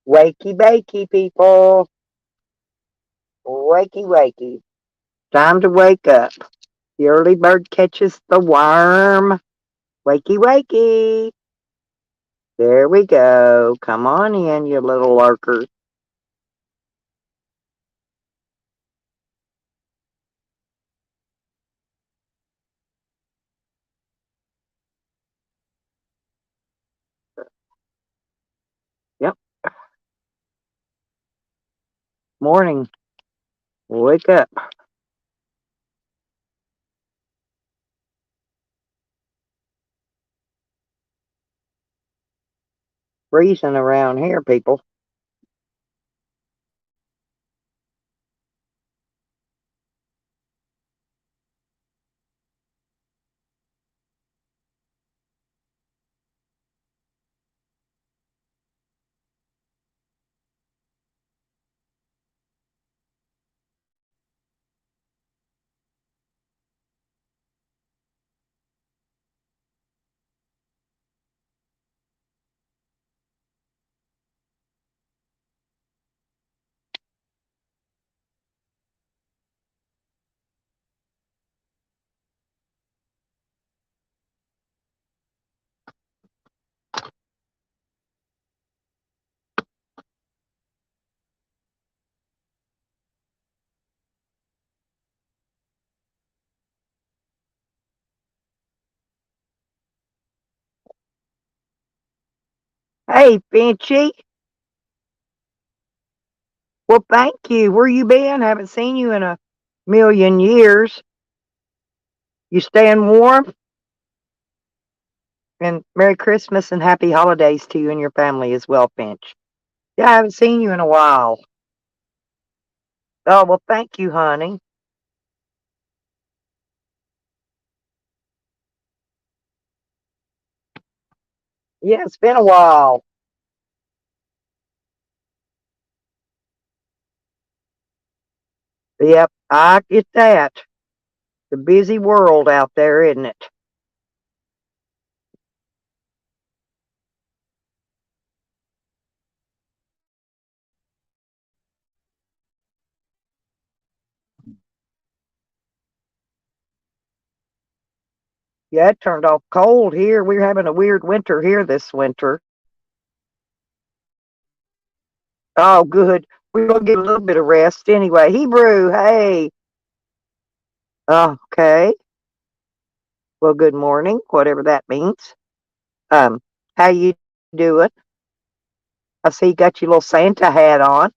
Wakey bakey, people. Wakey wakey. Time to wake up. The early bird catches the worm. Wakey wakey. There we go. Come on in, you little lurkers. Yep. Morning. Wake up. Freezing around here, people. Hey, Finchy. Well, thank you. Where you been? Haven't seen you in a million years. You staying warm? And Merry Christmas and Happy Holidays to you and your family as well, Finch. Yeah, I haven't seen you in a while. Oh, well, thank you, honey. Yeah, it's been a while. Yep, I get that. The busy world out there, isn't it? Yeah, it turned off cold here. We're having a weird winter here this winter. Oh, good. We're going to get a little bit of rest anyway. Hebrew, hey. Okay. Well, good morning, whatever that means. Um, how you doing? I see you got your little Santa hat on.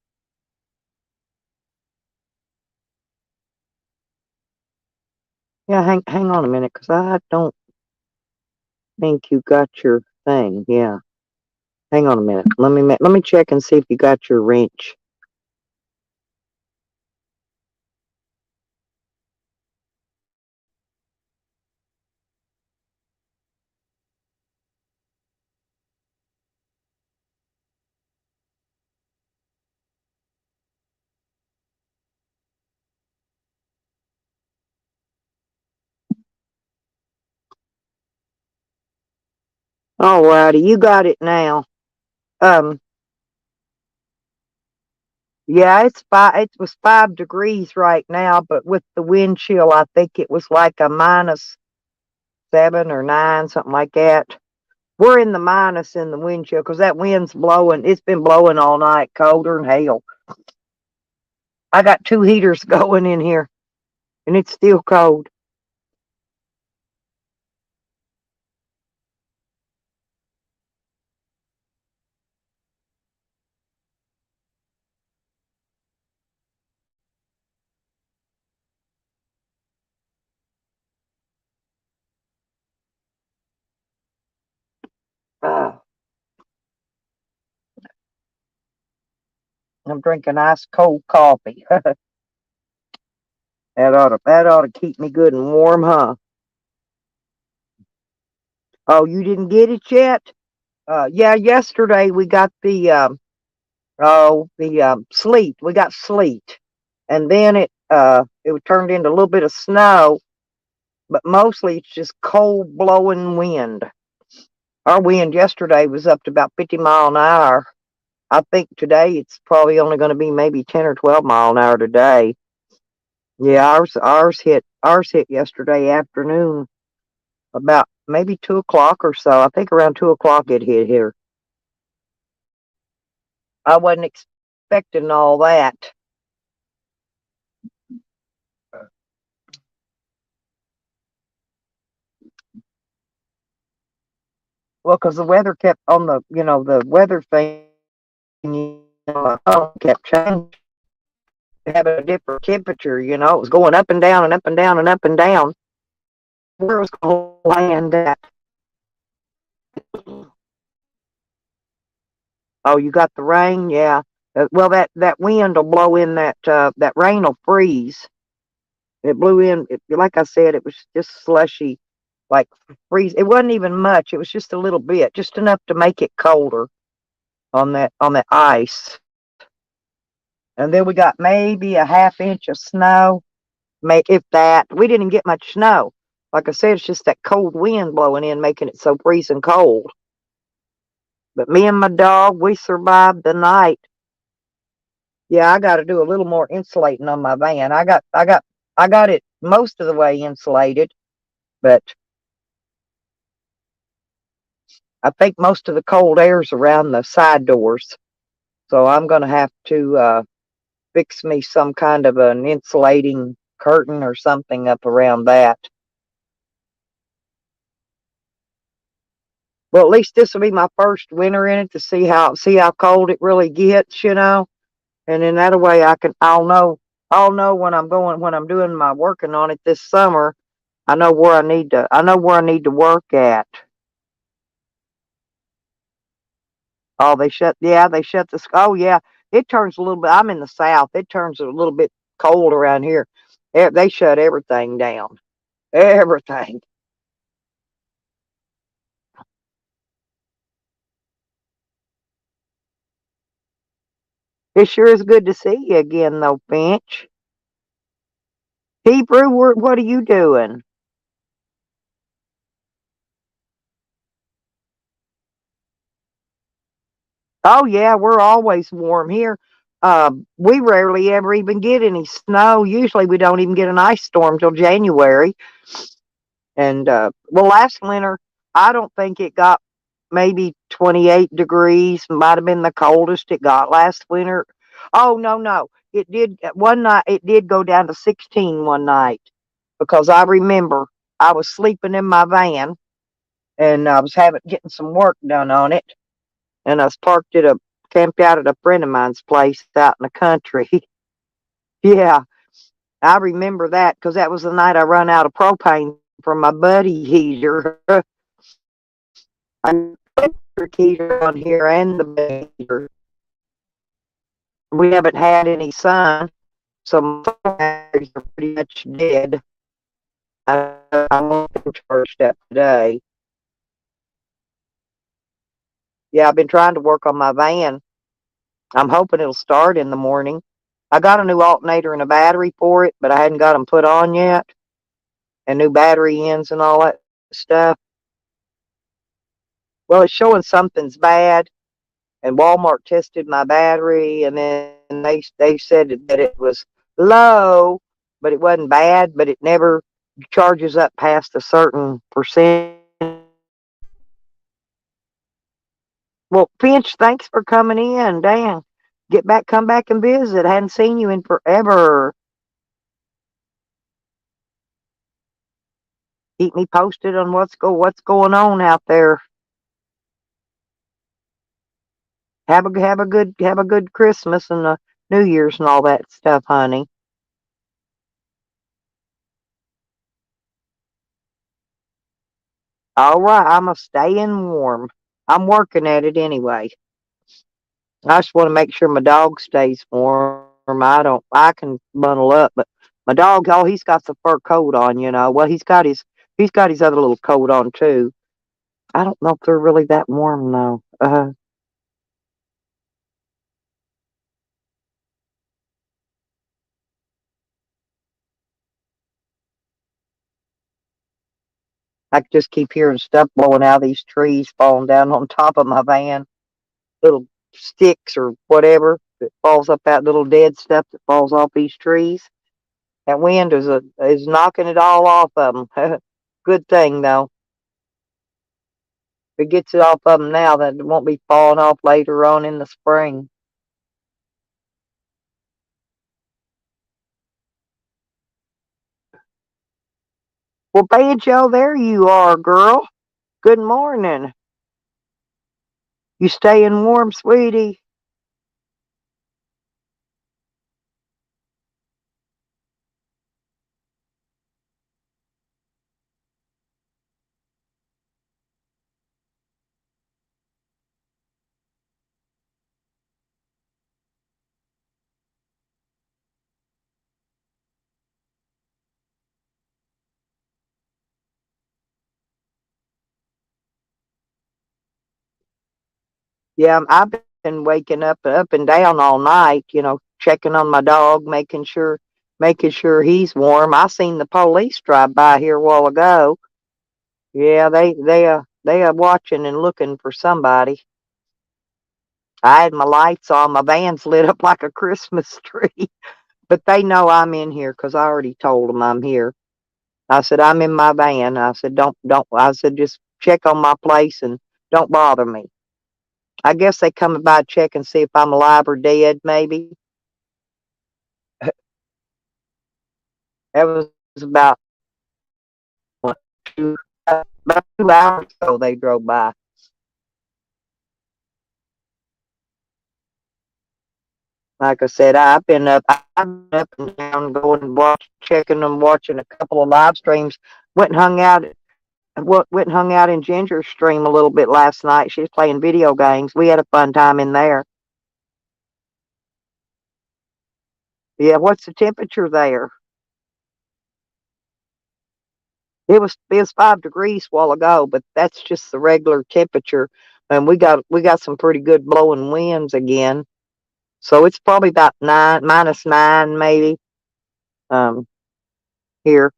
Yeah, hang on a minute, because I don't think you got your thing. Yeah. Hang on a minute. Let me check and see if you got your wrench. All righty, you got it now. Um, yeah, it's five. It was 5 degrees right now, but with the wind chill, I think it was like a -7 or 9, something like that. We're in the minus in the wind chill because that wind's blowing. It's been blowing all night, colder than hell. I got 2 heaters going in here, and it's still cold. Uh, I'm drinking ice cold coffee. That ought to keep me good and warm, huh? Oh, you didn't get it yet? Yeah, yesterday we got the sleet. We got sleet, and then it turned into a little bit of snow, but mostly it's just cold blowing wind. Our wind yesterday was up to about 50 mile an hour. I think today it's probably only going to be maybe 10 or 12 mile an hour today. Yeah, ours hit yesterday afternoon about maybe 2 o'clock or so. I think around 2 o'clock it hit here. I wasn't expecting all that. Well, because the weather kept on the weather thing, my phone kept changing, having a different temperature. It was going up and down and up and down and up and down. Where it was going to land at? Oh, you got the rain? Yeah. Well, that wind will blow in that rain will freeze. It blew in. Like I said, it was just slushy, like freeze. It wasn't even much. It was just a little bit, just enough to make it colder on that ice. And then we got maybe a half inch of snow, if that. We didn't get much snow. Like I said, it's just that cold wind blowing in, making it so freezing cold. But me and my dog, we survived the night. Yeah, I got to do a little more insulating on my van. I got it most of the way insulated, but I think most of the cold air's around the side doors. So I'm going to have to fix me some kind of an insulating curtain or something up around that. Well, at least this will be my first winter in it to see how cold it really gets. And then that way I'll know when I'm doing my working on it this summer. I know where I need to work at. Oh, they shut oh yeah, it turns a little bit. I'm in the south. It turns a little bit cold around here. They shut everything down. Everything. It sure is good to see you again, though, Finch. Hebrew, what are you doing? Oh yeah, we're always warm here. We rarely ever even get any snow. Usually, we don't even get an ice storm till January. And well, last winter, I don't think it got maybe 28 degrees. Might have been the coldest it got last winter. Oh no, no, it did one night. It did go down to 16 one night because I remember I was sleeping in my van and I was having getting some work done on it, and I was camped out at a friend of mine's place out in the country. Yeah, I remember that because that was the night I run out of propane from my buddy heater. I electric heater on here and the heater. We haven't had any sun, so my phone batteries are pretty much dead. I want them charged up today. Yeah, I've been trying to work on my van. I'm hoping it'll start in the morning. I got a new alternator and a battery for it, but I hadn't got them put on yet, and new battery ends and all that stuff. Well, it's showing something's bad, and Walmart tested my battery, and then they said that it was low, but it wasn't bad, but it never charges up past a certain percent. Well, Finch, thanks for coming in. Dan, come back and visit. I hadn't seen you in forever. Keep me posted on what's going on out there. Have a good Christmas and New Year's and all that stuff, honey. All right, I'm a staying warm. I'm working at it anyway. I just want to make sure my dog stays warm. I can bundle up, but my dog, oh, he's got the fur coat on. Well, he's got his other little coat on too. I don't know if they're really that warm though. I just keep hearing stuff blowing out of these trees, falling down on top of my van. Little sticks or whatever that falls up, that little dead stuff that falls off these trees. That wind is knocking it all off of them. Good thing though. If it gets it off of them now, then it won't be falling off later on in the spring. Well, Banjo, there you are, girl. Good morning. You staying warm, sweetie? Yeah, I've been waking up and down all night, checking on my dog, making sure he's warm. I seen the police drive by here a while ago. Yeah, they are watching and looking for somebody. I had my lights on, my van's lit up like a Christmas tree, but they know I'm in here because I already told them I'm here. I said I'm in my van. I said don't. I said just check on my place and don't bother me. I guess they come by check and see if I'm alive or dead, maybe. That was about what, two, about 2 hours ago they drove by. Like I said, I've been up and down, going and checking them, watching a couple of live streams. Went and hung out. Went and hung out in Ginger's stream a little bit last night. She was playing video games. We had a fun time in there. Yeah, what's the temperature there? It was 5 degrees a while ago, but that's just the regular temperature. And we got some pretty good blowing winds again. So it's probably about -9 maybe. Um, here.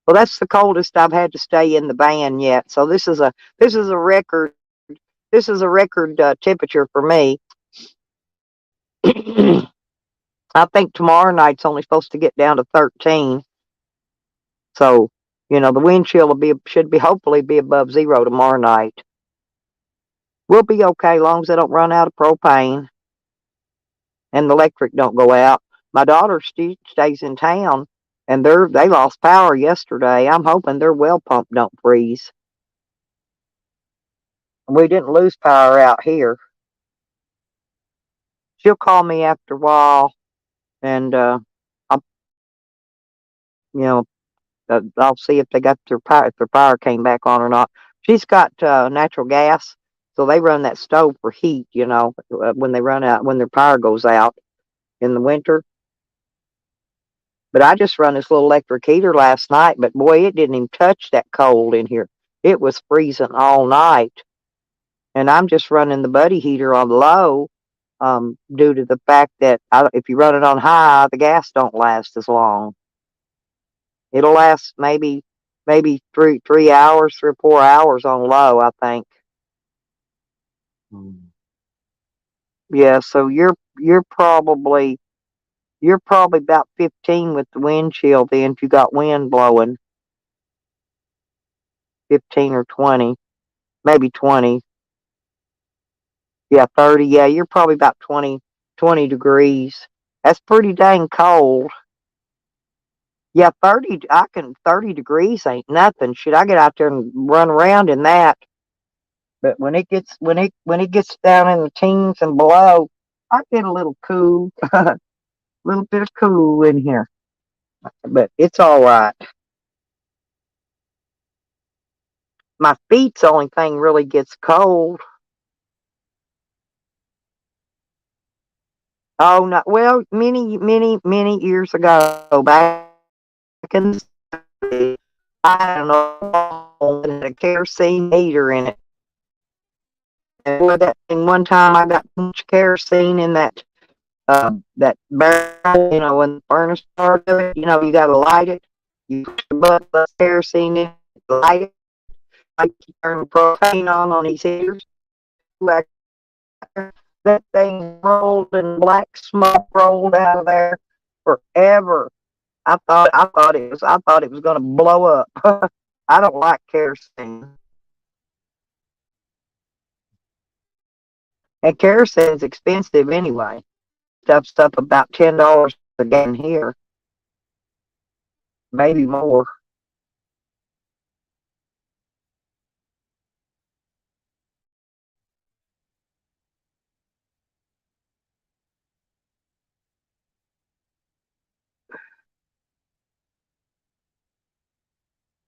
Well, that's the coldest I've had to stay in the van yet. So this is a record. This is a record temperature for me. I think tomorrow night's only supposed to get down to 13. So the wind chill should be hopefully be above zero tomorrow night. We'll be okay as long as they don't run out of propane and the electric don't go out. My daughter stays in town, and they lost power yesterday. I'm hoping their well pump don't freeze. We didn't lose power out here. She'll call me after a while, and I'll you know I'll see if they got their power, if their power came back on or not. She's got natural gas, so they run that stove for heat. When they run out, when their power goes out in the winter. But I just run this little electric heater last night, but boy, it didn't even touch that cold in here. It was freezing all night. And I'm just running the buddy heater on low, due to the fact that if you run it on high, the gas don't last as long. It'll last maybe 3 hours, 3 or 4 hours on low, I think. Mm. Yeah, so you're probably about 15 with the wind chill then if you got wind blowing, 15 or 20, maybe 20. Yeah, 30. Yeah, you're probably about 20 degrees. That's pretty dang cold. Yeah, 30 degrees ain't nothing. Should I get out there and run around in that? But when it gets down in the teens and below, I get a little cool, a little bit of cool in here. But it's all right. My feet's the only thing really gets cold. Oh no, well, many, many, many years ago, back in the 70s, I had an old and a kerosene heater in it. And with that thing, one time I got too much kerosene in that barrel, when the furnace started, you gotta light it. You push the button, let kerosene in, light it. he turned propane on his heaters. Like that thing rolled and black smoke rolled out of there forever. I thought it was gonna blow up. I don't like kerosene. And kerosene's expensive anyway. Stuff's up about $10 a gallon here, maybe more.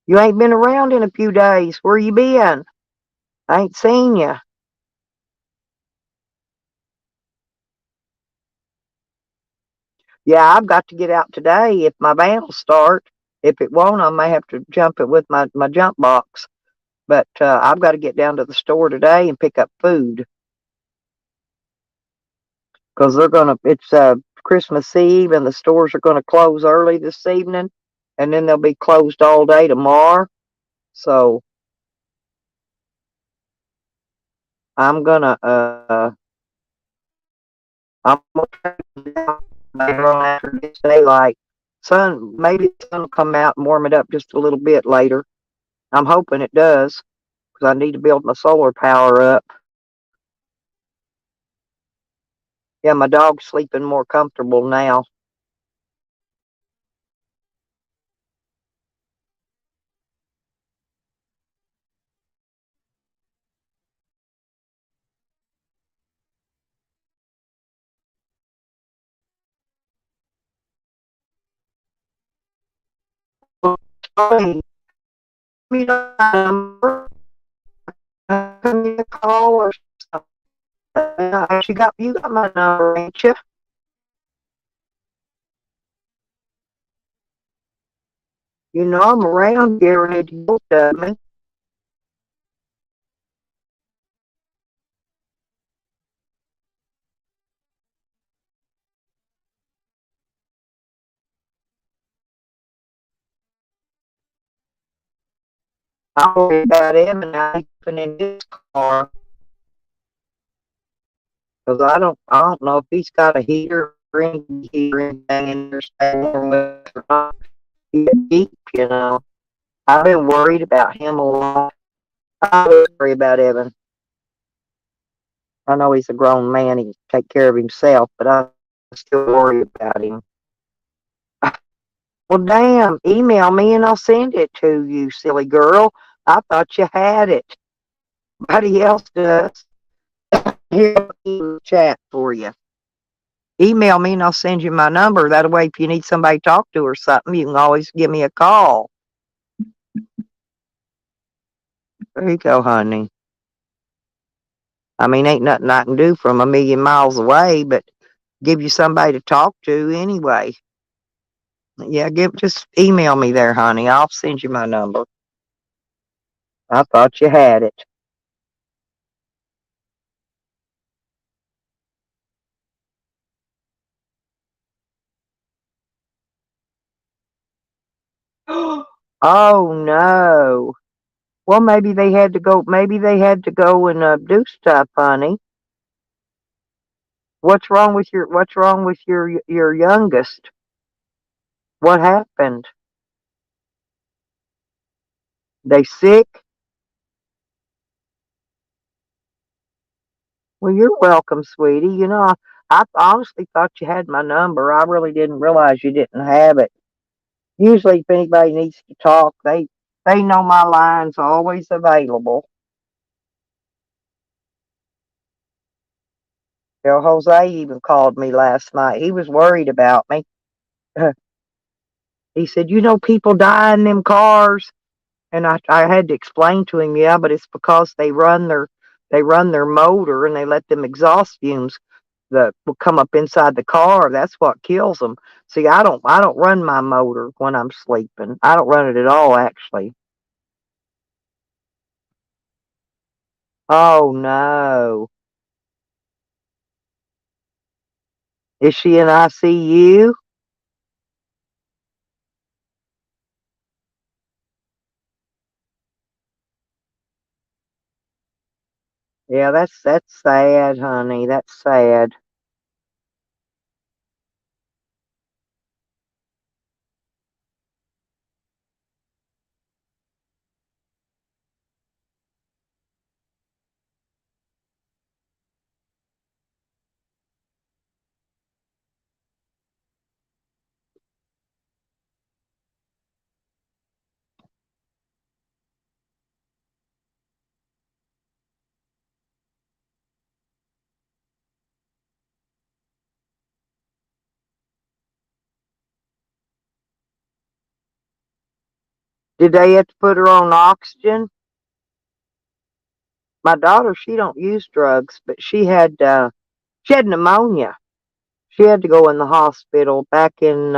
You ain't been around in a few days. Where you been? I ain't seen you. Yeah, I've got to get out today if my van will start. If it won't, I may have to jump it with my jump box. But I've got to get down to the store today and pick up food because it's Christmas Eve and the stores are gonna close early this evening, and then they'll be closed all day tomorrow. So I'm gonna I'm gonna try to get out later on after this daylight. Maybe the sun will come out and warm it up just a little bit later. I'm hoping it does because I need to build my solar power up. Yeah, my dog's sleeping more comfortable now. Hey, me a number, give me a call or something. You got my number, ain't you? You know I'm around here and you looked at me. I'm worried about him and I even in his car because I don't know if he's got a heater or anything in there staying warm with or not. He's deep, you know. I've been worried about him a lot. I always worry about Evan. I know he's a grown man; he can take care of himself, but I still worry about him. Well, damn! Email me and I'll send it to you, silly girl. I thought you had it. Nobody else does. Here, chat for you. Email me and I'll send you my number. That way, if you need somebody to talk to or something, you can always give me a call. There you go, honey. I mean, ain't nothing I can do from a million miles away, but give you somebody to talk to anyway. Yeah, just email me there, honey. I'll send you my number. I thought you had it. Oh no. Well, maybe they had to go. Maybe they had to go and do stuff, honey. What's wrong with your youngest? What happened? They sick? Well, you're welcome, sweetie. You know, I honestly thought you had my number. I really didn't realize you didn't have it. Usually, if anybody needs to talk, they know my line's always available. Hell, Jose even called me last night. He was worried about me. He said, "You know, people die in them cars." And I had to explain to him, yeah, but it's because they run their motor and they let them exhaust fumes that will come up inside the car. That's what kills them. See, I don't run my motor when I'm sleeping. I don't run it at all, actually. Oh no, is she in ICU? Yeah, that's sad, honey. That's sad. Did they have to put her on oxygen? My daughter, she don't use drugs, but she had pneumonia. She had to go in the hospital back in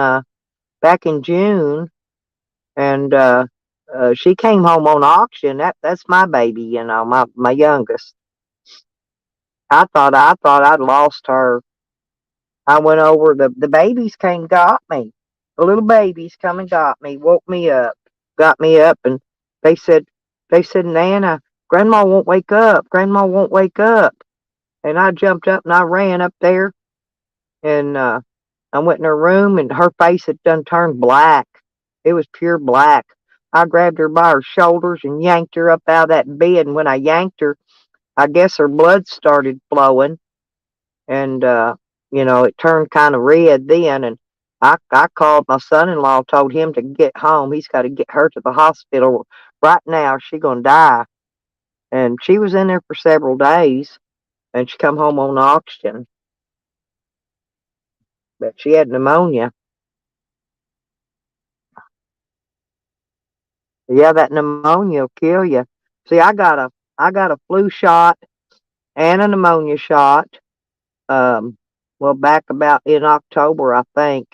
June, and she came home on oxygen. That's my baby, my youngest. I thought I'd lost her. I went over the babies came and got me. The little babies come and got me, woke me up, and they said they said, Nana, Grandma won't wake up. Grandma won't wake up. And I jumped up and I ran up there, and I went in her room, and her face had done turned black. It was pure black. I grabbed her by her shoulders and yanked her up out of that bed. And when I yanked her, I guess her blood started flowing, and it turned kind of red then. And I called my son-in-law, told him to get home. He's got to get her to the hospital right now. She's gonna die. And she was in there for several days, and she come home on oxygen, but she had pneumonia. Yeah, that pneumonia will kill you. See, I got a flu shot and a pneumonia shot. Um, well, back about in October, I think.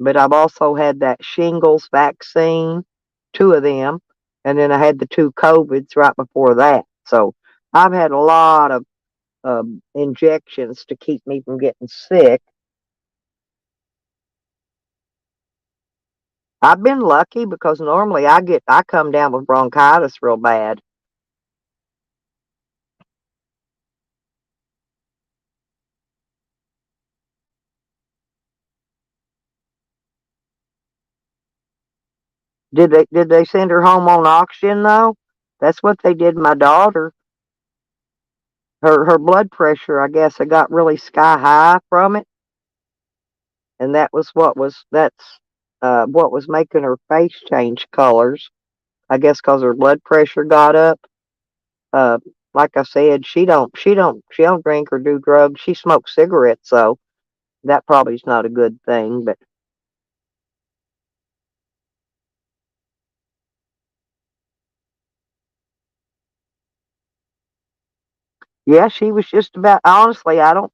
But I've also had that shingles vaccine, two of them, and then I had the two COVIDs right before that. So I've had a lot of injections to keep me from getting sick. I've been lucky because normally I come down with bronchitis real bad. Did they send her home on oxygen though? That's what they did my daughter. Her blood pressure, I guess, it got really sky high from it, and that's what was making her face change colors. I guess because her blood pressure got up. Uh, like I said, she don't drink or do drugs. She smokes cigarettes, so that probably is not a good thing. But yeah, she was just about. Honestly, I don't.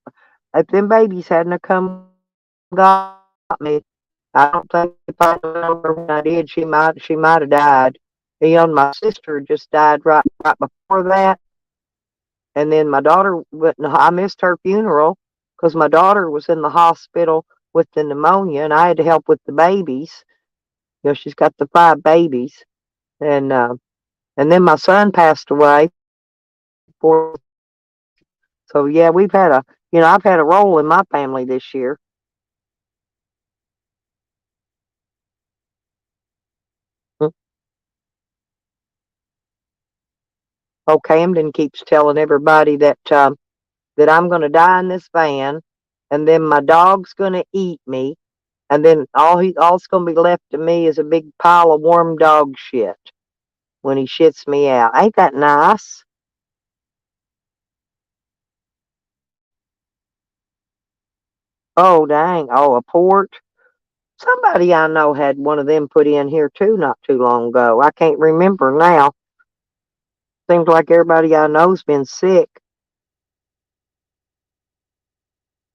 If them babies hadn't have come got me, I don't think if I known her when I did, she might have died. My sister just died right before that, and then my daughter went. I missed her funeral because my daughter was in the hospital with the pneumonia, and I had to help with the babies. She's got the five babies, and uh, and then my son passed away. For so yeah, we've had a I've had a role in my family this year. Mm. Oh, Camden keeps telling everybody that I'm going to die in this van, and then my dog's going to eat me, and then all's going to be left to me is a big pile of warm dog shit when he shits me out. Ain't that nice? Oh dang! Oh, a port. Somebody I know had one of them put in here too, not too long ago. I can't remember now. Seems like everybody I know's been sick.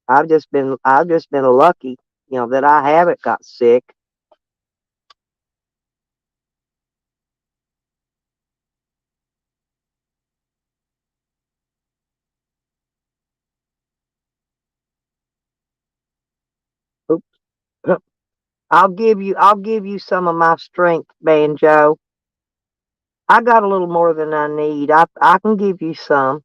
I've just been lucky, that I haven't got sick. Oops. I'll give you some of my strength, Banjo. I got a little more than I need. I can give you some.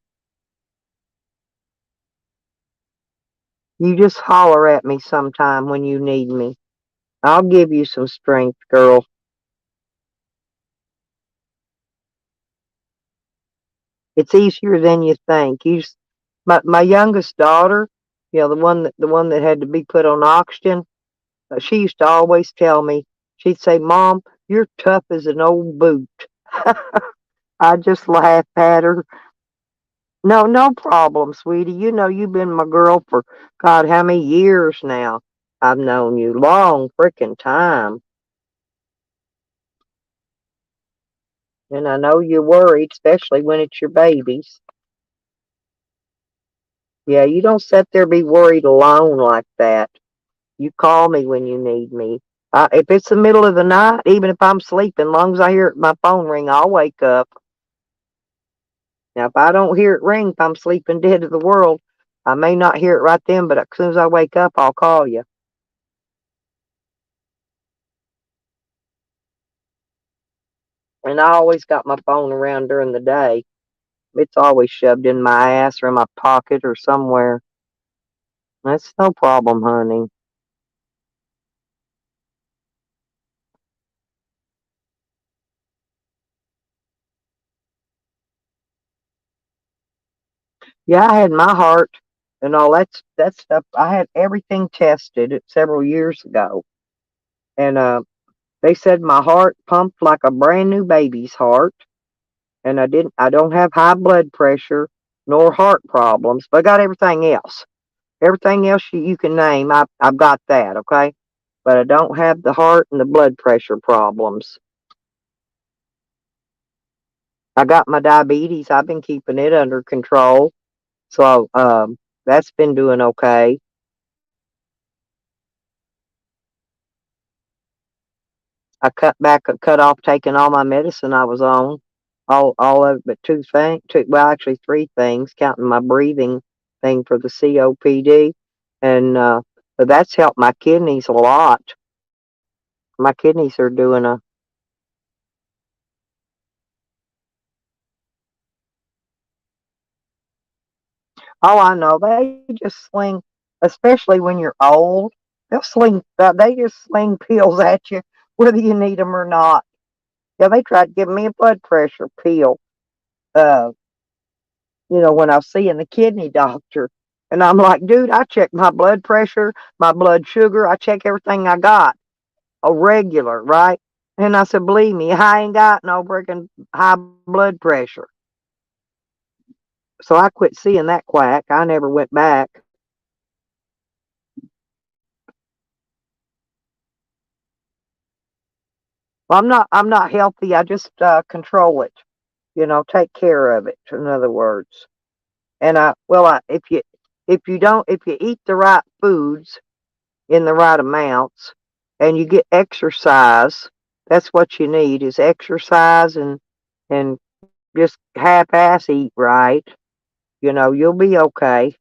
You just holler at me sometime when you need me. I'll give you some strength, girl. It's easier than you think. My youngest daughter, the one that had to be put on oxygen. She used to always tell me. She'd say, "Mom, you're tough as an old boot." I just laugh at her. No, no problem, sweetie. You know you've been my girl for God, how many years now? I've known you long freaking time. And I know you're worried, especially when it's your babies. Yeah, you don't sit there be worried alone like that. You call me when you need me. If it's the middle of the night, even if I'm sleeping, as long as I hear my phone ring, I'll wake up. Now, if I don't hear it ring, if I'm sleeping dead to the world, I may not hear it right then, but as soon as I wake up, I'll call you. And I always got my phone around during the day. It's always shoved in my ass or in my pocket or somewhere. That's no problem, honey. Yeah, I had my heart and all that stuff. I had everything tested several years ago, and they said my heart pumped like a brand new baby's heart, and I don't have high blood pressure nor heart problems, but I got everything else. Everything else you can name, I've got that. Okay, but I don't have the heart and the blood pressure problems. I got my diabetes. I've been keeping it under control, so that's been doing okay. I cut off taking all my medicine I was on, all of it but well, actually three things, counting my breathing thing for the COPD, and but that's helped my kidneys a lot. My kidneys are doing a oh, I know they just sling, especially when you're old. They just sling pills at you whether you need them or not. Yeah, they tried giving me a blood pressure pill. Uh, when I was seeing the kidney doctor. And I'm like, dude, I check my blood pressure, my blood sugar, I check everything I got, a regular, right? And I said, believe me, I ain't got no freaking high blood pressure. So I quit seeing that quack. I never went back. Well, I'm not healthy. I just control it. Take care of it. In other words, and if you eat the right foods in the right amounts and you get exercise, that's what you need is exercise and just half ass eat right. You'll be okay.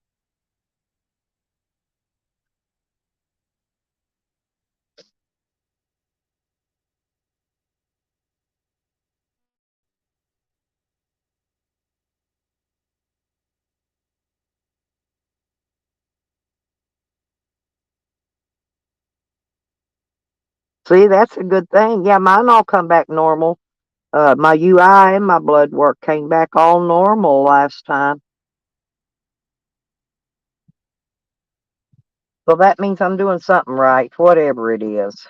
See, that's a good thing. Yeah, mine all come back normal. My UI and my blood work came back all normal last time. So that means I'm doing something right, whatever it is.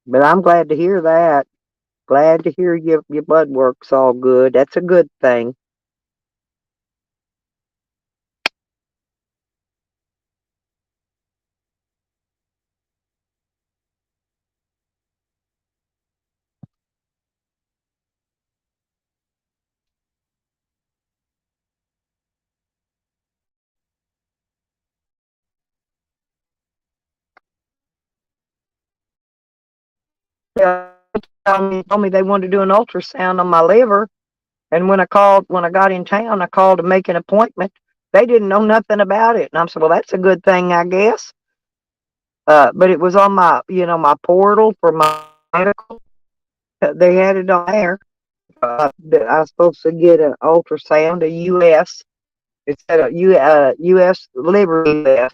But I'm glad to hear that. Glad to hear your blood work's all good. That's a good thing. Yeah, told me they wanted to do an ultrasound on my liver. And when I got in town, I called to make an appointment. They didn't know nothing about it. And I said, well, that's a good thing, I guess. But it was on my, my portal for my medical. They had it on there. That I was supposed to get an ultrasound, a U.S. It said a U.S. Liberty U.S.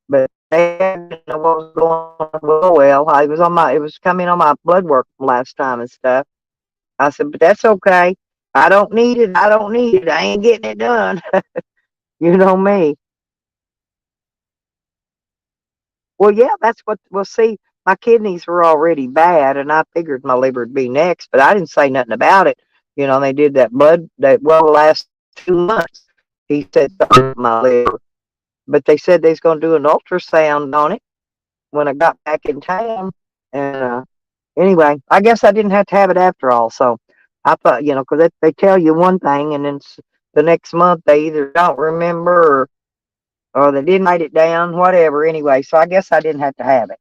But they didn't know what was going on. Well, it was coming on my blood work from last time and stuff. I said, but that's okay. I don't need it. I don't need it. I ain't getting it done. You know me. Well, yeah, that's what. Well, see, my kidneys were already bad, and I figured my liver would be next, but I didn't say nothing about it. They did that blood. Well, the last 2 months, he said something about my liver, but they said they was going to do an ultrasound on it when I got back in town. And anyway, I guess I didn't have to have it after all. So I thought, because they tell you one thing, and then the next month they either don't remember or they didn't write it down, whatever. Anyway, so I guess I didn't have to have it.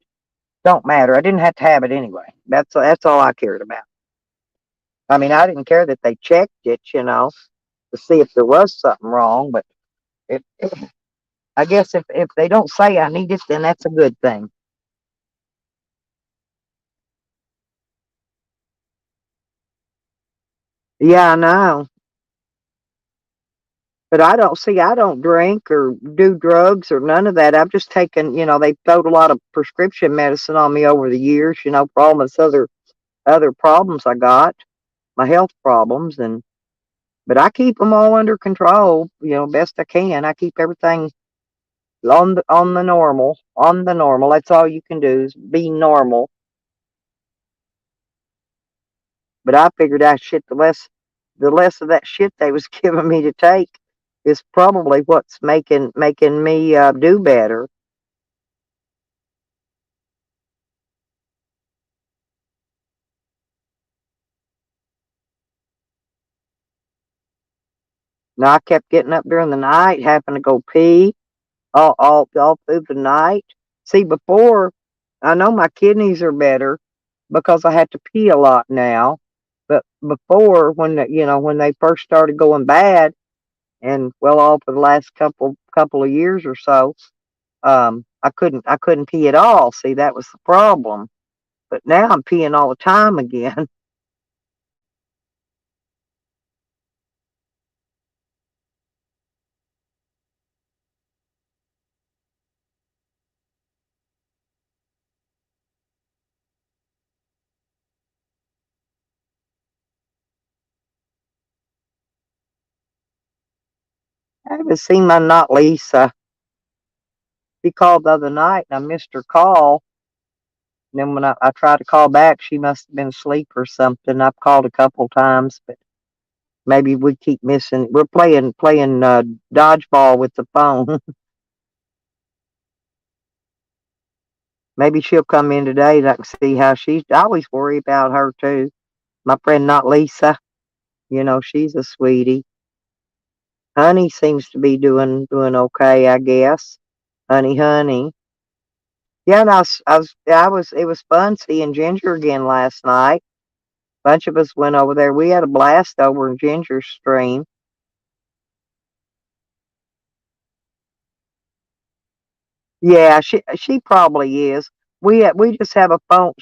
Don't matter. I didn't have to have it anyway. That's all I cared about. I mean, I didn't care that they checked it, to see if there was something wrong. But I guess if they don't say I need it, then that's a good thing. Yeah, I know. But I don't drink or do drugs or none of that. I've just taken, they throwed a lot of prescription medicine on me over the years, for all this other problems I got, my health problems. But I keep them all under control, best I can. I keep everything on the normal. That's all you can do is be normal. But I figured out shit, the less of that shit they was giving me to take is probably what's making me do better. Now I kept getting up during the night, having to go pee all through the night. See, before I know my kidneys are better because I had to pee a lot now. But before, when they first started going bad, and well, all for the last couple of years or so, I couldn't pee at all. See, that was the problem. But now I'm peeing all the time again. I haven't seen my not Lisa. She called the other night and I missed her call. And then when I tried to call back, she must have been asleep or something. I've called a couple times, but maybe we keep missing. We're playing dodgeball with the phone. Maybe she'll come in today and I can see how she's. I always worry about her too. My friend, not Lisa. She's a sweetie. Honey seems to be doing okay, I guess. Honey. Yeah, and it was fun seeing Ginger again last night. Bunch of us went over there. We had a blast over in Ginger's stream. Yeah, she probably is. We just have a phone.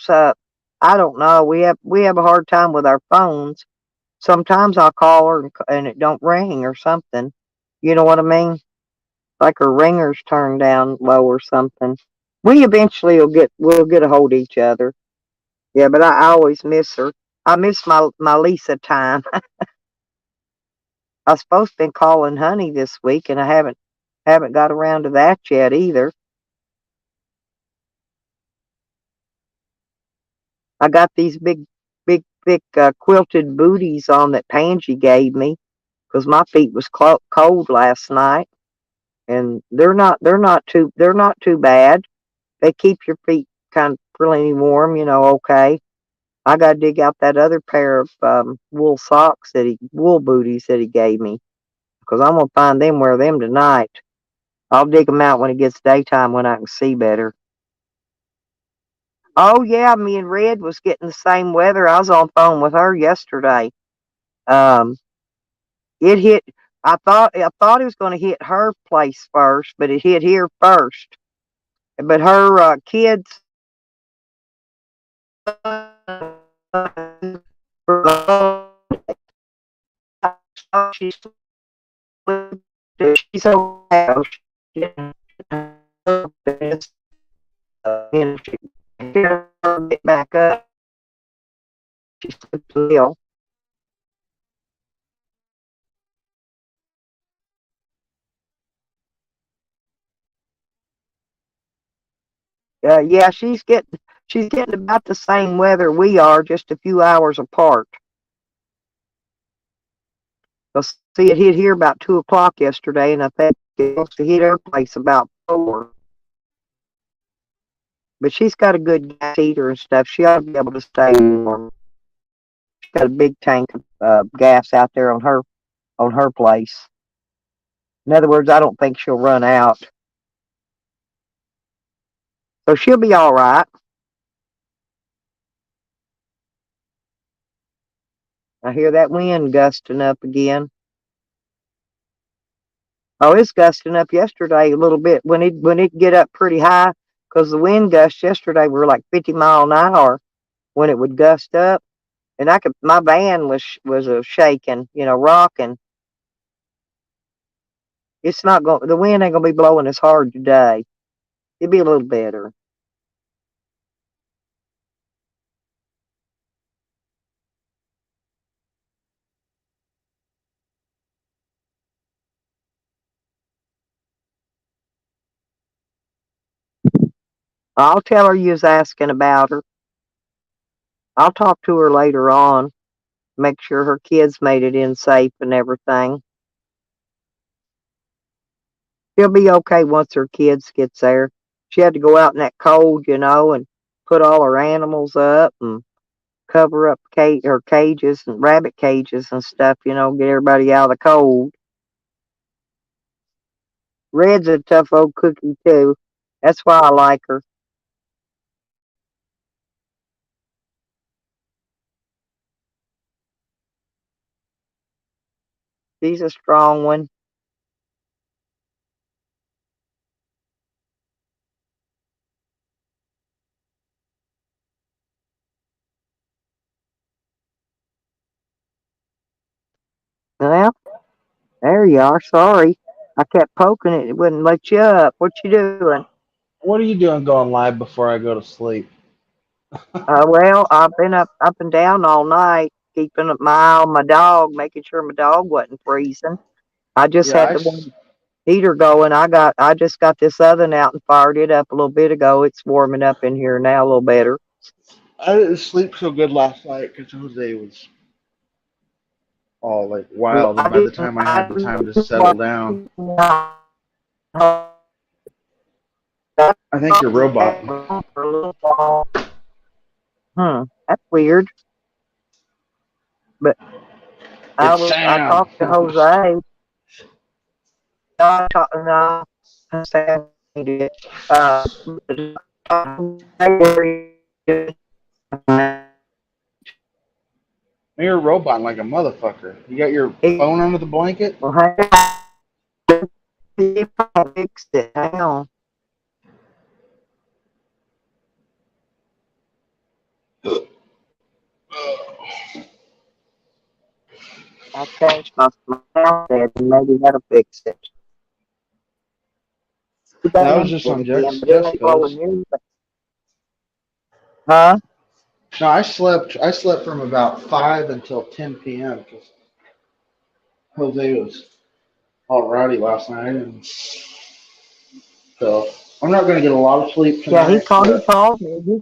I don't know. We have a hard time with our phones. Sometimes I'll call her and it don't ring or something. You know what I mean? Like her ringer's turned down low or something. We eventually we'll get a hold of each other. Yeah, but I always miss her. I miss my Lisa time. I was supposed to been calling Honey this week, and I haven't got around to that yet either. I got these big, thick quilted booties on that Pansy gave me because my feet was cold last night, and they're not too bad. They keep your feet kind of plenty warm, okay. I got to dig out that other pair of wool booties that he gave me because I'm gonna find them, wear them tonight. I'll dig them out when it gets daytime when I can see better. Oh yeah, me and Red was getting the same weather. I was on phone with her yesterday. Um, it hit. I thought it was going to hit her place first, but it hit here first. But her kids, she's she's so happy. She she get back up. She sleeps still. Yeah, she's getting about the same weather we are, just a few hours apart. Well, see, it hit here about 2 o'clock yesterday, and I think it's supposed to hit her place about 4. But she's got a good gas heater and stuff. She ought to be able to stay warm. She's got a big tank of gas out there on her place. In other words, I don't think she'll run out, so she'll be all right. I hear that wind gusting up again. Oh, it's gusting up yesterday a little bit when it get up pretty high, because the wind gusts yesterday were like 50 mile an hour when it would gust up, and my van was shaking, rocking. It's not going. The wind ain't gonna be blowing as hard today. It'll be a little better. I'll tell her you was asking about her. I'll talk to her later on. Make sure her kids made it in safe and everything. She'll be okay once her kids gets there. She had to go out in that cold, and put all her animals up and cover up her cages and rabbit cages and stuff, get everybody out of the cold. Red's a tough old cookie too. That's why I like her. She's a strong one. Well, there you are. Sorry. I kept poking it. It wouldn't let you up. What you doing? What are you doing going live before I go to sleep? Well, I've been up and down all night, keeping an eye on my dog, making sure my dog wasn't freezing. I just Yeah, had the one heater going. I just got this oven out and fired it up a little bit ago. It's warming up in here now a little better. I didn't sleep so good last night because Jose was all like Well, wild, and I by the didn't. time I I had the time to didn't settle watch down, it. I I think your had robot. it on for a little while. That's weird. But It's I Sam. talked to Jose. I talked no, Sam did. Uh, You're a robot like a motherfucker. You got your phone under the blanket? well, hang on, see if I can fix it. Hang on. I changed my sound set and maybe that'll fix it. We got That was into just it on again, but it ain't blowing Jessica's. news. Huh? No, I slept. I slept from about 5 until 10 p.m. because Jose was all rowdy last night, and so I'm not going to get a lot of sleep Yeah, he tonight. called. He But called me.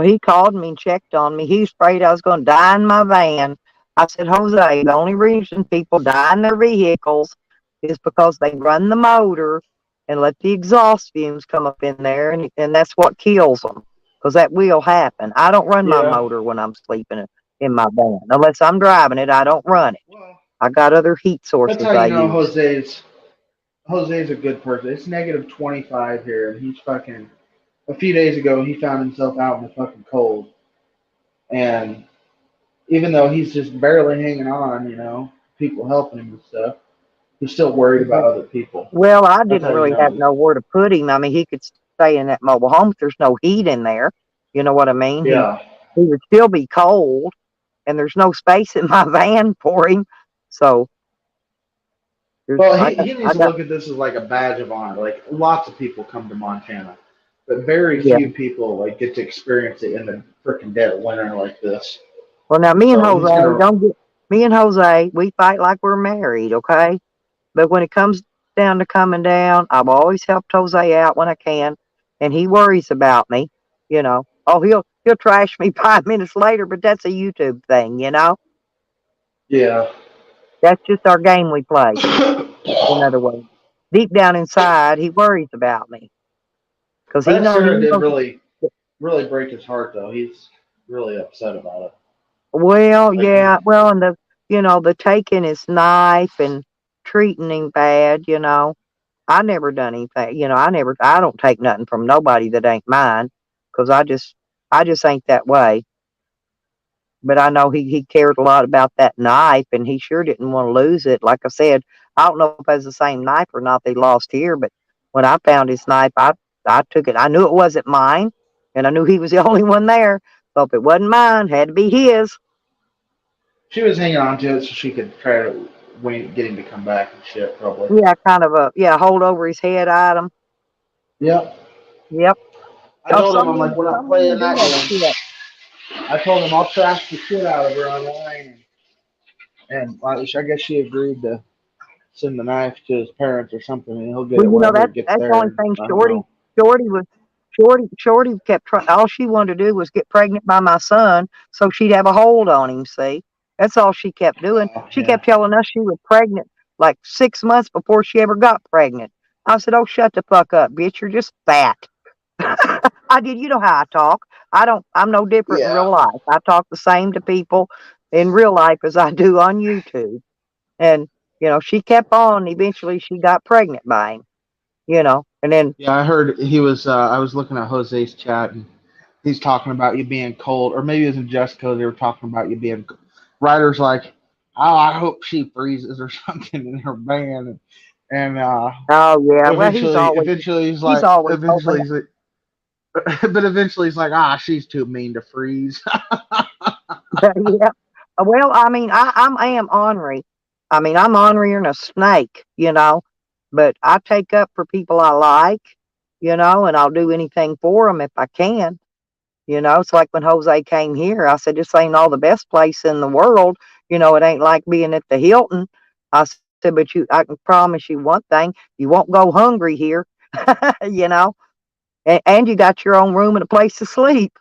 He called me and checked on me. He was afraid I was going to die in my van. I said, Jose, the only reason people die in their vehicles is because they run the motor and let the exhaust fumes come up in there, and that's what kills them. Because that will happen. I don't run my yeah, motor when I'm sleeping in my van. Unless I'm driving it, I don't run it. well, I got other heat that's sources how you I know use. Jose's a good person. It's negative 25 here, and he's fucking. A few days ago, he found himself out in the fucking cold, and even though he's just barely hanging on, people helping him and stuff. He's still worried about other people. Well, I That's didn't how you really know. have nowhere to put him. I mean, he could stay in that mobile home, but there's no heat in there. You know what I mean? Yeah. He would still be cold, and there's no space in my van for him. So there's Well, I got he needs I to got look at this as like a badge of honor. Like lots of people come to Montana, but very yeah. few people like get to experience it in the freaking dead of winter like this. Well, now So he's gonna. Me and Jose, we fight like we're married, okay? But when it comes down to coming down, I've always helped Jose out when I can, and he worries about me. You know, oh, he'll trash me 5 minutes later, but that's a YouTube thing. You know, Yeah. that's just our game we play. In other words, deep down inside, he worries about me because That he sure did knows. really break his heart though. He's really upset about it. Well, Like yeah, well, and the taking his knife and treating him bad. I never done anything. I don't take nothing from nobody that ain't mine, 'cause I just ain't that way. But I know he cared a lot about that knife, and he sure didn't want to lose it. Like I said, I don't know if it's the same knife or not they lost here, but when I found his knife, I took it. I knew it wasn't mine, and I knew he was the only one there. So if it wasn't mine, it had to be his. she was hanging on to it so she could try to get him to come back and shit. Probably. Yeah, kind of a hold over his head item. Yep. Yep. I Oh, told him I'm like we're not some playing women do that that game. shit. I told him I'll trash the shit out of her online, and I guess she agreed to send the knife to his parents or something, and he'll get Well, it whenever he gets that's the only there. thing I don't know. Shorty was Shorty kept trying. All she wanted to do was get pregnant by my son, so she'd have a hold on him. See, that's all she kept doing. She Yeah. kept telling us she was pregnant like 6 months before she ever got pregnant. I said, "Oh, shut the fuck up, bitch! You're just fat." I did. You know how I talk. I don't. I'm no different in Yeah. real life. I talk the same to people in real life as I do on YouTube. And she kept on. Eventually, she got pregnant by him. And then Yeah, I heard he was. I was looking at Jose's chat, and he's talking about you being cold, or maybe it was in Jessica. They were talking about you being. Writers like, oh, I hope she freezes or something in her van, and oh yeah, well he's always hoping. eventually he's like, but eventually he's like, ah, she's too mean to freeze. Yeah. Well, I mean, I am ornery. I mean, I'm ornerier than a snake. But I take up for people I like, and I'll do anything for them if I can. It's like when Jose came here, I said, this ain't all the best place in the world. It ain't like being at the Hilton. I said, but I can promise you one thing, you won't go hungry here, you know, and you got your own room and a place to sleep.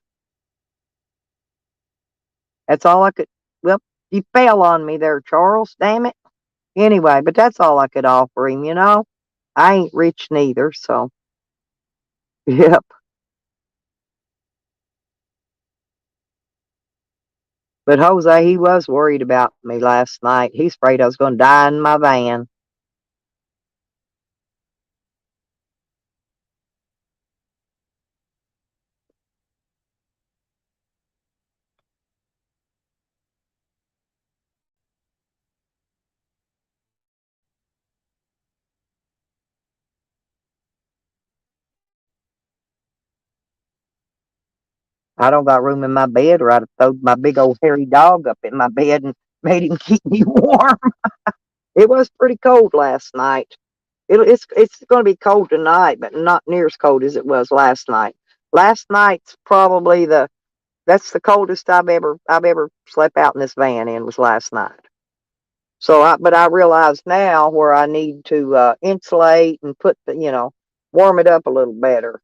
That's all I could. Well, you fell on me there, Charles. Damn it. Anyway, but that's all I could offer him. I ain't rich neither, so yep. But Jose, he was worried about me last night. He's afraid I was going to die in my van. I don't got room in my bed, or I'd have thrown my big old hairy dog up in my bed and made him keep me warm. It was pretty cold last night. It's going to be cold tonight, but not near as cold as it was last night. Last night's probably that's the coldest I've ever slept out in this van in was last night. But I realize now where I need to insulate and warm it up a little better.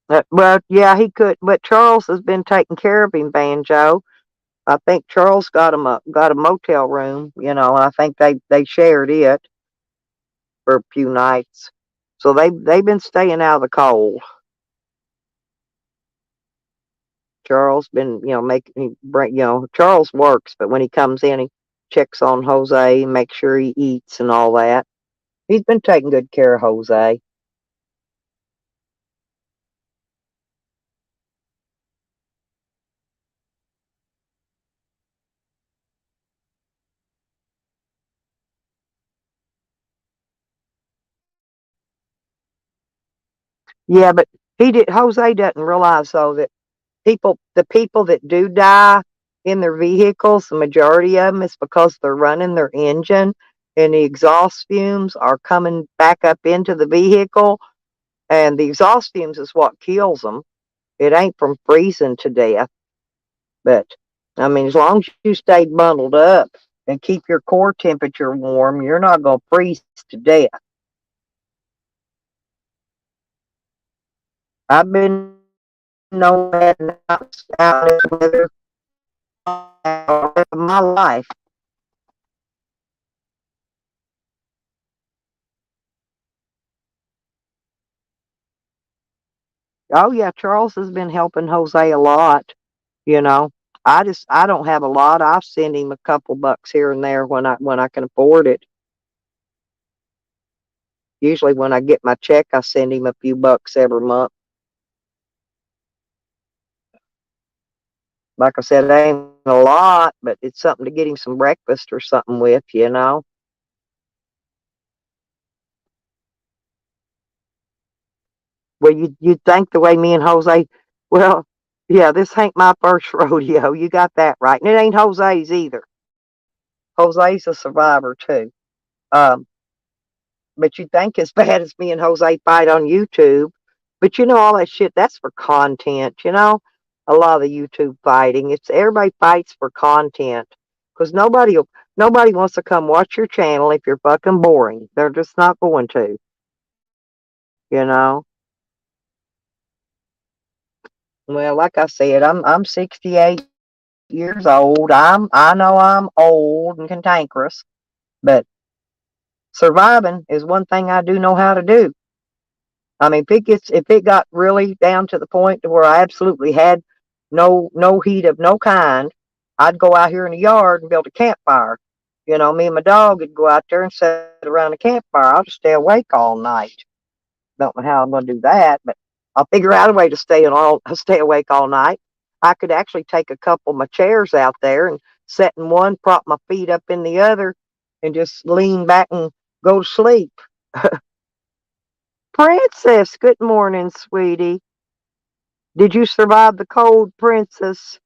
But yeah, he could. But Charles has been taking care of him, Banjo. I think Charles got a motel room, and I think they shared it for a few nights. So they've been staying out of the cold. Charles been, making he bring, Charles works, but when he comes in, he checks on Jose, makes sure he eats and all that. He's been taking good care of Jose. Yeah, but Jose doesn't realize though that the people that do die in their vehicles, the majority of them is because they're running their engine and the exhaust fumes are coming back up into the vehicle, and the exhaust fumes is what kills them. It ain't from freezing to death. But I mean, as long as you stay bundled up and keep your core temperature warm, you're not going to freeze to death. I've been nomad out in the weather all of my life. Oh yeah, Charles has been helping Jose a lot. You know, I don't have a lot. I send him a couple bucks here and there when I can afford it. Usually when I get my check, I send him a few bucks every month. Like I said, it ain't a lot, but it's something to get him some breakfast or something with. You know. Well, you think the way me and Jose, well, yeah, this ain't my first rodeo. You got that right, and it ain't Jose's either. Jose's a survivor too. Um, but you think as bad as me and Jose fight on YouTube, but you know all that shit. That's for content. You know, a lot of the YouTube fighting. It's everybody fights for content because nobody wants to come watch your channel if you're fucking boring. They're just not going to. You know. Well, like I said, I'm 68 years old. I know I'm old and cantankerous, but surviving is one thing I do know how to do. I mean, if it got really down to the point to where I absolutely had no heat of no kind, I'd go out here in the yard and build a campfire. You know, me and my dog would go out there and sit around the campfire. I'll just stay awake all night. Don't know how I'm going to do that, but I'll figure out a way to stay awake all night. I could actually take a couple of my chairs out there and sit in one, prop my feet up in the other, and just lean back and go to sleep. Princess, good morning, sweetie. Did you survive the cold, Princess?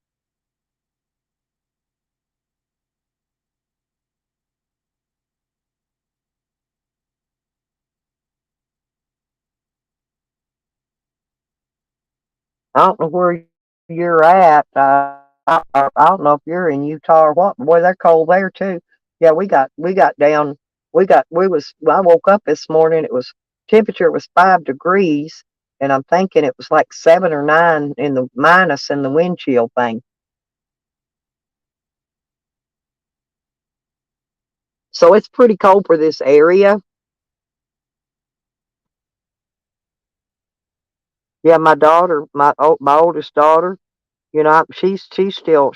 I don't know where you're at. I don't know if you're in Utah or what. Boy, they're cold there too. Yeah, we got down. We was. Well, I woke up this morning. It was temperature was 5 degrees, and I'm thinking it was like 7 or 9 in the minus in the wind chill thing. So it's pretty cold for this area. Yeah, my daughter, my oldest daughter, you know, she's still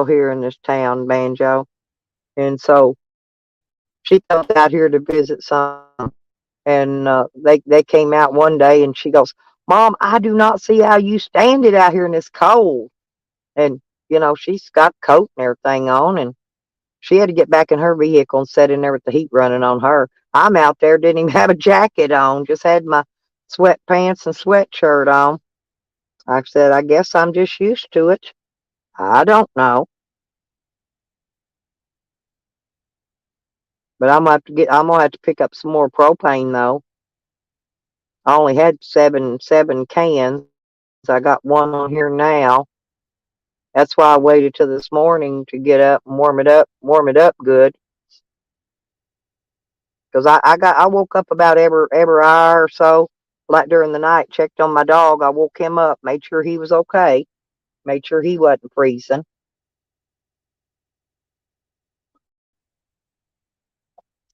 here in this town, Banjo, and so she comes out here to visit some. And they came out one day, and she goes, "Mom, I do not see how you stand it out here in this cold." And you know, she's got a coat and everything on, and she had to get back in her vehicle and sit in there with the heat running on her. I'm out there, didn't even have a jacket on, just had my sweatpants and sweatshirt on. I said, I guess I'm just used to it. I don't know. But I'm gonna have to pick up some more propane though. I only had seven cans. I got one on here now. That's why I waited till this morning to get up and warm it up good. Cause I woke up about every hour or so, like during the night, checked on my dog. I woke him up, made sure he was okay, made sure he wasn't freezing.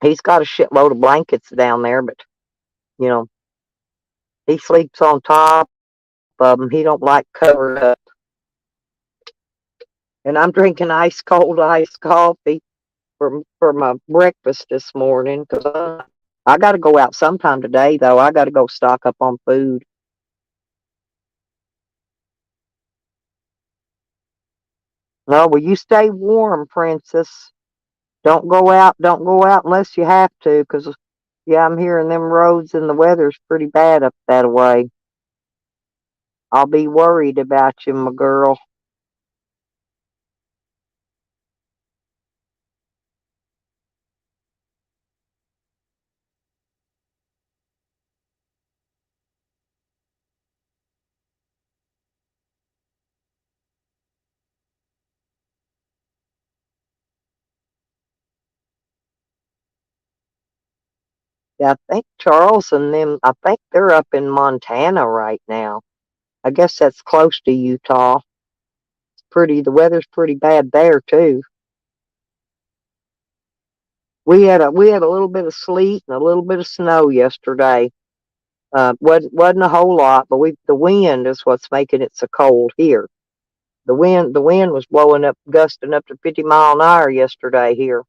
He's got a shitload of blankets down there, but you know, he sleeps on top of them. He don't like covered up. And I'm drinking ice cold iced coffee for my breakfast this morning because I got to go out sometime today, though. I got to go stock up on food. No, well, you stay warm, Princess. Don't go out. Don't go out unless you have to, 'cause yeah, I'm hearing them roads and the weather's pretty bad up that way. I'll be worried about you, my girl. Yeah, I think Charles and them, I think they're up in Montana right now. I guess that's close to Utah. The weather's pretty bad there too. We had a little bit of sleet and a little bit of snow yesterday. Wasn't a whole lot, but the wind is what's making it so cold here. The wind was blowing up, gusting up to 50 mile an hour yesterday here.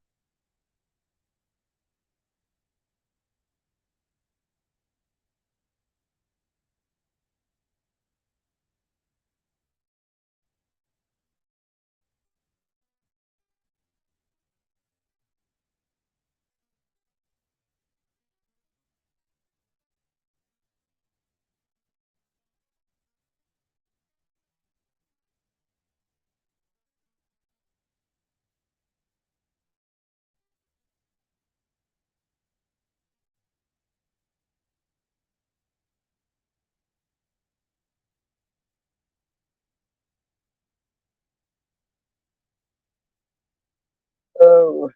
Oh,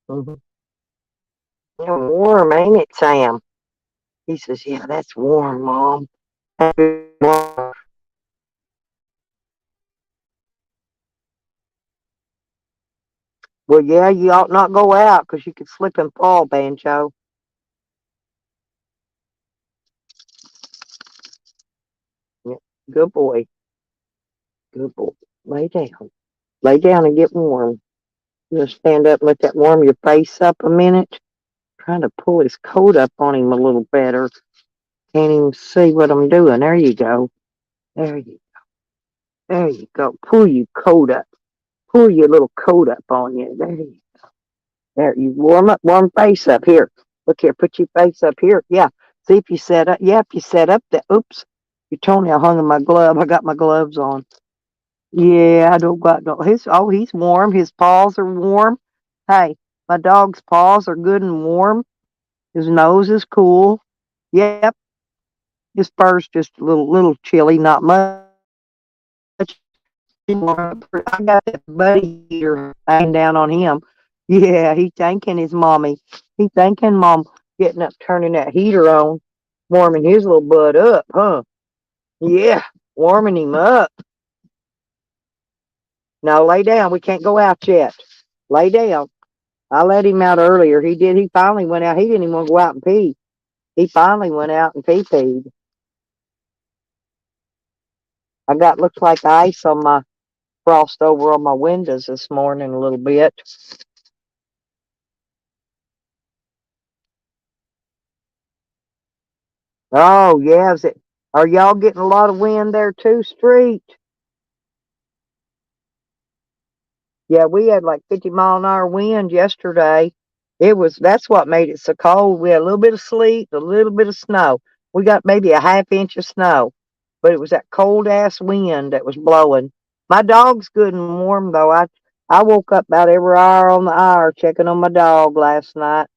hmm, yeah, warm, ain't it, Sam? He says, "Yeah, that's warm, Mom." Well, yeah, you ought not go out 'cause you could slip and fall, Banjo. Yeah, good boy, good boy. Lay down, lay down and get warm. You gonna stand up and let that warm your face up a minute? Trying to pull his coat up on him a little better. Can't even see what I'm doing. There you go. There you, there you go. Pull your coat up. Pull your little coat up on you. There. You warm face up here. Look here. Put your face up here. Yeah. See if you set up. Yeah, if you set up that. Oops. Your toenail hung in my glove. I got my gloves on. Yeah, I don't got no. He's warm. His paws are warm. Hey, my dog's paws are good and warm. His nose is cool. Yep. His fur's just a little chilly, not much. I got that buddy heater hanging down on him. Yeah, he thanking his mommy. He thanking mom getting up, turning that heater on, warming his little butt up, huh? Yeah, warming him up. Now lay down. We can't go out yet. Lay down. I let him out earlier. He did. He finally went out. He didn't even want to go out and pee. He finally went out and pee-peed. I got looks like ice on my frost over on my windows this morning a little bit. Oh yeah, is it? Are y'all getting a lot of wind there too, Street? Yeah, we had like 50 mile an hour wind yesterday. That's what made it so cold. We had a little bit of sleet, a little bit of snow. We got maybe a half inch of snow, but it was that cold ass wind that was blowing. My dog's good and warm though. I woke up about every hour on the hour checking on my dog last night,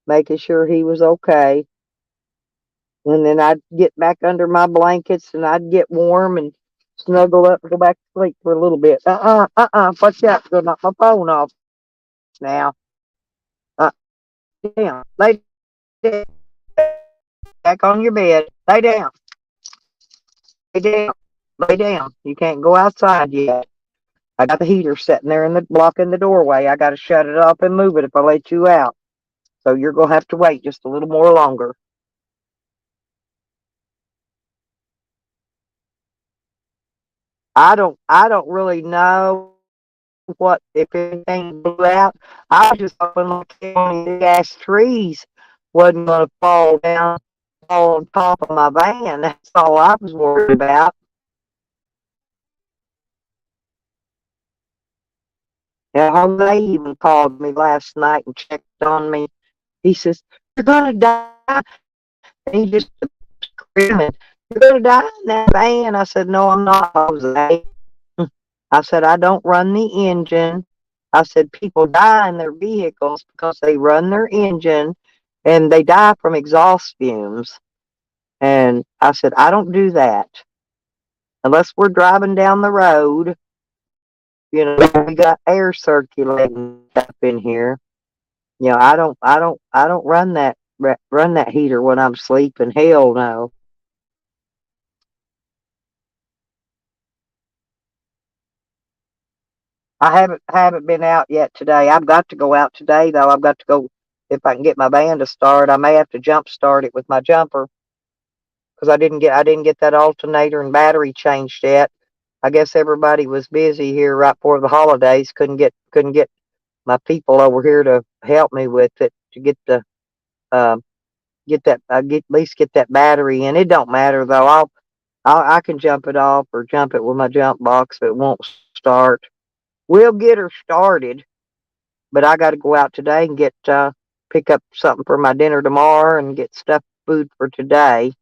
making sure he was okay. And then I'd get back under my blankets and I'd get warm and snuggle up and go back to sleep for a little bit. Watch out, go knock my phone off now. Uh, Down, lay down, back on your bed, lay down, lay down. You can't go outside yet. I got the heater sitting there in the blocking the doorway. I got to shut it off and move it if I let you out. So you're gonna have to wait just a little more longer. I don't really know what if anything blew out. I was just hoping like any big ass trees wasn't gonna fall down, fall on top of my van. That's all I was worried about. And Jose even called me last night and checked on me. He says, "You're gonna die." And he just screaming, "You're gonna die in that van." I said, "No, I'm not, Jose." I said, "I don't run the engine." I said, "People die in their vehicles because they run their engine and they die from exhaust fumes." And I said, "I don't do that unless we're driving down the road. We got air circulating up in here. I don't run that heater when I'm sleeping. Hell no." I haven't been out yet today. I've got to go out today though. I've got to go if I can get my van to start. I may have to jump start it with my jumper because I didn't get that alternator and battery changed yet. I guess everybody was busy here right before the holidays. Couldn't get my people over here to help me with it to um get that get at least get that battery in. It don't matter though. I can jump it off or jump it with my jump box if it won't start. We'll get her started, but I got to go out today and get pick up something for my dinner tomorrow and get stuff food for today.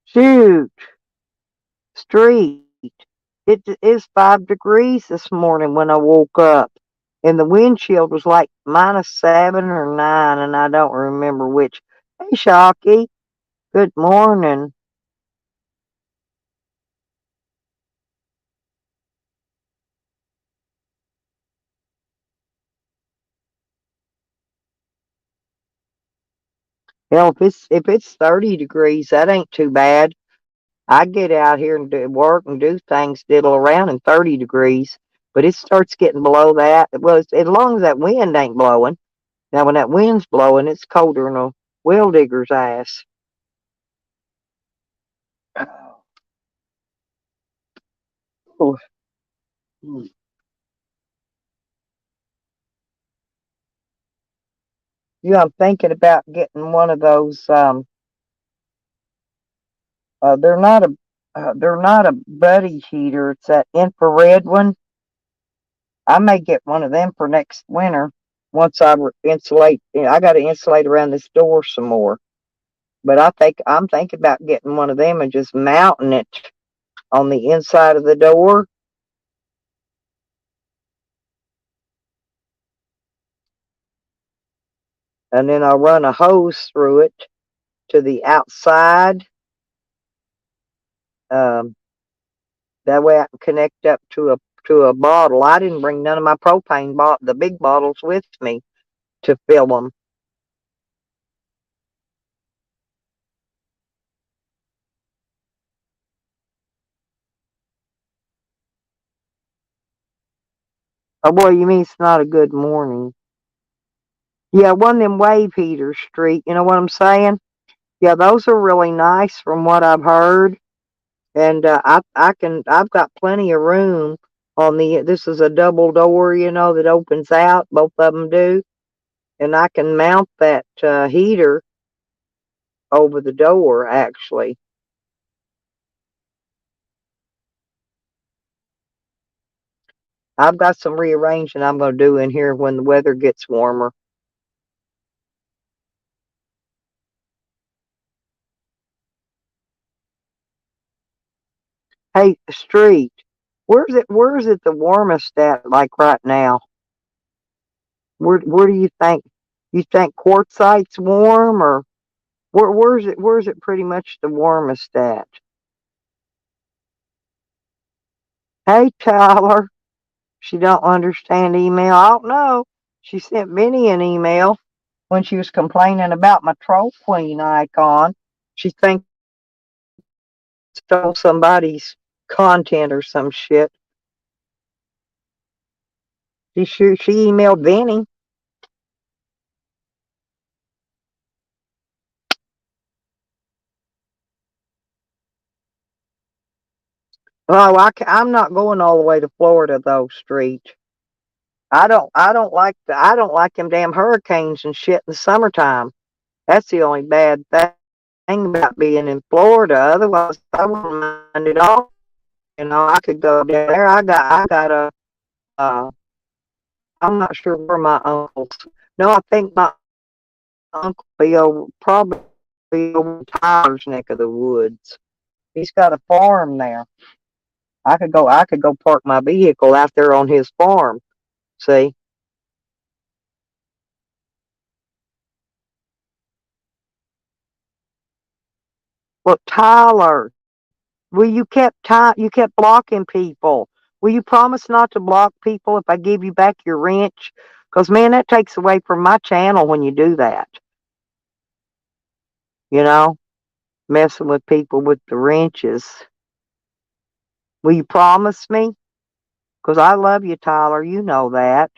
Shoot, street. It is 5 degrees this morning when I woke up, and the windshield was like -7 or -9, and I don't remember which. Hey, Shocky. Good morning. Hell, if it's 30 degrees, that ain't too bad. I get out here and do work and do things, diddle around in 30 degrees, but it starts getting below that. Well, as long as that wind ain't blowing. Now, when that wind's blowing, it's colder than a well digger's ass. Oh, hmm. I'm thinking about getting one of those. They're not a buddy heater. It's that infrared one. I may get one of them for next winter. Once insulate, I got to insulate around this door some more. But I'm thinking about getting one of them and just mounting it on the inside of the door, and then I'll run a hose through it to the outside. Um, that way I can connect up to a bottle. I didn't bring none of my the big bottles with me to fill them. Oh boy, you mean it's not a good morning? Yeah, one of them wave heaters, Street. You know what I'm saying? Yeah, those are really nice from what I've heard. And I've got plenty of room on this is a double door, that opens out. Both of them do. And I can mount that heater over the door, actually. I've got some rearranging I'm going to do in here when the weather gets warmer. Hey, Street, where is it the warmest at, like right now? Where do you think? You think quartzite's warm, or where's it pretty much the warmest at? Hey, Tyler. She don't understand email. I don't know. She sent Benny an email when she was complaining about my troll queen icon. She thinks I stole somebody's content or some shit. She emailed Benny. Oh, I'm not going all the way to Florida though, Street. I don't like them damn hurricanes and shit in the summertime. That's the only bad thing about being in Florida. Otherwise, I wouldn't mind it all. You know, I could go down there. I got a. Uh, I'm not sure where my uncle's. No, I think my uncle Bill probably over Tyler's neck of the woods. He's got a farm there. I could go park my vehicle out there on his farm. See? Well, Tyler, well, you kept blocking people. Will you promise not to block people if I give you back your wrench? Because man, that takes away from my channel when you do that. You know, messing with people with the wrenches. Will you promise me? Because I love you, Tyler. You know that.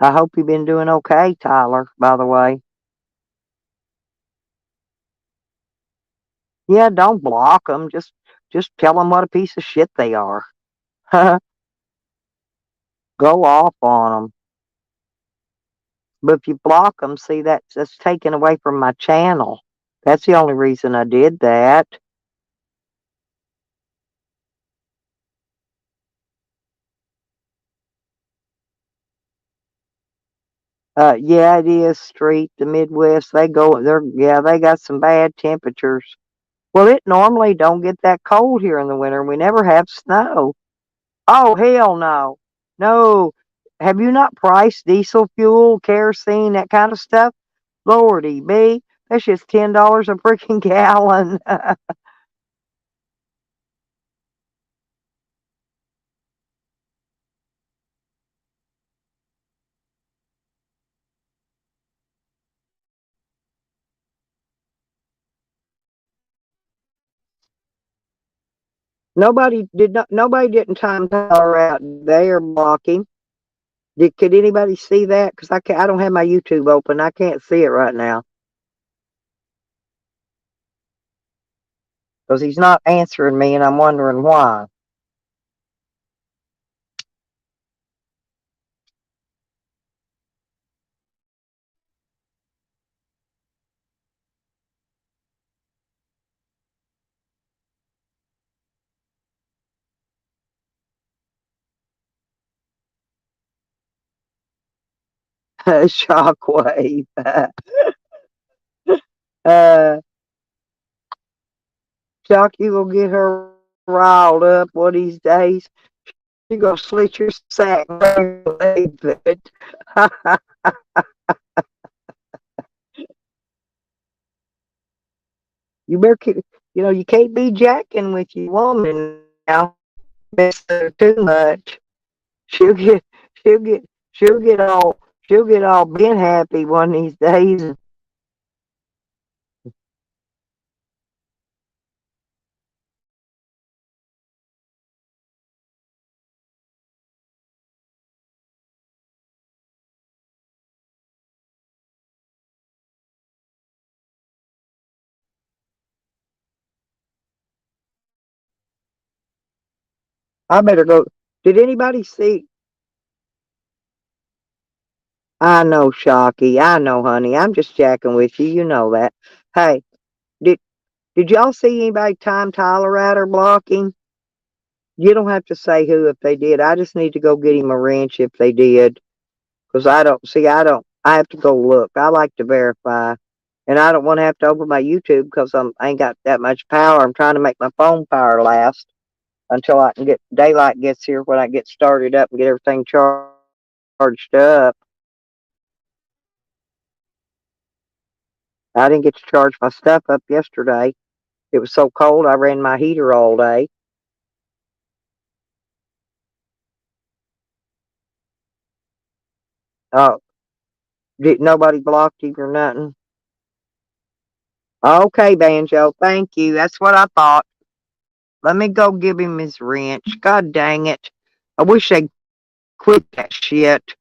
I hope you've been doing okay, Tyler. By the way, yeah, don't block them. Just tell them what a piece of shit they are. Go off on them. But if you block them, see that's taken away from my channel. That's the only reason I did that. Yeah, it is street. The Midwest, they got some bad temperatures. Well, it normally don't get that cold here in the winter. We never have snow. Oh, hell no. No. Have you not priced diesel fuel, kerosene, that kind of stuff? Lordy B, that's just $10 a freaking gallon. Nobody didn't time Tyler out. They are blocking. Could anybody see that? Because I don't have my YouTube open. I can't see it right now. Because he's not answering me, and I'm wondering why. Shockwave. uh, Shocky will get her riled up one of these days. She gonna slit your sack. You better keep, you can't be jacking with your woman now. Mess her too much. She'll get, she'll get, she'll get all bent happy one of these days. I better go. Did anybody see? I know, Shocky. I know, honey. I'm just jacking with you. You know that. Hey, did did y'all see anybody time Tyler out or blocking? You don't have to say who if they did. I just need to go get him a wrench if they did. Because I don't see. I have to go look. I like to verify, and I don't want to have to open my YouTube because I ain't got that much power. I'm trying to make my phone power last until I can get daylight gets here when I get started up and get everything charged up. I didn't get to charge my stuff up yesterday. It was so cold, I ran my heater all day. Oh, did nobody blocked you or nothing? Okay, Banjo, thank you. That's what I thought. Let me go give him his wrench. God dang it. I wish they'd quit that shit.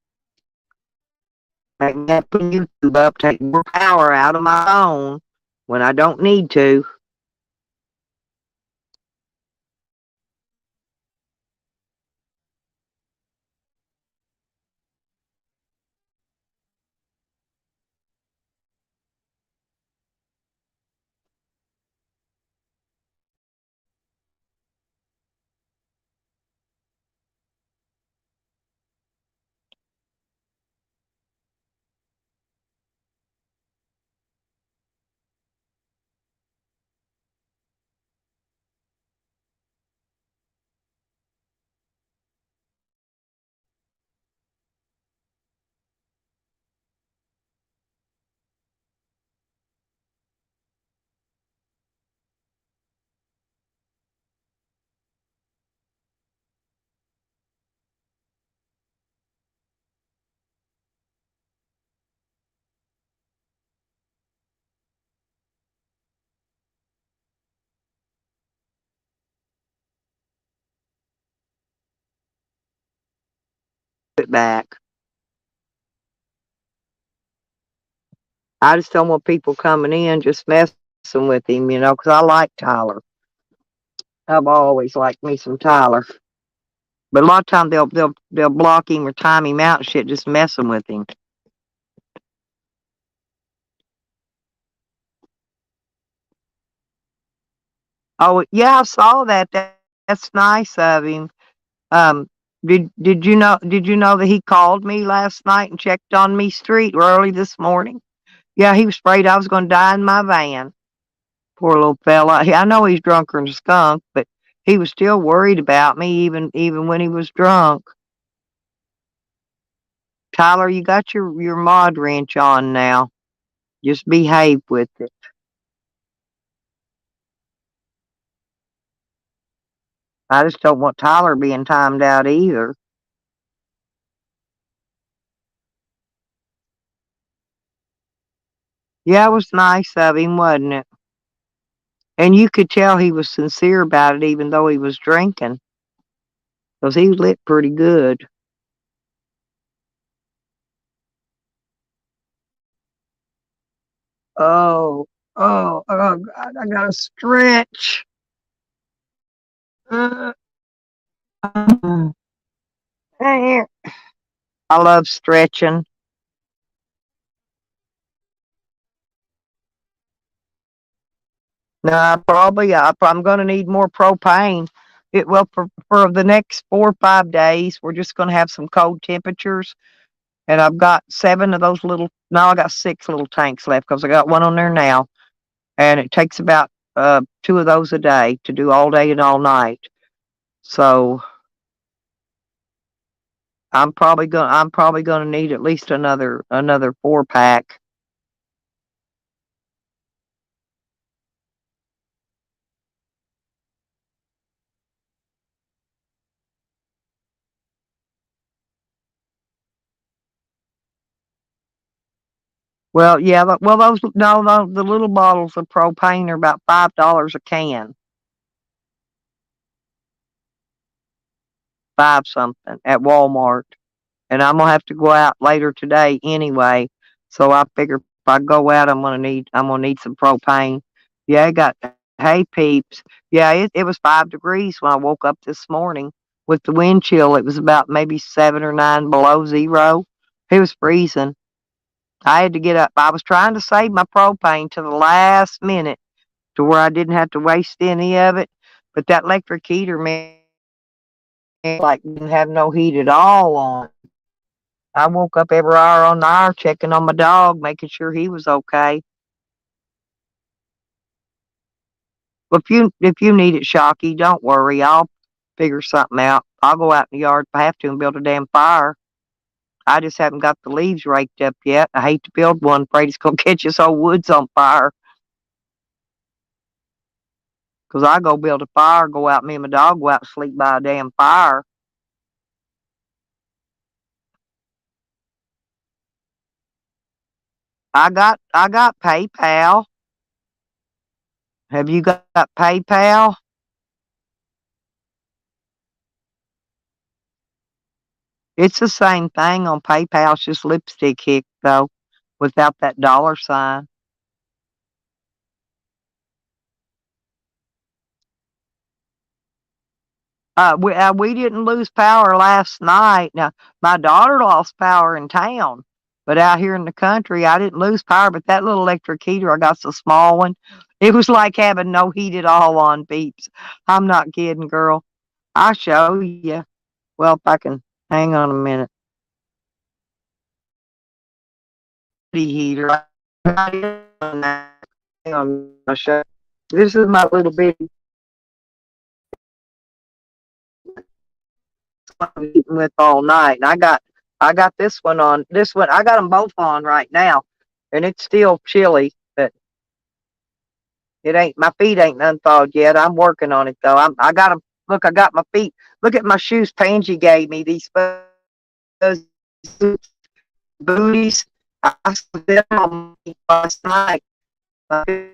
Make me have to put YouTube up, take more power out of my phone when I don't need to. Put it back. I just don't want people coming in just messing with him, because I like Tyler. I've always liked me some Tyler. But a lot of times they'll block him or time him out and shit just messing with him. Oh yeah, I saw that. That's nice of him. Um, did you know that he called me last night and checked on me street early this morning? Yeah, he was afraid I was going to die in my van. Poor little fella. I know he's drunker than a skunk, but he was still worried about me even when he was drunk. Tyler, you got your mod wrench on now. Just behave with it. I just don't want Tyler being timed out either. Yeah, it was nice of him, wasn't it? And you could tell he was sincere about it, even though he was drinking, because he lit pretty good. Oh, oh, God, I gotta stretch. Uh, I love stretching. No, I'm going to need more propane. For the next 4 or 5 days, we're just going to have some cold temperatures. And I've got seven of those little, no, I got six little tanks left because I got one on there now. And it takes about two of those a day to do all day and all night. So I'm probably gonna need at least another 4 pack. Well, yeah, well those no, no the little bottles of propane are about $5 a can, five something at Walmart. And I'm gonna have to go out later today anyway. So I figure if I go out, I'm gonna need some propane. Yeah, I got hey peeps. Yeah, it was 5 degrees when I woke up this morning with the wind chill. It was about maybe 7 or 9 below zero. It was freezing. I had to get up. I was trying to save my propane to the last minute to where I didn't have to waste any of it. But that electric heater, man, like didn't have no heat at all on. I woke up every hour on the hour checking on my dog, making sure he was okay. Well, if you need it, Shocky, don't worry. I'll figure something out. I'll go out in the yard if I have to and build a damn fire. I just haven't got the leaves raked up yet. I hate to build one, afraid it's gonna catch this whole woods on fire. 'Cause I go build a fire, go out, me and my dog go out and sleep by a damn fire. I got PayPal. Have you got PayPal? It's the same thing on PayPal. It's just lipstick hick though, without that dollar sign. We didn't lose power last night. Now my daughter lost power in town, but out here in the country, I didn't lose power. But that little electric heater, I got the small one. It was like having no heat at all on, peeps. I'm not kidding, girl. I'll show you. Well, if I can hang on a minute. Heater. Hang on, I'll show. This is my little bitty one I'm eating with all night. And I got this one on. This one I got them both on right now, and it's still chilly, but it ain't. My feet ain't unthawed yet. I'm working on it though. I got them. Look, I got my feet. Look at my shoes. Pansy gave me these fuzzy booties. I saw them on last night. I'm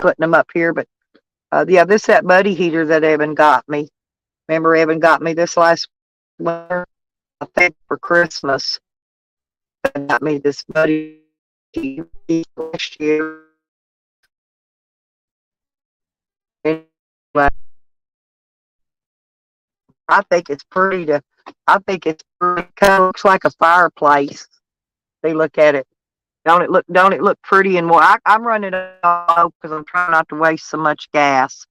putting them up here, but yeah, this that buddy heater that Evan got me. Remember, Evan got me this last winter. I think for Christmas, they got me this buddy heater last year. Anyway, I think it's pretty to. I think it's pretty. Kind of looks like a fireplace. They look at it. Don't it look pretty and more? I'm running it off because I'm trying not to waste so much gas.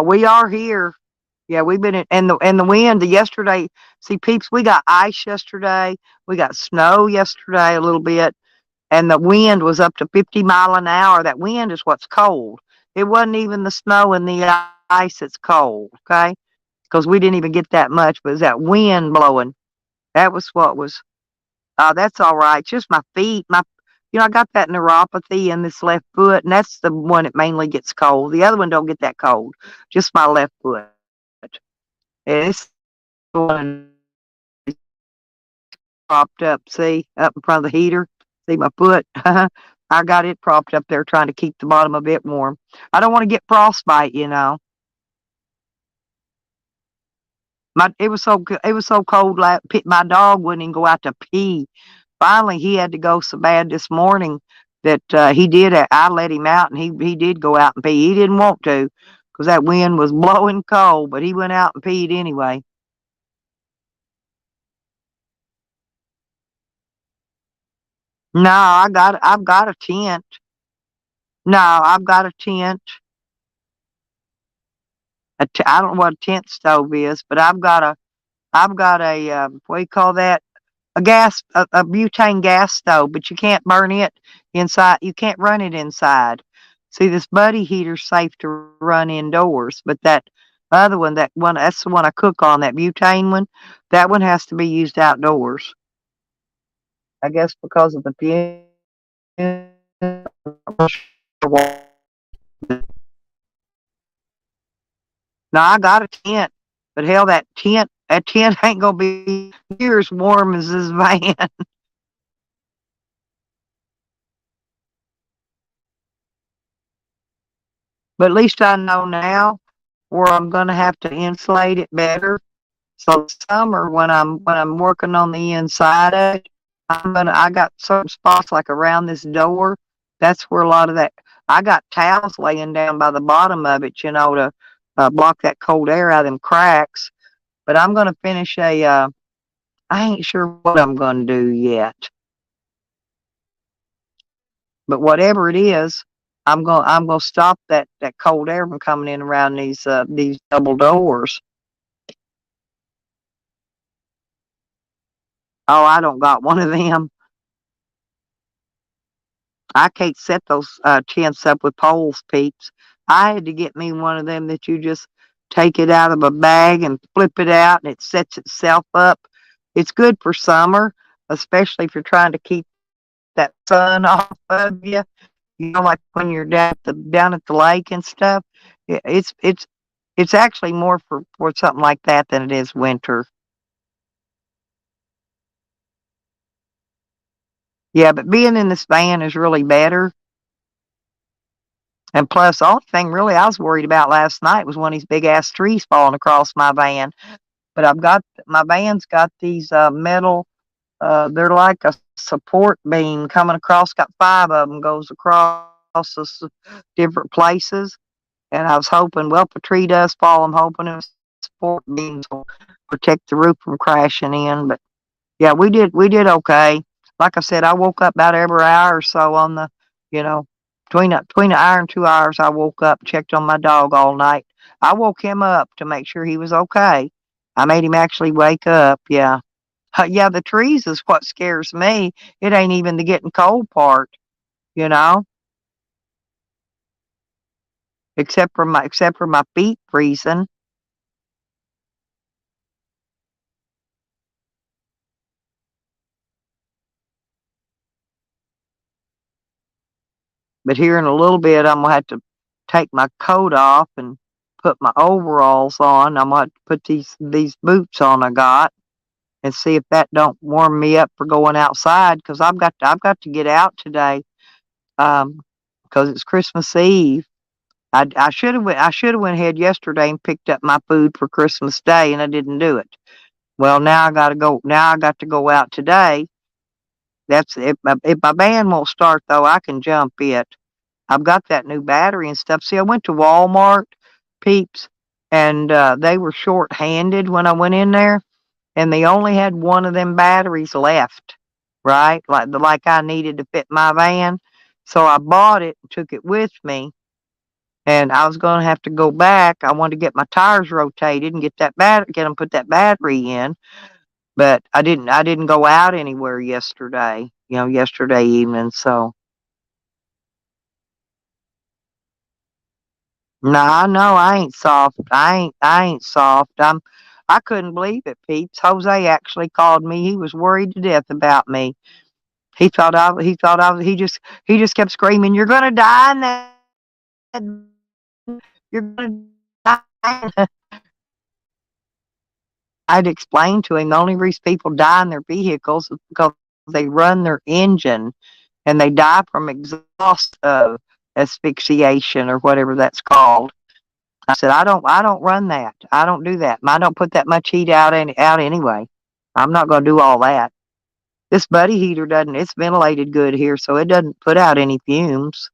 We are here. Yeah, we've been in, and the wind. Yesterday, see, peeps, we got ice yesterday. We got snow yesterday a little bit, and the wind was up to 50 mile an hour. That wind is what's cold. It wasn't even the snow and the ice that's cold. Okay, because we didn't even get that much, but it was that wind blowing. That was what was. That's all right. Just my feet. I got that neuropathy in this left foot, and that's the one that mainly gets cold. The other one don't get that cold. Just my left foot. And it's the one propped up. See, up in front of the heater. See my foot. I got it propped up there, trying to keep the bottom a bit warm. I don't want to get frostbite. It was so cold. My dog wouldn't even go out to pee. Finally, he had to go so bad this morning that he did. I let him out, and he did go out and pee. He didn't want to because that wind was blowing cold, but he went out and peed anyway. No, I've got a tent. No, I've got a tent. I don't know what a tent stove is, but I've got a what do you call that? A butane gas stove, but you can't burn it inside. You can't run it inside. See, this buddy heater's safe to run indoors, but that other one, that's the one I cook on. That butane one, that one has to be used outdoors. I guess because of the fumes. Now I got a tent, but hell, that tent ain't gonna be near as warm as this van. But at least I know now where I'm gonna have to insulate it better. So summer when I'm working on the inside of it, I got certain spots like around this door. That's where a lot of that. I got towels laying down by the bottom of it, to block that cold air out of them cracks. But I'm gonna finish a. I ain't sure what I'm gonna do yet. But whatever it is, I'm gonna stop that cold air from coming in around these double doors. Oh, I don't got one of them. I can't set those tents up with poles, peeps. I had to get me one of them that you just take it out of a bag and flip it out, and it sets itself up. It's good for summer, especially if you're trying to keep that sun off of you. You know, like when you're down at the lake and stuff. It's actually more for something like that than it is winter. Yeah, but being in this van is really better. And plus, the only thing really I was worried about last night was one of these big ass trees falling across my van. But I've got my van's got these metal. They're like a support beam coming across. Got five of them goes across different places. And I was hoping, well, if a tree does fall, I'm hoping the support beams will protect the roof from crashing in. But yeah, we did okay. Like I said, I woke up about every hour or so on the, you know, between an hour and 2 hours. I woke up, checked on my dog all night. I woke him up to make sure he was okay. I made him actually wake up. Yeah, yeah. The trees is what scares me. It ain't even the getting cold part, you know. Except for my feet freezing. But here in a little bit, I'm gonna have to take my coat off and put my overalls on. I'm gonna have to put these boots on I got and see if that don't warm me up for going outside because I've got to get out today. Um, because it's Christmas Eve. I should have went ahead yesterday and picked up my food for Christmas Day, and I didn't do it. Well, now I gotta go. Now I got to go out today. That's if my van won't start though, I can jump it. I've got that new battery and stuff. See, I went to Walmart, peeps, and they were short-handed when I went in there, and they only had one of them batteries left, right? Like I needed to fit my van. So I bought it and took it with me, and I was going to have to go back. I wanted to get my tires rotated and get them put that battery in, but I didn't go out anywhere yesterday. Yesterday evening. So nah, no, I ain't soft. I ain't soft. I couldn't believe it, peeps. Jose actually called me. He was worried to death about me. He just kept screaming, "You're gonna die in that. You're gonna die." I'd explained to him the only reason people die in their vehicles is because they run their engine and they die from exhaust asphyxiation or whatever that's called. I said, I don't run that. I don't do that. I don't put that much heat out anyway. I'm not going to do all that. This buddy heater doesn't. It's ventilated good here, so it doesn't put out any fumes.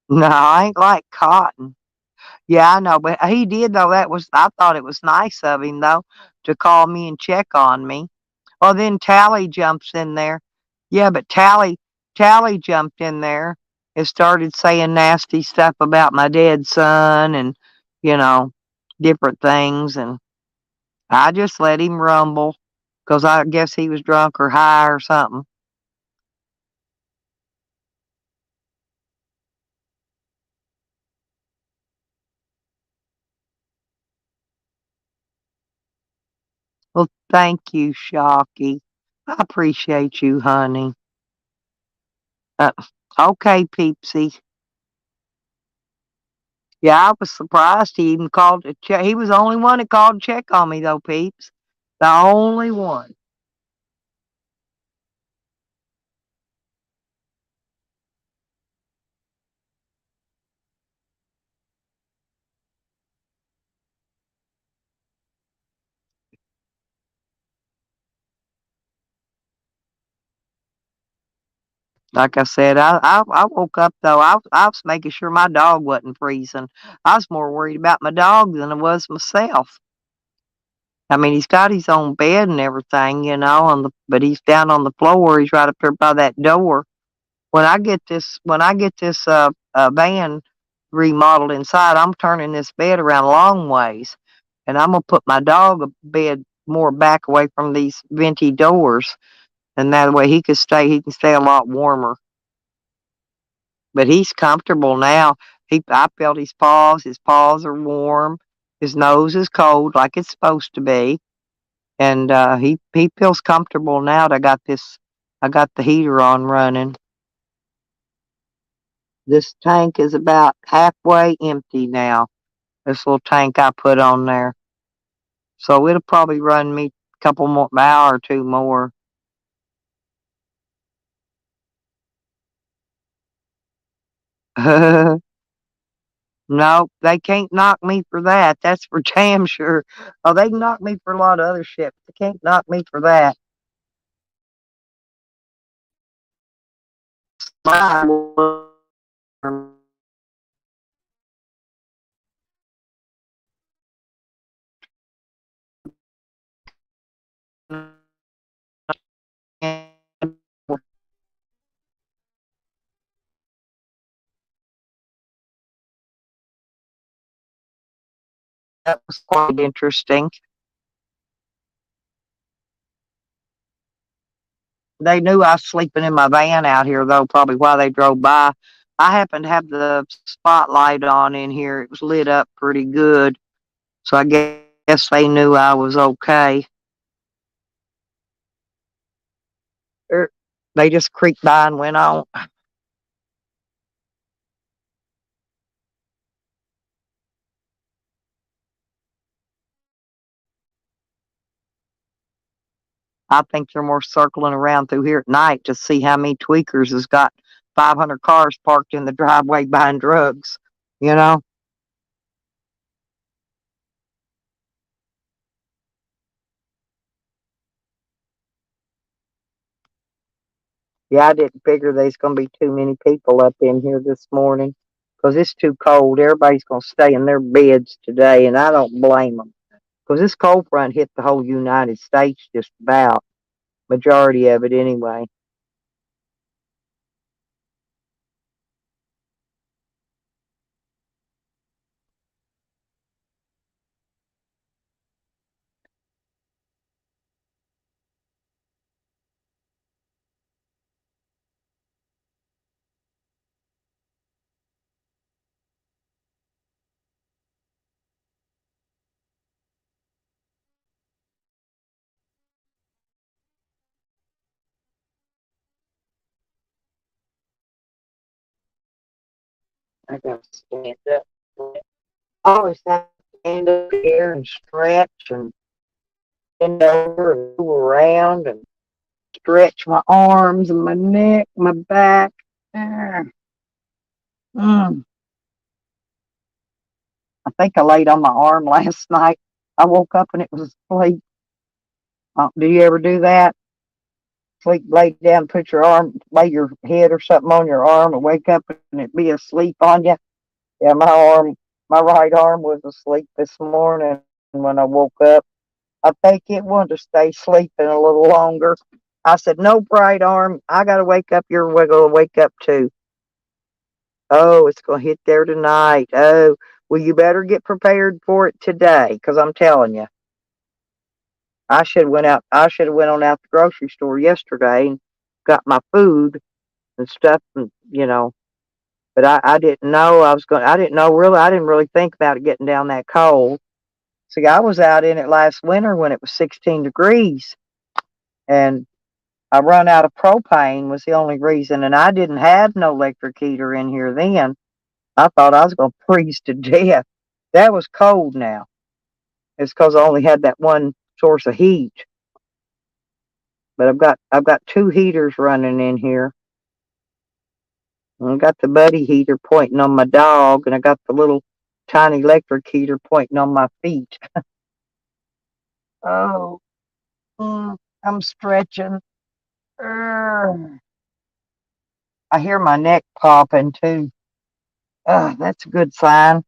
No, I ain't like cotton. Yeah, I know, but he did though. I thought it was nice of him though to call me and check on me. Well, then Tally jumps in there. Yeah, but Tally jumped in there and started saying nasty stuff about my dead son and, you know, different things. And I just let him rumble because I guess he was drunk or high or something. Well, thank you, Shocky. I appreciate you, honey. Uh, okay, Peepsy. Yeah, I was surprised he even called to check. He was the only one that called to check on me, though, Peeps. The only one. Like I said, I woke up though. I was making sure my dog wasn't freezing. I was more worried about my dog than I was myself. I mean, he's got his own bed and everything, but he's down on the floor. He's right up there by that door. When I get this van remodeled inside, I'm turning this bed around long ways, and I'm gonna put my dog a bed more back away from these venti doors. and that way he can stay a lot warmer. But he's comfortable now. I felt his paws. His paws are warm. His nose is cold like it's supposed to be, and he feels comfortable now. That I got the heater on running. This tank is about halfway empty now. This little tank I put on there, so it'll probably run me a couple more hour or two more. No, they can't knock me for that. That's for damn sure. Oh, they can knock me for a lot of other shit. They can't knock me for that. That was quite interesting. They knew I was sleeping in my van out here, though, probably while they drove by. I happened to have the spotlight on in here. It was lit up pretty good, so I guess they knew I was okay. Er, They just creaked by and went on. I think they're more circling around through here at night to see how many tweakers has got 500 cars parked in the driveway buying drugs. You know? Yeah, I didn't figure there's going to be too many people up in here this morning because it's too cold. Everybody's going to stay in their beds today, and I don't blame them because this cold front hit the whole United States just about, majority of it anyway. I got to stand up. I always have to stand up here and stretch and bend over and move around and stretch my arms and my neck, my back. Ah, mm. I think I laid on my arm last night. I woke up and it was asleep. Do you ever do that? Sleep, lay down, put your arm, lay your head or something on your arm, and wake up and it be asleep on you. Yeah, my right arm was asleep this morning when I woke up. I think it wanted to stay sleeping a little longer. I said, "No, right arm, I gotta wake up. You're gonna wake up too." Oh, it's gonna hit there tonight. Oh, well, you better get prepared for it today, because I'm telling you, I should have went out. I should have went on out the grocery store yesterday and got my food and stuff, and But I didn't know I was going. I didn't know really. I didn't really think about it getting down that cold. See, I was out in it last winter when it was 16 degrees, and I run out of propane was the only reason, and I didn't have no electric heater in here then. I thought I was going to freeze to death. That was cold now. It's because I only had that one source of heat. But I've got two heaters running in here. I got the buddy heater pointing on my dog, and I got the little tiny electric heater pointing on my feet. Oh, I'm stretching. Urgh. I hear my neck popping too. That's a good sign.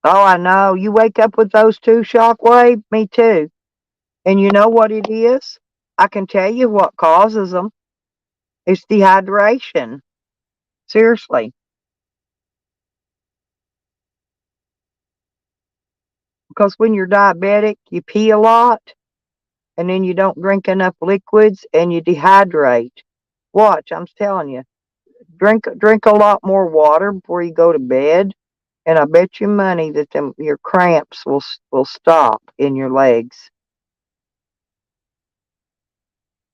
Oh, I know. You wake up with those too, Shockwave? Me too. And you know what it is? I can tell you what causes them. It's dehydration. Seriously. because when you're diabetic, you pee a lot and then you don't drink enough liquids and you dehydrate. Watch, I'm telling you, drink a lot more water before you go to bed, and I bet you money that your cramps will stop in your legs,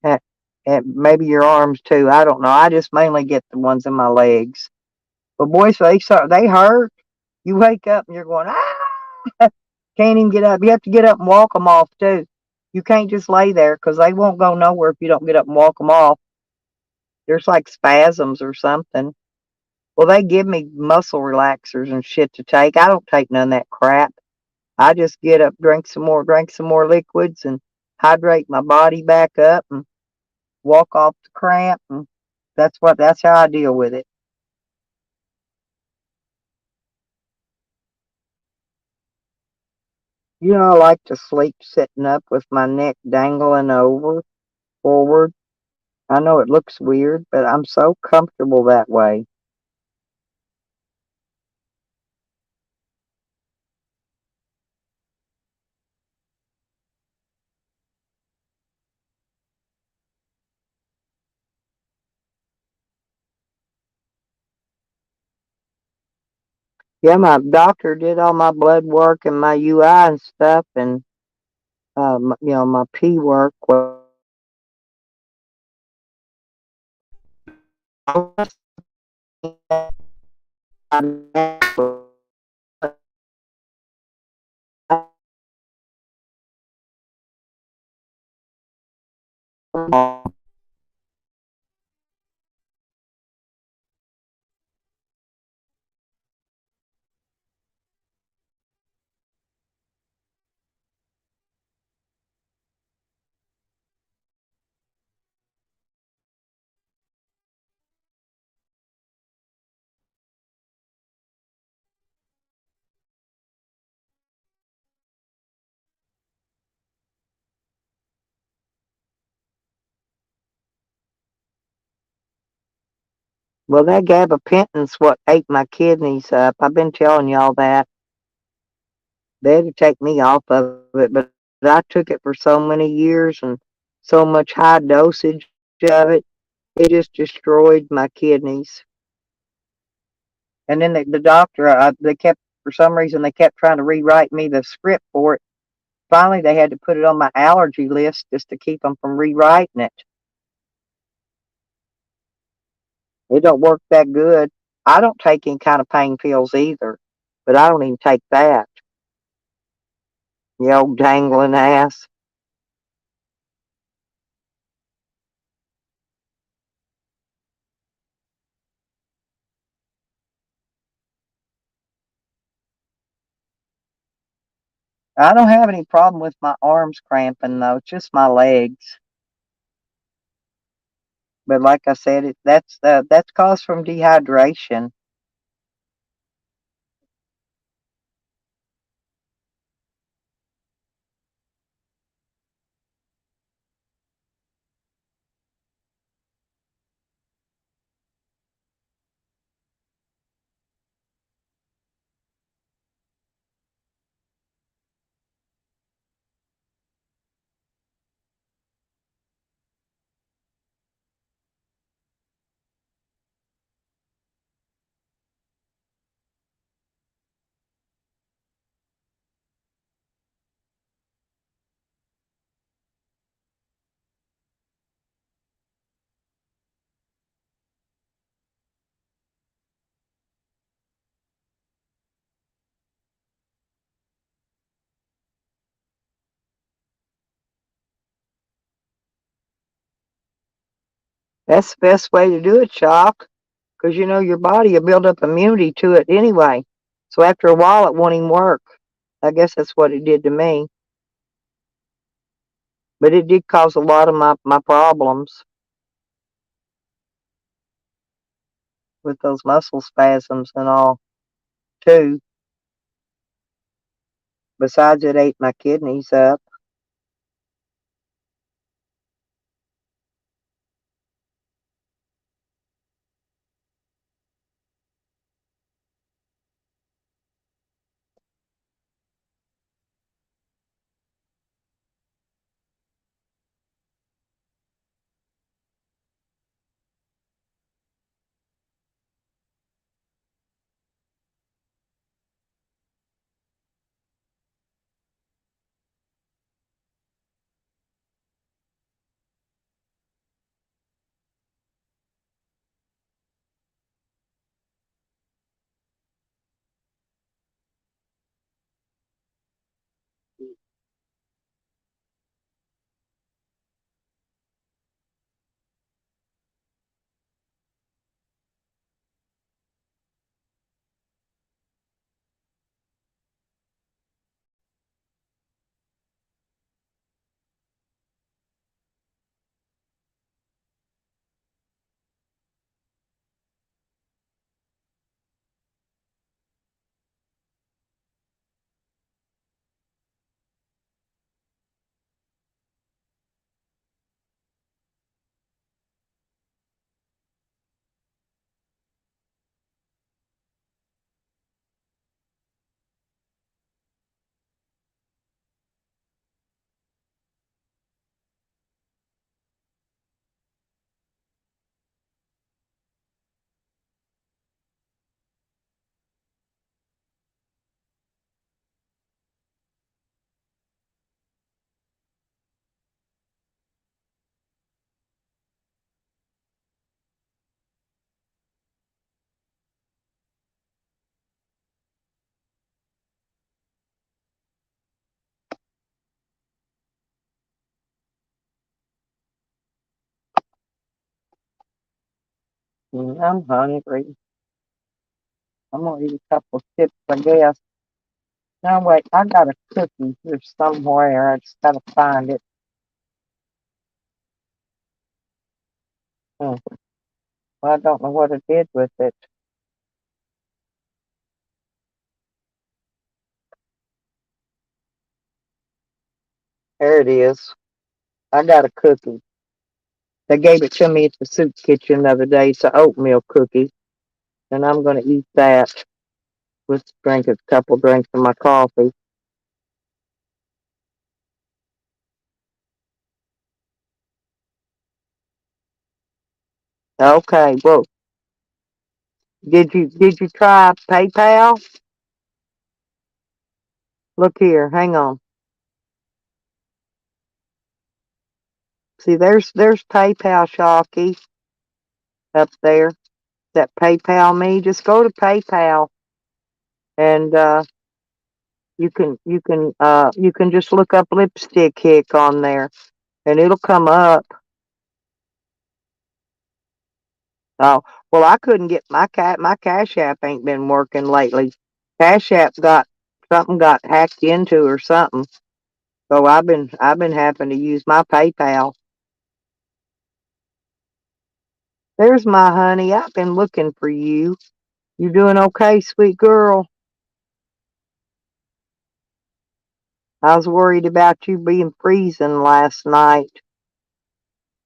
and, and maybe your arms too. I don't know. I just mainly get the ones in my legs. But boys, they hurt. You wake up and you're going ah, can't even get up. You have to get up and walk them off too. You can't just lay there because they won't go nowhere if you don't get up and walk them off. There's like spasms or something. Well, they give me muscle relaxers and shit to take. I don't take none of that crap. I just get up, drink some more liquids, and hydrate my body back up, and walk off the cramp. And that's how I deal with it. You know, I like to sleep sitting up with my neck dangling over forward. I know it looks weird, but I'm so comfortable that way. Yeah, my doctor did all my blood work and my UI and stuff, and my P work. Well, that gabapentino's what ate my kidneys up. I've been telling y'all that. They had to take me off of it, but I took it for so many years and so much high dosage of it, it just destroyed my kidneys. And then the doctor, they kept, for some reason, they kept trying to rewrite me the script for it. Finally, they had to put it on my allergy list just to keep them from rewriting it. It don't work that good. I don't take any kind of pain pills either, but I don't even take that. You old dangling ass. I don't have any problem with my arms cramping though, it's just my legs. But like I said, that's caused from dehydration. That's the best way to do it, Shock, because you know your body will build up immunity to it anyway. So after a while, it won't even work. I guess that's what it did to me. But it did cause a lot of my problems with those muscle spasms and all, too. Besides, it ate my kidneys up. I'm hungry. I'm gonna eat a couple chips, I guess. No, wait, I got a cookie here somewhere. I just gotta find it. Hmm. Well, I don't know what I did with it. There it is. I got a cookie. They gave it to me at the soup kitchen the other day. It's an oatmeal cookie, and I'm gonna eat that with drink a couple drinks of my coffee. Okay, well, did you try PayPal? Look here, hang on. See, there's PayPal, Shocky, up there. That PayPal me. Just go to PayPal and you can just look up lipstick hick on there and it'll come up. Oh, well, I couldn't get my Cash App ain't been working lately. Cash App got hacked into or something. So I've been having to use my PayPal. There's my honey. I've been looking for you. You doing okay, sweet girl? I was worried about you being freezing last night.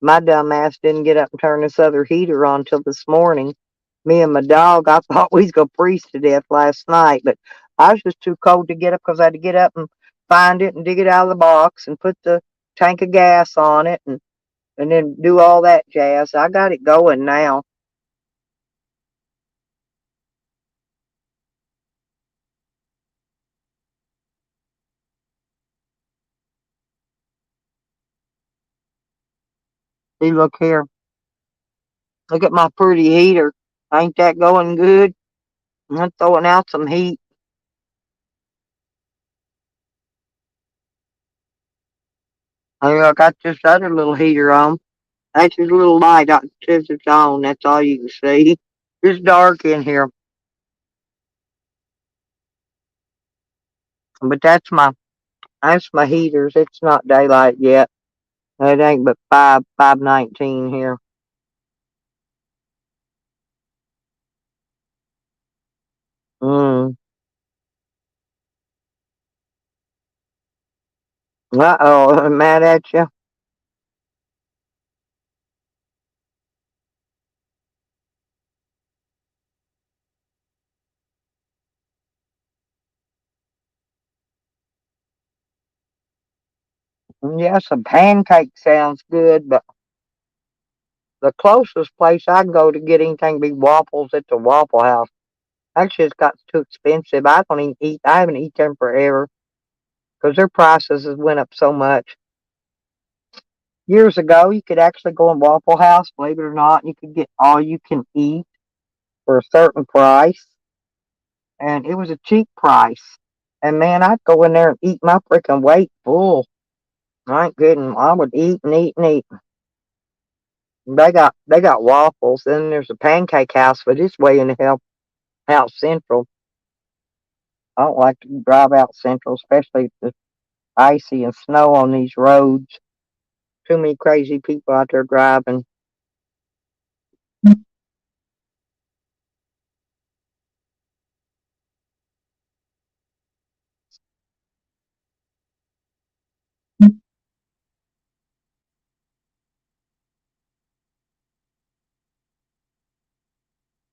My dumb ass didn't get up and turn this other heater on till this morning. Me and my dog, I thought we was gonna freeze to death last night, but I was just too cold to get up because I had to get up and find it and dig it out of the box and put the tank of gas on it and then do all that jazz. I got it going now. See, look here. Look at my pretty heater. Ain't that going good? I'm throwing out some heat. I got this other little heater on. That's just a little light that says it's on. That's all you can see. It's dark in here, but that's my heaters. It's not daylight yet. It ain't but 5:19 here. Mm. Uh-oh, mad at you? Yeah, some pancake sounds good, but the closest place I go to get anything be waffles at the Waffle House. Actually, it's got too expensive. I don't even eat. I haven't eaten them forever because their prices has went up so much. Years ago, you could actually go in Waffle House, believe it or not, you could get all you can eat for a certain price, and it was a cheap price. And man, I'd go in there and eat my freaking weight full. I ain't kidding. I would eat and eat and eat. They got waffles. Then there's a pancake house, but it's way in the hell out central. I don't like to drive out central, especially if it's icy and snow on these roads. Too many crazy people out there driving.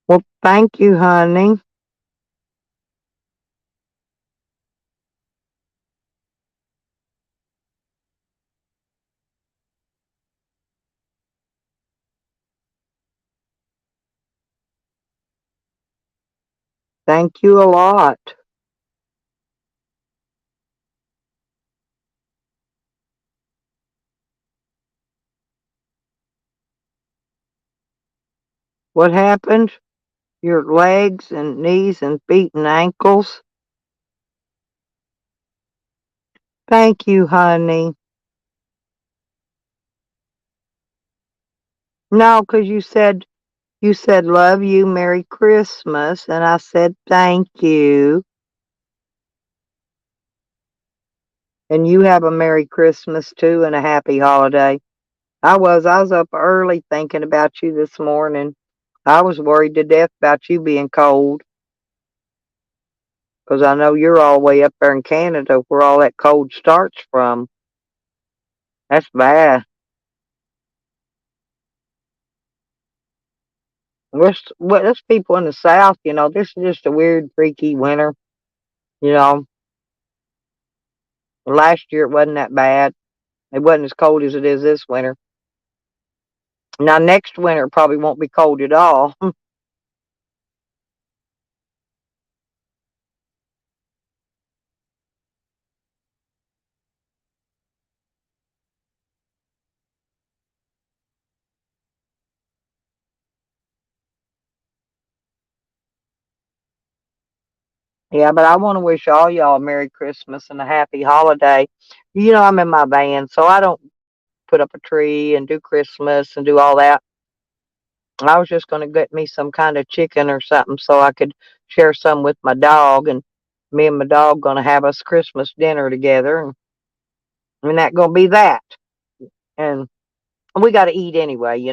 Well, thank you, honey. Thank you a lot. What happened? Your legs and knees and feet and ankles? Thank you, honey. No, 'cause you said You said, love you, Merry Christmas. And I said, thank you. And you have a Merry Christmas too and a happy holiday. I was up early thinking about you this morning. I was worried to death about you being cold because I know you're all the way up there in Canada where all that cold starts from. That's bad. Us people in the South, this is just a weird, freaky winter. You know, last year it wasn't that bad. It wasn't as cold as it is this winter. Now, next winter probably won't be cold at all. Yeah, but I want to wish all y'all a Merry Christmas and a happy holiday. I'm in my van, so I don't put up a tree and do Christmas and do all that. I was just going to get me some kind of chicken or something so I could share some with my dog, and me and my dog going to have us Christmas dinner together, and that going to be that. And we got to eat anyway.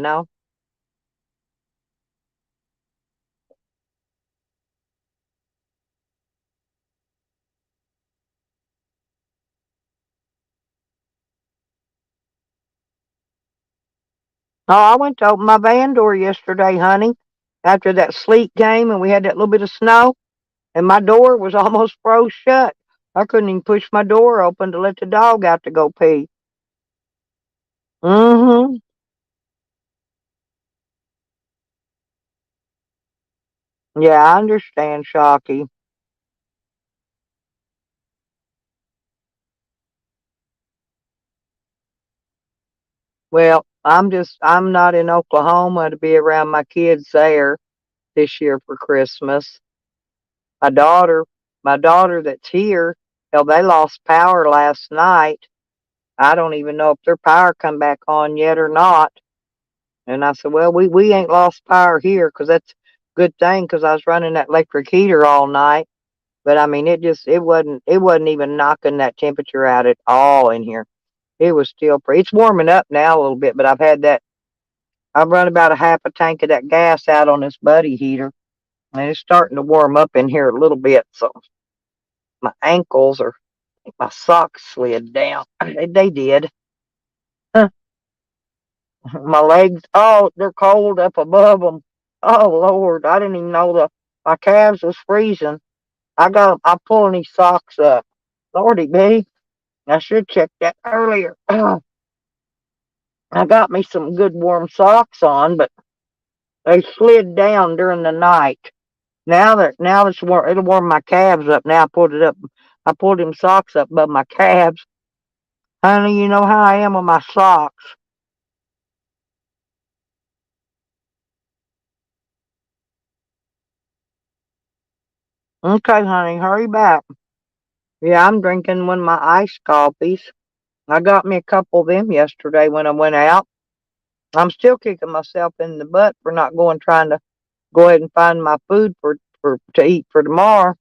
Oh, I went to open my van door yesterday, honey, after that sleet came and we had that little bit of snow, and my door was almost froze shut. I couldn't even push my door open to let the dog out to go pee. Mm-hmm. Yeah, I understand, Shocky. Well, I'm not in Oklahoma to be around my kids there this year for Christmas. My daughter, my daughter that's here, hell, they lost power last night. I don't even know if their power come back on yet or not. And I said, well, we ain't lost power here because that's a good thing because I was running that electric heater all night. But I mean, it wasn't even knocking that temperature out at all in here. It was still pretty. It's warming up now a little bit, but I've run about a half a tank of that gas out on this buddy heater, and it's starting to warm up in here a little bit. So my ankles are, my socks slid down. They did. My legs, oh, they're cold up above them. Oh Lord, I didn't even know my calves was freezing. I'm pulling these socks up. Lordy be, I should check that earlier. I got me some good warm socks on, but they slid down during the night. Now it's warm. It'll warm my calves up. Now I pulled it up. I pulled them socks up above my calves. Honey, you know how I am with my socks. Okay, honey, hurry back. Yeah, I'm drinking one of my iced coffees. I got me a couple of them yesterday when I went out. I'm still kicking myself in the butt for not going trying to go ahead and find my food for to eat for tomorrow.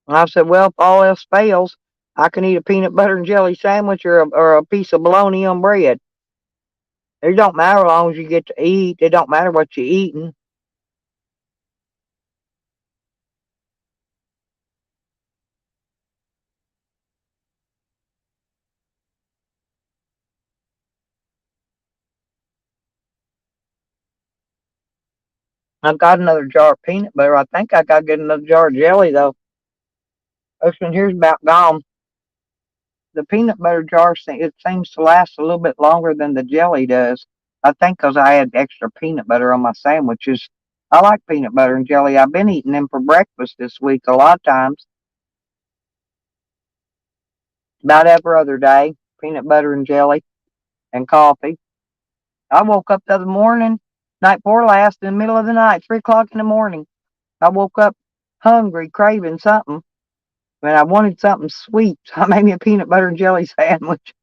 And I said, well, if all else fails, I can eat a peanut butter and jelly sandwich or a piece of bologna on bread. It don't matter as long as you get to eat. It don't matter what you're eating. I've got another jar of peanut butter. I think I got to get another jar of jelly though. This one here's about gone. The peanut butter jar, it seems to last a little bit longer than the jelly does. I think 'cause I had extra peanut butter on my sandwiches. I like peanut butter and jelly. I've been eating them for breakfast this week a lot of times, about every other day. Peanut butter and jelly and coffee. I woke up the other morning, night before last, in the middle of the night, 3 o'clock in the morning. I woke up hungry, craving something, and I wanted something sweet. So I made me a peanut butter and jelly sandwich.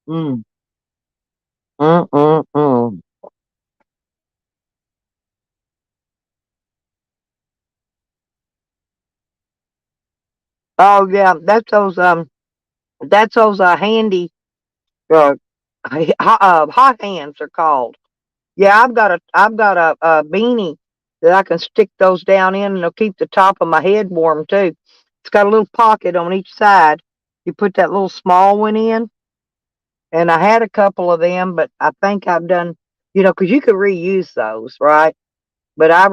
Mm. Mm-mm-mm. Oh yeah, that's those handy uh, hot hands are called. Yeah, I've got a beanie that I can stick those down in, and it'll keep the top of my head warm too. It's got a little pocket on each side. You put that little small one in, and I had a couple of them, but I think I've done, 'cause you could reuse those, right? But I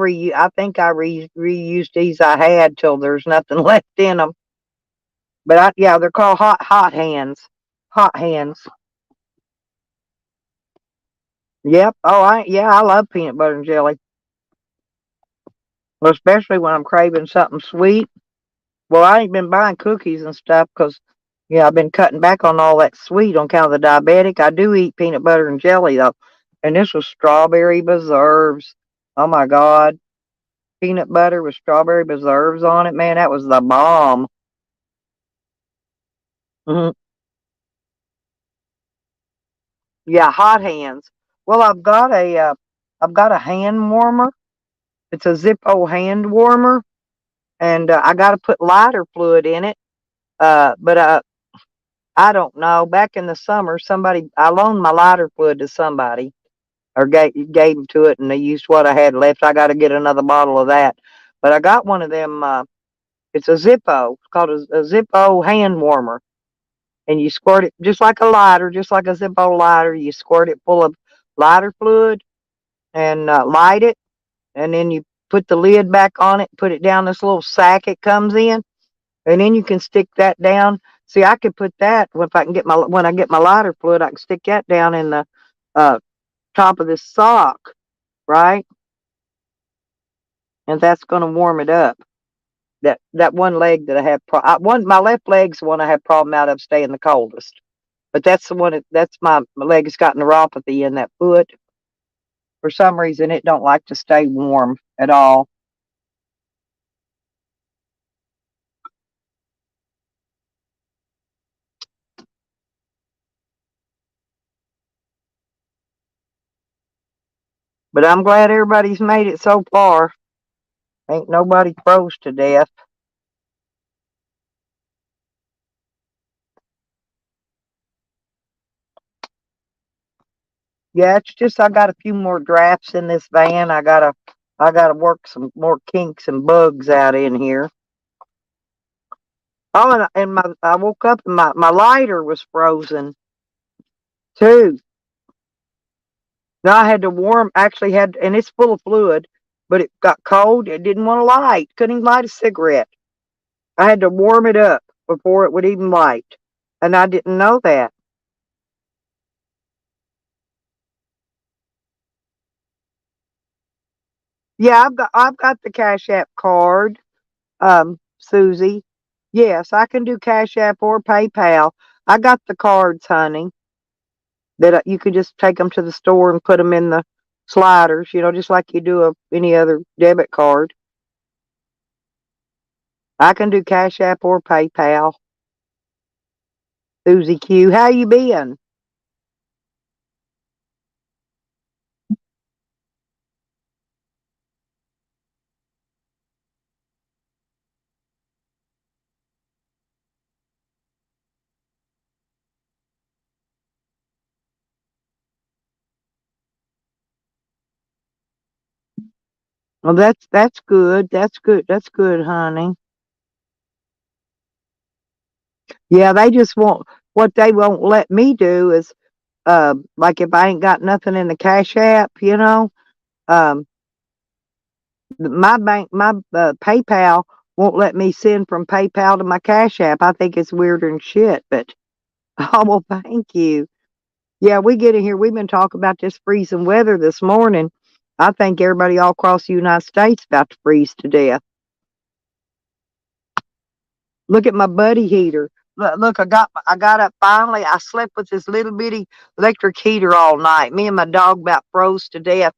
think I reused these I had till there's nothing left in them. But yeah, they're called hot hands. Hot hands. Yep. Oh, I love peanut butter and jelly, especially when I'm craving something sweet. Well, I ain't been buying cookies and stuff because, yeah, I've been cutting back on all that sweet on account of the diabetic. I do eat peanut butter and jelly though, and this was strawberry preserves. Oh my God, peanut butter with strawberry preserves on it, man, that was the bomb. Hmm. Yeah, hot hands. Well, I've got a hand warmer. It's a Zippo hand warmer, and I got to put lighter fluid in it. But I don't know. Back in the summer, I loaned my lighter fluid to somebody, or gave them to it, and they used what I had left. I got to get another bottle of that. But I got one of them. It's a Zippo. It's called a Zippo hand warmer, and you squirt it just like a lighter, just like a Zippo lighter. You squirt it full of lighter fluid and light it, and then you put the lid back on it. Put it down this little sack it comes in, and then you can stick that down. See, I could put that if I can get my when I get my lighter fluid, I can stick that down in the uh, top of this sock, right? And that's going to warm it up. That one leg that I have, my left leg's the one I have problem out of staying the coldest. But that's the one that's my leg has got neuropathy in that foot. For some reason, it don't like to stay warm at all. But I'm glad everybody's made it so far. Ain't nobody froze to death. Yeah, it's just I got a few more drafts in this van. I gotta work some more kinks and bugs out in here. Oh, and I woke up and my lighter was frozen too. Now I had to warm. Actually had, and it's full of fluid, but it got cold. It didn't want to light. Couldn't even light a cigarette. I had to warm it up before it would even light, and I didn't know that. Yeah, I've got the Cash App card. Susie. Yes, I can do Cash App or PayPal. I got the cards, honey, that you could just take them to the store and put them in the sliders, just like you do any other debit card. I can do Cash App or PayPal. Susie Q, how you been? Well, that's good. That's good. That's good, honey. Yeah, they just won't. What they won't let me do is, like if I ain't got nothing in the Cash App, um, my PayPal won't let me send from PayPal to my Cash App. I think it's weirder than shit, but oh well, thank you. Yeah, we get in here. We've been talking about this freezing weather this morning. I think everybody all across the United States about to freeze to death. Look at my buddy heater. Look, I got up finally. I slept with this little bitty electric heater all night. Me and my dog about froze to death.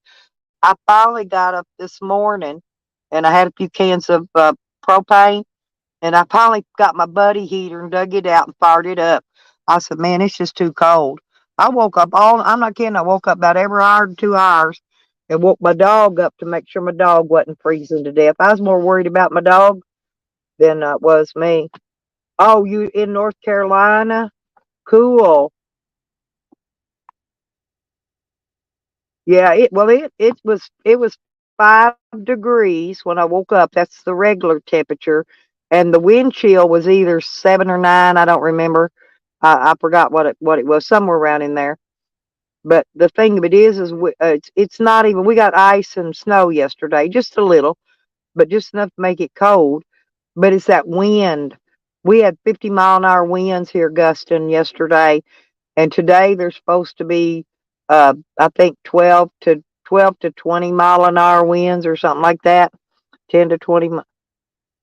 I finally got up this morning, and I had a few cans of propane, and I finally got my buddy heater and dug it out and fired it up. I said, "Man, it's just too cold." I woke up I'm not kidding. I woke up about every hour to 2 hours and woke my dog up to make sure my dog wasn't freezing to death. I was more worried about my dog than was me. Oh, you in North Carolina? Cool. Yeah, it was 5 degrees when I woke up. That's the regular temperature, and the wind chill was either 7 or 9. I don't remember. I forgot what it was. Somewhere around in there. But the thing of it is it's not even. We got ice and snow yesterday, just a little, but just enough to make it cold. But it's that wind. We had 50-mile-an-hour winds here gusting yesterday, and today they're supposed to be, I think 12 to 20 mile an hour winds or something like that. 10 to 20.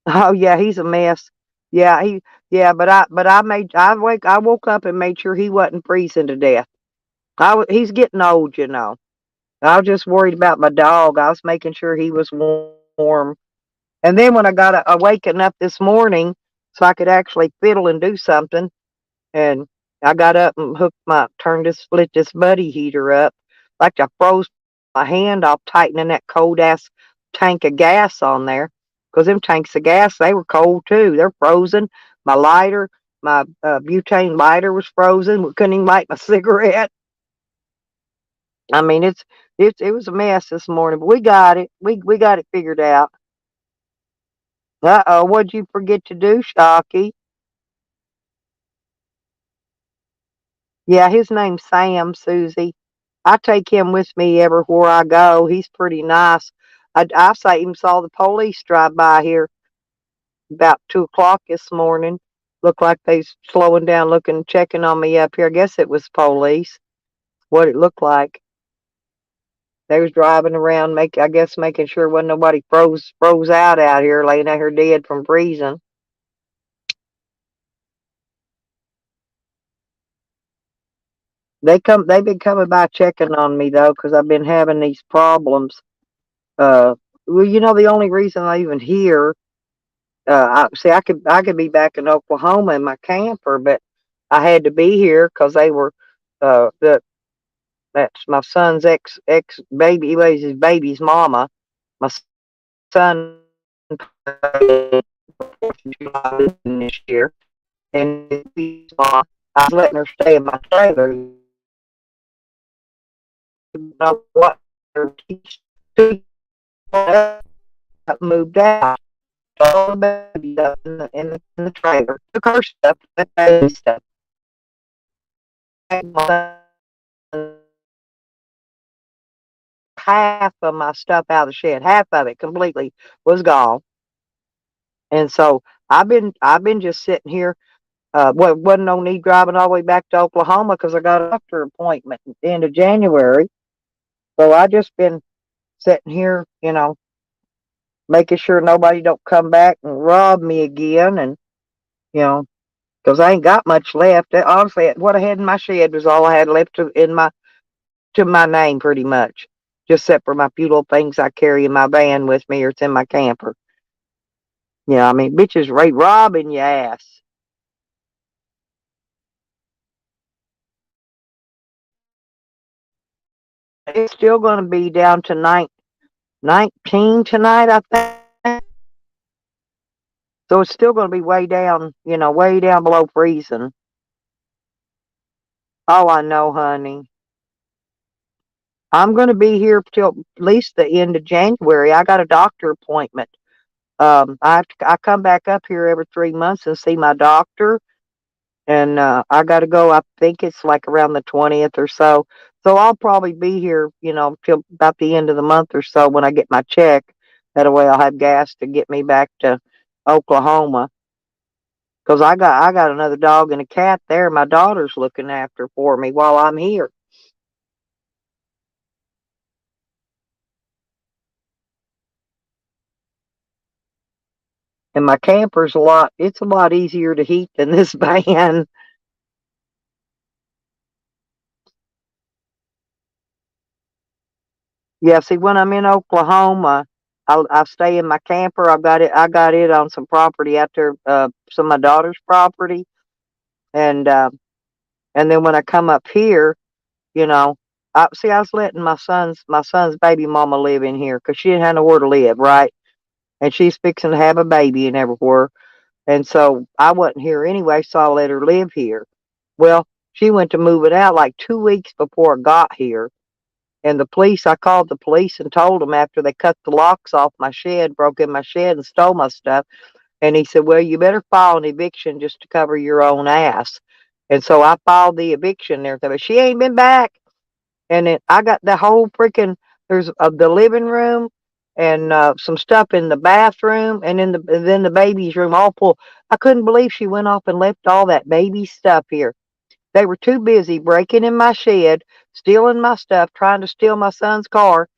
Oh yeah, he's a mess. Yeah, yeah, I woke up and made sure he wasn't freezing to death. He's getting old, you know. I was just worried about my dog. I was making sure he was warm. And then when I got waking up this morning, so I could actually fiddle and do something, and I got up and turned this, lit this buddy heater up. Like I froze my hand off tightening that cold ass tank of gas on there. 'Cause them tanks of gas, they were cold too. They're frozen. My lighter, my butane lighter was frozen. We couldn't even light my cigarette. I mean, it was a mess this morning, but we got it. We got it figured out. Uh-oh, what'd you forget to do, Shocky? Yeah, his name's Sam, Susie. I take him with me everywhere I go. He's pretty nice. I even saw the police drive by here about 2 o'clock this morning. Looked like they's slowing down, looking, checking on me up here. I guess it was police. What it looked like. They was driving around, I guess making sure wasn't nobody froze out here, laying out here dead from freezing. They've been coming by checking on me though, 'cause I've been having these problems. Well, the only reason I even here, I could be back in Oklahoma in my camper, but I had to be here because they were, the that's my son's ex baby, well, his baby's mama. My son this year, and his mom, I was letting her stay in my trailer. You know what? She moved out. All the baby stuff in the trailer. Took her stuff, the baby stuff. Half of my stuff out of the shed. Half of it completely was gone. And so I've been just sitting here. Well, wasn't no need driving all the way back to Oklahoma because I got a doctor appointment at the end of January. So I just been sitting here, making sure nobody don't come back and rob me again, and you know, because I ain't got much left. Honestly, what I had in my shed was all I had left to my name, pretty much, just except for my few little things I carry in my van with me, or it's in my camper. I mean, bitches right robbing your ass. It's still going to be down to 19 tonight, I think. So it's still going to be way down, way down below freezing. Oh, I know, honey. I'm going to be here till at least the end of January. I got a doctor appointment. I come back up here every 3 months and see my doctor, and I got to go. I think it's like around the 20th or so. So I'll probably be here, till about the end of the month or so when I get my check. That way I'll have gas to get me back to Oklahoma. 'Cause I got another dog and a cat there my daughter's looking after for me while I'm here. And my camper's it's a lot easier to heat than this van. Yeah, see, when I'm in Oklahoma, I stay in my camper. I got it on some property out there, some of my daughter's property. And and then when I come up here, you know, I was letting my son's baby mama live in here because she didn't have nowhere to live, right? And she's fixing to have a baby and everywhere. And so I wasn't here anyway, so I let her live here. Well, she went to move it out like 2 weeks before I got here. And I called the police and told them after they cut the locks off my shed, broke in my shed and stole my stuff. And he said, well, you better file an eviction just to cover your own ass. And so I filed the eviction and everything. But she ain't been back. And then I got the whole freaking, there's the living room and some stuff in the bathroom and then the baby's room all full. I couldn't believe she went off and left all that baby stuff here. They were too busy breaking in my shed, stealing my stuff, trying to steal my son's car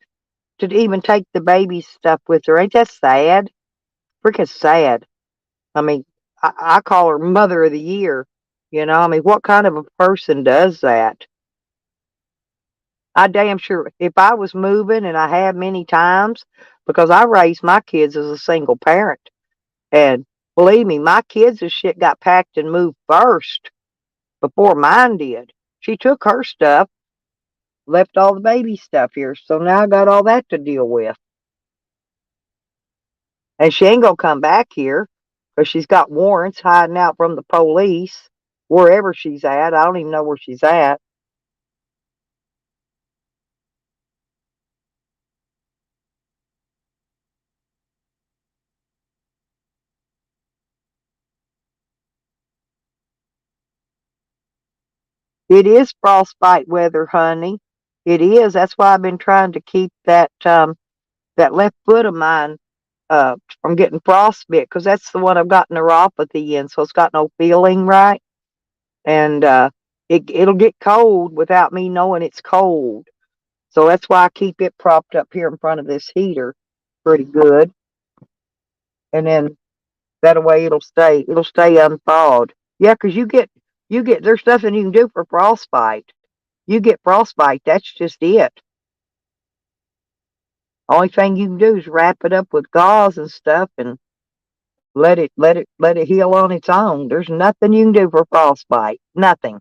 to even take the baby's stuff with her. Ain't that sad? Freaking sad. I mean, I call her Mother of the Year. I mean, what kind of a person does that? I damn sure if I was moving, and I have many times, because I raised my kids as a single parent. And believe me, my kids' shit got packed and moved first before mine did. She took her stuff, left all the baby stuff here. So now I got all that to deal with. And she ain't gonna come back here because she's got warrants hiding out from the police wherever she's at. I don't even know where she's at. It is frostbite weather, honey. It is. That's why I've been trying to keep that left foot of mine from getting frostbite because that's the one I've got neuropathy in, so it's got no feeling right, and it'll get cold without me knowing it's cold. So that's why I keep it propped up here in front of this heater pretty good, and then that way it'll stay unthawed. Yeah, 'cause you get there's nothing you can do for frostbite. You get frostbite, that's just it. Only thing you can do is wrap it up with gauze and stuff and let it heal on its own. There's nothing you can do for frostbite. Nothing.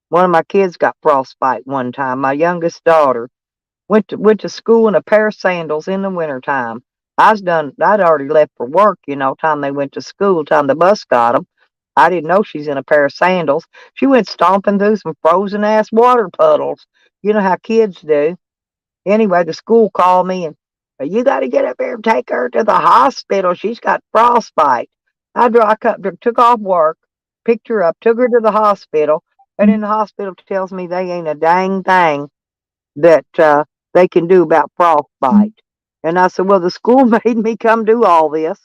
One of my kids got frostbite one time. My youngest daughter went to school in a pair of sandals in the wintertime. I'd already left for work, time they went to school, time the bus got them. I didn't know she's in a pair of sandals. She went stomping through some frozen ass water puddles. You know how kids do. Anyway, the school called me and you got to get up here and take her to the hospital. She's got frostbite. Took off work, picked her up, took her to the hospital, and then the hospital tells me they ain't a dang thing that they can do about frostbite. And I said, well, the school made me come do all this.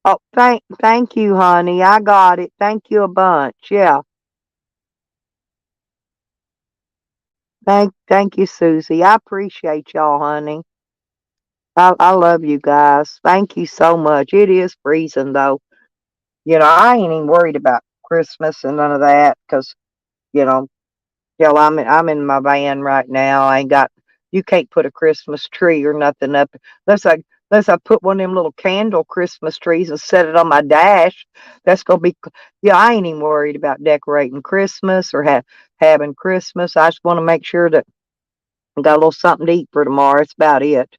Oh, thank you, honey. I got it. Thank you a bunch. Yeah. Thank you, Susie. I appreciate y'all, honey. I love you guys. Thank you so much. It is freezing though. I ain't even worried about Christmas and none of that because, you know, hell, I'm in my van right now. I ain't got. You can't put a Christmas tree or nothing up unless I put one of them little candle Christmas trees and set it on my dash. That's gonna be. Yeah, I ain't even worried about decorating Christmas or having Christmas. I just want to make sure that I got a little something to eat for tomorrow. It's about it.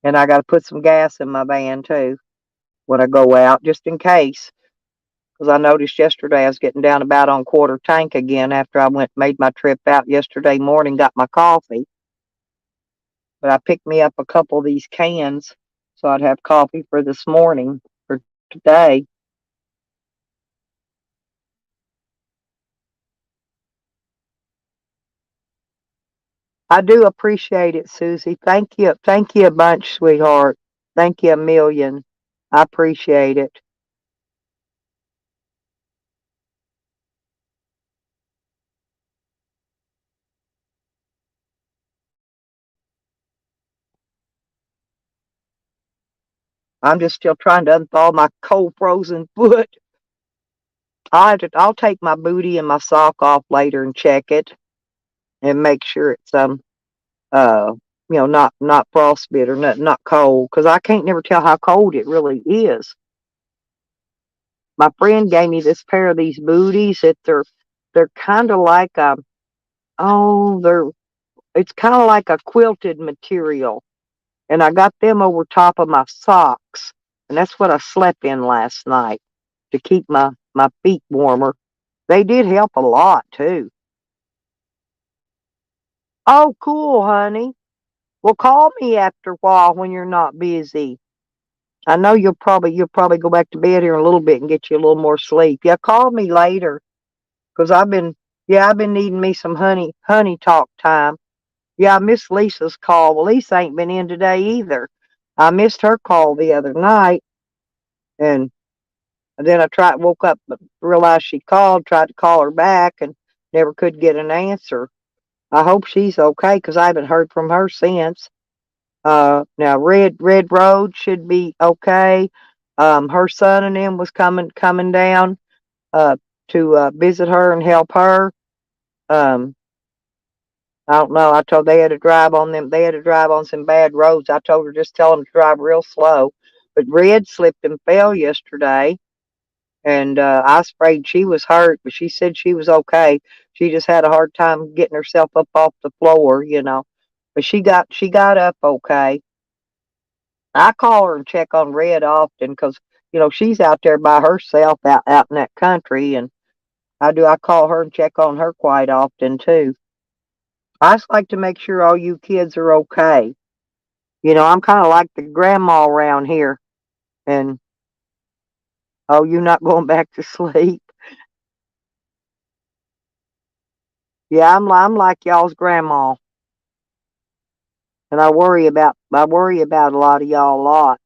And I got to put some gas in my van too when I go out, just in case. Because I noticed yesterday I was getting down about on quarter tank again after I made my trip out yesterday morning, got my coffee. But I picked me up a couple of these cans so I'd have coffee for this morning, for today. I do appreciate it, Susie. Thank you. Thank you a bunch, sweetheart. Thank you a million. I appreciate it. I'm just still trying to unthaw my cold frozen foot. I'll take my booty and my sock off later and check it and make sure it's uh not frostbite or not cold because I can't never tell how cold it really is. My friend gave me this pair of these booties that they're kind of like oh they're it's kind of like a quilted material. and I got them over top of my socks, and that's what I slept in last night to keep my feet warmer. They did help a lot too. Oh, cool, honey. Well, call me after a while when you're not busy. I know you'll probably go back to bed here in a little bit and get you a little more sleep. Yeah, call me later, 'cause I've been needing me some honey talk time. Yeah, I missed Lisa's call. Well, Lisa ain't been in today either. I missed her call the other night, and then woke up, but realized she called, tried to call her back, and never could get an answer. I hope she's okay, 'cause I haven't heard from her since. Now Red Road should be okay. Her son and them was coming down uh to visit her and help her. Um, I don't know. I told they had to drive on them. They had to drive on some bad roads. I told her just tell them to drive real slow. But Red slipped and fell yesterday, and I was afraid she was hurt, but she said she was okay. She just had a hard time getting herself up off the floor. But she got up okay. I call her and check on Red often because she's out there by herself out in that country, and I call her and check on her quite often too. I just like to make sure all you kids are okay. I'm kind of like the grandma around here, and oh, you not going back to sleep? Yeah, I'm like y'all's grandma, and I worry about a lot of y'all a lot,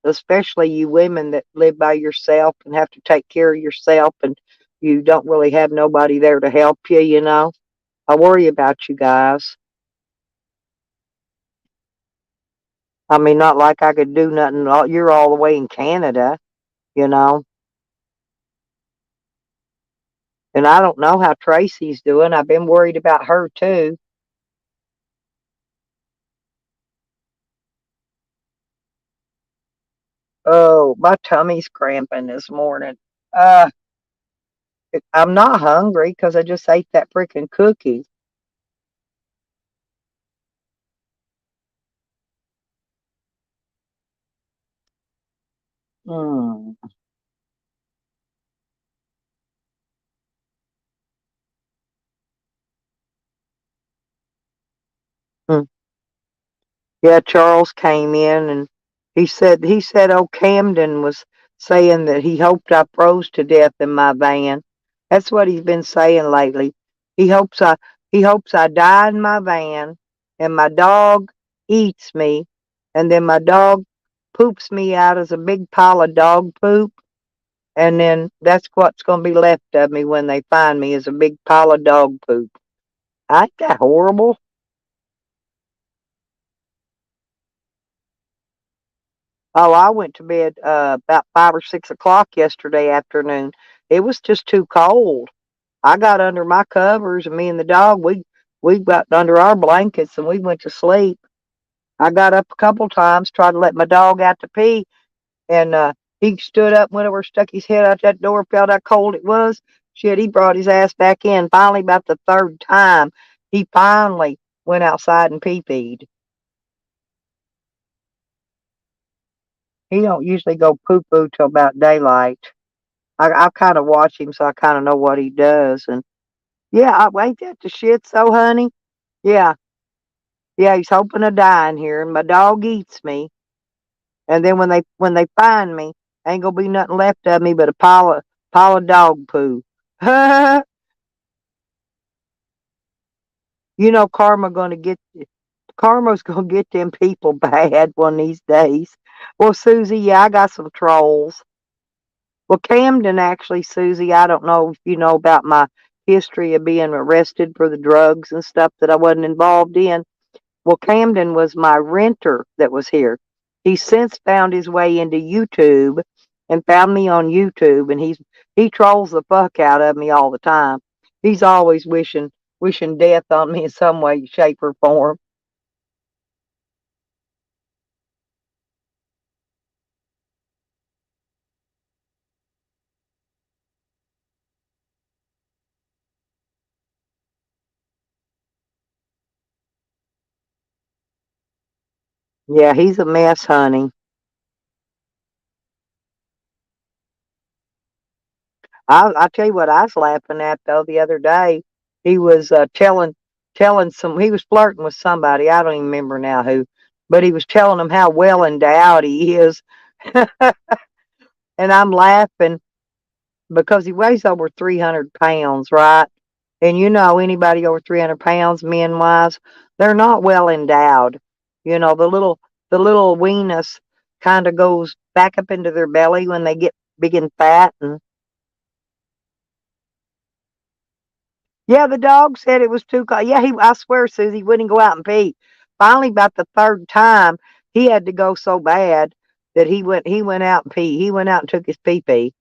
especially you women that live by yourself and have to take care of yourself, and you don't really have nobody there to help you. I worry about you guys. I mean, not like I could do nothing. You're all the way in Canada, you know. And I don't know how Tracy's doing. I've been worried about her too. Oh, my tummy's cramping this morning. Uh, I'm not hungry because I just ate that freaking cookie. Mm. Mm. Yeah, Charles came in and he said old Camden was saying that he hoped I froze to death in my van. That's what he's been saying lately. He hopes I he hopes I die in my van and my dog eats me, and then my dog poops me out as a big pile of dog poop, and then that's what's going to be left of me when they find me is a big pile of dog poop. Ain't that horrible? Oh, I went to bed about 5 or 6 o'clock yesterday afternoon. It was just too cold. I got under my covers, and me and the dog, we got under our blankets and we went to sleep. I got up a couple times, tried to let my dog out to pee, and he stood up, went over, stuck his head out that door, felt how cold it was. Shit, he brought his ass back in. Finally, about the third time, he finally went outside and pee-peed. He don't usually go poo-poo till about daylight. I kind of watch him, so I kind of know what he does. And yeah, ain't that the shit, so honey? Yeah, yeah, he's hoping to die in here, and my dog eats me. And then when they find me, ain't gonna be nothing left of me but a pile of dog poo. Karma's gonna get them people bad one of these days. Well, Susie, yeah, I got some trolls. Well, Camden actually, Susie, I don't know if you know about my history of being arrested for the drugs and stuff that I wasn't involved in. Well, Camden was my renter that was here. He's since found his way into YouTube and found me on YouTube, and he trolls the fuck out of me all the time. He's always wishing death on me in some way, shape, or form. Yeah, he's a mess, honey. I tell you what, I was laughing at though the other day. He was telling some. He was flirting with somebody. I don't even remember now who, but he was telling them how well endowed he is, and I'm laughing because he weighs over 300 pounds, right? And you know, anybody over 300 pounds, men wise, they're not well endowed. You know, the little weenus kind of goes back up into their belly when they get big and fat, and yeah, the dog said it was too cold. Yeah, I swear, Susie, he wouldn't go out and pee. Finally, about the third time, he had to go so bad that he went out and pee. He went out and took his pee pee.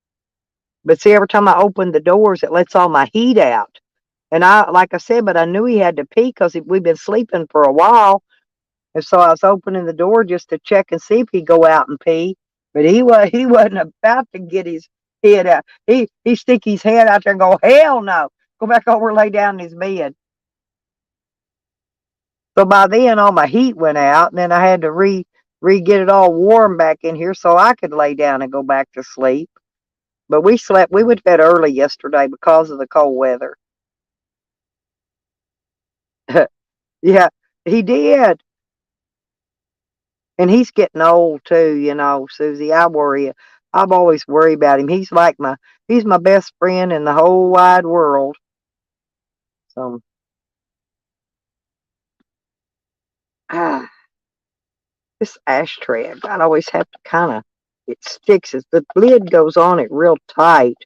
But see, every time I open the doors, it lets all my heat out. And like I said, but I knew he had to pee because we've been sleeping for a while. And so I was opening the door just to check and see if he'd go out and pee. But he wasn't about to get his head out. He stick his head out there and go, hell no. Go back over and lay down in his bed. So by then all my heat went out, and then I had to get it all warm back in here so I could lay down and go back to sleep. But we went to bed early yesterday because of the cold weather. Yeah, he did. And he's getting old too, Susie. I've always worried about him. He's my best friend in the whole wide world. So ah, this ashtray, I always have to it sticks. The lid goes on it real tight.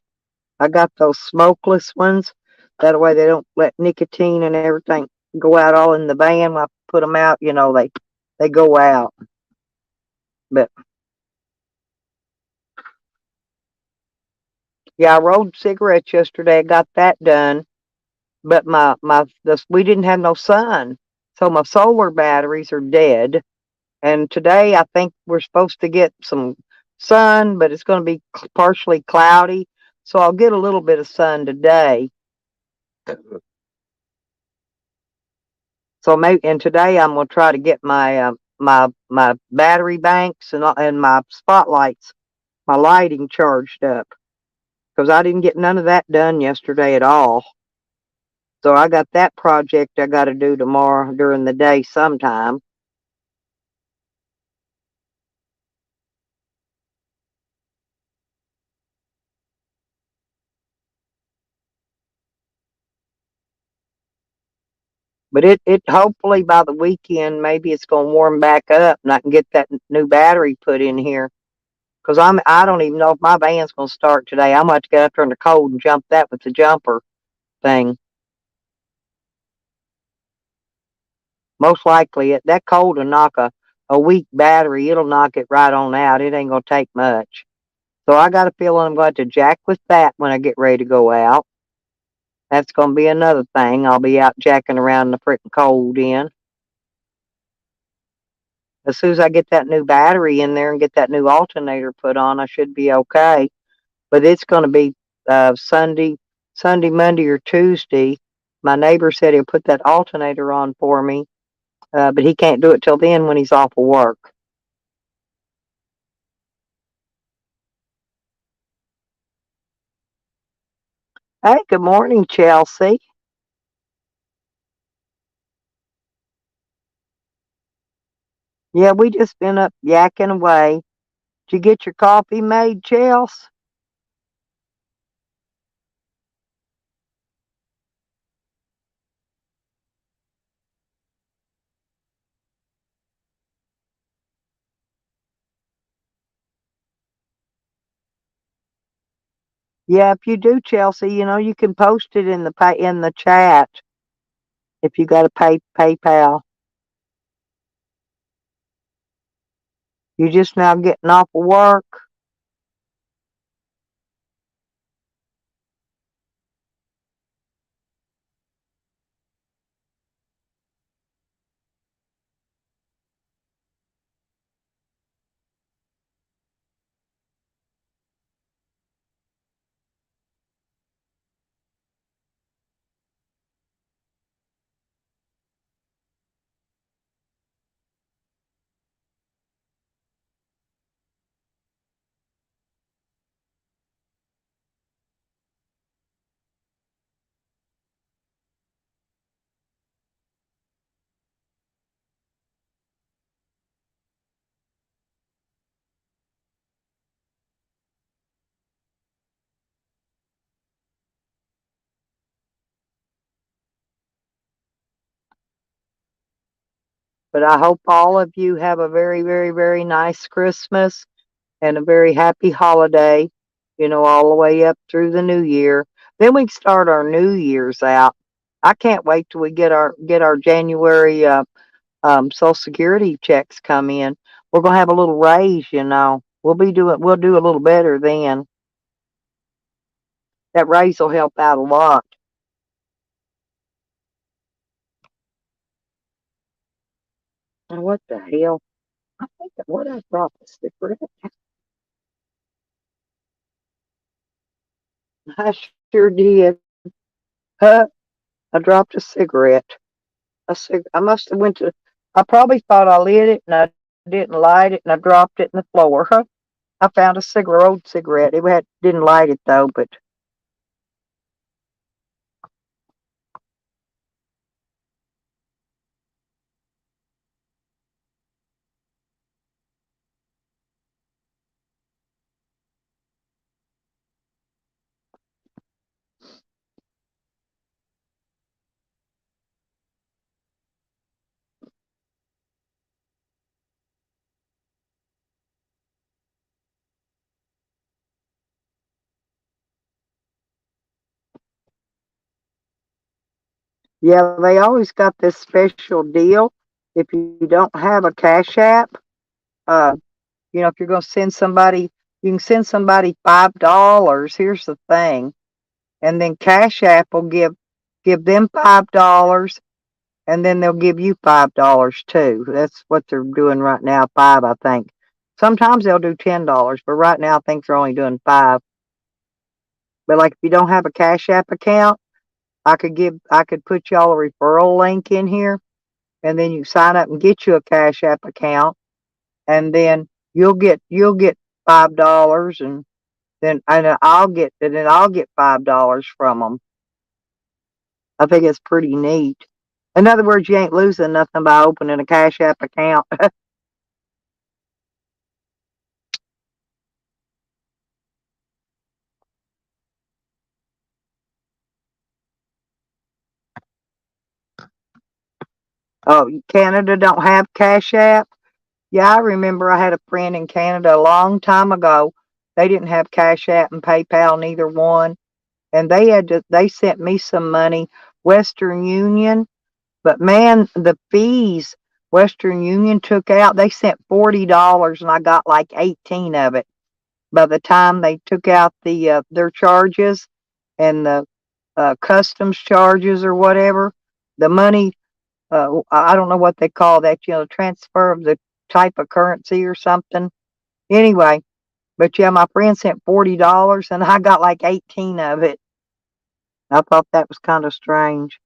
I got those smokeless ones. That way they don't let nicotine and everything go out all in the van. When I put them out, they go out. But yeah, I rolled cigarettes yesterday. I got that done. But we didn't have no sun, so my solar batteries are dead. And today I think we're supposed to get some sun, but it's going to be partially cloudy. So I'll get a little bit of sun today. So maybe, and today I'm gonna try to get my battery banks and my spotlights, my lighting charged up because I didn't get none of that done yesterday at all. So I got that project I got to do tomorrow during the day sometime. But it hopefully by the weekend maybe it's gonna warm back up and I can get that new battery put in here. Cause I don't even know if my van's gonna start today. I'm gonna have to get up there in the cold and jump that with the jumper thing. Most likely, that cold will knock a weak battery. It'll knock it right on out. It ain't gonna take much. So I got a feeling I'm going to jack with that when I get ready to go out. That's gonna be another thing. I'll be out jacking around in the freaking cold in. As soon as I get that new battery in there and get that new alternator put on, I should be okay. But it's gonna be Sunday, Monday, or Tuesday. My neighbor said he'll put that alternator on for me, but he can't do it till then when he's off of work. Hey, good morning, Chelsea. Yeah, we just been up yakking away. Did you get your coffee made, Chels? Yeah, if you do, Chelsea, you can post it in the chat if you got a PayPal. You just now getting off of work. But I hope all of you have a very, very, very nice Christmas and a very happy holiday, all the way up through the new year. Then we can start our New Year's out. I can't wait till we get our January Social Security checks come in. We're gonna have a little raise. We'll do a little better then. That raise will help out a lot. And what the hell? I think what I dropped a cigarette. I sure did. Huh? I dropped a cigarette. I must have went to. I probably thought I lit it and I didn't light it and I dropped it in the floor. Huh? I found old cigarette. Didn't light it though, but yeah, they always got this special deal. If you don't have a Cash App, uh, if you're going to send somebody, you can send somebody $5. Here's the thing, and then Cash App will give them $5, and then they'll give you $5 too. That's what they're doing right now. Five, I think. Sometimes they'll do $10, but right now I think they're only doing five. But like if you don't have a Cash App account, I could put y'all a referral link in here, and then you sign up and get you a Cash App account, and then you'll get $5, and then I'll get $5 from them. I think it's pretty neat. In other words, you ain't losing nothing by opening a Cash App account. Oh, Canada don't have Cash App? Yeah, I remember I had a friend in Canada a long time ago. They didn't have Cash App and PayPal, neither one. And they sent me some money, Western Union. But man, the fees Western Union took out, they sent $40 and I got like 18 of it. By the time they took out their charges and the customs charges or whatever, the money, I don't know what they call that, transfer of the type of currency or something. Anyway, but yeah, my friend sent $40 and I got like 18 of it. I thought that was kind of strange.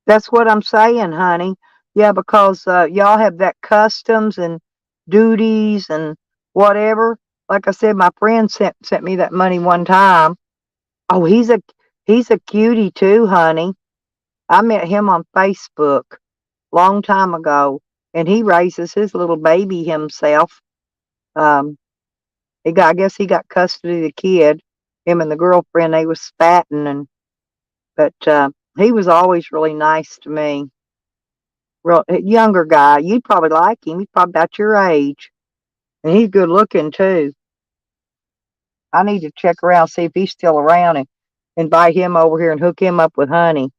That's what I'm saying, honey. Yeah, because y'all have that customs and duties and whatever. Like I said, my friend sent me that money one time. Oh, he's a cutie too, honey. I met him on Facebook long time ago, and he raises his little baby himself. Um, I guess he got custody of the kid. Him and the girlfriend, they was spatting, but he was always really nice to me. Real younger guy. You'd probably like him. He's probably about your age, and he's good looking too. I need to check around see if he's still around and invite him over here and hook him up with Honey.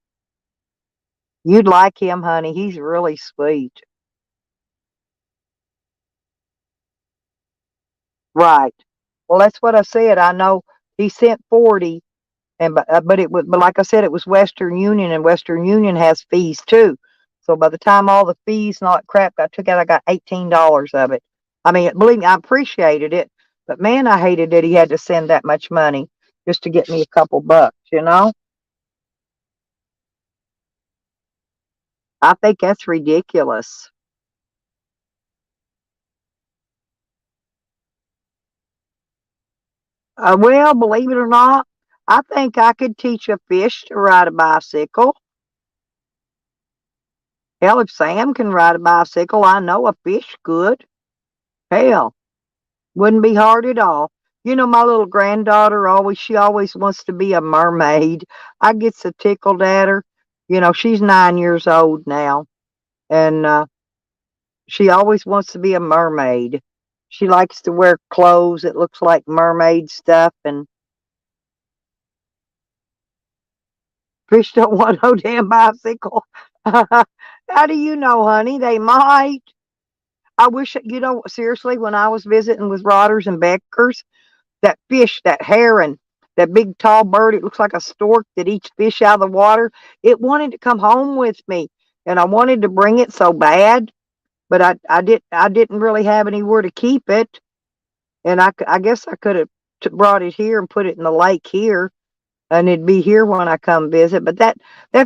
You'd like him, Honey. He's really sweet. Right. Well, that's what I said. I know he sent 40, but like I said, it was Western Union, and Western Union has fees too. So by the time all the fees and all that crap got took out, I got $18 of it. I mean, believe me, I appreciated it, but man, I hated that he had to send that much money just to get me a couple bucks. I think that's ridiculous. Well, believe it or not, I think I could teach a fish to ride a bicycle. Hell, if Sam can ride a bicycle, I know a fish could. Hell, wouldn't be hard at all. You know, my little granddaughter she always wants to be a mermaid. I get so tickled at her. You know, she's 9 years old now, and she always wants to be a mermaid. She likes to wear clothes that looks like mermaid stuff, and fish don't want no damn bicycle. How do you know, honey? They might. I wish, seriously, when I was visiting with Rodders and Beckers, that fish, that heron, that big tall bird, it looks like a stork that eats fish out of the water. It wanted to come home with me, and I wanted to bring it so bad, but I didn't really have anywhere to keep it, and I guess I could have brought it here and put it in the lake here, and it'd be here when I come visit. But that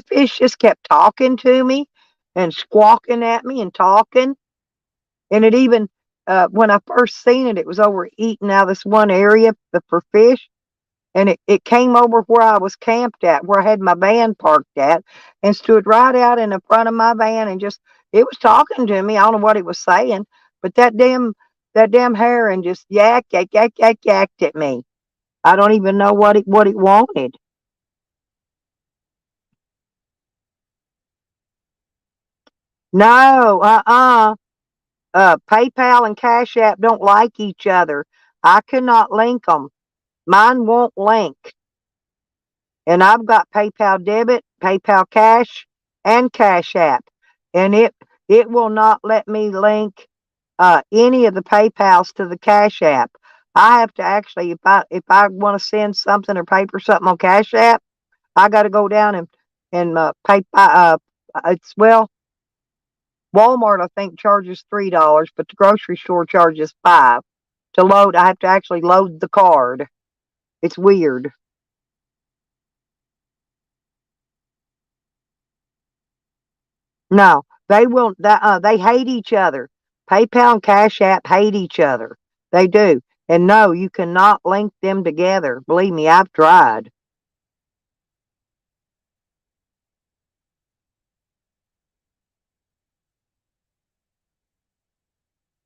fish just kept talking to me and squawking at me and talking, and it even when I first seen it, it was over eating out of this one area for fish, and it came over where I was camped at, where I had my van parked at, and stood right out in the front of my van and just it was talking to me. I don't know what it was saying, but that damn heron just yacked at me. I don't even know what it wanted. No, PayPal and Cash App don't like each other. I cannot link them. Mine won't link. And I've got PayPal debit, PayPal cash, and Cash App. And it will not let me link any of the PayPals to the Cash App. I have to actually, if I want to send something or pay for something on Cash App, I got to go down and pay. It's well, Walmart I think charges $3, but the grocery store charges 5 to load. I have to actually load the card. It's weird. No, they will. They hate each other. PayPal and Cash App hate each other. They do. And no, you cannot link them together. Believe me, I've tried.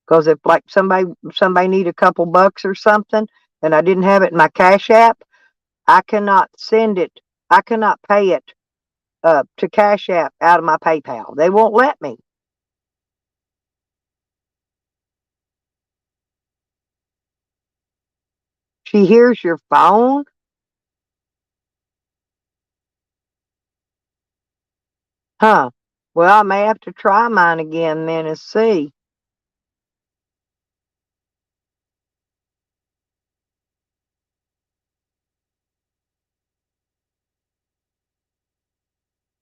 Because if like somebody need a couple bucks or something, and I didn't have it in my Cash App, I cannot send it. I cannot pay it to Cash App out of my PayPal. They won't let me. She hears your phone, huh? Well, I may have to try mine again then and see.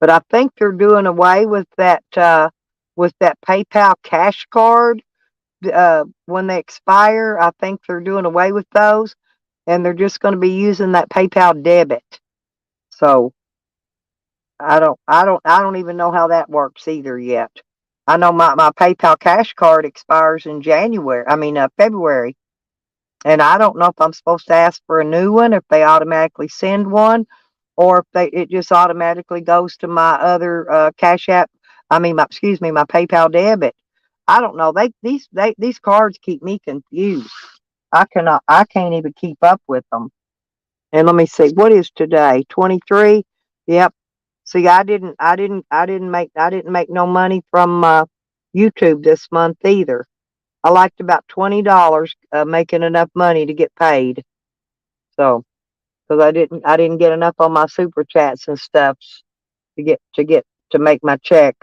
But I think they're doing away with that PayPal cash card when they expire. I think they're doing away with those, and they're just going to be using that PayPal debit. So I don't even know how that works either yet. I know my PayPal cash card expires in January. I mean February, and I don't know if I'm supposed to ask for a new one, if they automatically send one, or if it just automatically goes to my other Cash App. I mean, excuse me, my PayPal debit. I don't know. These cards keep me confused. I can't even keep up with them. And let me see, what is today? 23. Yep. See, I didn't make no money from YouTube this month either. I liked about $20 making enough money to get paid. So, because I didn't get enough on my super chats and stuff to make my check.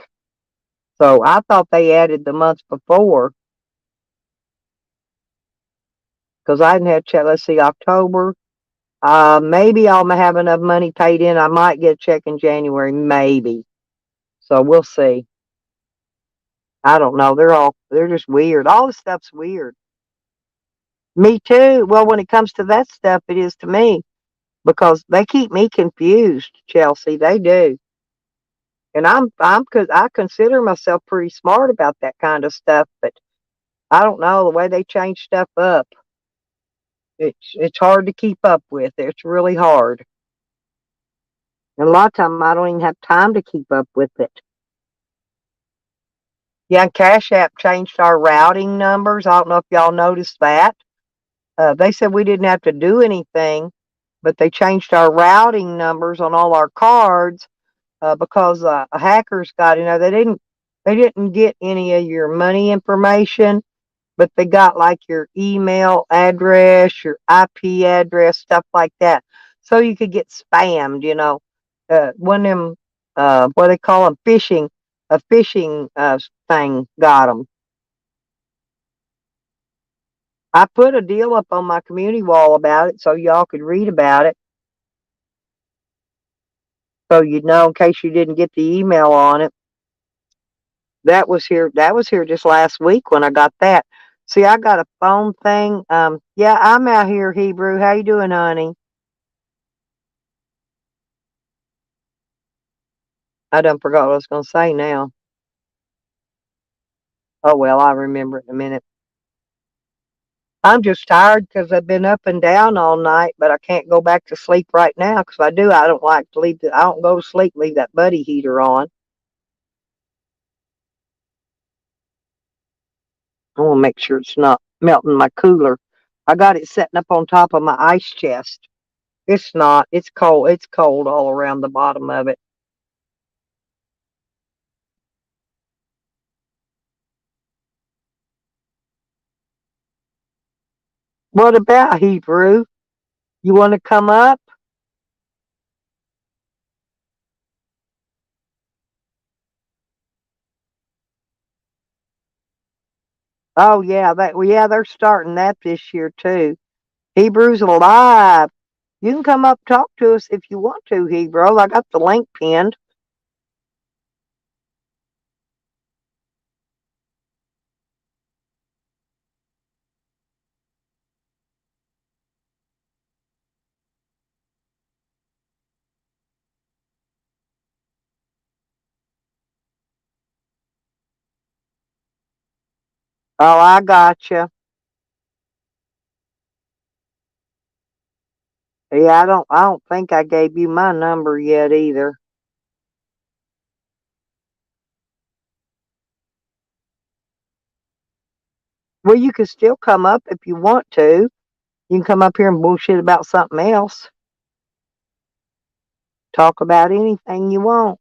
So I thought they added the month before because I hadn't had check. Let's see, October. Maybe I'll have enough money paid in. I might get a check in January, maybe. So we'll see. I don't know. They're just weird. All the stuff's weird. Me too. Well, when it comes to that stuff, it is to me because they keep me confused, Chelsea. They do. And because I consider myself pretty smart about that kind of stuff, but I don't know the way they change stuff up. It's hard to keep up with. It's really hard, and a lot of time I don't even have time to keep up with it. Yeah, Cash App changed our routing numbers. I don't know if y'all noticed that. They said we didn't have to do anything, but they changed our routing numbers on all our cards because hackers got, they didn't get any of your money information, but they got like your email address, your IP address, stuff like that. So you could get spammed. One of them, what they call them, a phishing thing got them. I put a deal up on my community wall about it so y'all could read about it. So you'd know in case you didn't get the email on it. That was here just last week when I got that. See, I got a phone thing. Yeah, I'm out here, Hebrew. How you doing, honey? I done forgot what I was gonna say now. Oh well, I'll remember it in a minute. I'm just tired because I've been up and down all night, but I can't go back to sleep right now because if I do, I don't like to I don't go to sleep, leave that buddy heater on. I want to make sure it's not melting my cooler. I got it sitting up on top of my ice chest. It's not. It's cold. It's cold all around the bottom of it. What about Hebrew? You want to come up? Oh yeah, yeah, they're starting that this year too. Hebrew's alive. You can come up talk to us if you want to, Hebrew. I got the link pinned. Oh, I got you. Yeah, I don't think I gave you my number yet either. Well, you can still come up if you want to. You can come up here and bullshit about something else. Talk about anything you want.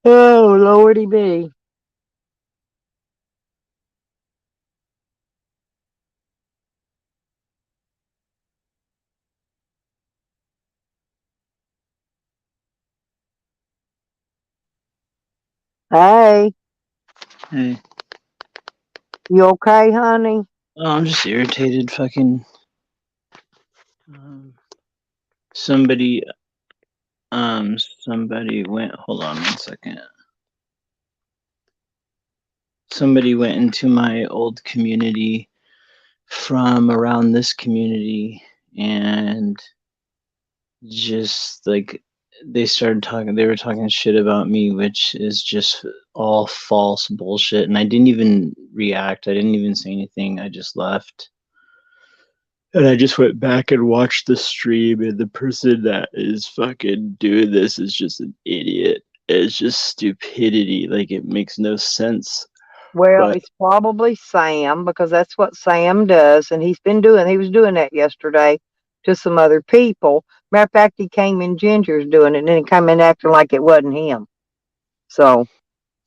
Oh, Lordy be. Hey, Hey, you okay, honey? I'm just irritated. Fucking um, somebody, somebody went. Hold on 1 second. Somebody went into my old community from around this community, and just like they started talking. They were talking shit about me, which is just all false bullshit. And I didn't even react. I didn't even say anything. I just left. And I just went back and watched the stream, and the person that is fucking doing this is just an idiot. It's just stupidity. Like, it makes no sense. Well, But it's probably Sam because that's what Sam does, and he was doing that yesterday to some other people. Matter of fact, he came in Ginger's doing it, and then he came in acting like it wasn't him. So,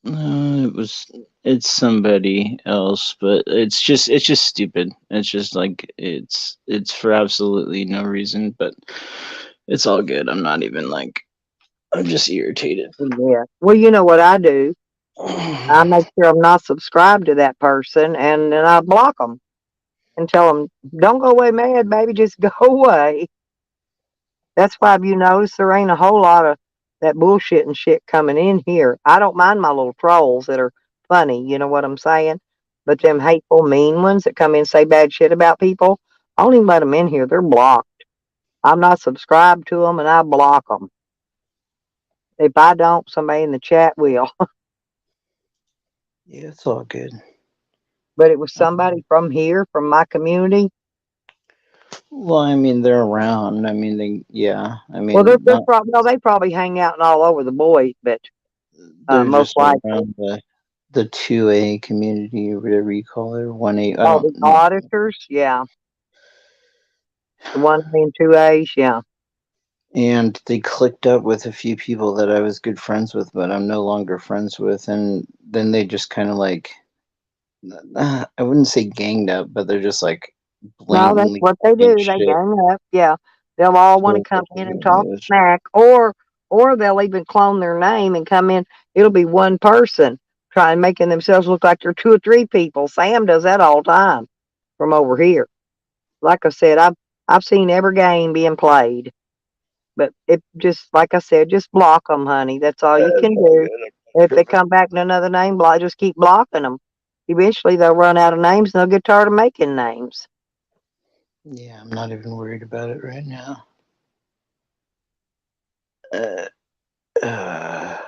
it's somebody else. But it's just stupid. It's just like it's for absolutely no reason. But it's all good. I'm not even like I'm just irritated. yeah. Well, you know what I do? I make sure I'm not subscribed to that person, and then I block them and tell them, "Don't go away mad, baby. Just go away." That's why if you notice there ain't a whole lot of that bullshit and shit coming in here. I don't mind my little trolls that are funny, you know what I'm saying? But them hateful, mean ones that come in and say bad shit about people, I don't even let them in here. They're blocked. I'm not subscribed to them and I block them. If I don't, somebody in the chat will. Yeah, it's all good. But it was Um, somebody from here, from my community. Well, I mean, they're around. I mean, yeah. I Well, mean, they're not probably no, they probably hang out and all over the boys, but they're most just likely. around the 2A community or whatever you call it, or 1A. I Oh, don't the know. auditors, yeah, the 1A and 2As, yeah. And they clicked up with a few people that I was good friends with, but I'm no longer friends with. And then they just kind of like, I wouldn't say ganged up, but they're just like No, that's blatantly what they talking do. They shit gang up. Yeah, they'll all want to towards come other in and talk videos. smack, or they'll even clone their name and come in. It'll be one person trying making themselves look like they're two or three people. Sam does that all the time from over here. Like I said, I've seen every game being played, but it just like I said, just block them, honey. That's all you can do. If they come back with another name, just keep blocking them. Eventually, they'll run out of names and they'll get tired of making names. Yeah, I'm not even worried about it right now. Uh, uh,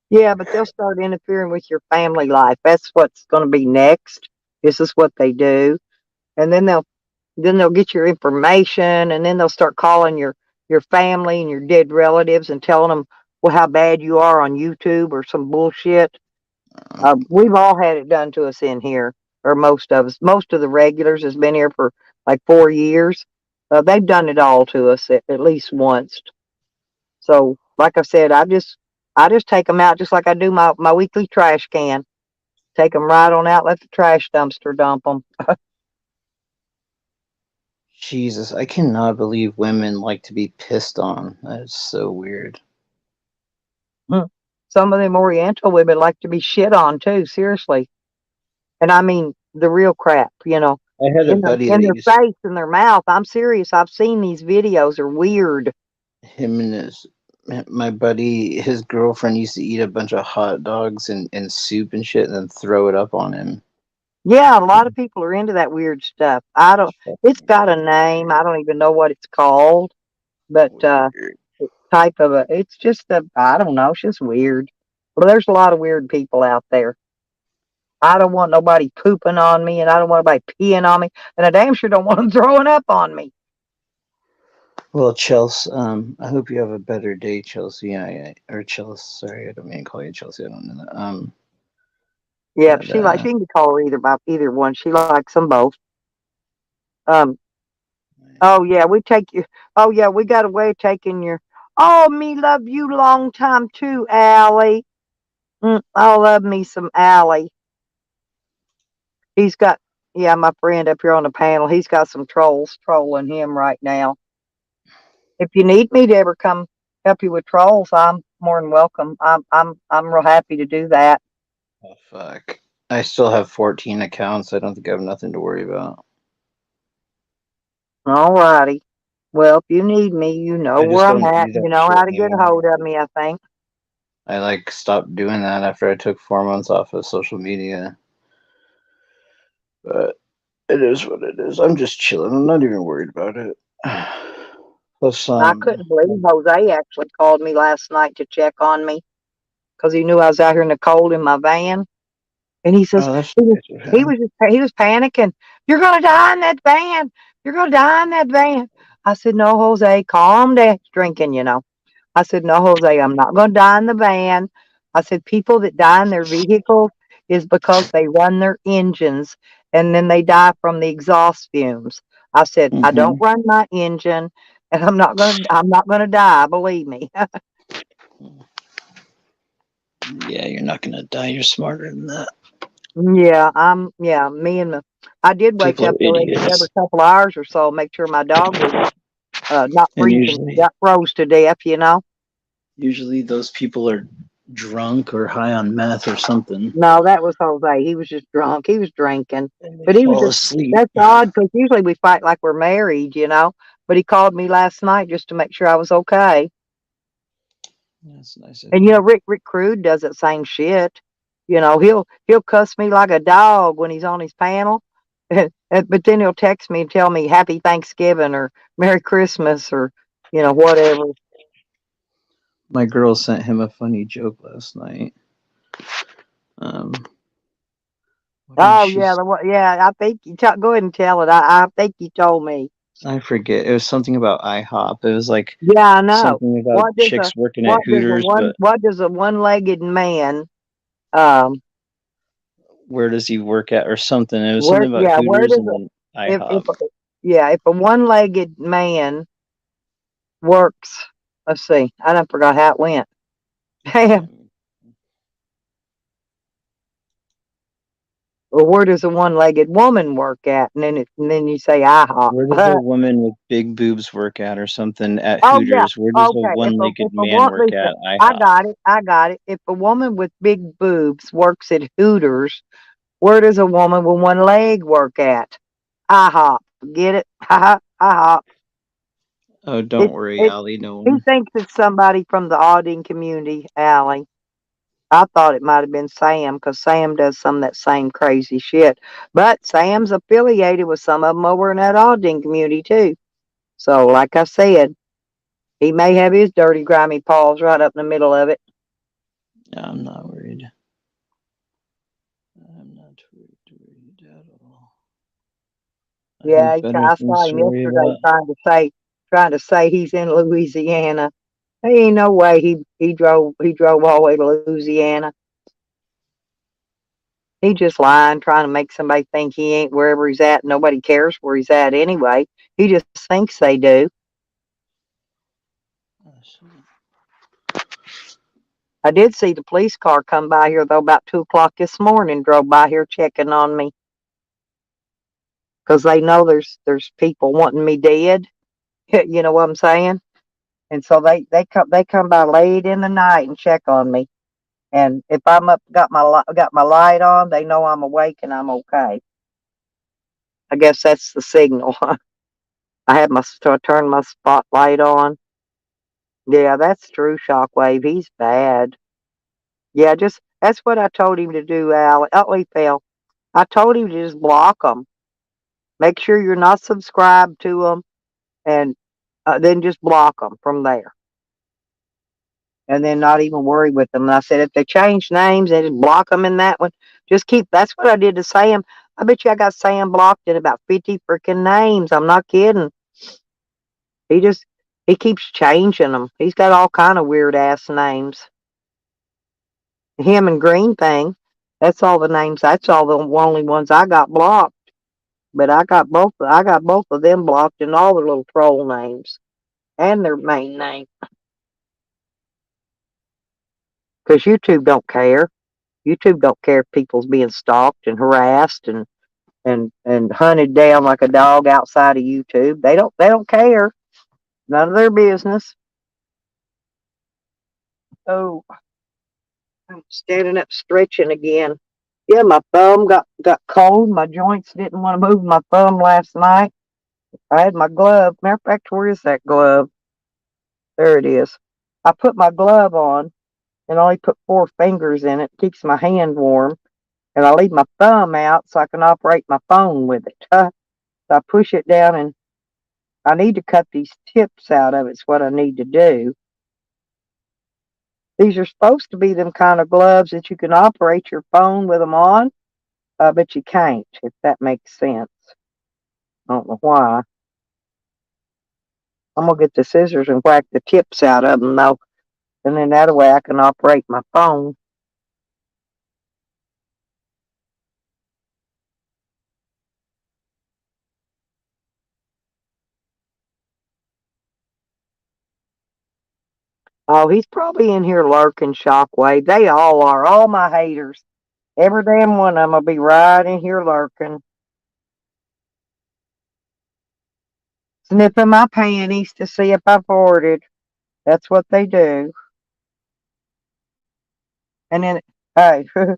Yeah, but they'll start interfering with your family life. That's what's going to be next. This is what they do, and then they'll get your information, and then they'll start calling your family and your dead relatives and telling them well how bad you are on YouTube or some bullshit. We've all had it done to us in here, or most of us. Most of the regulars has been here for like 4 years. They've done it all to us at least once. So, like I said, I just take them out just like I do my weekly trash can. Take them right on out, let the trash dumpster dump them. Jesus, I cannot believe women like to be pissed on. That's so weird. Some of them Oriental women like to be shit on too, seriously. And I mean the real crap, I had a in their buddy in that their used face, in their mouth. I'm serious. I've seen these videos. They're weird. him and my buddy, his girlfriend used to eat a bunch of hot dogs and soup and shit and then throw it up on him. Yeah, a lot of people are into that weird stuff. I don't. It's got a name. I don't even know what it's called, but Weird. type of a. It's just a. I don't know. It's just weird. Well, there's a lot of weird people out there. I don't want nobody pooping on me, and I don't want nobody peeing on me, and I damn sure don't want them throwing up on me. Well, Chelsea, I hope you have a better day, Chelsea. Or Chelsea, sorry, I don't mean to call you Chelsea. I don't know that. Yeah, But she can call her either by either one. She likes them both. Um. Oh yeah, we take you. Oh yeah, we got a way of taking your. Oh, me love you long time too, Allie. I love me some Allie. He's got. Yeah, my friend up here on the panel. He's got some trolls trolling him right now. If you need me to ever come help you with trolls, I'm more than welcome. I'm real happy to do that. oh fuck, I still have 14 accounts. I don't think I have nothing to worry about. All righty. Well, if you need me, you know I where just I'm don't at. do You that know shit how to get a anymore. hold of me, I think. I like stopped doing that after I took 4 months off of social media. But it is what it is. I'm just chilling. I'm not even worried about it. Plus, I couldn't believe Jose actually called me last night to check on me because he knew I was out here in the cold in my van. And he says oh, that's he was nice of he him. was just, he was panicking. You're gonna die in that van. You're gonna die in that van. I said, no, Jose, calm down. He's drinking. I said, no, Jose, I'm not gonna die in the van. I said, people that die in their vehicles is because they run their engines and then they die from the exhaust fumes. I said, I don't Hmm. run my engine and I'm not gonna die, believe me. Yeah, you're not gonna die. You're smarter than that. Yeah, I did wake People are up though every idiots, couple of hours or so, make sure my dog was not and freezing, got froze to death. usually those people are drunk or high on meth or something, No, that was Jose. He was just drunk. He was drinking, and they but he was fall just. asleep. That's odd because usually we fight like we're married. But he called me last night just to make sure I was okay. That's nice of And him. Rick Crude does that same shit. He'll cuss me like a dog when he's on his panel, but then he'll text me and tell me Happy Thanksgiving or Merry Christmas or whatever. My girl sent him a funny joke last night. Um, what did Oh she? yeah, yeah. I think go ahead and tell it. I think you told me. I forget. It was something about IHOP. It was like Yeah, I know. something about chicks working at Hooters, but What does a one-legged man um where does he work at or something? It was something about where Hooters does and then if IHOP. yeah, if a one-legged man works, let's see, I don't forgot how it went. Damn. Well, where does a one-legged woman work at? And then you say IHOP. Where does a woman with big boobs work at or something at Oh yeah. Hooters? Where does a Okay. one-legged If a man woman, work listen, at IHOP? I got it. If a woman with big boobs works at Hooters, where does a woman with one leg work at? IHOP. Get it? IHOP. Oh, don't It worry, it. Allie. No He one. thinks it's somebody from the auditing community, Allie. I thought it might have been Sam because Sam does some of that same crazy shit. But Sam's affiliated with some of them over in that auditing community too. So, like I said, he may have his dirty, grimy paws right up in the middle of it. Yeah, I'm not worried. I'm not worried at all. I Yeah, have better I things saw to him worry yesterday about. trying to say he's in Louisiana. There ain't no way he drove all the way to Louisiana. He just lying, trying to make somebody think he ain't wherever he's at. Nobody cares where he's at anyway. He just thinks they do. I did see the police car come by here though about 2 o'clock this morning. Drove by here checking on me because they know there's people wanting me dead. You know what I'm saying? And so they come by late in the night and check on me. And if I'm up, got my light on, they know I'm awake and I'm okay. I guess that's the signal. I had turned my spotlight on. Yeah, that's true, Shockwave. He's bad. Yeah, just that's what I told him to do, Al. Oh, he fell. I told him to just block them. Make sure you're not subscribed to them, and then just block them from there. And then not even worry with them. And I said, if they change names, then just block them in that one. Just keep. That's what I did to Sam. I bet you I got Sam blocked in about 50 freaking names. I'm not kidding. He just he keeps changing them. He's got all kind of weird ass names. Him and Green Thing. That's all the names. That's all the only ones I got blocked. But I got both. I got both of them blocked and all their little troll names and their main name. Because YouTube don't care. YouTube don't care if people's being stalked and harassed and hunted down like a dog outside of YouTube. They don't care. None of their business. Oh, I'm standing up stretching again. Yeah, my thumb got cold. My joints didn't want to move my thumb last night. I had my glove. Matter of fact, where is that glove? There it is. I put my glove on and only put 4 fingers in it. Keeps my hand warm. And I leave my thumb out so I can operate my phone with it. So I push it down and I need to cut these tips out of it. It's what I need to do. These are supposed to be them kind of gloves that you can operate your phone with them on, but you can't, if that makes sense. I don't know why. I'm going to get the scissors and whack the tips out of them, though. And then that way I can operate my phone. Oh, he's probably in here lurking, Shockwave. They all are. All my haters. Every damn one of them will be right in here lurking. Sniffing my panties to see if I farted. That's what they do. And then, hey, and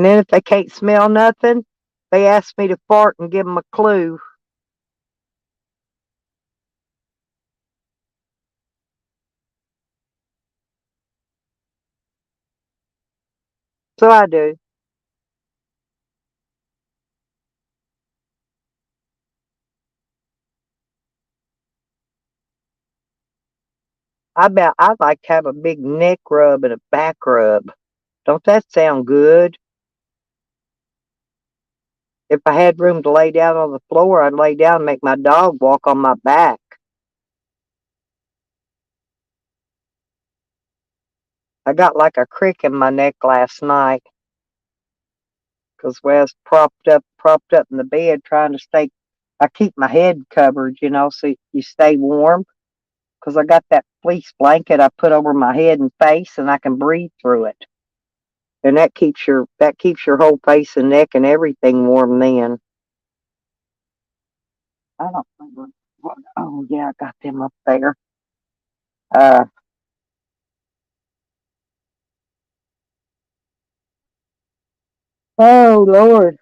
then if they can't smell nothing, they ask me to fart and give them a clue. So I do. I'd like to have a big neck rub and a back rub. Don't that sound good? If I had room to lay down on the floor, I'd lay down and make my dog walk on my back. I got like a crick in my neck last night because I was propped up in the bed trying to stay. I keep my head covered, so you stay warm. Because I got that fleece blanket I put over my head and face, and I can breathe through it. And that keeps your whole face and neck and everything warm. Then I don't remember what. Oh yeah, I got them up there. Uh, oh Lord.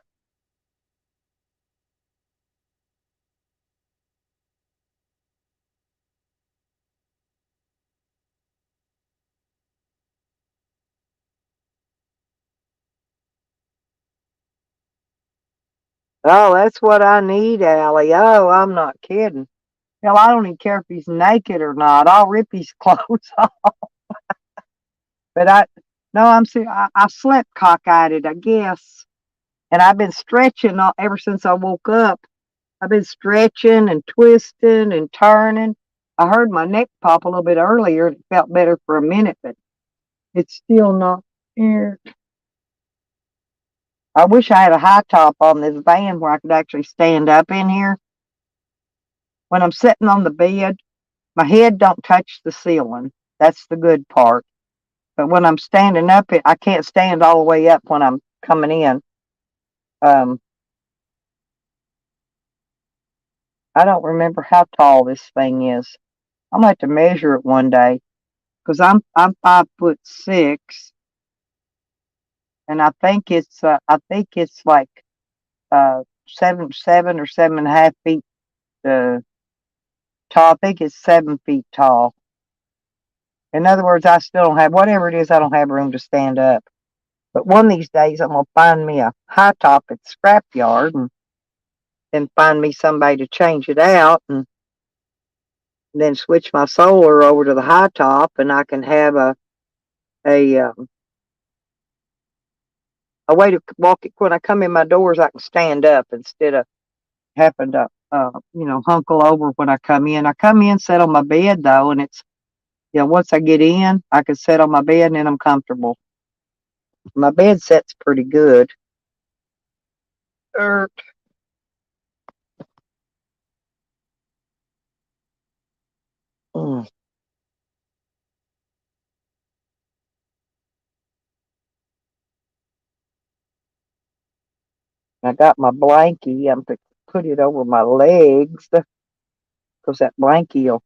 Oh, that's what I need, Allie. Oh, I'm not kidding. Hell, I don't even care if he's naked or not. I'll rip his clothes off. But no, I'm serious. I slept cockeyed, I guess. And I've been stretching ever since I woke up. I've been stretching and twisting and turning. I heard my neck pop a little bit earlier. It felt better for a minute, but it's still not here. I wish I had a high top on this van where I could actually stand up in here. When I'm sitting on the bed, my head don't touch the ceiling. That's the good part. But when I'm standing up, I can't stand all the way up when I'm coming in. Um, I don't remember how tall this thing is. I'm gonna have to measure it one day because I'm 5'6", and I think it's like 7 or 7.5 feet tall. I think it's 7 feet tall. In other words, I still don't have whatever it is. I don't have room to stand up. But one of these days, I'm gonna find me a high top at the scrapyard and then find me somebody to change it out and then switch my solar over to the high top, and I can have a a way to walk it when I come in my doors. I can stand up instead of having to hunkle over when I come in. I come in, sit on my bed though, and it's once I get in, I can sit on my bed and then I'm comfortable. My bed set's pretty good. Er, mm, I got my blankie. I'm to put it over my legs because that blankie will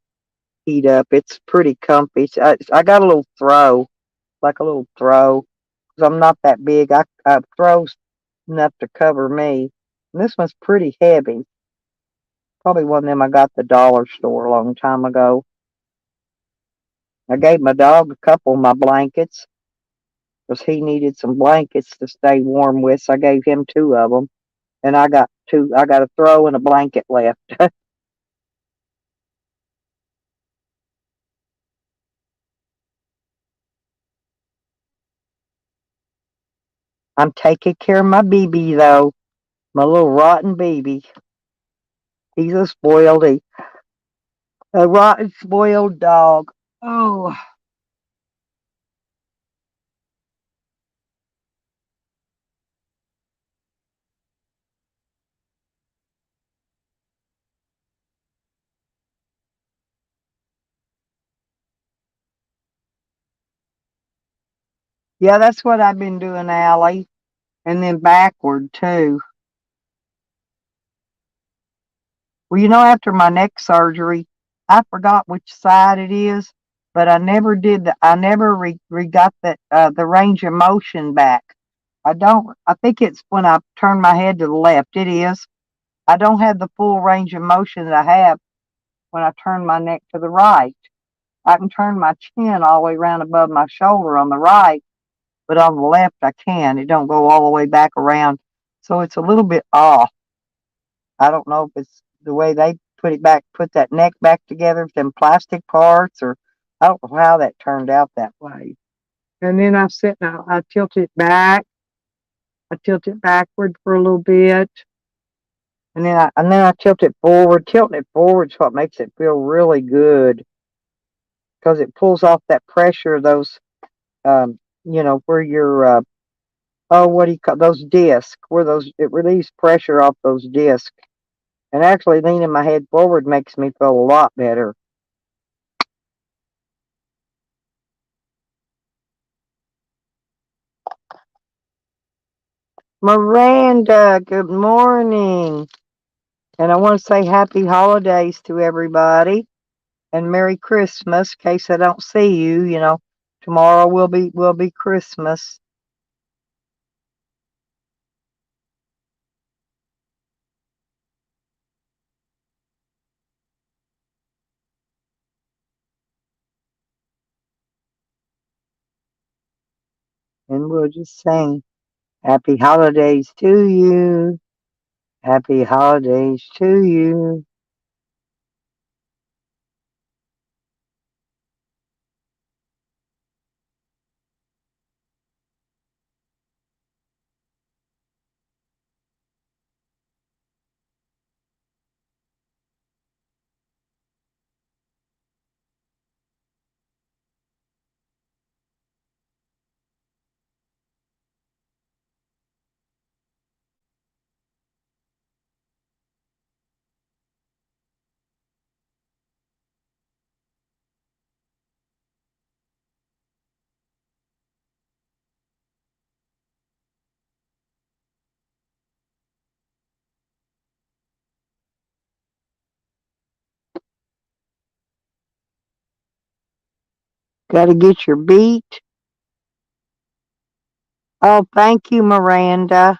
heat up. It's pretty comfy. I got a little throw, like a little throw, because I'm not that big. I throw's enough to cover me. And this one's pretty heavy. Probably one of them I got at the dollar store a long time ago. I gave my dog a couple of my blankets because he needed some blankets to stay warm with. So I gave him two of them, and I got two. I got a throw and a blanket left. I'm taking care of my BB though, my little rotten baby. He's a rotten spoiled dog. Oh, yeah, that's what I've been doing, Allie, and then backward too. Well, after my neck surgery, I forgot which side it is, but I never did I never got the range of motion back. I don't. I think it's when I turn my head to the left. It is. I don't have the full range of motion that I have when I turn my neck to the right. I can turn my chin all the way around above my shoulder on the right, but on the left I can. It don't go all the way back around, so it's a little bit off. I don't know if it's the way they put that neck back together with them plastic parts, or I don't know how that turned out that way. And then I tilt it back. I tilt it backward for a little bit. And then I tilt it forward. Tilting it forward is what makes it feel really good because it pulls off that pressure of those, where your what do you call those discs? Where those it relieves pressure off those discs. And actually leaning my head forward makes me feel a lot better. Miranda, good morning. And I want to say happy holidays to everybody and Merry Christmas. In case I don't see you, tomorrow will be Christmas. And we'll just sing happy holidays to you. Happy holidays to you. Got to get your beat. Oh, thank you, Miranda.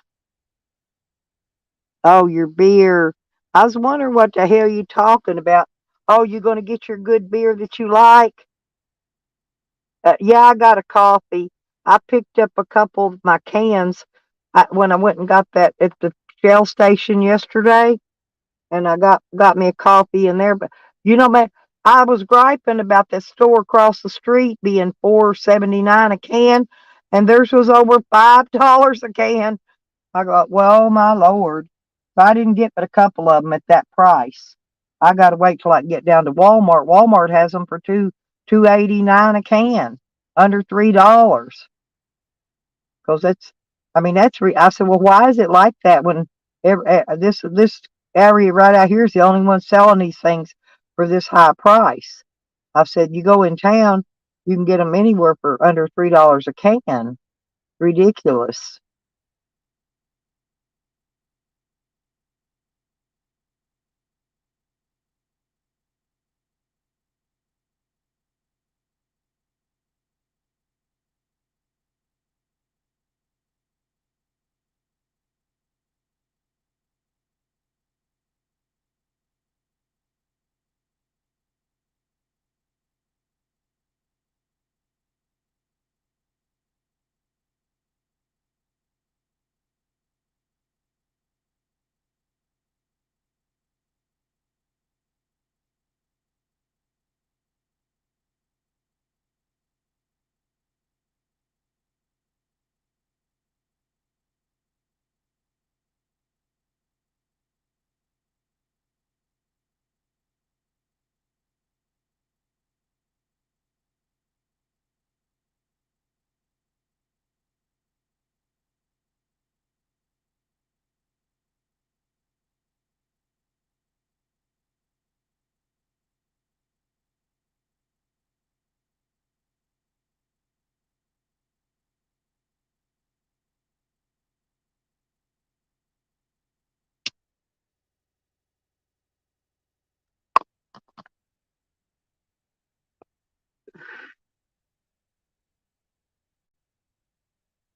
Oh, your beer. I was wondering what the hell you talking about. Oh, you going to get your good beer that you like? Yeah, I got a coffee. I picked up a couple of my cans when I went and got that at the Shell station yesterday, and I got me a coffee in there. But man, I was griping about that store across the street being $4.79 a can, and theirs was over $5 a can. I go, well, my lord, if I didn't get but a couple of them at that price, I got to wait till I can get down to Walmart. Walmart has them for $2.89 a can, under $3. Because I said, well, why is it like that when this area right out here is the only one selling these things for this high price? I said, you go in town, you can get them anywhere for under $3 a can. Ridiculous.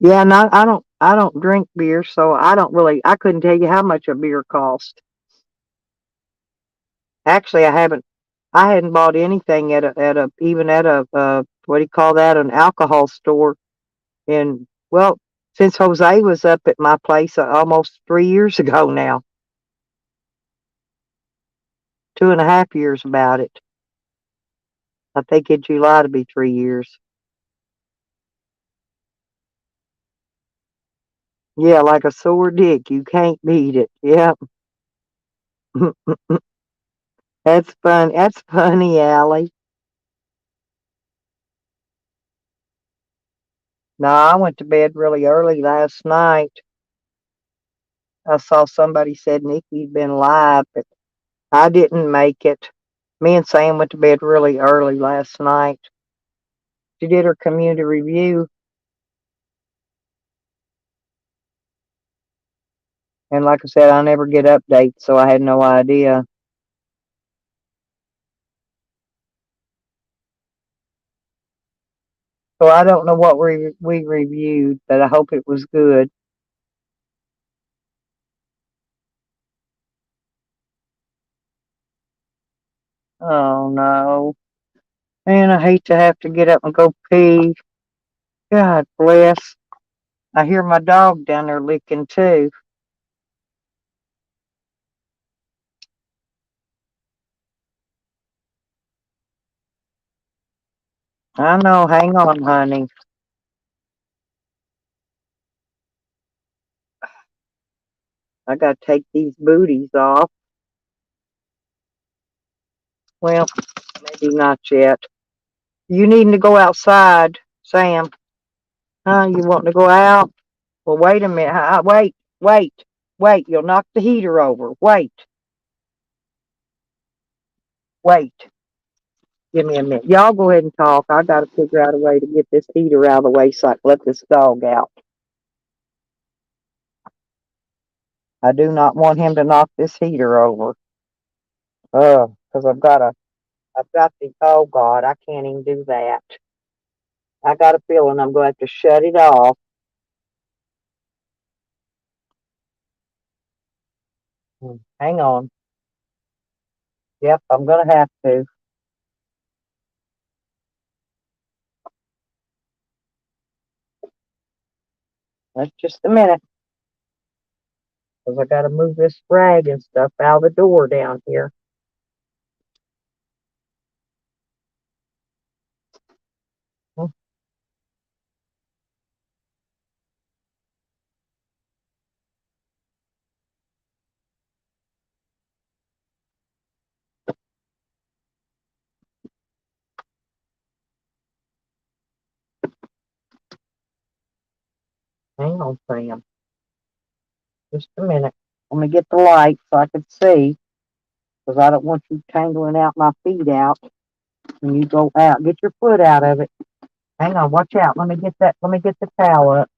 Yeah, and I don't drink beer, so I couldn't tell you how much a beer cost. Actually, I hadn't bought anything even at a what do you call that, an alcohol store in, well, since Jose was up at my place almost 3 years ago now, 2.5 years about it. I think in July to be 3 years. Yeah, like a sore dick, you can't beat it. Yeah. That's fun. That's funny, Allie. No, I went to bed really early last night. I saw somebody said Nikki'd been live, but I didn't make it. Me and Sam went to bed really early last night. She did her community review, and like I said, I never get updates, so I had no idea. So I don't know what we reviewed, but I hope it was good. Oh no. Man, I hate to have to get up and go pee. God bless. I hear my dog down there licking too. I know. Hang on, honey. I gotta take these booties off. Well, maybe not yet. You needing to go outside, Sam? Huh? You wanting to go out? Well, wait a minute. Wait. You'll knock the heater over. Wait. Give me a minute. Y'all go ahead and talk. I got to figure out a way to get this heater out of the way so I can let this dog out. I do not want him to knock this heater over. Because I've got the, oh God, I can't even do that. I got a feeling I'm going to have to shut it off. Hang on. Yep, I'm going to have to. That's just a minute. Because I got to move this rag and stuff out of the door down here. Hmm, Hang on, Sam. Just a minute. Let me get the light so I can see. Because I don't want you tangling out my feet out when you go out. Get your foot out of it. Hang on, watch out. Let me get that. Let me get the towel up.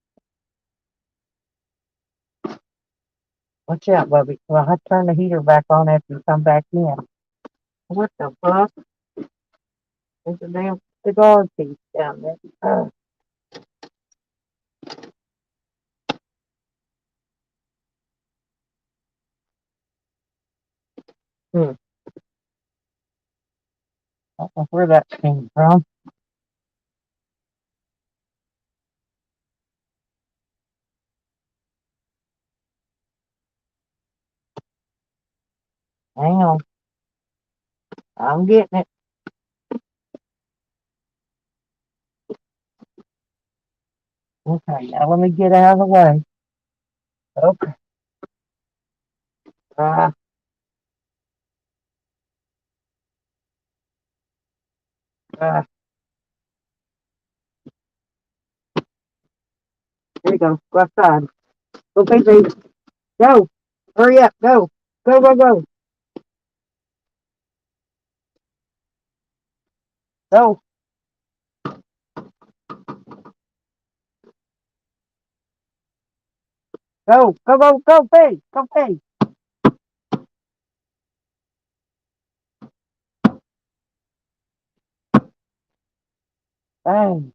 Watch out, Bubby. Well, I turn the heater back on after you come back in. What the fuck? There's a damn cigar piece down there. Hmm. I don't know where that came from. Hang on. I'm getting it. Okay, now let me get out of the way. Okay. Uh, uh, There you go. Go outside. Go, baby. Go. Hurry up. Go. Go. Go. Pay. Go, pay. Bang.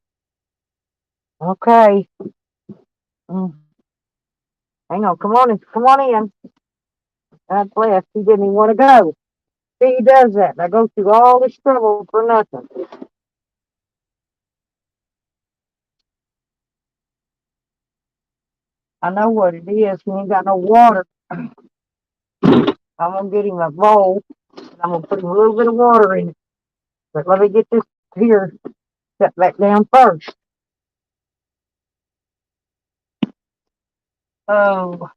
Okay. Mm. Hang on. Come on in. Come on in. God bless. He didn't even want to go. See, he does that. I go through all this trouble for nothing. I know what it is. He ain't got no water. I'm gonna get him a bowl. And I'm gonna put him a little bit of water in it. But let me get this here set back down first. Oh,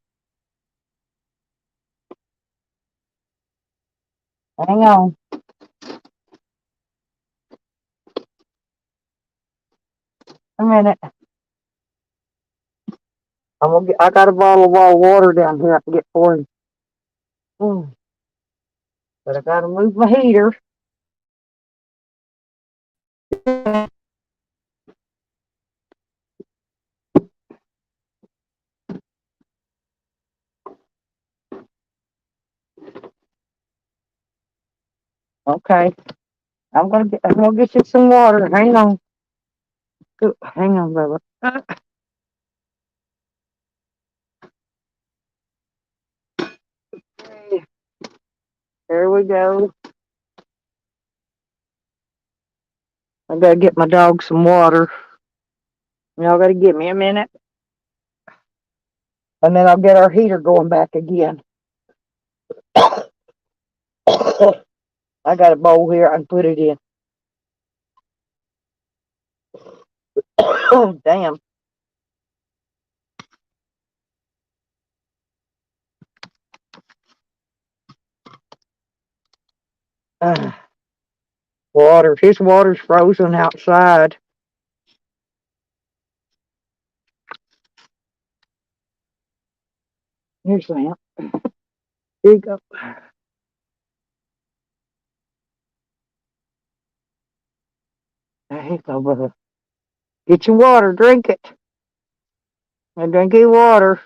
Hang on. A minute. I got a bottle of raw water down here I can get for him. But I gotta move my heater. Okay. I'm gonna get you some water. Hang on. Hang on, Bubba. Okay. There we go. I gotta get my dog some water. Y'all gotta give me a minute. And then I'll get our heater going back again. I got a bowl here. I can put it in. Oh, damn. Uh, water. His water's frozen outside. Here's that. Here you go. There you go, brother. Get your water. Drink it. And drink your water.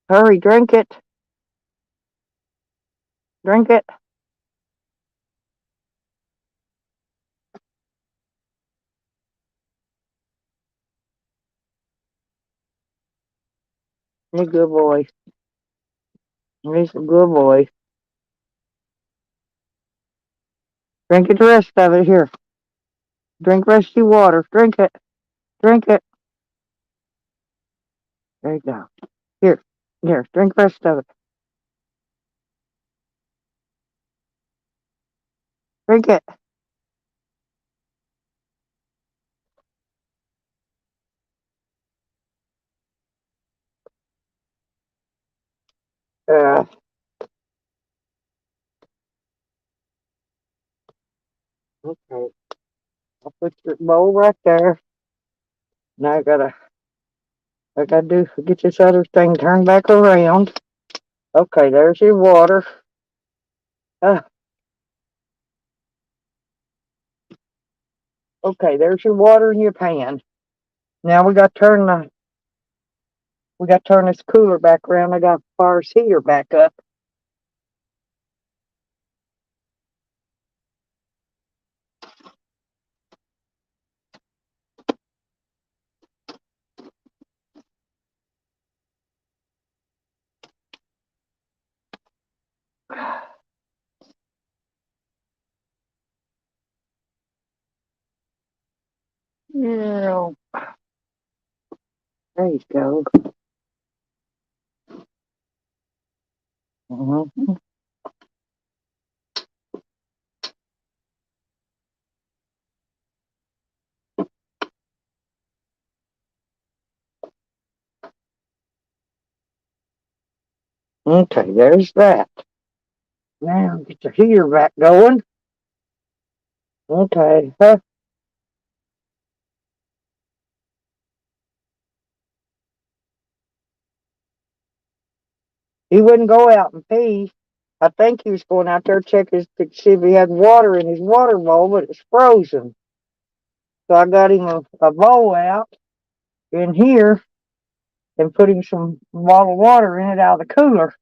Hurry, drink it. Drink it. You're a good boy. He's a good boy. Drink it the rest of it here. Drink the rest of your water. Drink it. Drink it. There you go. Here. Here. Drink the rest of it. Drink it. Uh, okay. I'll put your bowl right there. Now I gotta get this other thing turned back around. Okay, there's your water. Uh, okay, there's your water in your pan. Now we got to turn this cooler back around. I got to fire this heater back up. Yeah, there you go. Mhm. Okay, there's that. Now get the heater back going. Okay. Huh? He wouldn't go out and pee. I think he was going out there to see if he had water in his water bowl, but it's frozen. So I got him a bowl out in here and put him some bottled water in it out of the cooler.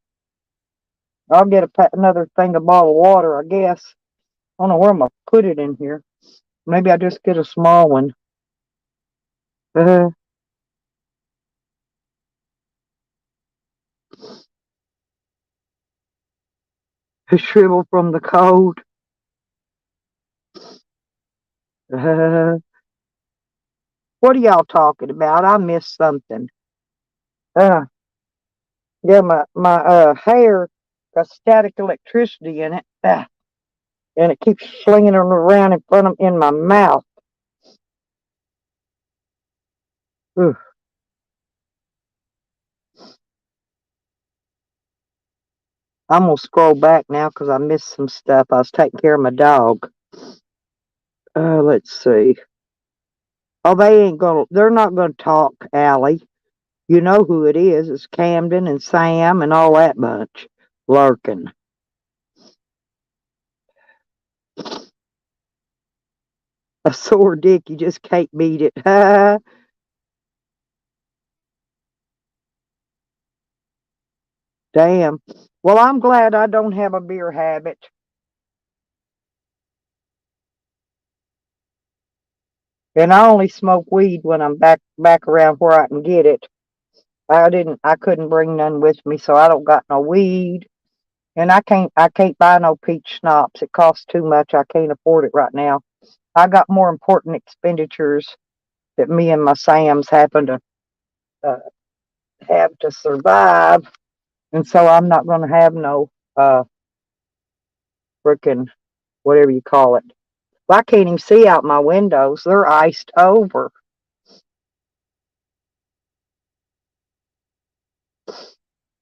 I'll get another thing of bottled water, I guess. I don't know where I'm going to put it in here. Maybe I just get a small one. Uh, shrivel from the cold. Uh, what are y'all talking about? I missed something. Uh, yeah, my hair got static electricity in it. And it keeps slinging them around in my mouth. Ooh. I'm gonna scroll back now because I missed some stuff. I was taking care of my dog. Let's see. Oh, they're not gonna talk, Allie. You know who it is. It's Camden and Sam and all that bunch lurking. A sore dick, you just can't beat it. Damn. Well, I'm glad I don't have a beer habit. And I only smoke weed when I'm back around where I can get it. I couldn't bring none with me, so I don't got no weed. And I can't buy no peach schnapps. It costs too much. I can't afford it right now. I got more important expenditures that me and my Sam's happen to uh, have to survive, and so I'm not going to have no frickin' whatever you call it. Well, I can't even see out my windows. They're iced over.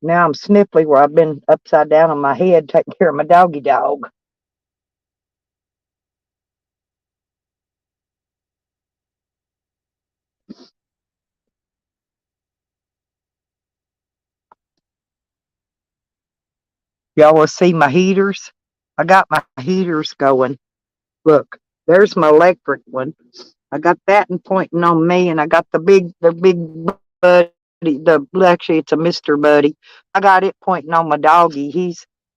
Now I'm sniffly where I've been upside down on my head taking care of my doggy dog. Y'all will see my heaters. I got my heaters going. Look, there's my electric one. I got that and pointing on me, and I got the big buddy. Actually, it's a Mister Buddy. I got it pointing on my doggy.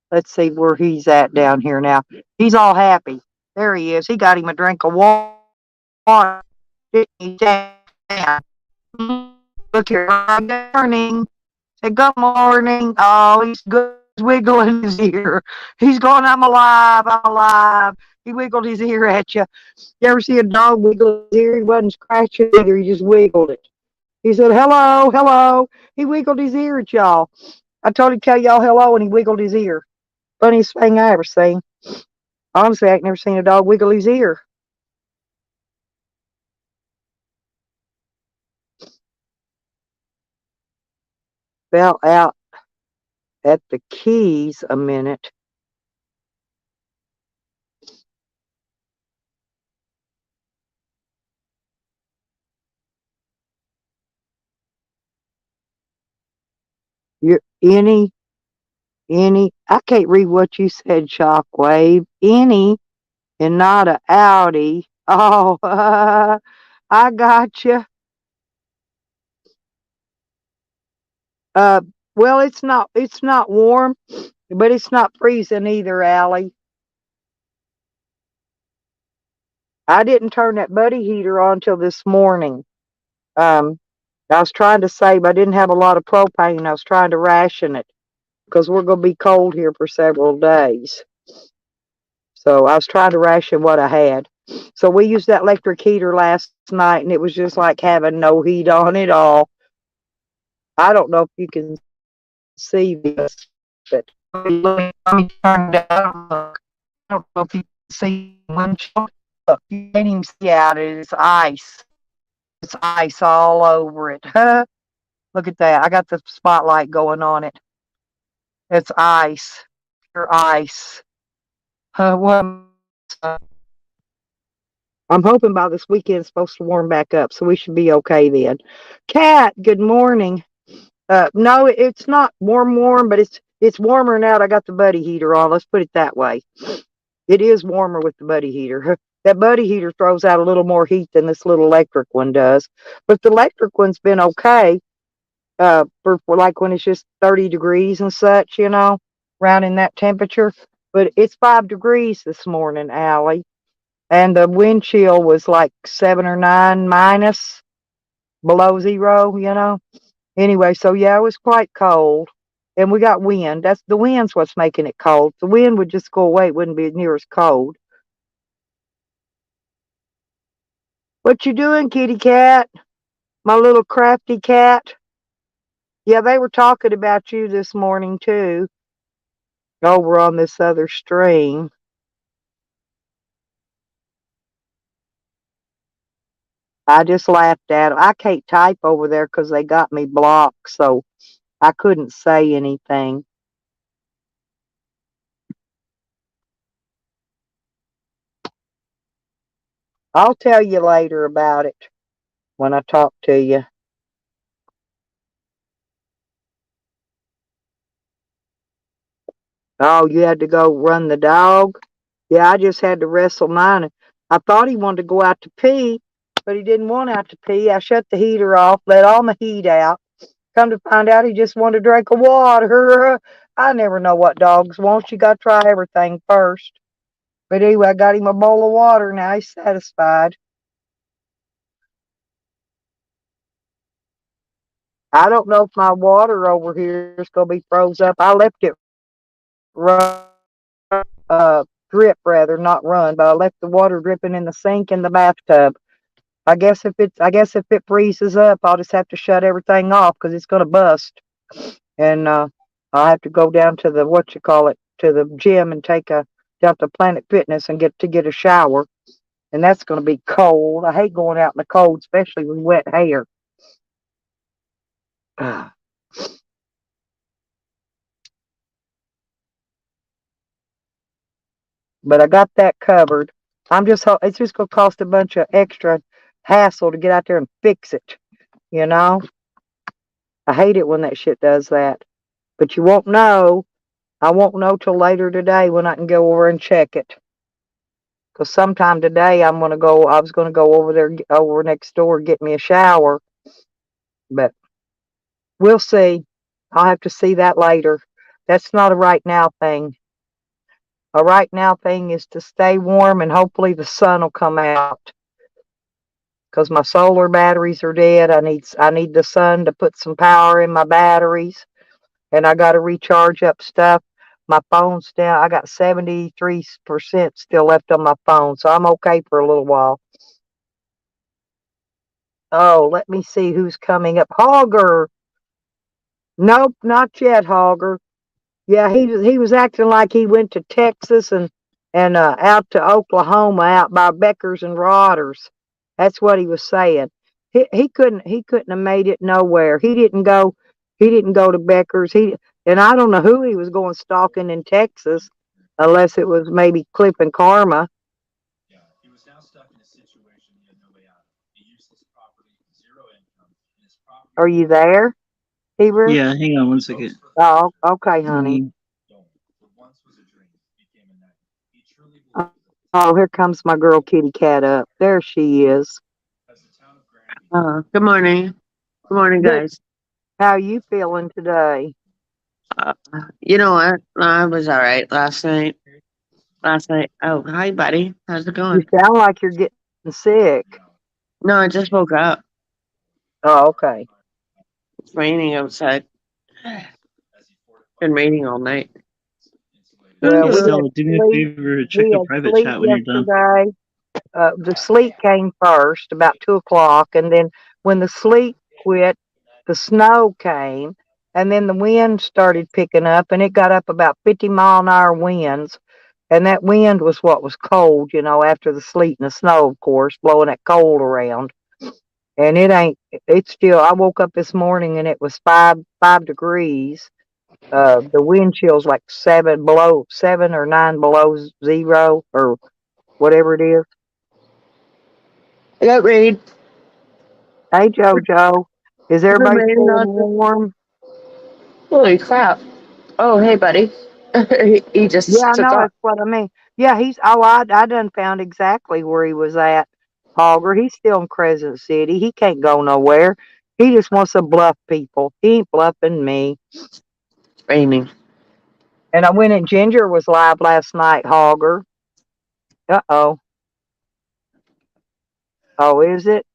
Let's see where he's at down here now. He's all happy. There he is. He got him a drink of water. He's down. Look here, good morning. Say good morning. Oh, he's good. He's wiggling his ear. He's going, I'm alive. I'm alive. He wiggled his ear at you. You ever see a dog wiggle his ear? He wasn't scratching either. He just wiggled it. He said, hello, hello. He wiggled his ear at y'all. I told him to tell y'all hello, and he wiggled his ear. Funniest thing I ever seen. Honestly, I ain't never seen a dog wiggle his ear. Fell out at the keys a minute. You're I can't read what you said, Shockwave. Any and not a Audi. Oh, I got you. Uh, well, it's not warm, but it's not freezing either, Allie. I didn't turn that buddy heater on till this morning. Um, I was trying to save. I didn't have a lot of propane. I was trying to ration it because we're going to be cold here for several days. So I was trying to ration what I had. So we used that electric heater last night, and it was just like having no heat on at all. I don't know if you can see this, but let me turn it down. Look, I don't know if you can see windshield. Look, you can't even see out it. It's ice. It's ice all over it. Look at that. I got the spotlight going on it. It's ice. Pure ice. What? I'm hoping by this weekend it's supposed to warm back up, so we should be okay then. Kat, good morning. No, it's not warm, but it's warmer now. I got the buddy heater on. Let's put it that way. It is warmer with the buddy heater. That buddy heater throws out a little more heat than this little electric one does, but the electric one's been okay. For like when it's just 30 degrees and such, around in that temperature. But it's 5 degrees this morning, Allie, and the wind chill was like 7 or 9 minus below zero. Anyway, so yeah, it was quite cold. And we got wind. That's the wind's what's making it cold. The wind would just go away, it wouldn't be near as cold. What you doing, kitty cat? My little crafty cat? Yeah, they were talking about you this morning too, over on this other stream. I just laughed at them. I can't type over there because they got me blocked, so I couldn't say anything. I'll tell you later about it when I talk to you. Oh, you had to go run the dog? Yeah, I just had to wrestle mine. I thought he wanted to go out to pee, but he didn't want out to pee. I shut the heater off, let all my heat out. Come to find out, he just wanted a drink of water. I never know what dogs want. You got to try everything first. But anyway, I got him a bowl of water. Now he's satisfied. I don't know if my water over here is going to be froze up. I left it drip rather, not run, but I left the water dripping in the sink in the bathtub. I guess if it freezes up, I'll just have to shut everything off because it's going to bust. And I'll have to go down to the what you call it to the gym and take a down to Planet Fitness and get a shower. And that's going to be cold. I hate going out in the cold, especially with wet hair. But I got that covered. It's just going to cost a bunch of extra hassle to get out there and fix it. You know, I hate it when that shit does that. But you won't know. I won't know till later today when I can go over and check it. Because sometime today I was going to go over there, over next door, get me a shower. But we'll see. I'll have to see that later. That's not a right now thing. A right now thing is to stay warm and hopefully the sun will come out. Because my solar batteries are dead. I need the sun to put some power in my batteries, and I got to recharge up stuff. My phone's down. I got 73% still left on my phone, so I'm okay for a little while. Oh, let me see who's coming up. Hogger. Nope, not yet, Hogger. Yeah, he was acting like he went to Texas and out to Oklahoma, out by Beckers and Rodders. That's what he was saying. He couldn't have made it nowhere. He didn't go to Beckers. And I don't know who he was going stalking in Texas, unless it was maybe Clip and Karma. Are you there, Hebrew? Yeah, hang on 1 second. Oh, okay, honey. Oh, here comes my girl Kitty Cat up. There she is. Good morning. Good morning, Good. guys. How you feeling today? Uh, you know what? I was all right last night. Last night. Oh, hi, buddy. How's it You going? sound like you're getting sick. No, I just woke up. Oh, okay. It's raining outside. Been raining all night. Well, Hey, we Uh, had Stella, do me a sleet. favor, check We the had private sleet chat when you're done. yesterday. The sleet came first, about 2 o'clock, and then when the sleet quit, the snow came, and then the wind started picking up, and it got up about 50-mile-an-hour winds. And that wind was what was cold, after the sleet and the snow, of course, blowing that cold around. And it's still, I woke up this morning and it was 5 degrees. The wind chill's like 7 or 9 below 0 or whatever it is. I got rain. Hey, JoJo, is It's been everybody raining staying all day. warm? Holy crap. Oh, hey, buddy. He Yeah, just I took know, off. that's what I mean. Yeah, I done found exactly where he was at, Hogger. He's still in Crescent City. He can't go nowhere. He just wants to bluff people. He ain't bluffing me. It's raining. And I went and Ginger was live last night, Hogger. Uh-oh. Oh, is it?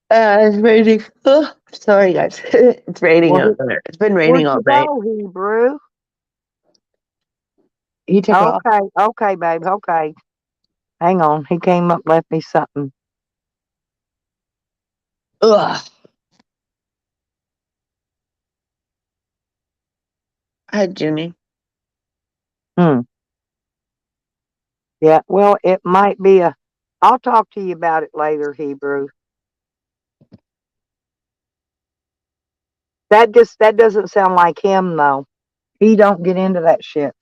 It's raining. Oh, sorry, guys. It's raining Well, out there. It's been raining where'd all you night. go, Hebrew? He took off. Okay, okay, babe, okay. Hang on. He came up, left me something. Ugh. Hi, Jimmy. Hmm. Yeah, well, it might be I'll talk to you about it later, Hebrew. That doesn't sound like him though. He don't get into that shit.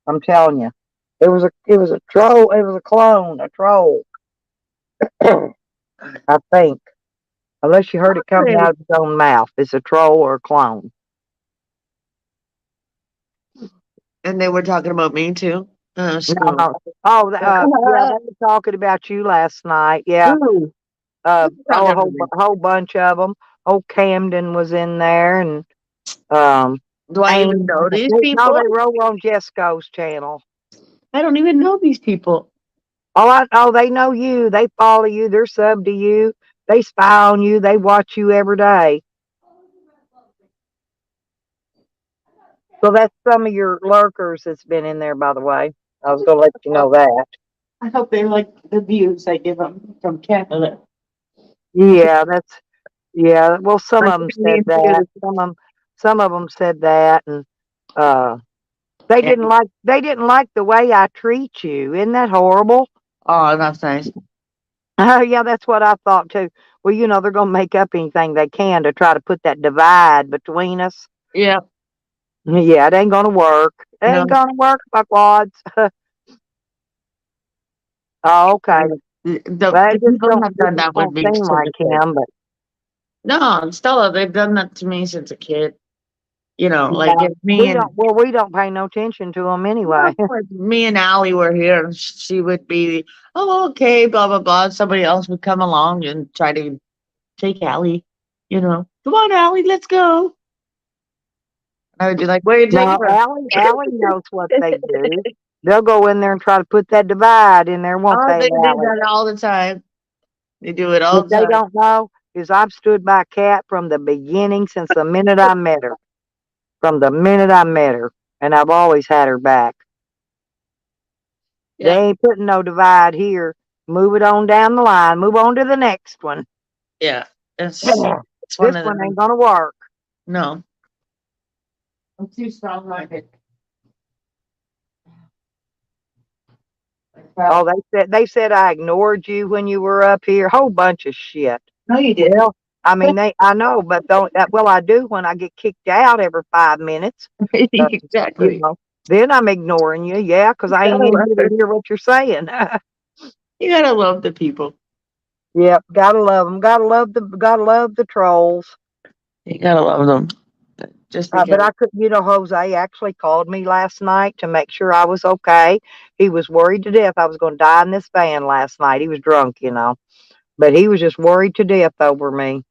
I'm telling you. It was a troll, it was a clone, a troll. I think. Unless you heard it coming Really? out of his own mouth. It's a troll or a clone. And they were talking about me too. Oh, screw 'em. No. Oh, yeah, they were talking about you last night. Yeah. Ooh, Oh, talking a about me. whole bunch of them. Old Camden was in there, and Do I Amy. even know these No, people? they roll on Jesco's channel. I don't even know these people. Oh, they know you. They follow you. They're sub to you. They spy on you. They watch you every day. So that's some of your lurkers that's been in there, by the way. I was gonna let you know that. I hope they like the views I give them from Canada. Yeah, yeah. Well, some I of them think said these that. views. Some of them said that, and uh, Yeah. they didn't like the way I treat you. Isn't that horrible? Oh, that's nice. Oh, yeah, that's what I thought too. Well, they're gonna make up anything they can to try to put that divide between us. Yeah. Yeah, it ain't gonna work. It No. ain't gonna work, fuckwads. Oh, okay. Well, The people have it done just that with don't me seem since like a kid. him, but No, Stella, they've done that to me since a kid. You know, like yeah, if me and we don't pay no attention to them anyway. if me and Allie were here, she would be, oh, okay, blah blah blah. Somebody else would come along and try to take Allie. You know, come on, Allie, let's go. I would be like, where are you taking No, her? Allie knows what they do. They'll go in there and try to put that divide in there, won't Oh, they, they do Allie? that all the time. They do it all What the they time. don't know is I've stood by Kat from the beginning, since the minute I met her. From the minute I met her, and I've always had her back. They Yeah, ain't putting no divide here. Move it on down the line. Move on to the next one. yeah. It's one This of one them. ain't gonna work. No, I'm too strong minded. Oh, they said I ignored you when you were up here. Whole bunch of shit. No, you didn't. Well, I mean, I know, but well, I do when I get kicked out every 5 minutes. Uh, Exactly. then I'm ignoring you, yeah, because I ain't in here to hear what you're saying. You gotta love the people. Yep, gotta love them. Gotta love the trolls. You gotta love them. Just But because. I could, Jose actually called me last night to make sure I was okay. He was worried to death I was going to die in this van last night. He was drunk, but he was just worried to death over me.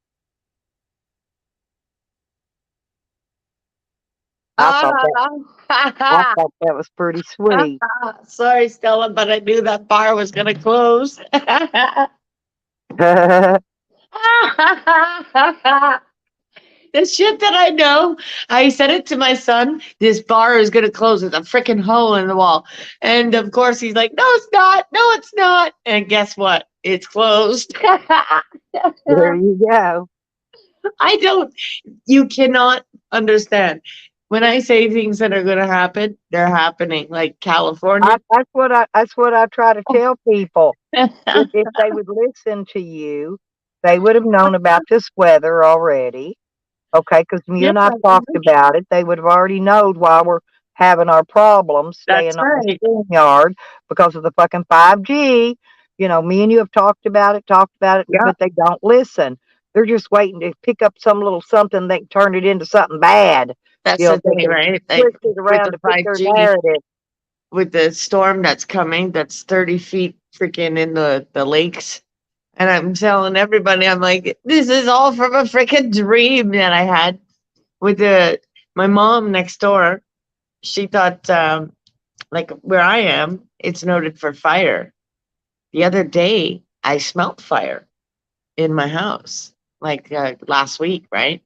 I thought that I thought that was pretty sweet. Sorry, Stella, but I knew that bar was gonna close. The shit that I know, I said it to my son. This bar is gonna close with a freaking hole in the wall, and of course he's like, "No, it's not. No, it's not." And guess what? It's closed. There you go. I don't. You cannot understand. When I say things that are gonna happen, they're happening. Like California. That's what I try to tell people. If they would listen to you, they would have known about this weather already. Okay, because you Yep, and I talked about it. They would have already known why we're having our problems that's staying on the right. yard because of the fucking 5G. Me and you have talked about it, Yeah, but they don't listen. They're just waiting to pick up some little something they can turn it into something bad. that's the They thing, can right? twist Like it with around the to fit their 5G, narrative. with the storm that's coming, that's 30 feet freaking in the lakes. And I'm telling everybody, I'm like, this is all from a freaking dream that I had with my mom next door. She thought, like where I am, it's noted for fire. The other day, I smelled fire in my house, like last week, right?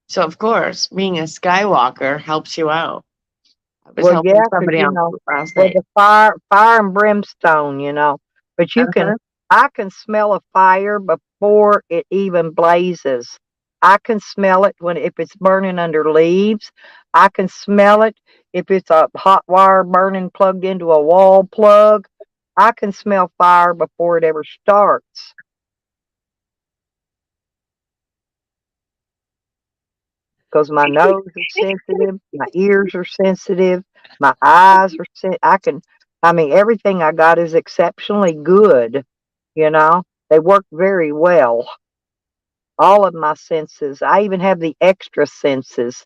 So of course, being a Skywalker helps you out. I was Well, helping yeah, because somebody else last well, night. the fire and brimstone. But Uh-huh. I can smell a fire before it even blazes. I can smell it if it's burning under leaves. I can smell it if it's a hot wire burning plugged into a wall plug. I can smell fire before it ever starts. Because my nose is sensitive, my ears are sensitive, my eyes are I mean, everything I got is exceptionally good, you know. They work very well. All of my senses. I even have the extra senses.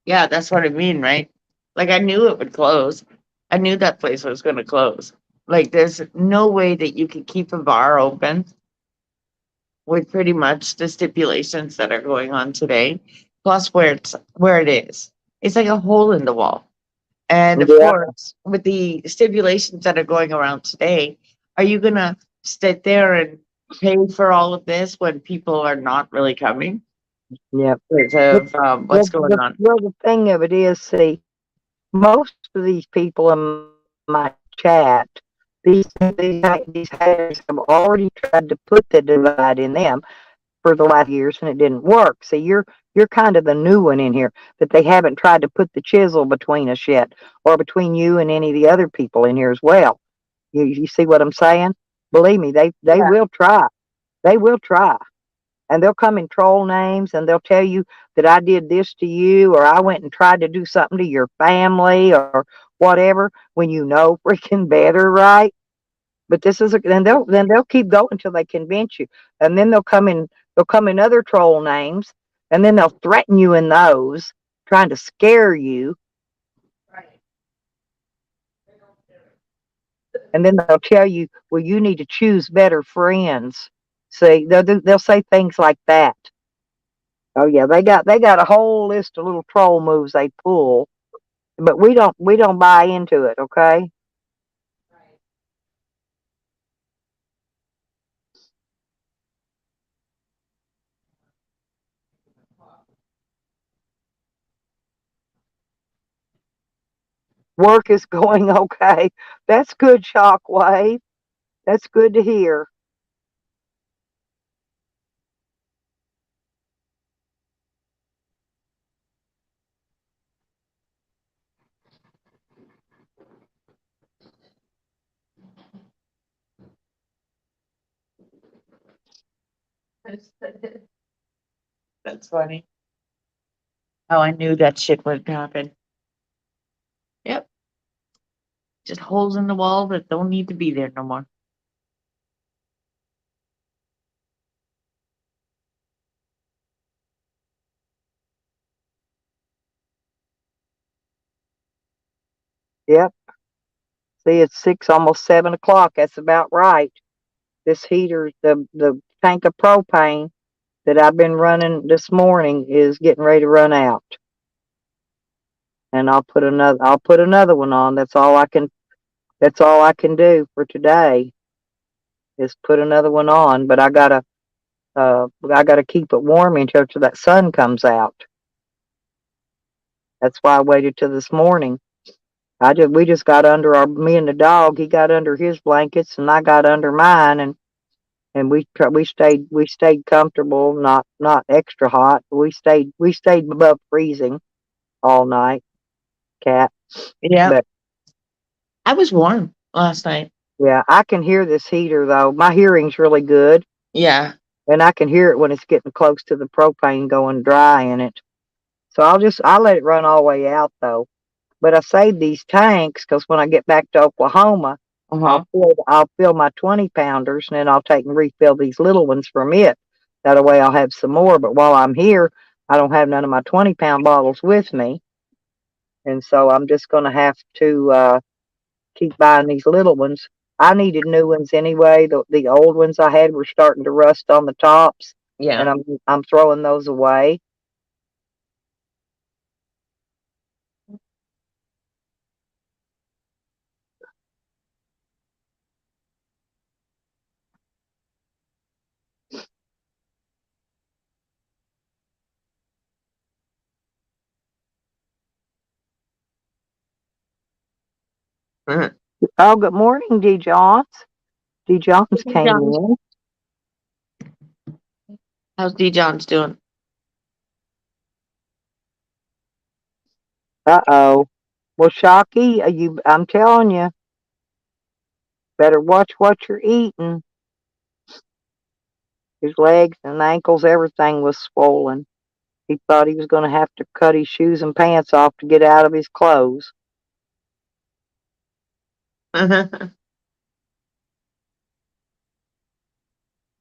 Yeah, that's what I mean, right? Like I knew it would close. I knew that place was going to close. Like there's no way that you could keep a bar open with pretty much the stipulations that are going on today, plus where it is. It's like a hole in the wall. And of Yeah, course, with the stipulations that are going around today, are you gonna sit there and pay for all of this when people are not really coming? yeah. Because The, of what's going on. the thing of it is, see, most of these people in my chat, these haters have already tried to put the divide in them for the last years, and it didn't work. So you're kind of the new one in here that they haven't tried to put the chisel between us yet, or between you and any of the other people in here as well. You see what I'm saying? Believe me, they Yeah. will try. They will try. And they'll come and troll names, and they'll tell you that I did this to you, or I went and tried to do something to your family, or whatever, when you know freaking better, right? But this is then they'll keep going until they convince you, and then they'll come in other troll names, and then they'll threaten you in those, trying to scare you, and then they'll tell you, well, you need to choose better friends. See, they'll say things like that. Oh yeah, they got a whole list of little troll moves they pull, but we don't buy into it. Okay, work is going okay. That's good, Shockwave. That's good to hear. That's funny. Oh, I knew that shit would happen. Yep. Just holes in the wall that don't need to be there no more. Yep. See, it's 6, almost 7 o'clock. That's about right. This heater, the tank of propane that I've been running this morning is getting ready to run out, and I'll put another one on. That's all I can. That's all I can do for today is put another one on. But I gotta keep it warm until that sun comes out. That's why I waited till this morning. We just got under me and the dog. He got under his blankets, and I got under mine, and we stayed comfortable, not extra hot. We stayed above freezing all night, cat. Yeah. But I was warm last night. yeah, I can hear this heater though. My hearing's really good, Yeah. and I can hear it when it's getting close to the propane going dry in it. So I'll let it run all the way out though. But I saved these tanks because when I get back to Oklahoma, Uh-huh. I'll fill my 20 pounders, and then I'll take and refill these little ones from it. That way I'll have some more. But while I'm here, I don't have none of my 20-pound bottles with me, and so I'm just going to have to keep buying these little ones. I needed new ones anyway. The old ones I had were starting to rust on the tops, and Yeah. I'm throwing those away. Uh-huh. Oh, good morning, D. Johns. D. Johns D. came John's. in. How's D. John's doing? Uh-oh. Well, Shocky, I'm telling you, better watch what you're eating. His legs and ankles, everything was swollen. He thought he was going to have to cut his shoes and pants off to get out of his clothes.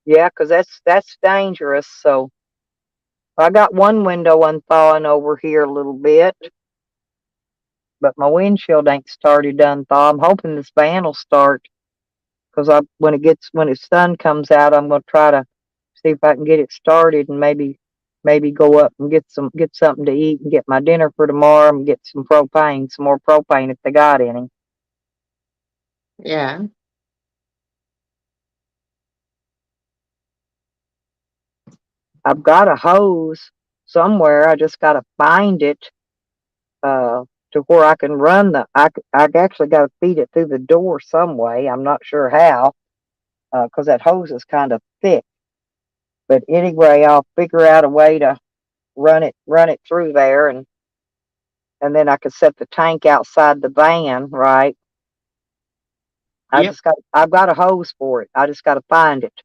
Yeah, 'cause that's dangerous. So I got one window unthawing over here a little bit, but my windshield ain't started to unthaw. I'm hoping this van will start, 'cause when the sun comes out, I'm gonna try to see if I can get it started and maybe go up and get something to eat and get my dinner for tomorrow and get some more propane if they got any. Yeah. I've got a hose somewhere. I just gotta find it to where I can run I actually gotta feed it through the door some way. I'm not sure how, 'cause that hose is kind of thick. But anyway, I'll figure out a way to run it through there, and then I could set the tank outside the van, right? Yep. I've got a hose for it. I just got to find it.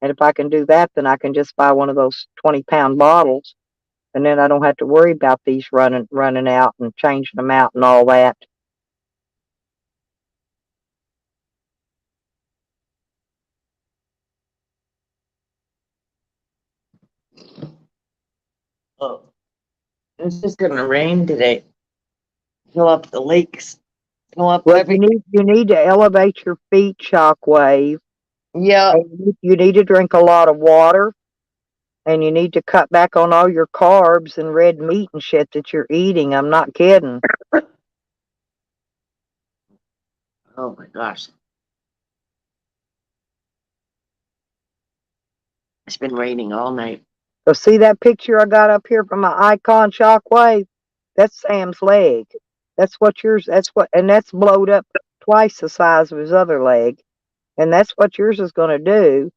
And if I can do that, then I can just buy one of those 20-pound bottles, and then I don't have to worry about these running out and changing them out and all that. Oh, it's just gonna rain today. Fill up the lakes. Fill up Well, everything. you need to elevate your feet, Shockwave. Yeah. And you need to drink a lot of water, and you need to cut back on all your carbs and red meat and shit that you're eating. I'm not kidding. Oh my gosh. It's been raining all night. So see that picture I got up here from my icon, Shockwave? That's Sam's leg. And that's blowed up twice the size of his other leg. And that's what yours is going to do.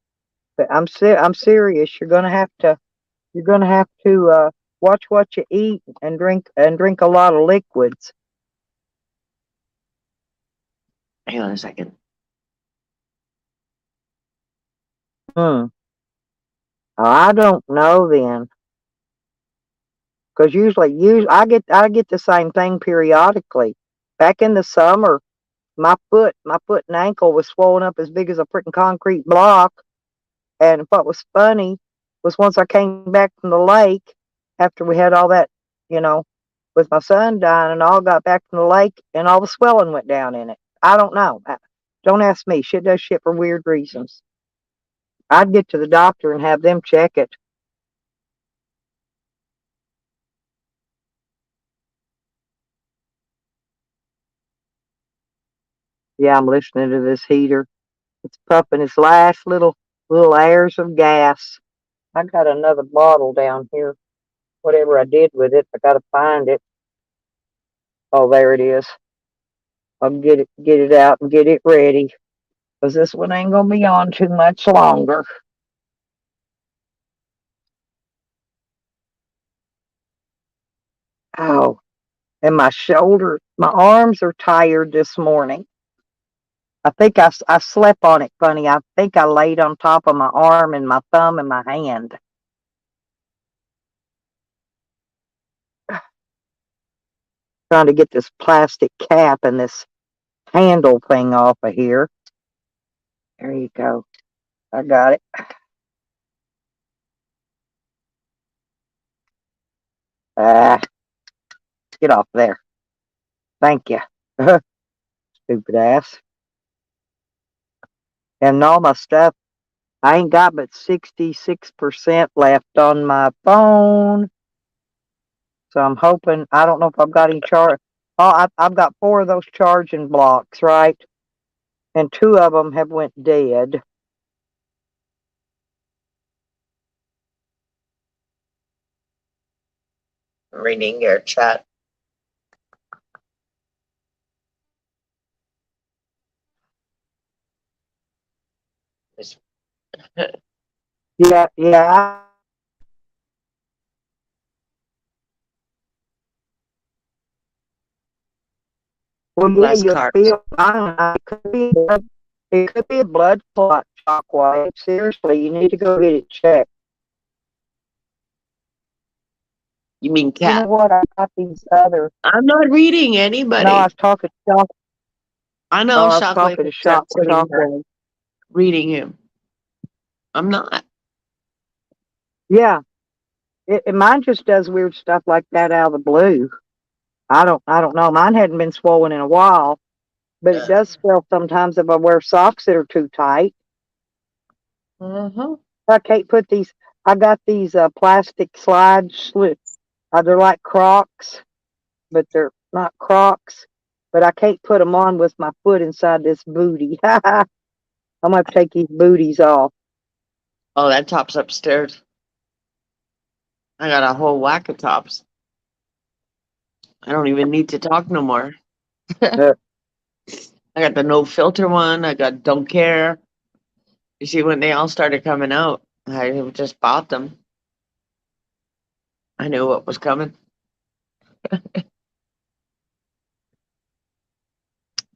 But I'm serious. You're gonna have to watch what you eat and drink a lot of liquids. Hang on a second. Hmm. I don't know then, because usually I get the same thing periodically. Back in the summer, my foot and ankle was swollen up as big as a freaking concrete block. And what was funny was once I came back from the lake after we had all that, you know, with my son dying and all, got back from the lake and all the swelling went down in it. I don't know. Don't ask me. Shit does shit for weird reasons. I'd get to the doctor and have them check it. Yeah, I'm listening to this heater. It's puffing its last little airs of gas. I got another bottle down here. Whatever I did with it, I gotta find it. Oh, there it is. I'll get it out and get it ready, because this one ain't gonna be on too much longer. Oh, and my arms are tired this morning. I think I slept on it funny. I think I laid on top of my arm and my thumb and my hand. Trying to get this plastic cap and this handle thing off of here. There you go. I got it. Ah, get off there. Thank you. Stupid ass. And all my stuff, I ain't got but 66% left on my phone. So I'm hoping, I don't know if I've got any charge. Oh, I've got 4 of those charging blocks, right? And 2 of them have went dead. I'm reading your chat. It's- Yeah, yeah. Well, yeah, Less you'll carbs. feel fine. It could be a blood clot, Shockwave. Seriously, you need to go get it checked. You mean You know cat? what? I got these other. I'm not reading No, anybody. I know I was Shockwave talking to is sitting here Shockwave. reading him. I'm not. Yeah, mine just does weird stuff like that out of the blue. I don't know. Mine hadn't been swollen in a while, but it does swell sometimes if I wear socks that are too tight. Uh-huh. I can't put these. I got these plastic slides. They're like Crocs, but they're not Crocs. But I can't put them on with my foot inside this booty. I'm gonna have to take these booties off. Oh, that top's upstairs. I got a whole whack of tops. I don't even need to talk no more. Uh, I got the no filter one. I got don't care. You see, when they all started coming out, I just bought them. I knew what was coming.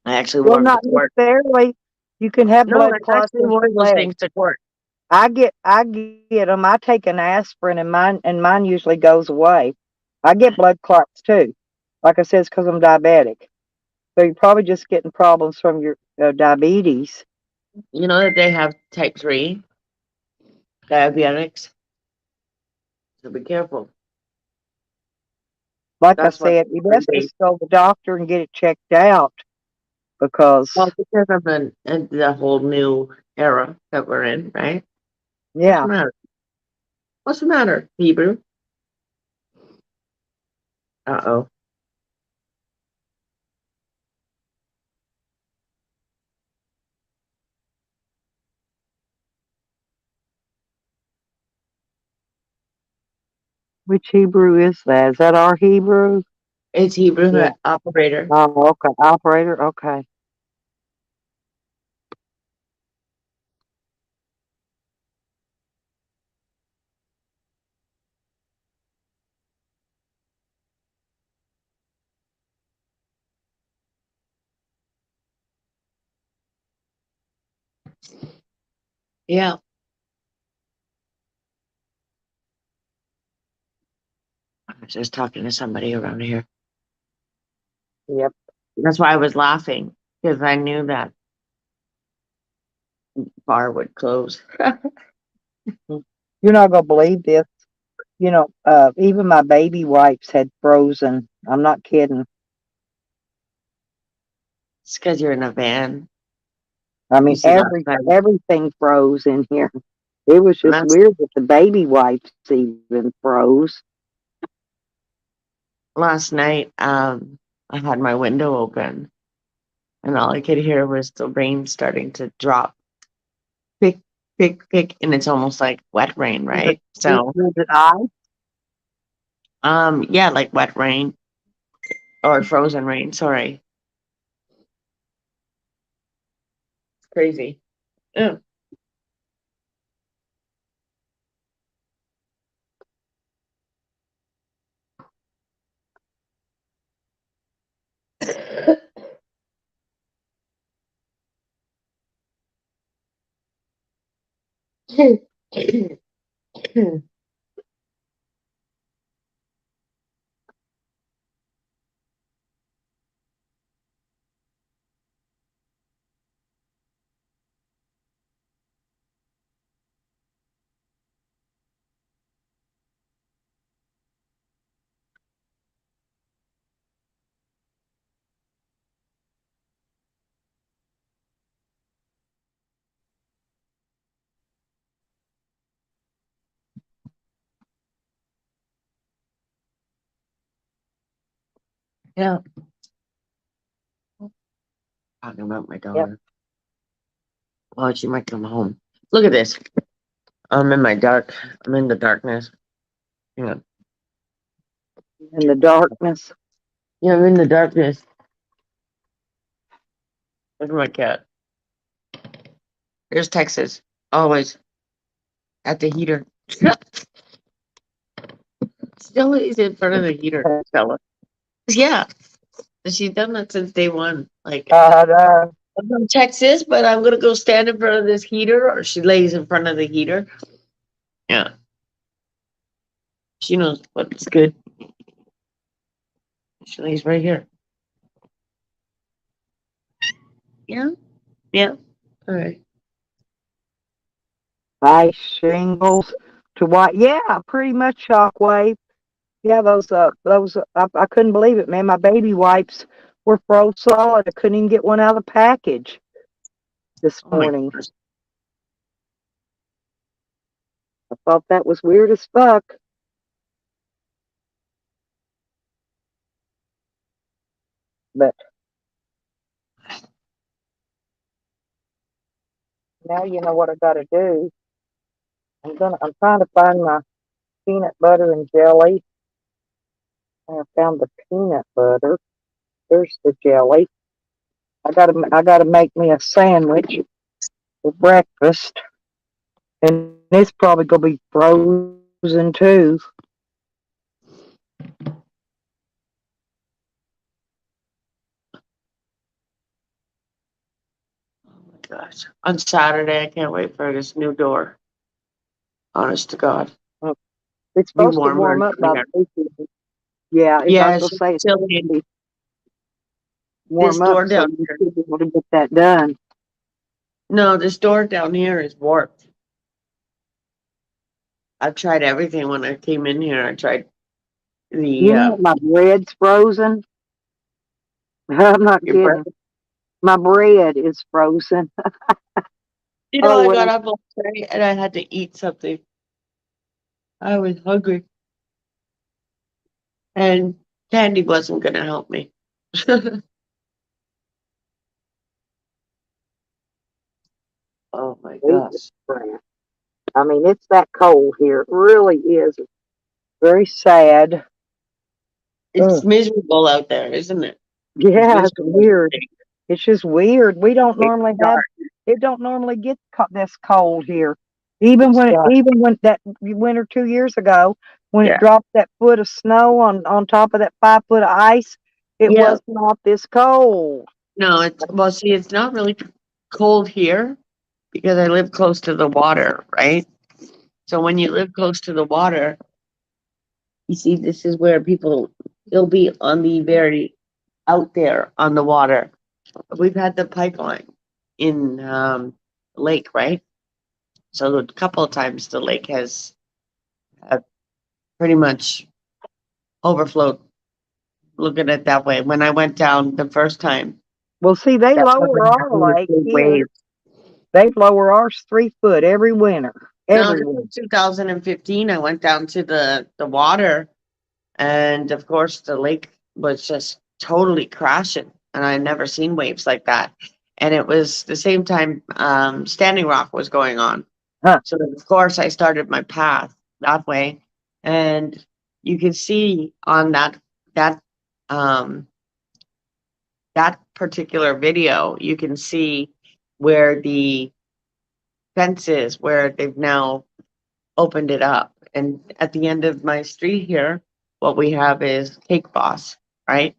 I actually well, wore them to not court. necessarily. You can have No, blood I clots actually in wore your those leg. things to court. I get them. I take an aspirin, and mine usually goes away. I get blood clots too. Like I said, it's because I'm diabetic. So you're probably just getting problems from your diabetes. You know that they have type 3 diabetics? So be careful. Like I That's what said, you best they. just go to the doctor and get it checked out because, Well, because of the whole new era that we're in, right? What's the yeah. matter? What's the matter, Hebrew? Uh-oh. Which Hebrew is that? Is that our Hebrew? It's Hebrew Yeah. operator. Oh, okay. Operator. Okay. Yeah. I was just talking to somebody around here. Yep. That's why I was laughing, because I knew that bar would close. You're not gonna believe this. Even my baby wipes had frozen. I'm not kidding. It's because you're in a van. I You mean, see, time, everything froze in here. It was just last weird that the baby wipes even froze. last night, I had my window open, and all I could hear was the rain starting to drop. Pick, pick, pick, and it's almost like wet rain, Was it, right? So, was it ice? yeah, like wet rain or frozen rain. Sorry, it's crazy. Yeah. Yeah, talking about my Yep. daughter. Oh, she might come home. Look at this. I'm in my dark. I'm in the darkness. Hang on. In the darkness. Yeah, I'm in the darkness. Look at my cat. There's Texas. Always at the heater. Still is in front of the heater, fella. Yeah. She's done that since day one. Like, Uh, I'm from Texas, but I'm gonna go stand in front of this heater, or she lays in front of the heater. Yeah. She knows what's good. She lays right here. Yeah. Yeah. All right. ice shingles to what? Yeah, pretty much shockwave. Yeah, I couldn't believe it, man. My baby wipes were froze solid. I couldn't even get one out of the package this Oh my morning. gosh. I thought that was weird as fuck. But now you know what I gotta do. I'm trying to find my peanut butter and jelly. I found the peanut butter. There's the jelly. I gotta make me a sandwich for breakfast. And it's probably gonna be frozen too. Oh my gosh. On Saturday, I can't wait for this new door. Honest to God. It's Be supposed to warmer warm in up by here. the weekend. Yeah, I Yeah, was it's gonna just say it's supposed to chilly. be This warm up, door so down you here. should be able to get that done. No, this door down here is warped. I've tried everything when I came in here. I tried the You know, my bread's frozen. I'm not your breath. kidding. My bread is frozen. You know, Oh I got well, up last night and I had to eat something. I was hungry, and candy wasn't gonna help me. Oh my Jesus gosh. Christ. I mean, it's that cold here. It really is. It's very sad. It's Ugh. miserable out there, isn't it? It's Yeah, it's miserable. weird. It's just weird. We don't It's normally have. dark. It don't normally get this cold here. It's dark. Even when that winter 2 years ago, when it Yeah. dropped that foot of snow on top of that 5 foot of ice, it Yeah. was not this cold. No, it's well, see, it's not really cold here because I live close to the water, right? So when you live close to the water, you see, this is where people they'll be on the very out there on the water. We've had the pipeline in lake, right? So a couple of times the lake has pretty much overflowed. Look at it that way. When I went down the first time, Well, see, they that lower wasn't our having the lake big here. waves. They lower ours 3 foot every winter. No, Every this winter. was 2015. I went down to the water, and of course the lake was just totally crashing, and I never seen waves like that. And it was the same time Standing Rock was going on. Huh. So then, of course, I started my path that way, and you can see on that um, that particular video, you can see where the fence is, where they've now opened it up. And at the end of my street here, what we have is Cake Boss, right?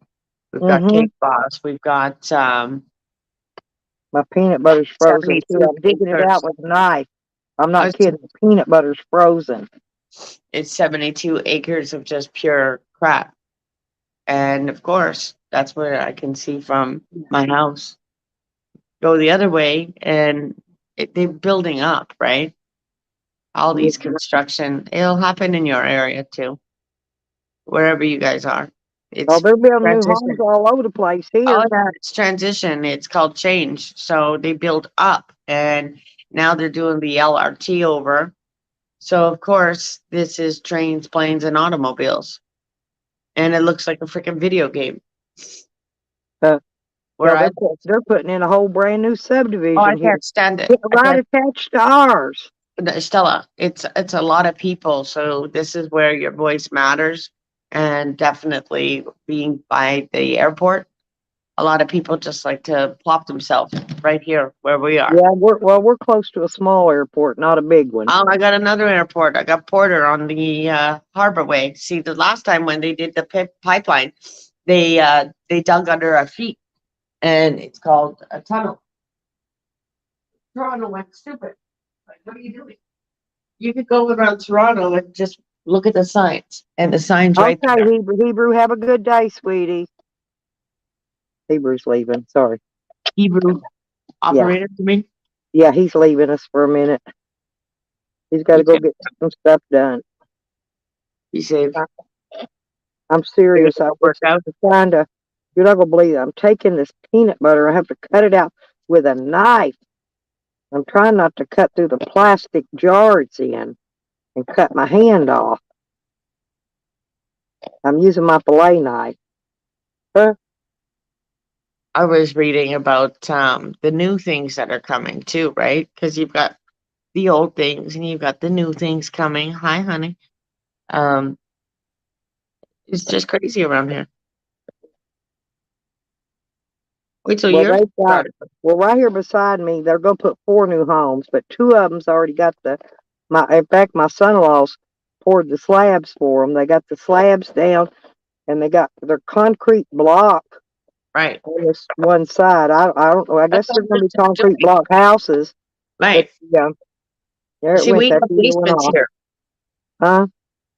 We've got Mm-hmm. Cake Boss. We've got My peanut butter's frozen too. 72 I'm digging it out acres. with a knife. I'm I not was kidding. The peanut butter's frozen. It's 72 acres of just pure crap. And of course, that's where I can see from my house. Go the other way, and they're building up, right? All Yeah. these construction, it'll happen in your area too, wherever you guys are. Oh, It's they're building new homes transition. all over the place Oh, here. yeah, it's transition. It's called change. So they build up, and now they're doing the LRT over. So, of course, this is trains, planes, and automobiles. And it looks like a freaking video game Uh, where yeah, I they're putting in a whole brand new Oh, I subdivision here. can't stand it. Yeah, I right can't. attached to ours. Stella, it's a lot of people, so this is where your voice matters, and definitely being by the airport, a lot of people just like to plop themselves right here where we are. Yeah, we're close to a small airport, not a big one. I got another airport. I got Porter on the Harbor Way. See, the last time when they did the pipeline, they dug under our feet, and it's called a tunnel. Toronto went stupid. Like, what are you doing? You could go around Toronto and just look at the signs, and the signs right Okay, there. Hebrew, have a good day, sweetie. Hebrew's leaving. Sorry. Hebrew Yeah, operator to me. yeah, he's leaving us for a minute. He's got to go get some stuff done. Be safe. I'm serious. I Work was out. trying to, you're not going to believe it. I'm taking this peanut butter. I have to cut it out with a knife. I'm trying not to cut through the plastic jar it's in and cut my hand off. I'm using my fillet knife. Huh? I was reading about the new things that are coming too, right? Because you've got the old things and you've got the new things coming. Hi, honey. Um, it's just crazy around here. Wait till Well, yours they've got, started. well, right here beside me, they're going to put 4 new homes, but 2 of them's already got in fact, my son-in-law's poured the slabs for them. They got the slabs down and they got their concrete block Right. on this one side. I don't know. I That's guess what they're going I'm to be just concrete doing. block houses, but Right. yeah, there it See, went. we That have heater went basements off. here. Huh?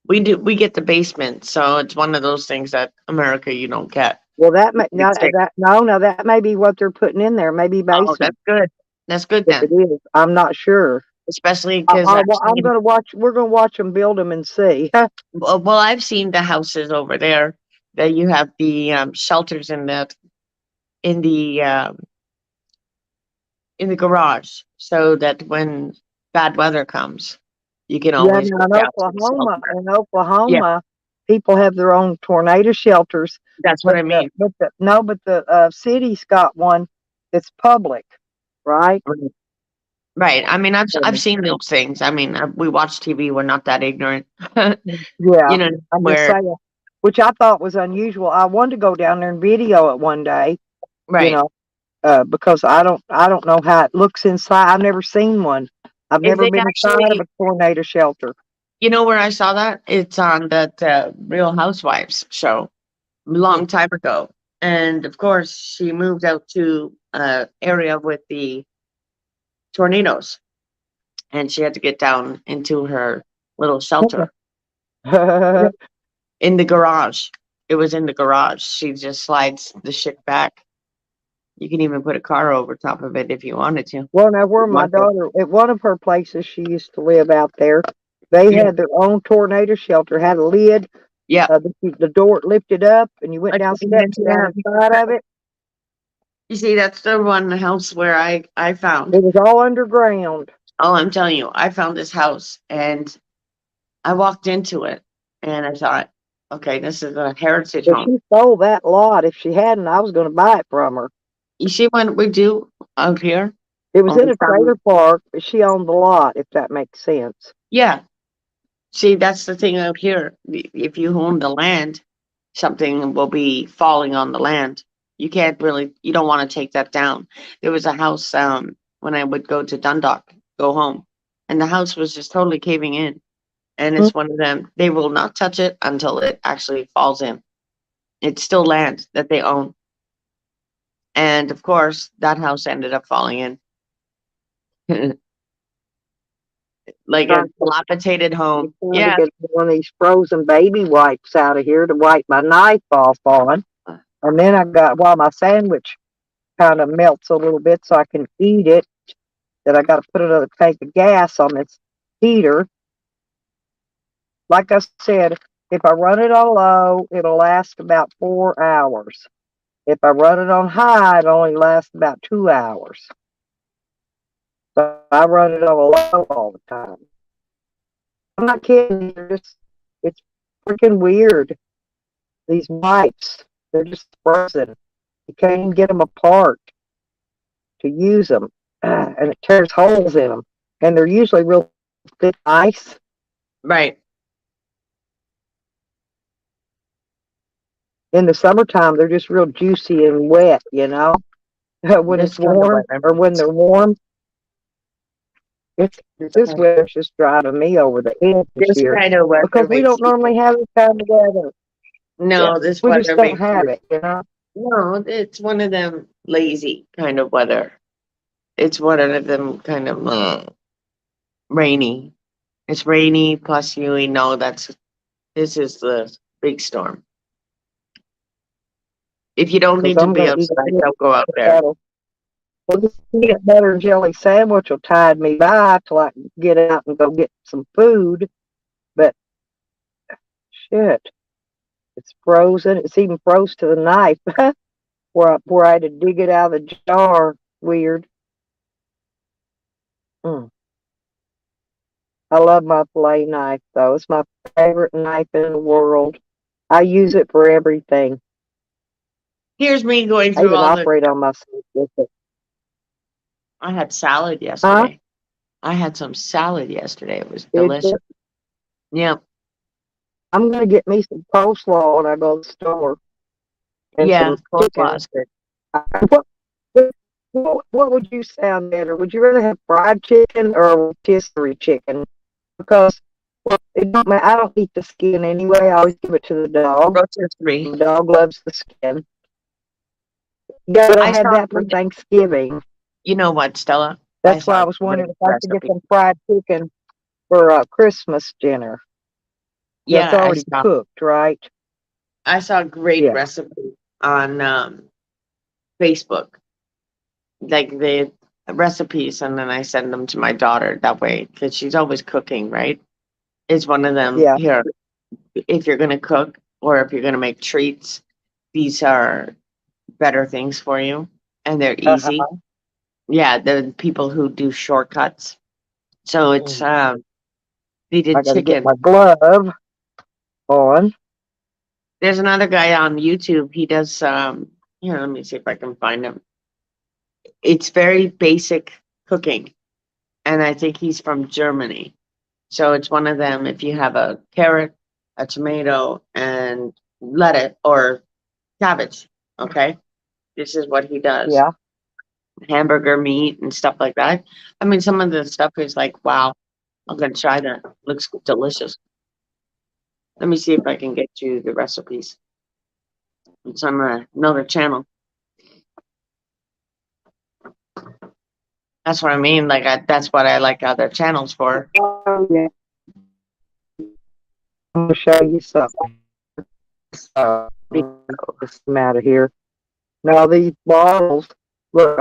We get the basement, so it's one of those things that America you don't get. Well, that may It's safe. that may be what they're putting in there. Maybe Oh, basement. that's good. That's good If it then, is, I'm not sure. especially because I'm going to watch. We're going to watch them build them and see. well, I've seen the houses over there that you have the shelters in the um, in the garage, so that when bad weather comes, you can Yeah, always now go down to the shelter. In Yeah, Oklahoma, people have their own tornado shelters, that's what I mean. but the city's got one that's public, right? Right. Right. I mean, I've seen those things. I mean, we watch TV. We're not that ignorant. Yeah, You know, I'm just where saying, which I thought was unusual. I wanted to go down there and video it one day, you right. know, because I don't know how it looks inside. I've never seen one. I've If never they been inside of actually, a tornado shelter. you know, where I saw that? It's on that Real Housewives show a long time ago. And of course, she moved out to area with the tornadoes, and she had to get down into her little shelter in the garage. It was in the garage. She just slides the shit back. You can even put a car over top of it if you wanted to. Well, now where my Want to. daughter at one of her places she used to live out there, they Yeah, had their own tornado shelter. Had a lid. yeah. The door lifted up, and you went Like down looking steps into down that. inside of it. You see, that's the one house where I found. It was all underground. Oh, I'm telling you, I found this house and I walked into it and I thought, okay, this is a heritage But home. she sold that lot. If she hadn't, I was going to buy it from her. You see what we do out here? It was When in we a found, trailer park, but she owned the lot. If that makes sense. yeah. See, that's the thing out here. If you own the land, something will be falling on the land. You can't really, you don't want to take that down. There was a house when I would go to Dundalk, go home, and the house was just totally caving in. And Hmm. it's one of them, they will not touch it until it actually falls in. It's still land that they own. And of course, that house ended up falling in. Like a dilapidated home. Trying to Yeah. get one of these frozen baby wipes out of here to wipe my knife off on. And then I got, while my sandwich kind of melts a little bit so I can eat it, that I got to put another tank of gas on this heater. Like I said, if I run it on low, it'll last about 4 hours. If I run it on high, it only lasts about 2 hours. So I run it on low all the time. I'm not kidding. It's freaking weird. These wipes, they're just frozen. You can't even get them apart to use them. And it tears holes in them. And they're usually real thick ice. Right. In the summertime, they're just real juicy and wet, you know? When This it's kind of warm weather. or when they're warm. This weather's just driving me over the edge this This year kind of weather because we makes don't normally have this kind of weather. Yeah, no, this we just weather don't makes have you it, you know? no, it's one of them lazy kind of weather. It's one of them kind of rainy. It's rainy plus you know this is the big storm. If you don't Because need to I'm be going to eat outside, a don't go out there. potato Well, this peanut butter and jelly sandwich will tide me by till I can get out and go get some food. But shit, it's frozen. It's even froze to the knife where I had to dig it out of the jar. Weird. Mm. I love my fillet knife, though. It's my favorite knife in the world. I use it for everything. Here's me going I through even all the. operate on myself with it. I had salad Huh? yesterday. I had some salad yesterday. It was Did delicious. you? Yep. I'm gonna get me some coleslaw when I go to the store and Yeah. some Coleslaw chicken. is good. What, what would you sound better? Would you rather have fried chicken or rotisserie chicken? Because well, it don't matter. I don't eat the skin anyway. I always give it to the dog. Rotisserie. The dog loves the skin. Yeah, but I I had saw. that for Thanksgiving. You know what, Stella? I That's why saw I a was great wondering if I should get recipe. some fried chicken for Christmas dinner. Yeah, it's Yeah, already cooked, right? I saw a great Yeah. recipe on Facebook, like the recipes, and then I send them to my daughter that way because she's always cooking, right? Is one of them Yeah. here. If you're gonna cook or if you're gonna make treats, these are better things for you, and they're easy. Uh-huh. Yeah, the people who do shortcuts. So it's they I did got to get chicken. my glove on. There's another guy on YouTube. He does here, let me see if I can find him. It's very basic cooking, and I think he's from Germany. So it's one of them. If you have a carrot, a tomato, and lettuce or cabbage, okay, this is what he does. Yeah. Hamburger meat and stuff like that. I mean, some of the stuff is like, wow, I'm gonna try that. Looks delicious. Let me see if I can get you the recipes. It's on another channel. That's what I mean. Like, that's what I like other channels for. Oh, yeah. I'm going to show you something. This out of here. Now, these bottles, look,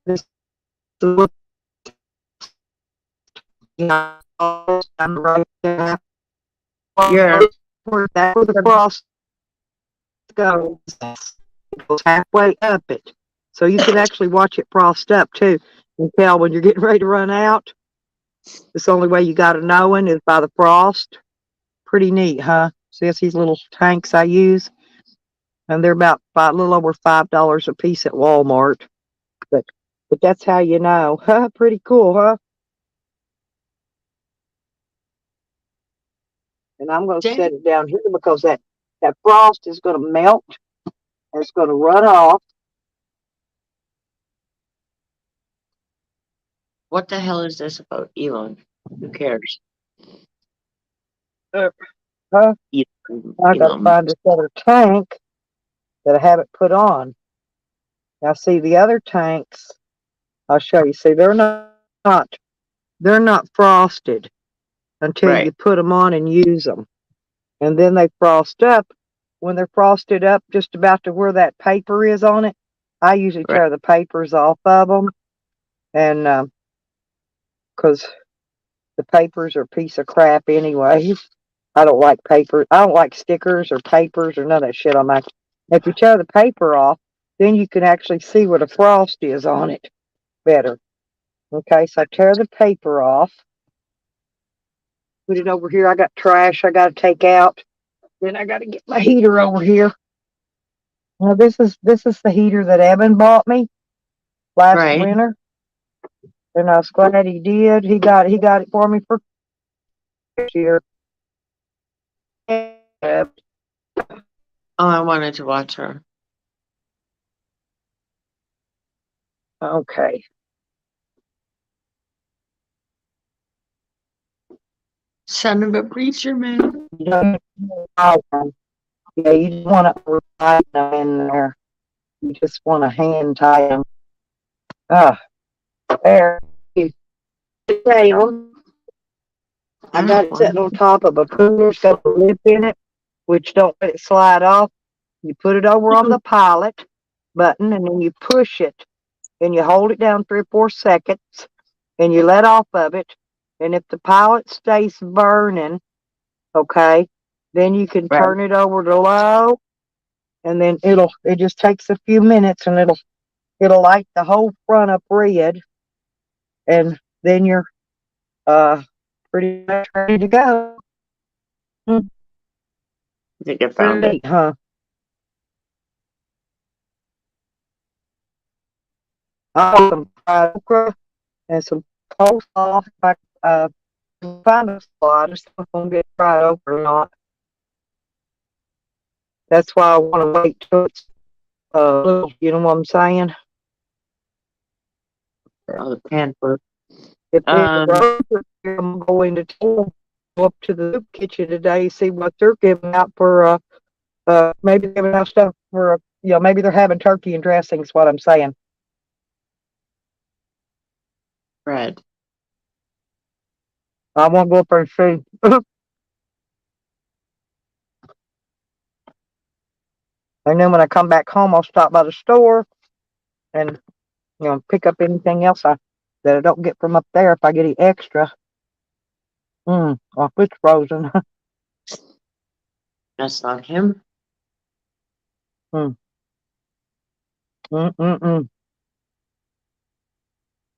this look, right there. You're That's where the frost goes. It goes halfway up it. So you can actually watch it frost up too and tell when you're getting ready to run out. It's the only way you got to knowing is by the frost. Pretty neat, huh? See, it's these little tanks I use, and they're about a little over $5 a piece at Walmart. But that's how you know. Huh? Pretty cool, huh? And I'm going to set it down here because that frost is going to melt and it's going to run off. what the hell is this about, Elon? Who cares? Huh? Elon. I got to Elon. find this other tank that I haven't put on. Now, see the other tanks. I'll show you. See, they're not frosted until Right. you put them on and use them, and then they frost up. When they're frosted up, just about to where that paper is on it, I usually Right. tear the papers off of them, and because the papers are a piece of crap anyway. I don't like paper. I don't like stickers or papers or none of that shit on my. If you tear the paper off, then you can actually see where the frost is on it better. Okay, so I tear the paper off, put it over here. I got trash I got to take out. Then I got to get my heater over here. Now this is the heater that Evan bought me last Right. winter, and I was glad he did. He got it for me for this year. Oh, I wanted to watch her. Okay. Son of a preacher man. Yeah, you just want to tie them in there. You just want to hand tie them. There. Okay, I got it sitting on top of a cooler. It's got a lip in it, which don't let it slide off. You put it over on the pilot, button, and then you push it, and you hold it down 3 or 4 seconds, and you let off of it. And if the pilot stays burning, okay, then you can Right. turn it over to low, and then it just takes a few minutes, and it'll light the whole front up red, and then you're pretty much ready to go. Mm, I think I found Pretty it. neat, huh? Oh, some fried okra and some coleslaw. If I find a slot, I just don't know if I'm get fried okra or not. That's why I want to wait till it's little. You know what I'm saying? Oh, the pan flip. If it's Um, rose, I'm going to go up to the soup kitchen today, see what they're giving out for. Maybe they're giving out stuff for. Maybe they're having turkey and dressing. Is what I'm saying. bread. I won't go up there and see. And then when I come back home, I'll stop by the store and pick up anything else that I don't get from up there if I get any extra. Or if it's frozen. That's not him. mm. Mm-mm-mm.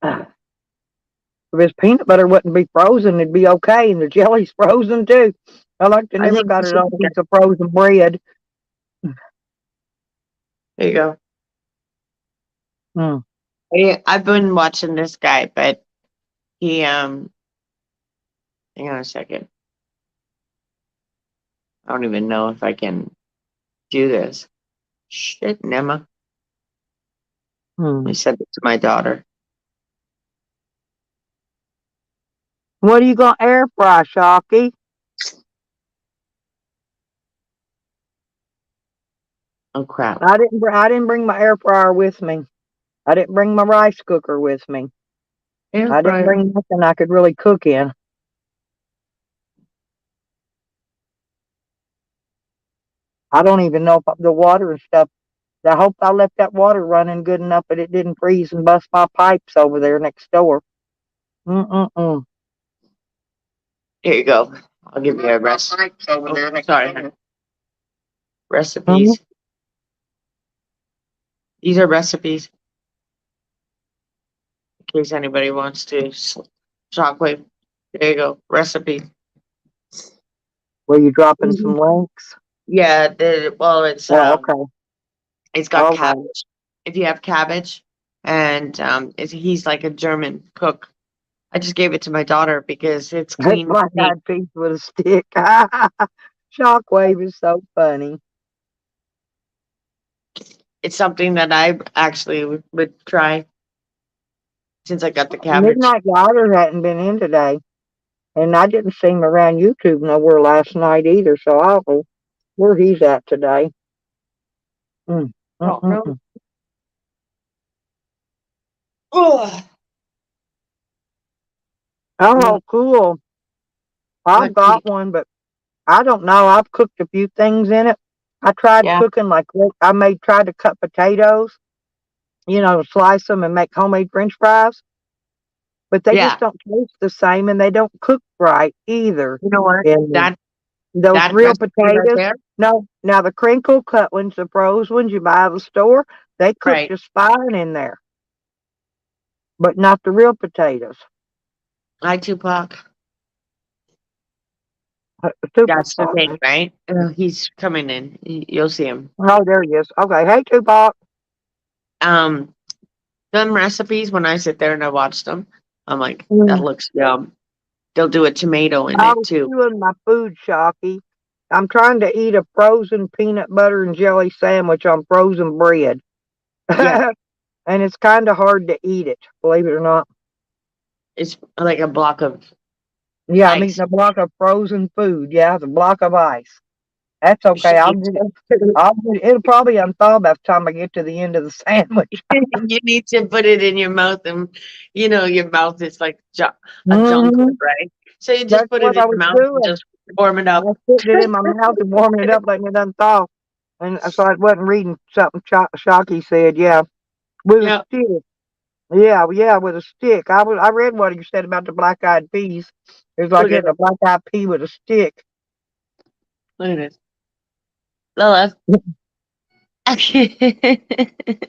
If his peanut butter wouldn't be frozen, it'd be okay, and the jelly's frozen too. I like to I never think got you it should on a get. piece of frozen bread. There you go. Mm. I've been watching this guy, but he hang on a second. I don't even know if I can do this. Shit, Nema. I Mm. sent it to my daughter. What are you gonna air fry, Shocky? Oh crap. I didn't bring my air fryer with me. I didn't bring my rice cooker with me. Air I didn't fryer. bring nothing I could really cook in. I don't even know if the water and stuff. I hope I left that water running good enough that it didn't freeze and bust my pipes over there next door. Mm-mm-mm. Here you go. I'll give you a recipe. Sorry. Hmm? Recipes. These are recipes in case anybody wants to shockwave. There you go. Recipe. Were you dropping Mhm. some links? Yeah, well Oh, okay. it's got All right. cabbage. If you have cabbage and he's like a German cook. I just gave it to my daughter because it's It's clean like meat. eyed peas with a stick. Shockwave is so funny. It's something that I actually would try since I got the cabbage. Midnight Rider hadn't been in today, and I didn't see him around YouTube nowhere last night either, so I don't know where he's at today. Mm, mm, Oh mm, no. mm. Ugh. Oh, cool. I've Let's see. got one, but I don't know. I've cooked a few things in it. I tried Yeah. cooking tried to cut potatoes, slice them and make homemade French fries, but they just Yeah. don't taste the same and they don't cook right either. You know what? And That those that real recipe right potatoes, there. no, now the crinkle cut ones, the froze ones you buy at the store, they cook Right. just fine in there, but not the real potatoes. Hi Tupac. Super That's the pot. thing, right? He's coming in. You'll see him. Oh, there he is. Okay, hey Tupac. Um, them recipes when I sit there and I watch them, I'm like, that Mm. looks yum. They'll do a tomato in I it was too. doing my food, Shocky. I'm trying to eat a frozen peanut butter and jelly sandwich on frozen bread. Yeah, And it's kind of hard to eat it, believe it or not. it's like a block of Yeah, I'm ice. eating a block of frozen food. Yeah, it's a block of ice. That's You should okay. eat it. It'll probably unthaw by the time I get to the end of the sandwich. You need to put it in your mouth, and your mouth is like a junk, Hmm. right? So you just That's put it what in I your was mouth and doing. just warm it I up. was putting it in my mouth and warming it up, letting it unthaw. And so I wasn't reading something Shocky said. Yeah, with a Yeah. stick. Yeah, yeah, with a stick. I read what you said about the black eyed peas. It's like Look at hitting a it. black eyed pea with a stick. Look at it. Lola.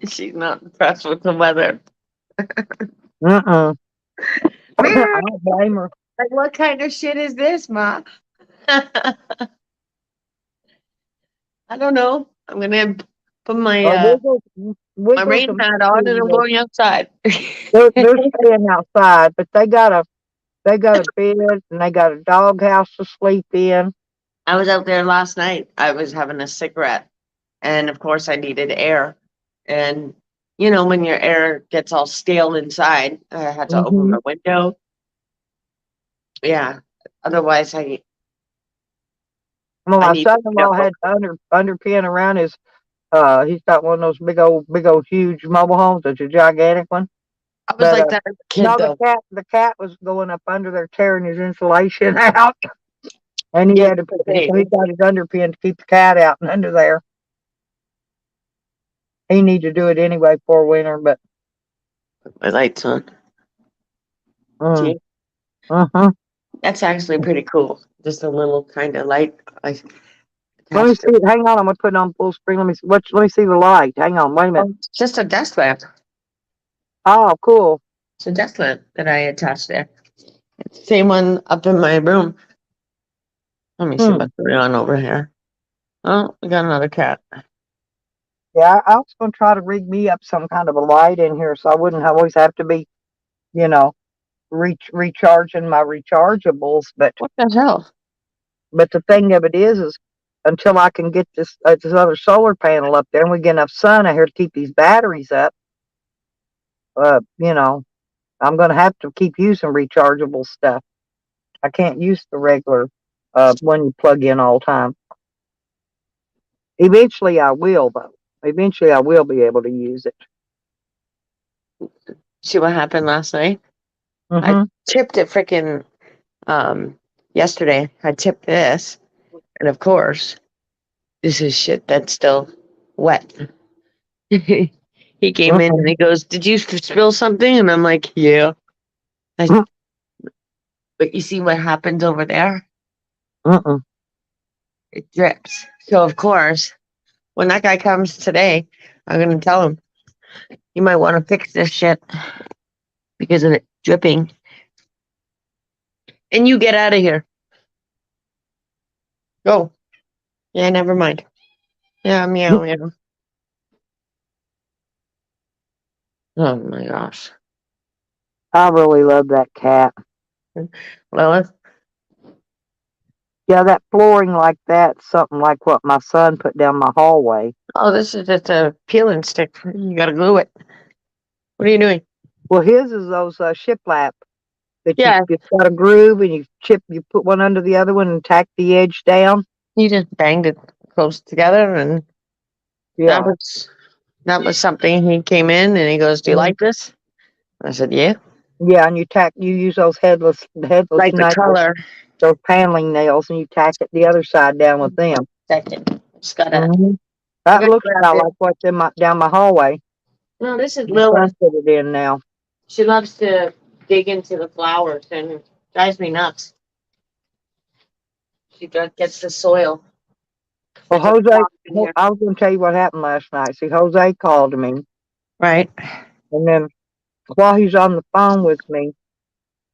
She's not impressed with the weather. Mm-mm. I Man, don't blame her. like, what kind of shit is this, Ma? I don't know. I'm gonna put my my Wiggles rain and hat on and I'm Puppy, going outside. they're staying outside, but they got a bed and they got a dog house to sleep in. I was out there last night. I was having a cigarette, and of course, I needed air. And you know, when your air gets all stale inside, I had to open Hmm. my window. Yeah, otherwise, Well, I my need to jump son-in-law over. had underpin around his. He's got one of those big old, huge mobile homes. It's a gigantic one. I was But like that as a kid, no, though. the cat was going up under there tearing his insulation out, and he Yeah, had to put hey, he got his underpin to keep the cat out and under there. He need to do it anyway for winter, but my lights on. mm, See, uh-huh. that's actually pretty cool. Just a little kind of light I Let me attached see to it. it. Hang on, I'm gonna put it on full screen. Let me see the light. Hang on, wait a minute. Oh, it's just a desk lamp. Oh, cool. It's a desk lamp that I attached there. It's the same one up in my room. Let me see Hmm. what's going on over here. Oh, we got another cat. Yeah, I was gonna try to rig me up some kind of a light in here, so I wouldn't always have to be, you know, recharging my rechargeables. What the hell? But the thing of it is until I can get this other solar panel up there and we get enough sun out here to keep these batteries up, you know, I'm gonna have to keep using rechargeable stuff. I can't use the regular when you plug in all the time. Eventually, I will though. Eventually, I will be able to use it. See what happened last night? I Hmm. tipped it freaking yesterday. I tipped this, and of course, this is shit that's still wet. He came in and he goes, "Did you spill something?" And I'm like, "Yeah." I, but you see what happens over there? Mm-mm. It drips. So of course, when that guy comes today, I'm gonna tell him you might want to fix this shit because of it dripping. And you get out of here. Go. Yeah, never mind. Yeah, meow meow. Oh my gosh. I really love that cat. Lilith? Yeah, that flooring like that's something like what my son put down my hallway. Oh, this is just a peeling stick. You gotta glue it. What are you doing? Well, his is those shiplap that Yeah, you've got a groove and you put one under the other one and tack the edge down. you just banged it close together, and that Yeah. was that was something. He came in and he goes, "Do you Mhm. like this?" I said, "Yeah." Yeah, and you use those headless Like the nails, color. those paneling nails, and you tack it the other side down with them. Second, just gotta. Hmm. I That gotta looks grab about it. like what's in down my hallway. No, this is My son Lilith. put it in now. She loves to dig into the flowers and drives me nuts. She gets the soil. Well, There's a Jose, frog in here, I was going to tell you what happened last night. See, Jose called me, right? and then while he's on the phone with me,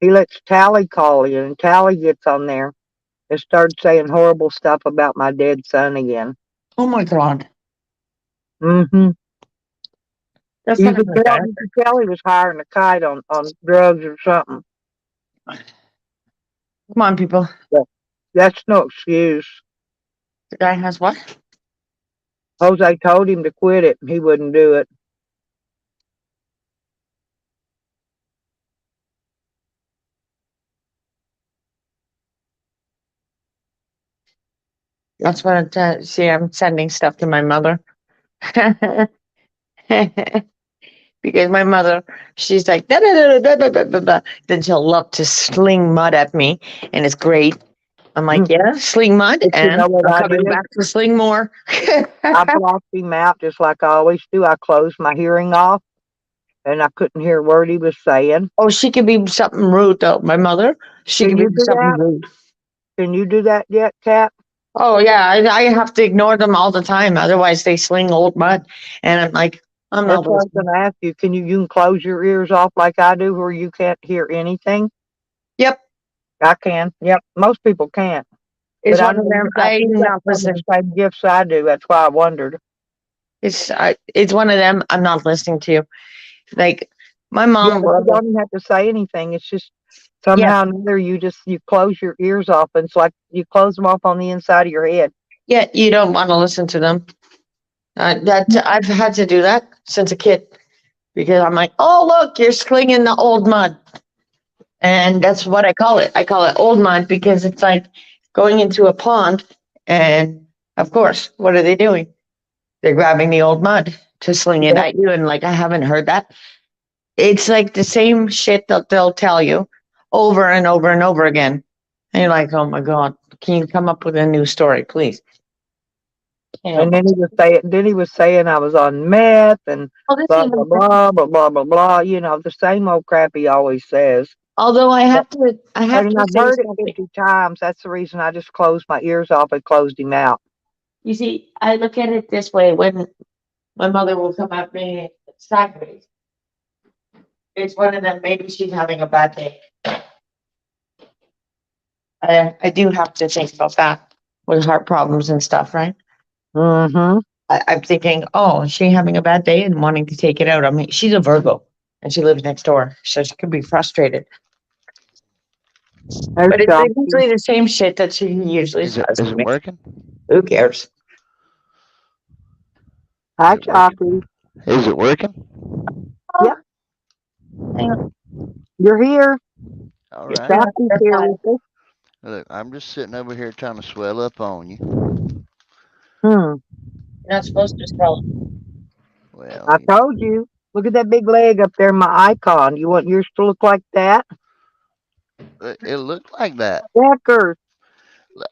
he lets Tally call in, and Tally gets on there and started saying horrible stuff about my dead son again. Oh my god, Mm-hmm. that's You not a could good guy. tell he was hiring a kite on drugs or something. Come on, people. But that's no excuse. The guy has what? Jose told him to quit it, and he wouldn't do it. That's what. See, I'm sending stuff to my mother because my mother, she's like, da, da, da, da, da, da, da, da. Then she'll love to sling mud at me, and it's great. I'm like, Mm. yeah, sling mud, But you and know what I'm I coming did? back to sling more. I blocked him out just like I always do. I closed my hearing off, and I couldn't hear a word he was saying. Oh, she could be something rude though. My mother, she Can could be you do something that? rude. Can you do that yet, Kat? Oh yeah, I have to ignore them all the time. Otherwise, they sling old mud, and I'm like, I'm That's not what I was listening. going to ask you. You can close your ears off like I do, where you can't hear anything? Yep, I can. Yep. Most people can't. But it's I one of know them. you I'm got not some of listening. the same gifts I do. That's why I wondered. It's one of them. I'm not listening to you. Like my Yeah, mom but you will. don't even have to say anything. It's just Yeah, somehow or another you close your ears off, and it's like you close them off on the inside of your head. yeah, you don't want to listen to them. That I've had to do that since a kid because I'm like, oh look, you're slinging the old mud, and that's what I call it. I call it old mud because it's like going into a pond, and of course, what are they doing? They're grabbing the old mud to sling it Yep. at you, and like I haven't heard that. It's like the same shit that they'll tell you over and over and over again, and you're like, oh my god, can you come up with a new story, please? And Can't. then he was saying I was on meth and Oh, this blah blah even. blah blah blah blah blah. The same old crap he always says. Although But I have and to I've say heard it something. 50 times. That's the reason I just closed my ears off and closed him out. You see, I look at it this way: when my mother will come at me sideways, it's one of them. Maybe she's having a bad day. I do have to think about that with heart problems and stuff, right? Mm-hmm. I'm thinking, oh, is she having a bad day and wanting to take it out? I mean, she's a Virgo and she lives next door, so she could be frustrated. There's But it's Chomsky. usually the same shit that she usually Is it says is to it me. working? Who cares? Is Hi, it working? Chalky. Is it working? Yep, Oh, hang on. you're here. All Just right. turn off Chomsky's your here file. with us. Look, I'm just sitting over here trying to swell up on you. Hmm. You're not supposed to spell Well, I told you. Look at that big leg up there, my icon. You want yours to look like that? it looked like that. Deckers.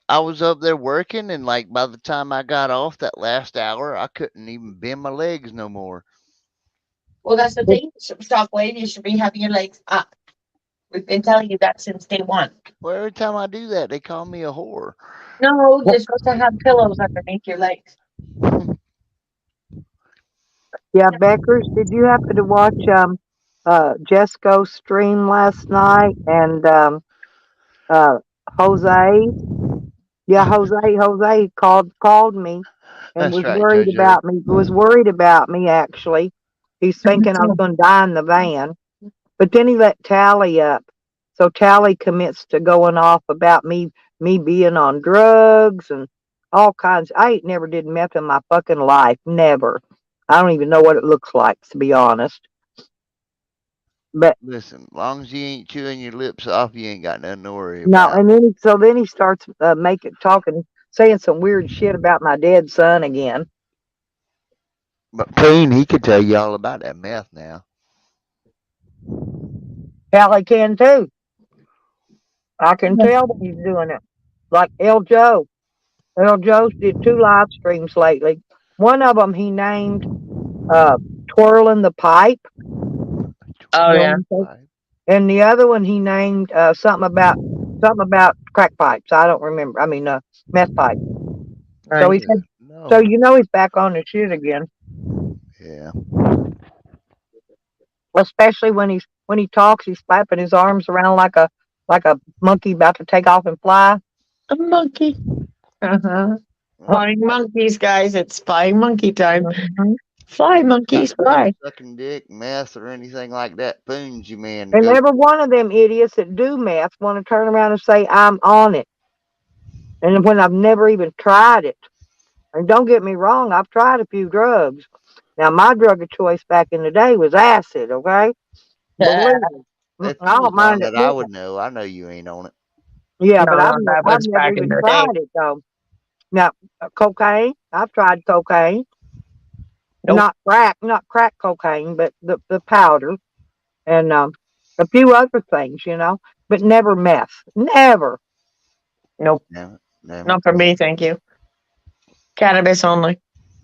I was up there working, and like by the time I got off that last hour, I couldn't even bend my legs no more. Well, that's the thing. Shockwave, you should be having your legs up. We've been telling you that since day one. Well, every time I do that, they call me a whore. No, you're supposed to have pillows underneath your legs. Yeah, Beckers, did you happen to watch Jesco's stream last night and uh Jose? Yeah, Jose called me and That's was right, worried JoJo. about me. Was worried about me actually. He's thinking I was going to die in the van. But then he let Tally up. So Tally commits to going off about me being on drugs and all kinds. I ain't never did meth in my fucking life. Never. I don't even know what it looks like, to be honest. But Listen, long as you ain't chewing your lips off, you ain't got nothing to worry no, about. and then he starts saying some weird shit about my dead son again. But Payne, he could tell you all about that meth now. Tally can too. I can tell when he's doing it. Like El Joe. El Joe's did 2 live streams lately. One of them he named uh, Twirling the Pipe. Oh, You know yeah. what I'm saying? Right? And the other one he named something about crack pipes. I don't remember. I mean, meth pipe. So he Right. said, so No. he's back on the shit again. Yeah. Especially when he talks, he's flapping his arms around like a monkey about to take off and fly. A monkey. Uh-huh. Uh, Flying monkeys, guys. It's flying monkey time. mhm. Fly, Got monkeys, to do fly. sucking dick, meth, or anything like that. Poons you, man. And Go. every one of them idiots that do meth want to turn around and say I'm on it, and when I've never even tried it. And don't get me wrong, I've tried a few drugs. Now my drug of choice back in the day was acid. Okay, believe me, If I you don't was on mind it, I admitting would it. know. I know you ain't on it. Yeah, No, but no, that I've was never back in even the day. tried it though. Now cocaine, I've tried cocaine, Nope. not crack cocaine, but the powder and a few other things, but never meth, never. Nope. Damn it. Damn it. Not for me, thank you. Cannabis only.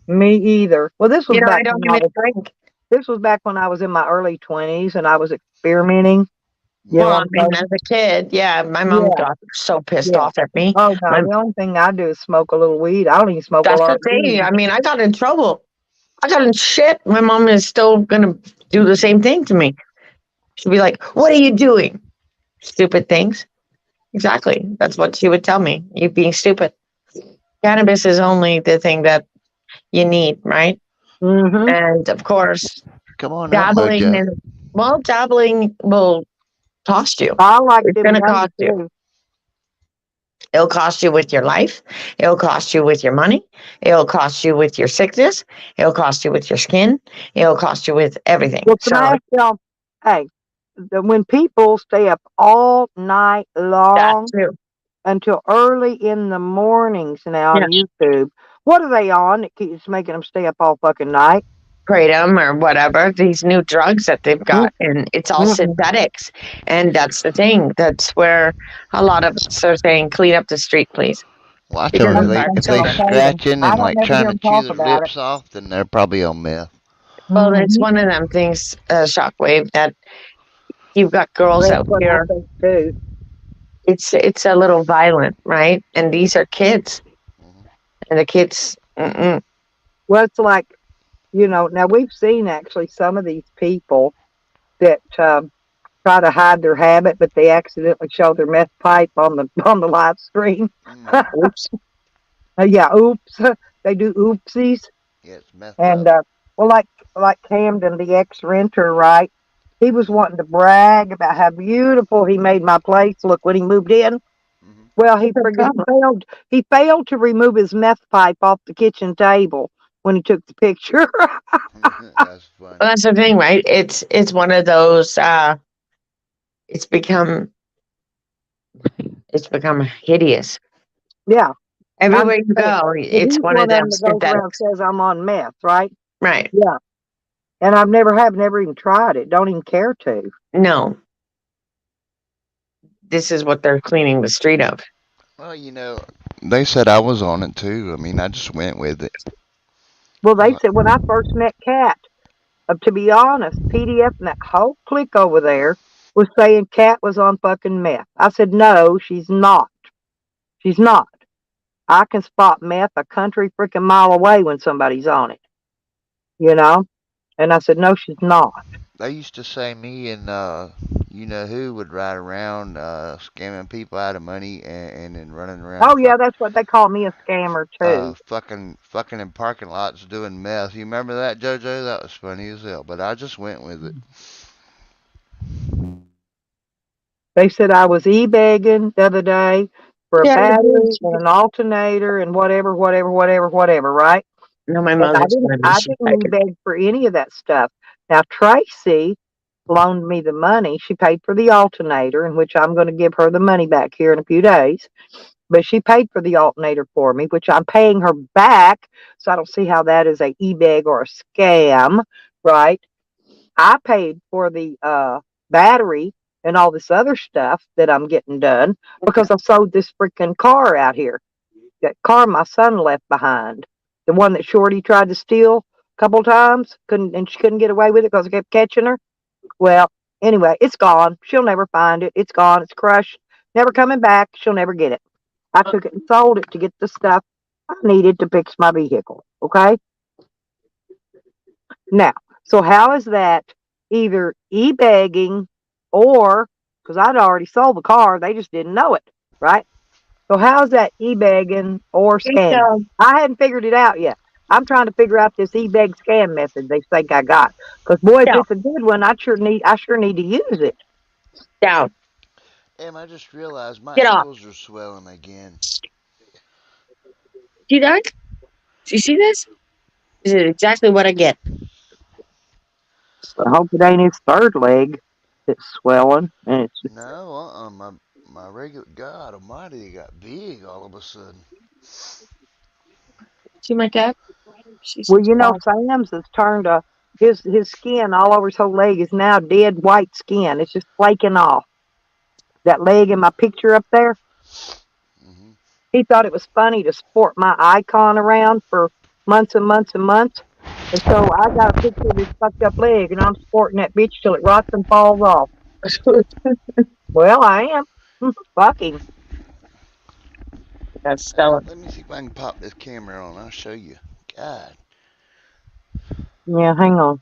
Me either. Well, this was You know, I back don't when I even was. drink. This was back when I was in my early 20s and I was experimenting. You know Well, I what mean, I'm as a kid, yeah, my saying? mom Yeah, got so pissed yeah. off at me. Oh no, My, the only thing I do is smoke a little weed. I don't even smoke a that's lot the of thing. weed. I mean, I got in trouble. I got in shit. My mom is still gonna do the same thing to me. She'd be like, "What are you doing? Stupid things." Exactly. That's what she would tell me. You being stupid. Cannabis is only the thing that you need, right? Mm-hmm. And of course, Come on up, dabbling Mojo. in well, dabbling will cost you. I like It's them gonna gummies cost you. too. It'll cost you with your life. It'll cost you with your money. It'll cost you with your sickness. It'll cost you with your skin. It'll cost you with everything. Well, can So I ask y'all? Hey, when people stay up all night that long too. until early in the mornings now Yeah. on YouTube, what are they on that keeps making them stay up all fucking night? Kratom or whatever, these new drugs that they've got, and it's all Mm-hmm. synthetics. And that's the thing. That's where a lot of us are saying, clean up the street, please. Well, I told Because you it's they our if That's what they I children. told them. scratching I and don't like never trying hear to them chew talk their about it. lips off, then they're probably on meth. Well, it's Mm-hmm. one of them things, Shockwave, that you've got girls That's out what I here. think too. It's a little violent, right? And these are kids, Mhm. and the kids. Mm-mm. Well, it's like, now we've seen actually some of these people that try to hide their habit, but they accidentally show their meth pipe on the on the live stream. Mm. Oops. Yeah, oops. They do oopsies. Yeah, it's meth And up. well, like Camden, the ex-renter, right? He was Mhm. wanting to brag about how beautiful he made my place look when he moved in. Mhm. Well, he What's the friggin' problem? failed. He failed to remove his meth pipe off the kitchen table when he took the picture. That's Well, funny. that's the thing, right? It's one of those. It's become it's become hideous. Yeah, I'm Everywhere just you saying. go, But it's he's one of one of them them that goes around synthetics, and says I'm on meth, right? right? Yeah, and I've never even tried it. Don't even care to. No, this is what they're cleaning the street of. Well, they said I was on it too. I mean, I just went with it. Well, I was they like, said when I first met Kat, to be honest, PDF and that whole clique over there was saying Kat was on fucking meth. I said, no, she's not. She's not. I can spot meth a country freaking mile away when somebody's on it, you know? And I said, no, she's not. they used to say me and you know who would ride around scamming people out of money and then running around Oh, yeah, that's what they call me, a scammer, too. fucking in parking lots doing meth. You remember that, JoJo? That was funny as hell. But I just went with it. They said I was e-begging the other day for a Yeah, I do. battery and an alternator and whatever, whatever, whatever, whatever, right? No, my And mother's gonna be I she's didn't begging. e-beg for any of that stuff. Now, Tracy loaned me the money. She paid for the alternator, in which I'm going to give her the money back here in a few days. But she paid for the alternator for me, which I'm paying her back. So I don't see how that is a e-beg or a scam, right? I paid for the battery and all this other stuff that I'm getting done because I sold this freaking car out here. That car my son left behind, the one that Shorty tried to steal a couple times, and she couldn't get away with it because I kept catching her. Well, anyway, it's gone. She'll never find it. It's gone. It's crushed. Never coming back. She'll never get it. I took it and sold it to get the stuff I needed to fix my vehicle. Okay. Now, so how is that either e-begging or because I'd already sold the car, they just didn't know it, right? So how's that e-begging or It's, scamming? I hadn't figured it out yet. I'm trying to figure out this e-beg scam method they think I got. Because boy, if down, it's a good one, I sure need to use it. down, Em, I just realized my get off. ankles are swelling again. See that? Do you see this? This is exactly what I get. I hope it ain't his third leg that's swelling. And it's No, my regular God Almighty got big all of a sudden. See my cat? She's well, small. Sam's has turned his skin all over his whole leg is now dead white skin. It's just flaking off. That leg in my picture up there, Hmm. He thought it was funny to sport my icon around for months and months and months. And so I got a picture of his fucked up leg, and I'm sporting that bitch till it rots and falls off. Well, I am. Fuck him. That's Stella. Let me see if I can pop this camera on. I'll show you. God. Yeah, hang on.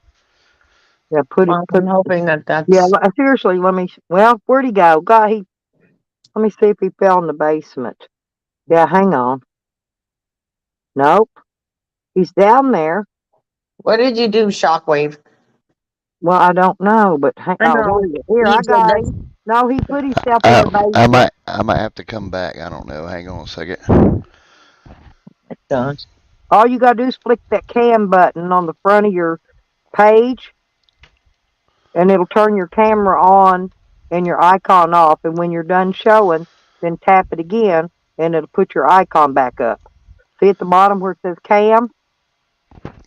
Yeah, put it. I'm Put. hoping that Yeah, that's. seriously. Let me. Well, where'd he go? God, he. Let me see if he fell in the basement. Yeah, hang on. Nope, he's down there. What did you do, Shockwave? Well, I don't know, but I oh, know. here You I said got that's him. No, he put himself in the I basement. might have to come back. I don't know. Hang on a second. done. All you gotta do is flick that cam button on the front of your page, and it'll turn your camera on and your icon off. And when you're done showing, then tap it again, and it'll put your icon back up. See at the bottom where it says cam?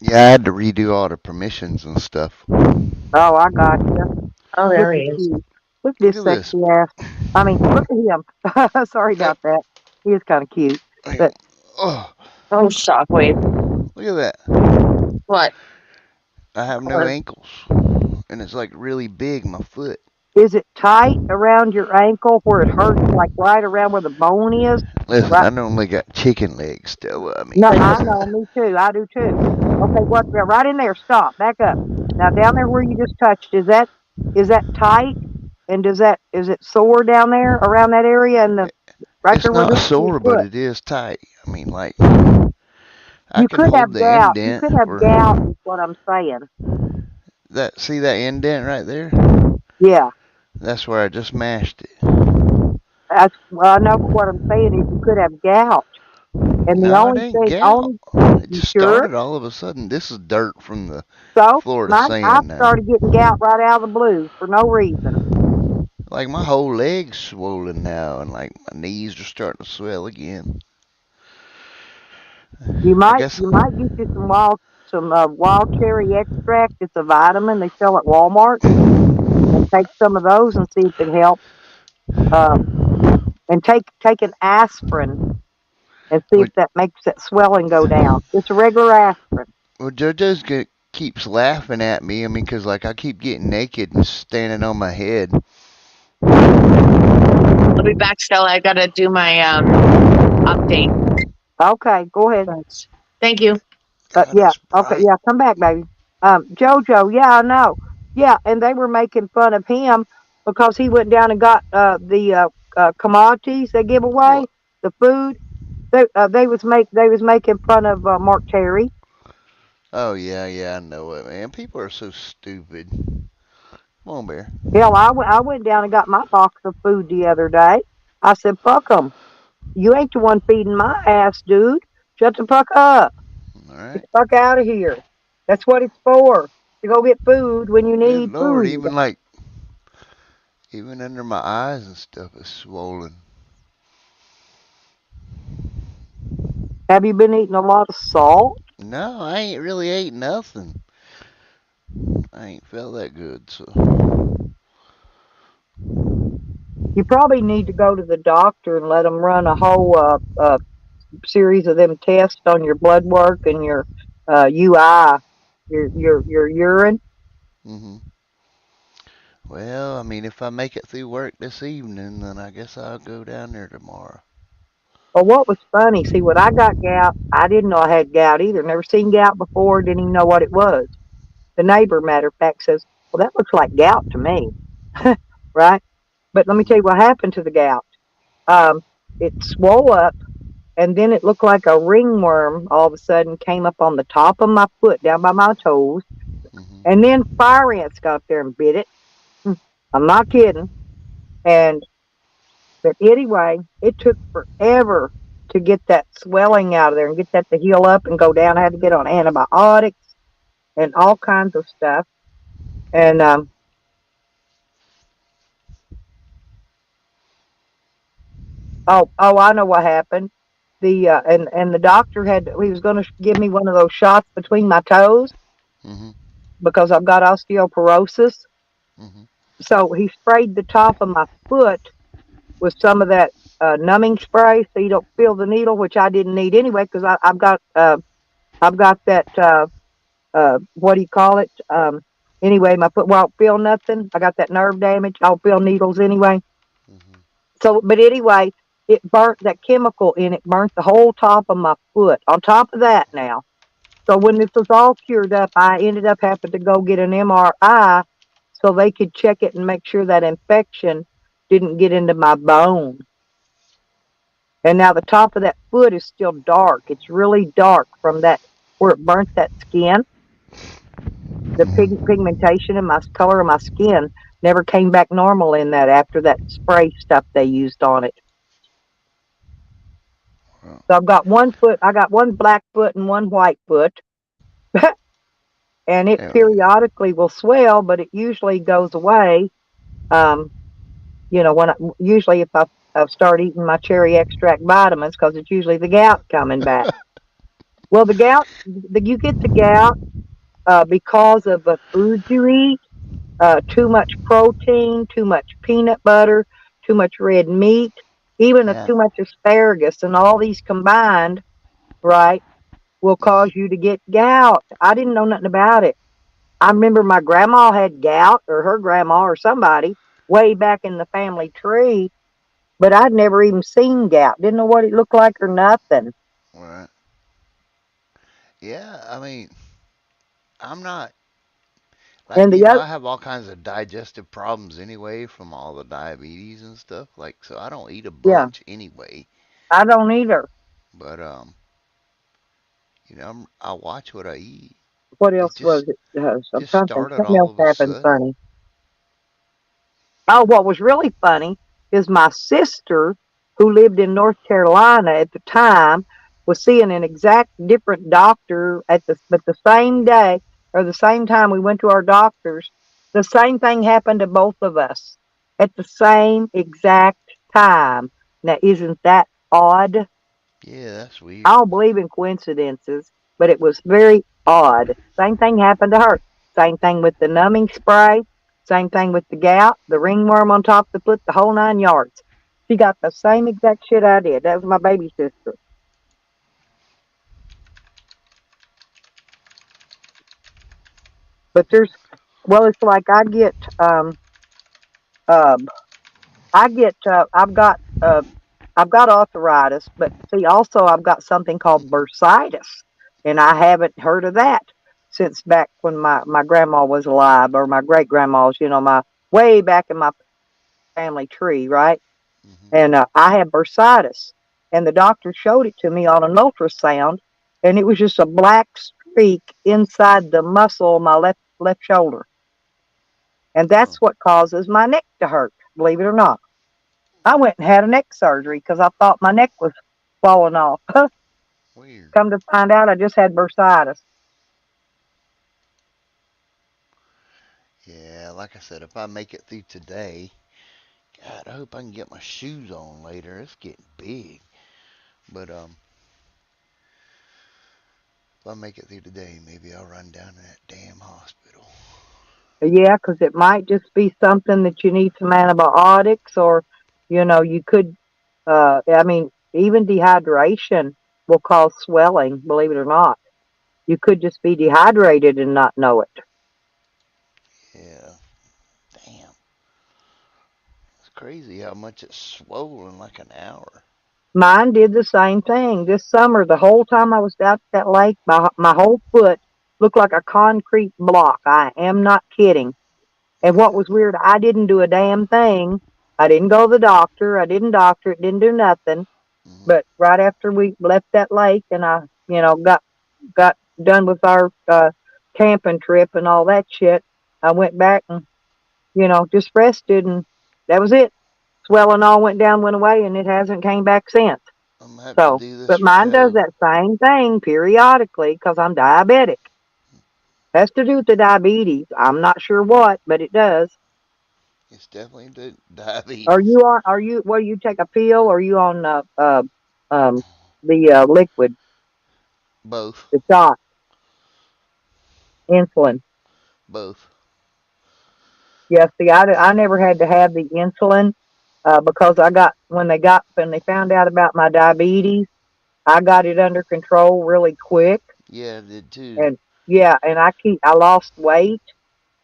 Yeah, I had to redo all the permissions and stuff. Oh, I got you. Oh, Look there at he is. you. Look at Look this at this. sexy ass. I mean, look at him. Sorry Hey, about that. He is kind of cute. hang on. But Oh, Oh, Shockwave. look at that. What? I have no Or- ankles. And it's like really big, my foot. is it tight around your ankle where it hurts, like right around where the bone is? Listen, Right. I normally got chicken legs still. I No, mean, I know. Me too. I do too. Okay, what? Yeah, right in there. Stop. Back up. Now down there where you just touched. Is that tight? And is it sore down there around that area and the right it's there where not the your sore, but foot? it is tight. I mean, like, I You can could hold have the gout. You indent could have or gout. Is what I'm saying. that. See that indent right there? Yeah. That's where I just mashed it. Well, I know, but what I'm saying is you could have gout. And the No, it only ain't thing, gout. It you just sure? started all of a sudden. This is dirt from the So Florida I sand now. started getting gout right out of the blue for no reason. Like my whole leg's swollen now, and like my knees are starting to swell again. You I might guess. you might get you some wild cherry extract. It's a vitamin they sell at Walmart, and take some of those and see if it helps. Um, and take an aspirin and see if Well, that makes that swelling go down. It's a regular aspirin. JoJo's keeps laughing at me. I mean, 'cause like I keep getting naked and standing on my head. I'll be back, Stella. I gotta do my update. Okay, go ahead. Thanks. Thank you. God, Yeah, it's okay, bright. yeah, come back, baby. Jojo, yeah, I know. Yeah, and they were making fun of him because he went down and got the commodities they give away, What? the food. They was making fun of Mark Terry. Oh yeah, yeah, I know it, man. People are so stupid. Come on, Bear. Hell, I went down and got my box of food the other day. I said, "Fuck them. You ain't the one feeding my ass, dude. Shut the fuck up. All Get right. the fuck out of here. That's what it's for. To go get food when you Good need Lord, food." even under my eyes and stuff is swollen. Have you been eating a lot of salt? No, I ain't really ate nothing. I ain't felt that good, so. You probably need to go to the doctor and let them run a whole series of them tests on your blood work and your UI, your urine. Mhm. Well, I mean, if I make it through work this evening, then I guess I'll go down there tomorrow. Well, what was funny? See, when I got gout, I didn't know I had gout either. Never seen gout before. Didn't even know what it was. The neighbor, matter of fact, says, "Well, that looks like gout to me." Right? But let me tell Mhm. you what happened to the gout. It swole up, and then it looked like a ringworm all of a sudden came up on the top of my foot, down by my toes, Mhm. and then fire ants got up there and bit it. I'm not kidding. And but anyway, it took forever to get that swelling out of there and get that to heal up and go down. I had to get on antibiotics and all kinds of stuff. And I know what happened. The doctor he was going to give me one of those shots between my toes Mhm. because I've got osteoporosis. Mhm. So he sprayed the top of my foot with some of that numbing spray so you don't feel the needle, which I didn't need anyway because I've got that what do you call it? Anyway, my foot won't feel nothing. I got that nerve damage. I don't feel needles anyway. Hmm. So, but anyway, it burnt that chemical in it, burnt the whole top of my foot. On top of that, now, so when this was all cured up, I ended up having to go get an MRI so they could check it and make sure that infection didn't get into my bone. And now the top of that foot is still dark. It's really dark from that where it burnt that skin. The pigmentation in my color of my skin never came back normal in that after that spray stuff they used on it. Well, So I've got one foot, I got one black foot and one white foot, and it hell yeah. periodically will swell, but it usually goes away. Um, when usually if I start eating my cherry extract vitamins, because it's usually the gout coming back. Well, the gout, you get the gout because of the food you eat, too much protein, too much peanut butter, too much red meat, even Yeah. too much asparagus, and all these combined, right, will Hmm. cause you to get gout. I didn't know nothing about it. I remember my grandma had gout, or her grandma, or somebody, way back in the family tree, but I'd never even seen gout. Didn't know what it looked like or nothing. Right. Yeah. I mean, I'm not like And the other, I have all kinds of digestive problems anyway from all the diabetes and stuff. Like, so I don't eat a yeah, bunch anyway. I don't either. But I watch what I eat. What It else was it? I'm just trying to think. started Something all else of a happened sudden. funny. Oh, what was really funny is my sister, who lived in North Carolina at the time, was seeing an exact different doctor but the same day or the same time we went to our doctors. The same thing happened to both of us at the same exact time. Now, isn't that odd? Yeah, that's weird. I don't believe in coincidences, but it was very odd. Same thing happened to her. Same thing with the numbing spray. Same thing with the gout, the ringworm on top of the foot, the whole 9 yards. She got the same exact shit I did. That was my baby sister. But well, it's like um, I get, I've got arthritis, but see, also I've got something called bursitis, and I haven't heard of that since back when my grandma was alive, or my great grandma's, my way back in my family tree, right? Hmm. And I had bursitis, and the doctor showed it to me on an ultrasound, and it was just a black streak inside the muscle of my left shoulder, and Huh. that's what causes my neck to hurt. Believe it or not. I went and had a neck surgery because I thought my neck was falling off. Weird. Come to find out, I just had bursitis. Yeah, like I said, if I make it through today, God, I hope I can get my shoes on later. It's getting big. But if I make it through today, maybe I'll run down to that damn hospital. Yeah, because it might just be something that you need some antibiotics, or you could. I mean, even dehydration will cause swelling. Believe it or not, you could just be dehydrated and not know it. Yeah, damn. It's crazy how much it's swollen like an hour. Mine did the same thing this summer. The whole time I was out at that lake, my whole foot looked like a concrete block. I am not kidding. And what Yeah. was weird, I didn't do a damn thing. I didn't go to the doctor. I didn't doctor it. Didn't do nothing. Hmm. But right after we left that lake, and I, got done with our camping trip and all that shit, I went back and just rested, and that was it. Swelling all went down, went away, and it hasn't came back since. I'm gonna have to So, do this but for mine does Joe. that same thing periodically because I'm diabetic. Has to do with the diabetes. I'm not sure what, but it does. It's definitely diabetes. Are you, well, you take a pill, or are you on um, the liquid, Both. the shot, insulin? Both. Yeah, see, I never had to have the insulin. because when they found out about my diabetes, I got it under control really quick. Yeah, I did too. And yeah, and I lost weight.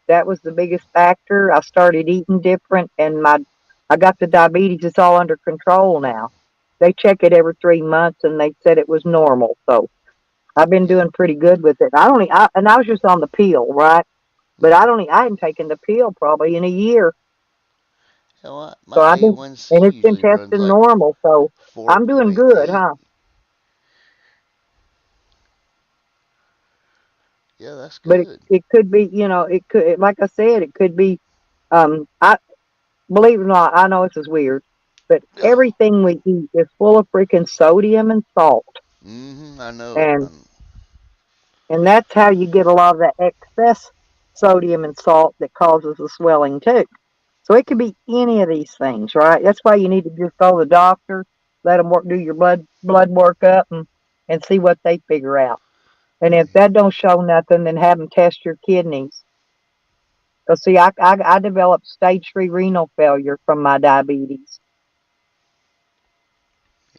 That was the biggest factor. I started eating different, and I got the diabetes. It's all under control now. They check it every 3 months, and they said it was normal. So I've been Yeah. doing pretty good with it. And I was just on the pill, right? But Hmm. I hadn't taken the pill probably in a year. Hell, So my A1C and it's been usually runs testing like normal. So I'm doing good, 4.8. huh? Yeah, that's But good. it could be, like I said, it could be, I believe it or not, I know this is weird, but everything we eat is full of freaking sodium and salt. I know it. And, and that's how you get a lot of that excess sodium and salt that causes the swelling too. So it could be any of these things, right? That's why you need to just go to the doctor, let them do your blood work up and see what they figure out. And if that don't show nothing, then have them test your kidneys. Cause see, I developed stage 3 renal failure from my diabetes.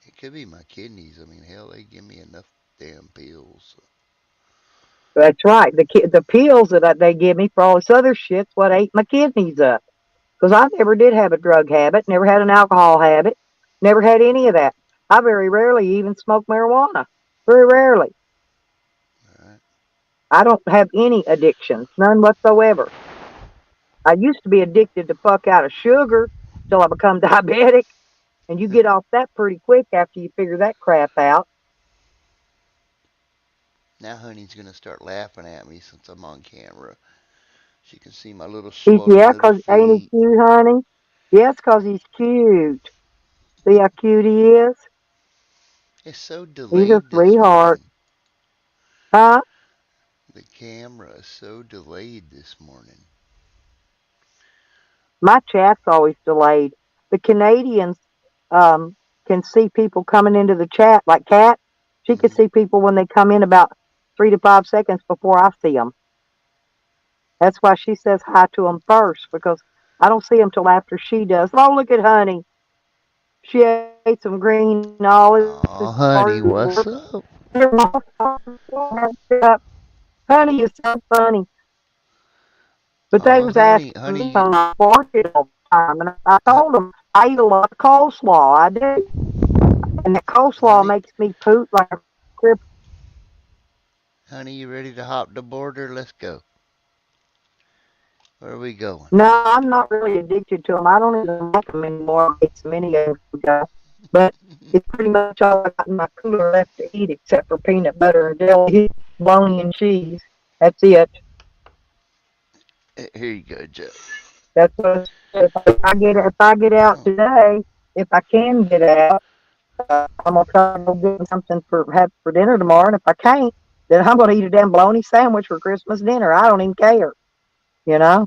It could be my kidneys. I mean, hell, they give me enough damn pills. That's right. The pills that they give me for all this other shit's what ate my kidneys up. Cause I never did have a drug habit, never had an alcohol habit, never had any of that. I very rarely even smoke marijuana. Very rarely. All right. I don't have any addictions, none whatsoever. I used to be addicted to fuck out of sugar till I become diabetic, and you get off that pretty quick after you figure that crap out. Now Honey's gonna start laughing at me since I'm on camera. She can see my little swollen Yeah, little 'cause ain't he feet. cute, honey? Yes, 'cause he's cute. See how cute he is? It's so He's a delayed this sweetheart. morning. Huh? The camera is so delayed this morning. My chat's always delayed. The Canadians um, can see people coming into the chat, like Kat. She can Hmm. see people when they come in about 3 to 5 seconds before I see them. That's why she says hi to them first because I don't see them till after she does. Oh, look at Honey. She ate some green olives. It's hard to Oh, work. honey, what's up? Honey is so funny. But they Oh, was honey, asking me honey, on I barking all the time, and I hu- told them I eat a lot of coleslaw. I do, and that coleslaw honey, makes me poop like a crip. honey, you ready to hop the border? Let's go. Where are we going? No, I'm not really addicted to them. I don't even like them anymore. I ate so many years ago, but it's pretty much all I got in my cooler left to eat, except for peanut butter and jelly, bologna and cheese. That's it. Here you go, Joe. That's what I said. If I get out Oh, today, if I can get out, I'm gonna try to go get something for dinner tomorrow. And if I can't, then I'm gonna eat a damn bologna sandwich for Christmas dinner. I don't even care. You know,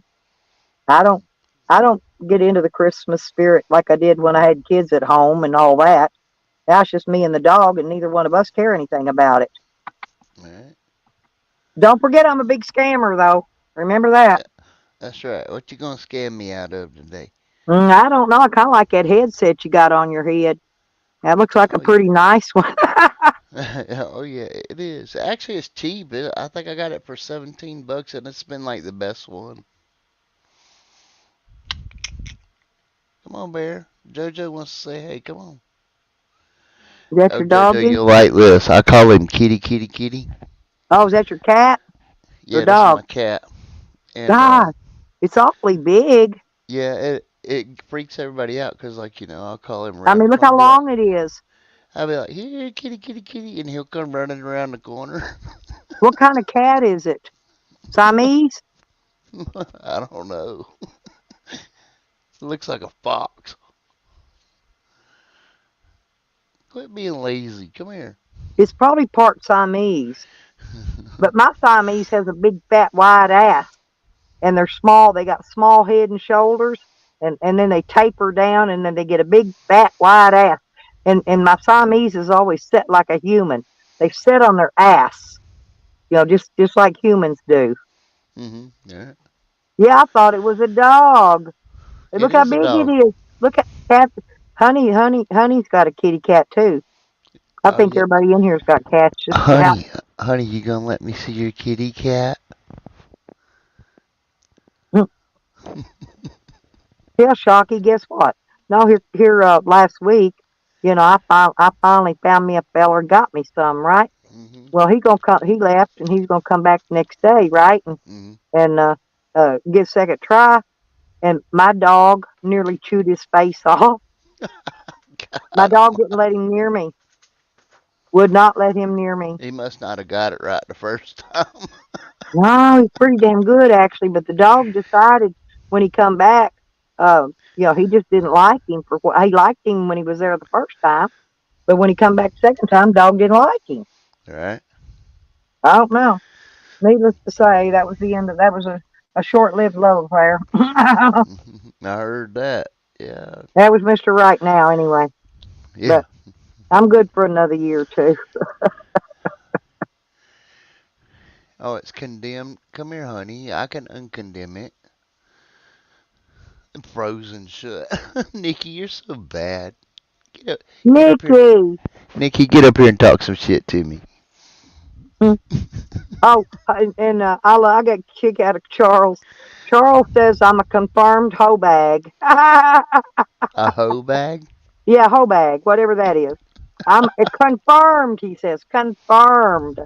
I don't. I don't get into the Christmas spirit like I did when I had kids at home and all that. Now it's just me and the dog, and neither one of us care anything about it. all right. Don't forget, I'm a big scammer, though. Remember that. Yeah, that's right. What you gonna scam me out of today? I don't know. I kind of like that headset you got on your head. That looks like a Oh yeah. pretty nice one. Oh yeah, it is. Actually, it's cheap. I think I got it for $17, and it's been like the best one. Come on, Bear. JoJo wants to say hey. Come on. Is that Oh, your JoJo, doggy? you'll like this. I call him Kitty, Kitty, Kitty. Oh, is that your cat or Yeah, that's dog? my cat. And God, it's awfully big. yeah, it freaks everybody out because like I'll call him I around mean, the look corner, how and be like, long it is. I'll be like, here, Kitty, Kitty, Kitty, and he'll come running around the corner. What kind of cat is it? Siamese? I don't know. It looks like a fox. Quit being lazy. Come here. It's probably part Siamese. But my Siamese has a big, fat, wide ass, and they're small. They got small head and shoulders, and then they taper down, and then they get a big, fat, wide ass. And my Siamese is always set like a human. They sit on their ass, just like humans do. Yeah. Yeah, I thought it was a dog. Hey, It look how is a big it dog. is. Look at Cat, Honey's got a kitty cat too. I Oh think yeah, everybody in here's got cats just about. honey, you gonna let me see your kitty cat? Yeah, Shocky, guess what? No, last week, I finally found me a feller and got me some, right? Mhm. Well, he gonna come. He left, and he's gonna come back the next day, right? Mhm. And get a second try. And my dog nearly chewed his face off. My God, dog wouldn't let him near me. Would not let him near me. he must not have got it right the first time. No, he's pretty damn good actually. But the dog decided when he come back, he just didn't like him for what he liked him when he was there the first time. But when he come back the second time, dog didn't like him. Right? I don't know. Needless to say, that was the end of that was a short-lived love affair. That I heard that. Yeah. was Mr. Right now, anyway. Yeah. But I'm good for another year or two. Oh, it's condemned. Come here, honey. I can uncondemn it. Frozen shut. Nikki, you're so bad. Get up, get up here. Nikki. Nikki, get up here and talk some shit to me. Hmm. Oh, I got a kick out of Charles. Charles says I'm a confirmed hoe bag. A hoe bag? Yeah, hoe bag, whatever that is. I'm confirmed. He says confirmed,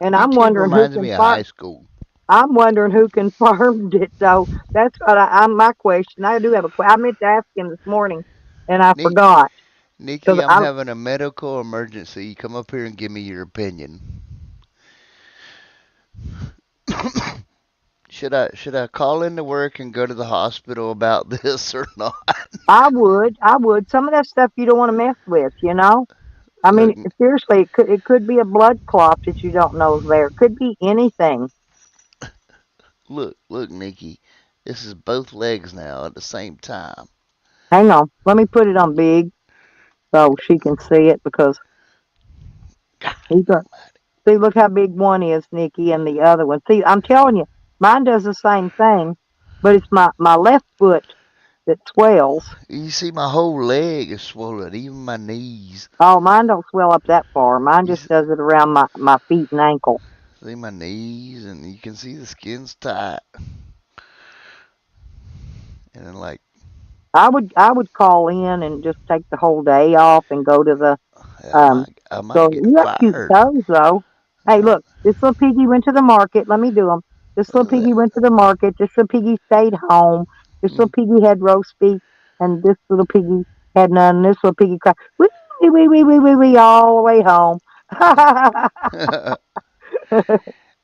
and YouTube reminds me of high school. I'm wondering who confirmed it. So that's what I'm my question. I do have I meant to ask him this morning, and I Nick, forgot Nikki, because I'm I having a medical emergency. Come up here and give me your opinion. Should I call into work and go to the hospital about this or not? I would. Some of that stuff you don't want to mess with. I Look, mean, seriously, it could be a blood clot that you don't know is there. It could be anything. look, Nikki. This is both legs now at the same time. Hang on, let me put it on big so she can see it because God he's a, almighty. see. Look how big one is, Nikki, and the other one. See, I'm telling you, mine does the same thing, but it's my left foot that swells. You see, my whole leg is swollen, even my knees. Oh, mine don't swell up that far. Mine You just does it around my feet and ankle. see my knees, and you can see the skin's tight. And then, like, I would call in and just take the whole day off and go to the I um. might, I might So get you have cute fired. toes though. Hey, Uh, look, this little piggy went to the market. Let me do them. This little uh, piggy went to the market. This little piggy stayed home. This little mm. piggy had roast beef, and this little piggy had none. This little piggy cried, wee wee wee wee wee wee all the way home. I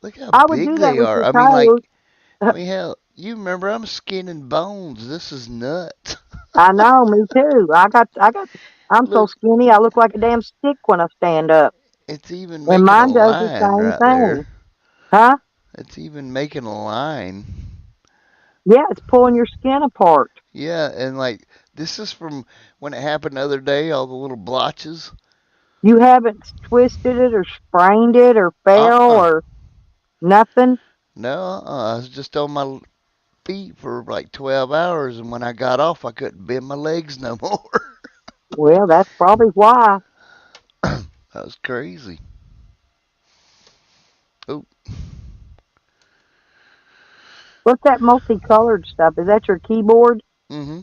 Look how would big do that they with are. your I mean, toes. like, hell, you remember I'm skin and bones. This is nuts. I know, me too. I'm so Look, skinny, I look like a damn stick when I stand up. it's even And making a mine does the line same right there. thing. Huh? It's even making a line. Yeah, it's pulling your skin apart. Yeah, and like this is from when it happened the other day, all the little blotches. You haven't twisted it or sprained it or fell Uh-uh. or nothing. No, I was just on my feet for like 12 hours, and when I got off, I couldn't bend my legs no more. Well, that's probably why. That was crazy. Oh, What's that multicolored stuff? Is that your keyboard? mm-hmm.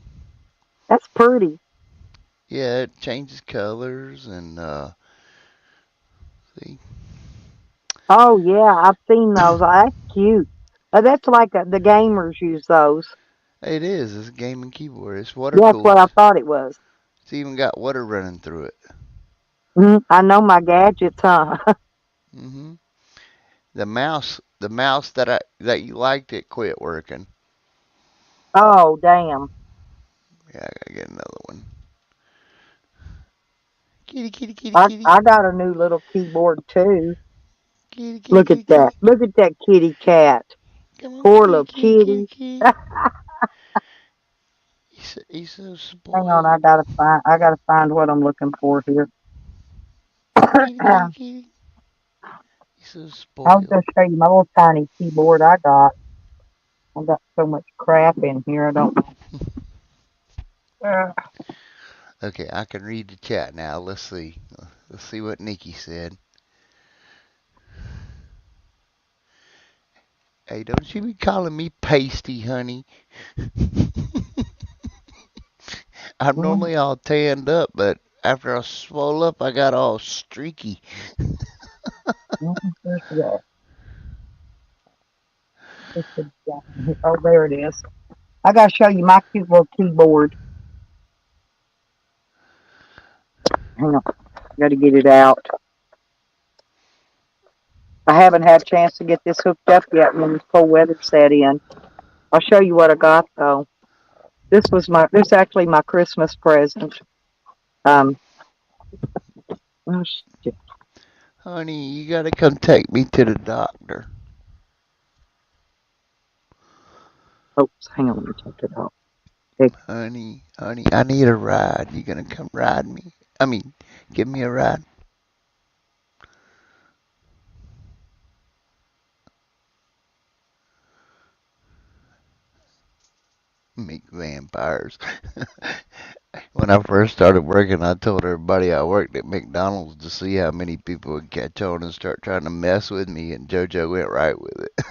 That's pretty. Yeah, it changes colors and see. Oh yeah, I've seen those. That's cute. That's like the gamers use those. It is. It's a gaming keyboard. It's water Yeah, that's what cooled. I thought it was. It's even got water running through it. I know my gadgets, huh? Mm-hmm. The mouse that you liked, it quit working. Oh damn! Yeah, I gotta get another one. Kitty, kitty, kitty, I kitty, I got a new little keyboard too. kitty, kitty, Look at kitty, that! kitty. Look at that kitty cat. Come on, Poor kitty, little kitty, kitty, kitty. kitty. He's so Hang on, I spoiled. gotta find. I gotta find what I'm looking for here. Kitty, kitty, kitty. He's so I was spoiled. gonna show you my little tiny keyboard I got. I got so much crap in here. I don't know. Okay, I can read the chat now. Let's see. Let's see what Nikki said. Hey, don't you be calling me pasty, honey. I'm Mm, normally all tanned up, but after I swole up, I got all streaky. where's it at? It's down here. Oh, there it is. I gotta show you my cute little keyboard. Hang on, gotta get it out. I haven't had a chance to get this hooked up yet when this cold weather set in. I'll show you what I got though. This is actually my Christmas present. Um, oh shit. Honey, you gotta come take me to the doctor. Oops, hang on, let me take it off. Honey, I need a ride. You gonna come ride me? I mean, give me a ride. Meet vampires. When I first started working, I told everybody I worked at McDonald's to see how many people would catch on and start trying to mess with me, and JoJo went right with it.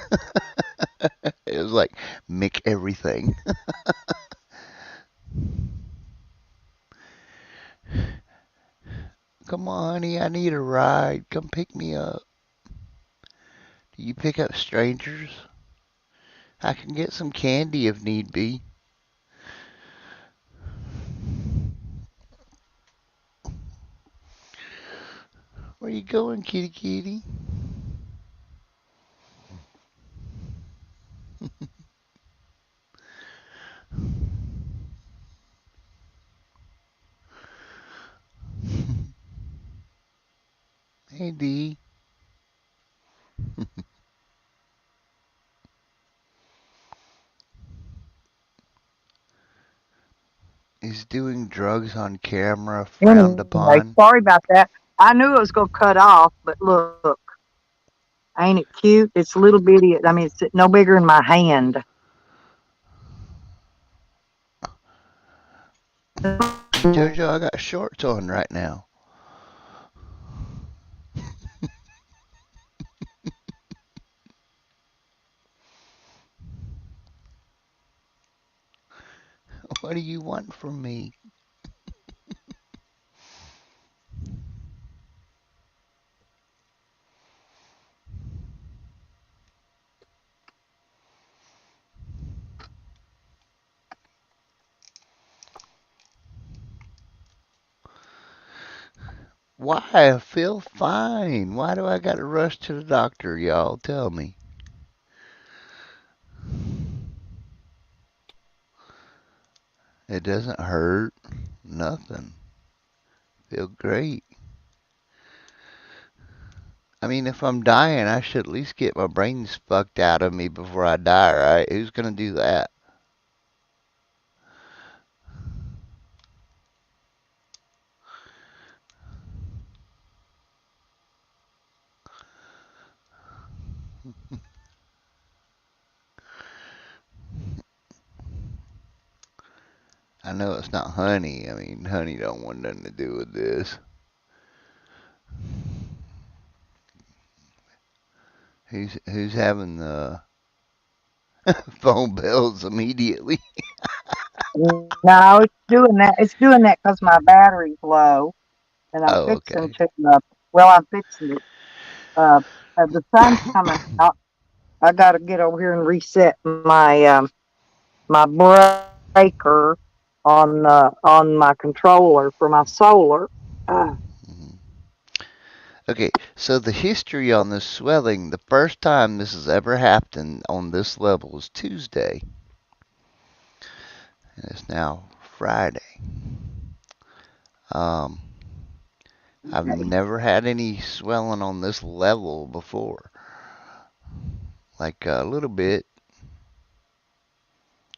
It was like, Mick everything. Come on, honey, I need a ride. Come pick me up. Do you pick up strangers? I can get some candy if need be. Where you going, kitty kitty? Hey, D. Is doing drugs on camera frowned Anyway, upon? sorry about that. I knew it was gonna cut off, but look, ain't it cute? It's a little bitty. I mean, it's no bigger than my hand. JoJo, I got shorts on right now. What do you want from me? Why? I feel fine. Why do I got to rush to the doctor, y'all? Tell me. It doesn't hurt. Nothing. Feel great. I mean, if I'm dying, I should at least get my brains fucked out of me before I die, right? Who's gonna do that? I know it's not Honey. I mean, Honey don't want nothing to do with this. Who's having the phone bills immediately? No, it's doing that. It's doing that because my battery's low, and I'm Oh, fixing okay. to. I'm fixing it. Uh, the sun's coming out. I got to get over here and reset my breaker on my controller for my solar. Uh, Mhm. Okay, so the history on this swelling, the first time this has ever happened on this level is Tuesday. And it's now Friday. Um, I've okay. never had any swelling on this level before. Like a little bit,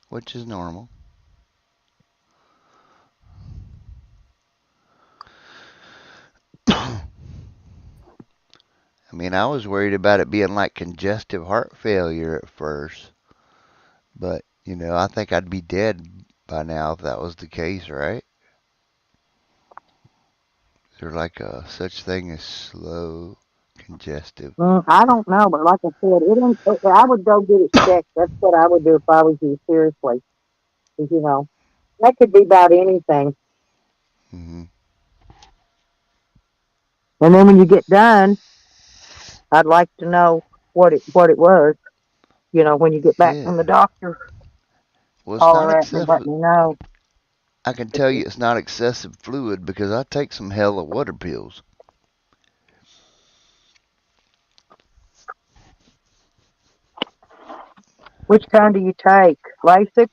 which is normal. I mean, I was worried about it being like congestive heart failure at first, but I think I'd be dead by now if that was the case, right? there like a such thing as slow congestive? I don't know, but like I said, it ain't, I would go get it checked. That's what I would do if I was you, seriously. 'Cause, that could be about anything. Hmm. And then when you get done, I'd like to know what it was. When you get back Yeah. from the doctor, Well, it's not holler at me, let excessive. me know. I can tell you it's not excessive fluid because I take some hella water pills. Which kind do you take? Lasix?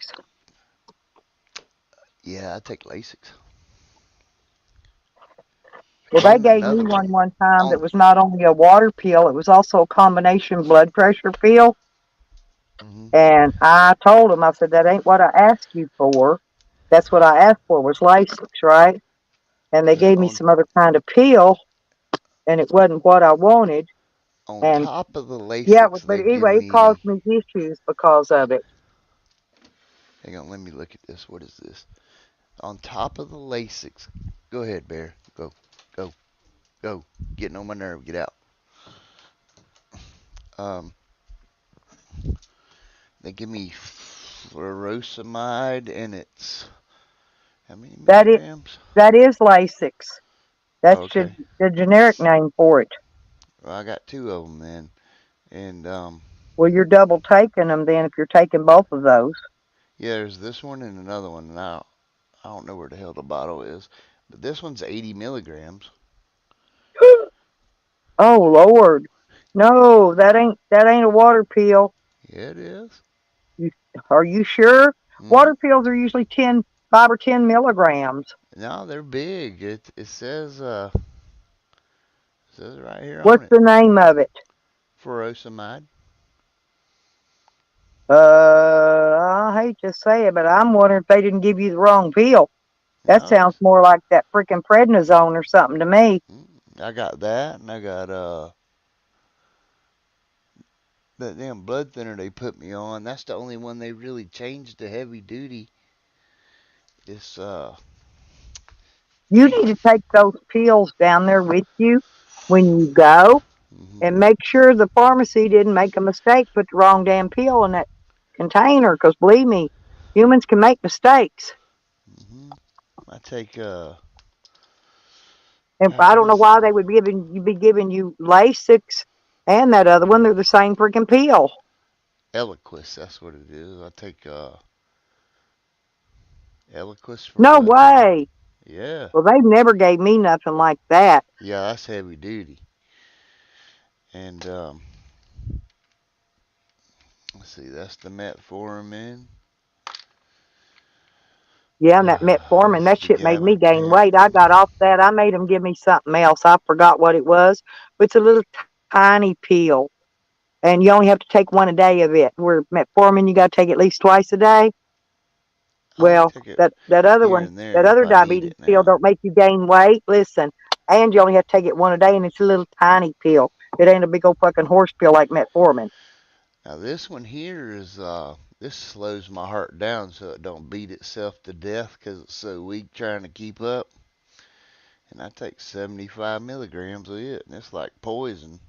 Yeah, I take Lasix. Well, they And gave me another one one time that on. was not only a water pill, it was also a combination blood pressure pill. Hmm. And I told them, I said, that ain't what I asked you for. That's what I asked for was Lasix, right? And they But gave me some other kind of pill, and it wasn't what I wanted. on And top of the yeah, Lasix, but they give anyway, it caused me. me issues because of it. Hang on, let me look at this. What is this? On top of the Lasix. Go ahead, Bear. Go, go, go. Getting on my nerve. Get out. Um, they give me furosemide, and it's how many That is milligrams? that is Lasix. Oh, That's okay. the generic name for it. Well, I got two of them then, and Well, you're double taking them then if you're taking both of those. yeah, there's this one and another one. Now I don't know where the hell the bottle is, but this one's 80 milligrams. Oh Lord, no, that ain't a water pill. Yeah, it is. You, are you sure? Mm-hmm. Water pills are usually 5 or 10 milligrams. No, they're big. It says it right here on What's it. the name of it? Furosemide. I hate to say it, but I'm wondering if they didn't give you the wrong pill. That No, sounds more like that freaking prednisone or something to me. I got that, and I got that damn blood thinner they put me on. That's the only one they really changed to heavy duty. It's You need to Tgif. take those pills down there with you when you go Hmm. and make sure the pharmacy didn't make a mistake, put the wrong damn pill in that container. Because believe me, humans can make mistakes. Hmm. I take And God, I what don't know is why they would be giving you Lasix and that other one. They're the same freaking pill. Eliquis? That's what it is. I take Eliquis for No blood thinner. way. Yeah, Well, they've never gave me nothing like that. yeah, that's heavy duty. And let's see, that's the metformin. Yeah, and that metformin, This is that the shit made me gain weight. I gabapentin. got off that. I made them give me something else. I forgot what it was. But it's a little tiny pill, and you only have to take one a day of it. Where metformin, you got to take at least twice a day. I only Well, take it that other here one, and that there if other I need diabetes it pill now. don't make you gain weight. Listen, and you only have to take it one a day, and it's a little tiny pill. It ain't a big old fucking horse pill like metformin. Now this one here is this slows my heart down so it don't beat itself to death because it's so weak trying to keep up. And I take 75 milligrams of it, and it's like poison.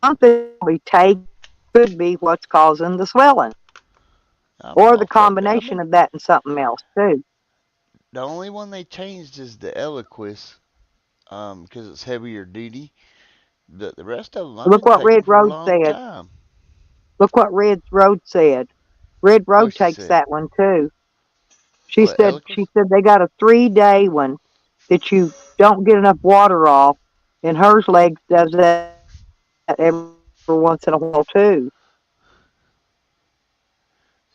Something we take could be what's causing the swelling, I'm or the all fucked up. combination of that and something else too. The only one they changed is the Eliquis, because it's heavier duty. The rest of them I've Look been what taking Red for a Road long said. time. Look what Red Road said. Red Road What's she takes say? that one too. She What, said Eliquis? she said they got a 3 day one that you don't get enough water off, and hers legs does that every once in a while too.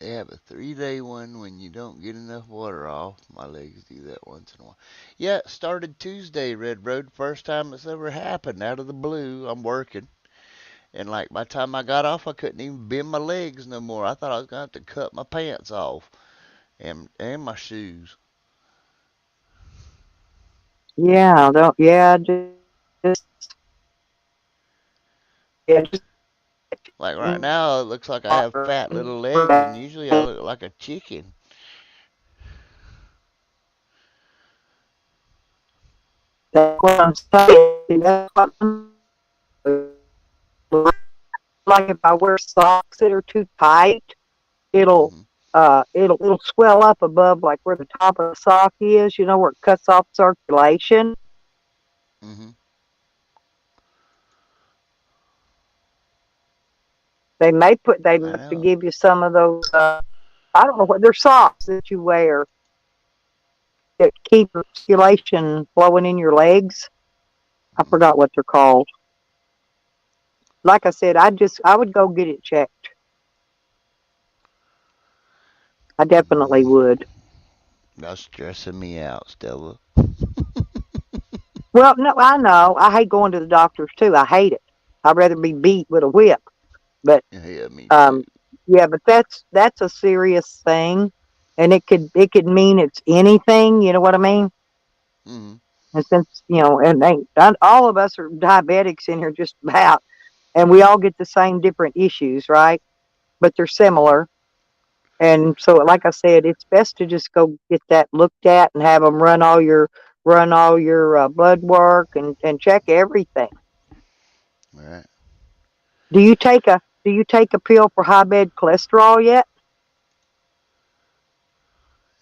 They have a 3-day one when you don't get enough water off. My legs do that once in a while. Yeah, it started Tuesday, Red Road. First time it's ever happened out of the blue. I'm working. And like by the time I got off, I couldn't even bend my legs no more. I thought I was going to have to cut my pants off and my shoes. Yeah, don't, yeah, just Like right now, it looks like I have water. fat little legs, and usually I look like a chicken. That's what I'm saying. That's what I'm like. If I wear socks that are too tight, it'll Mhm. it'll swell up above like where the top of the sock is. You know where it cuts off circulation. Mhm. They I must to know. give you some of those. I don't know what they're socks that you wear that keep your circulation flowing in your legs. I Mhm. forgot what they're called. Like I said, I would go get it checked. I definitely Mhm. would. That's stressing me out, Stella. Well, no, I know. I hate going to the doctors too. I hate it. I'd rather be beat with a whip. But Yeah, me too. um, yeah, but that's a serious thing, and it could mean it's anything. You know what I mean? Mhm. And since and all of us are diabetics in here just about, and we all get the same different issues, right? But they're Mhm. similar. And so, like I said, it's best to just go get that looked at and have them run all your blood work and check everything. Right. Do you take a pill for high bad cholesterol yet?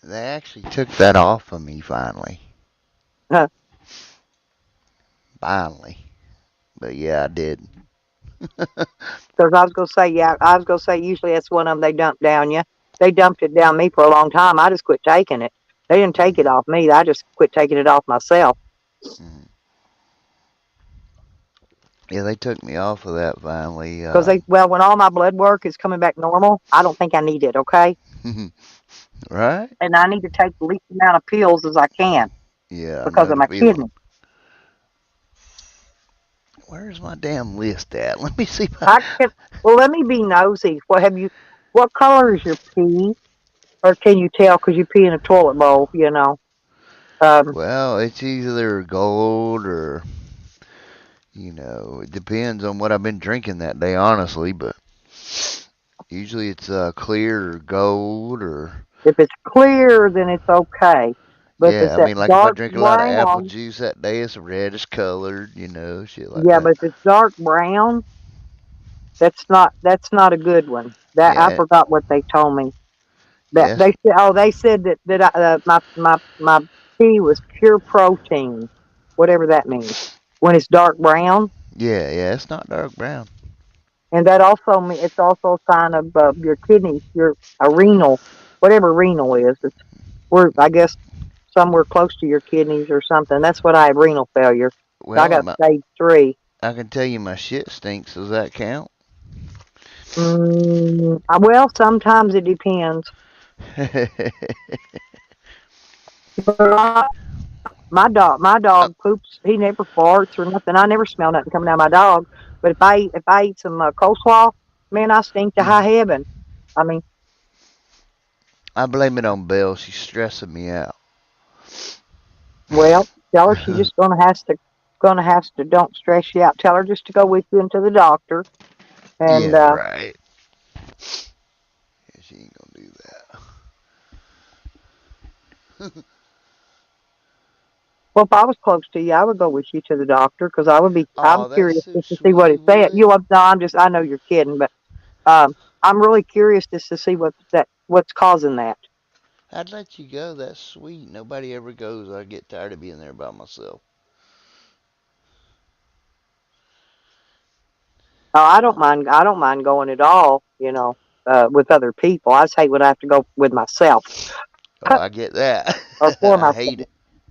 They actually took that off of me finally. Huh. Finally. But yeah, I did. Because I was gonna say, yeah, I was gonna say usually that's one of them they dump down you. They dumped it down me for a long time. I just quit taking it. They didn't take it Mhm. off me. I just quit taking it off myself. Mhm. Yeah, they took me off of that finally. Because well, when all my blood work is coming back normal, I don't think I need it. Okay, Right? and I need to take the least amount of pills as I can Yeah, I because know of the my feeling. kidney. Where's my damn list at? Let me see if I. I can. Well, let me be nosy. What have you? What color is your pee? Or can you tell because you pee in a toilet bowl? Well, it's either gold or, it depends on what I've been drinking that day, honestly. But usually it's clear or gold or, If it's clear, then it's okay. But if yeah, it's I that mean, like if I dark drink a lot of apple brown, juice that day, it's reddish colored, shit like yeah, that. but if it's dark brown, that's not a good one. That I Yeah, forgot what they told me. That yes, they said that my pee was pure protein, whatever that means. When it's dark brown, yeah, it's not dark brown. and that also it's also a sign of your kidneys, your a renal, whatever renal is. It's we're I guess somewhere close to your kidneys or something. That's what I had, renal failure. I Well, got stage 3. I can tell you my shit stinks. Does that count? Well, sometimes it depends. But my dog poops. He never farts or nothing. I never smell nothing coming out of my dog. But if I eat some coleslaw, man, I stink to high Mhm. heaven. I mean, I blame it on Belle. She's stressing me out. well, tell her she just gonna have to don't stress you out. Tell her just to go with you into the doctor. And Yeah, right. Yeah, she ain't gonna do that. well, if I was close to you, I would go with you to the doctor because I'm Oh, that's curious so just to see sweet. what You it said. would? No, I know you're kidding, but I'm really curious just to see what's causing that. I'd let you go. That's sweet. Nobody ever goes. I get tired of being there by myself. Oh, I don't mind going at all. With other people. I just hate when I have to go with myself Oh, I get that. or for I hate myself. it.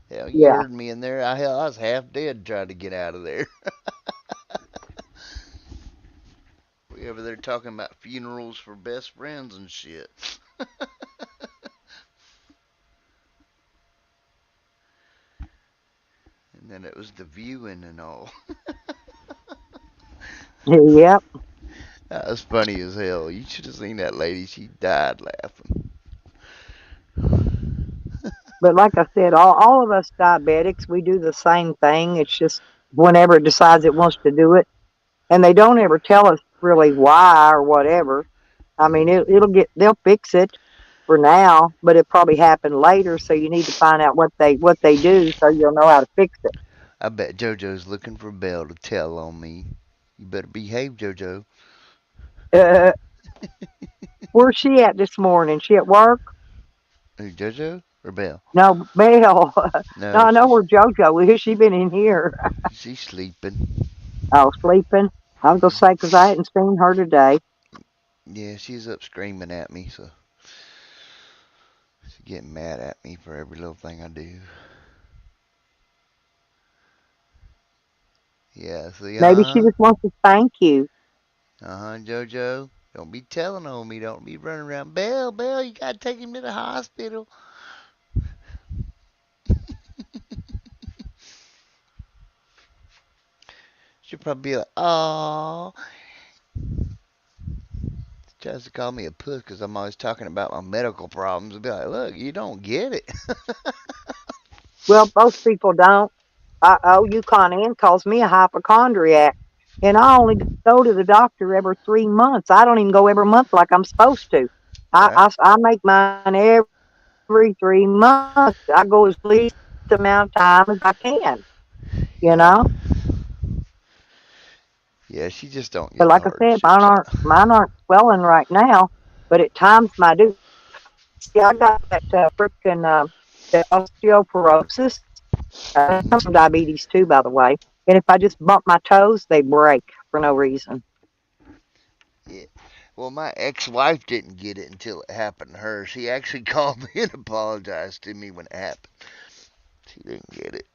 Hell, you Yeah. heard me in there. I was half dead trying to get out of there. We over there talking about funerals for best friends and shit. And then it was the viewing and all. Yep. That was funny as hell. You should have seen that lady. She died laughing. But like I said, all of us diabetics, we do the same thing. It's just whenever it decides it wants to do it, and they don't ever tell us really why or whatever. I mean, Mhm. they'll fix it for now, but it probably happen later. So you need to find out what they do so you'll know how to fix it. I bet JoJo's looking for Belle to tell on me. You better behave, JoJo. Uh, where's she at this morning? She at work? Who, JoJo or Belle? No, Belle. No, No, I know where JoJo is. She been in here. she's sleeping. Oh, sleeping. I was gonna say because I hadn't seen her today. Yeah, she's up screaming at me, so she's getting mad at me for every little thing I do. Yeah, see, Maybe she just wants to thank you. JoJo. Don't be telling on me. Don't be running around. Belle, Belle, you gotta take him to the hospital. She'll probably be like, "Oh," tries to call me a puss because I'm always talking about my medical problems. I'll be like, "Look, you don't get it." Well, most people don't. Yukon Ann calls me a hypochondriac, and I only go to the doctor every 3 months. I don't even go every month like I'm supposed to. Right? I make mine every 3 months. I go as least amount of time as I can. You know. Yeah. Yeah, she just don't But get like the I said, hardships. mine aren't swelling right now, but at times my do. See, I got that freaking that osteoporosis. That Hmm. comes from diabetes too, by the way. And if I just bump my toes, they break for no reason. Yeah. Well, my ex-wife didn't get it until it happened to her. She actually called me and apologized to me when it happened. She didn't get it.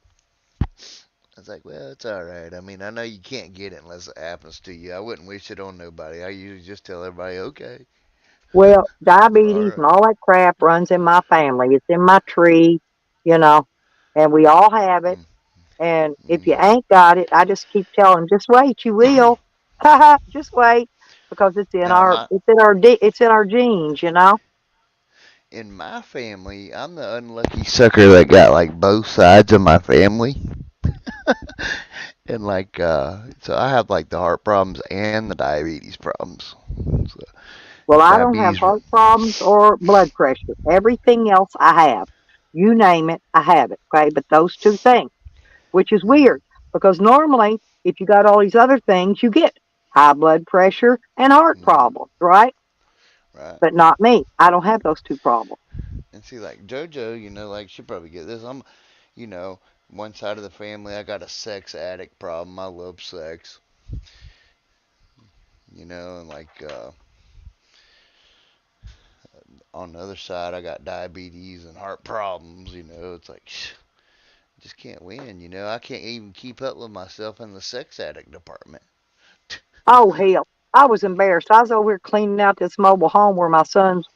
I was like, well, it's all right. I mean, I know you can't get it unless it happens to you. I wouldn't wish it on nobody. I usually just tell everybody, okay, Well, all diabetes right. and all that crap runs in my family. It's in my tree, you know, and we all have it. Mm, And if you mm-hmm. ain't got it, I just keep telling them, just wait, you will. Just wait, because Now, my it's in our genes, you know. in my family, I'm the unlucky sucker that got like both sides of my family. And like, so I have like the heart problems and the diabetes problems. So Well, I don't have diabetes, heart problems or blood pressure. Everything else I have. You name it, I have it. Okay, but those two things, which is hmm, weird because normally, if you got all these other things, you get high blood pressure and heart hmm, problems, right? right. But not me. I don't have those two problems. And see, like JoJo, like she probably get this. You know, one side of the family, I got a sex addict problem. I love sex, and like on the other side, I got diabetes and heart problems. It's like just can't win. I can't even keep up with myself in the sex addict department. Oh hell, I was embarrassed. I was over here cleaning out this mobile home where my son's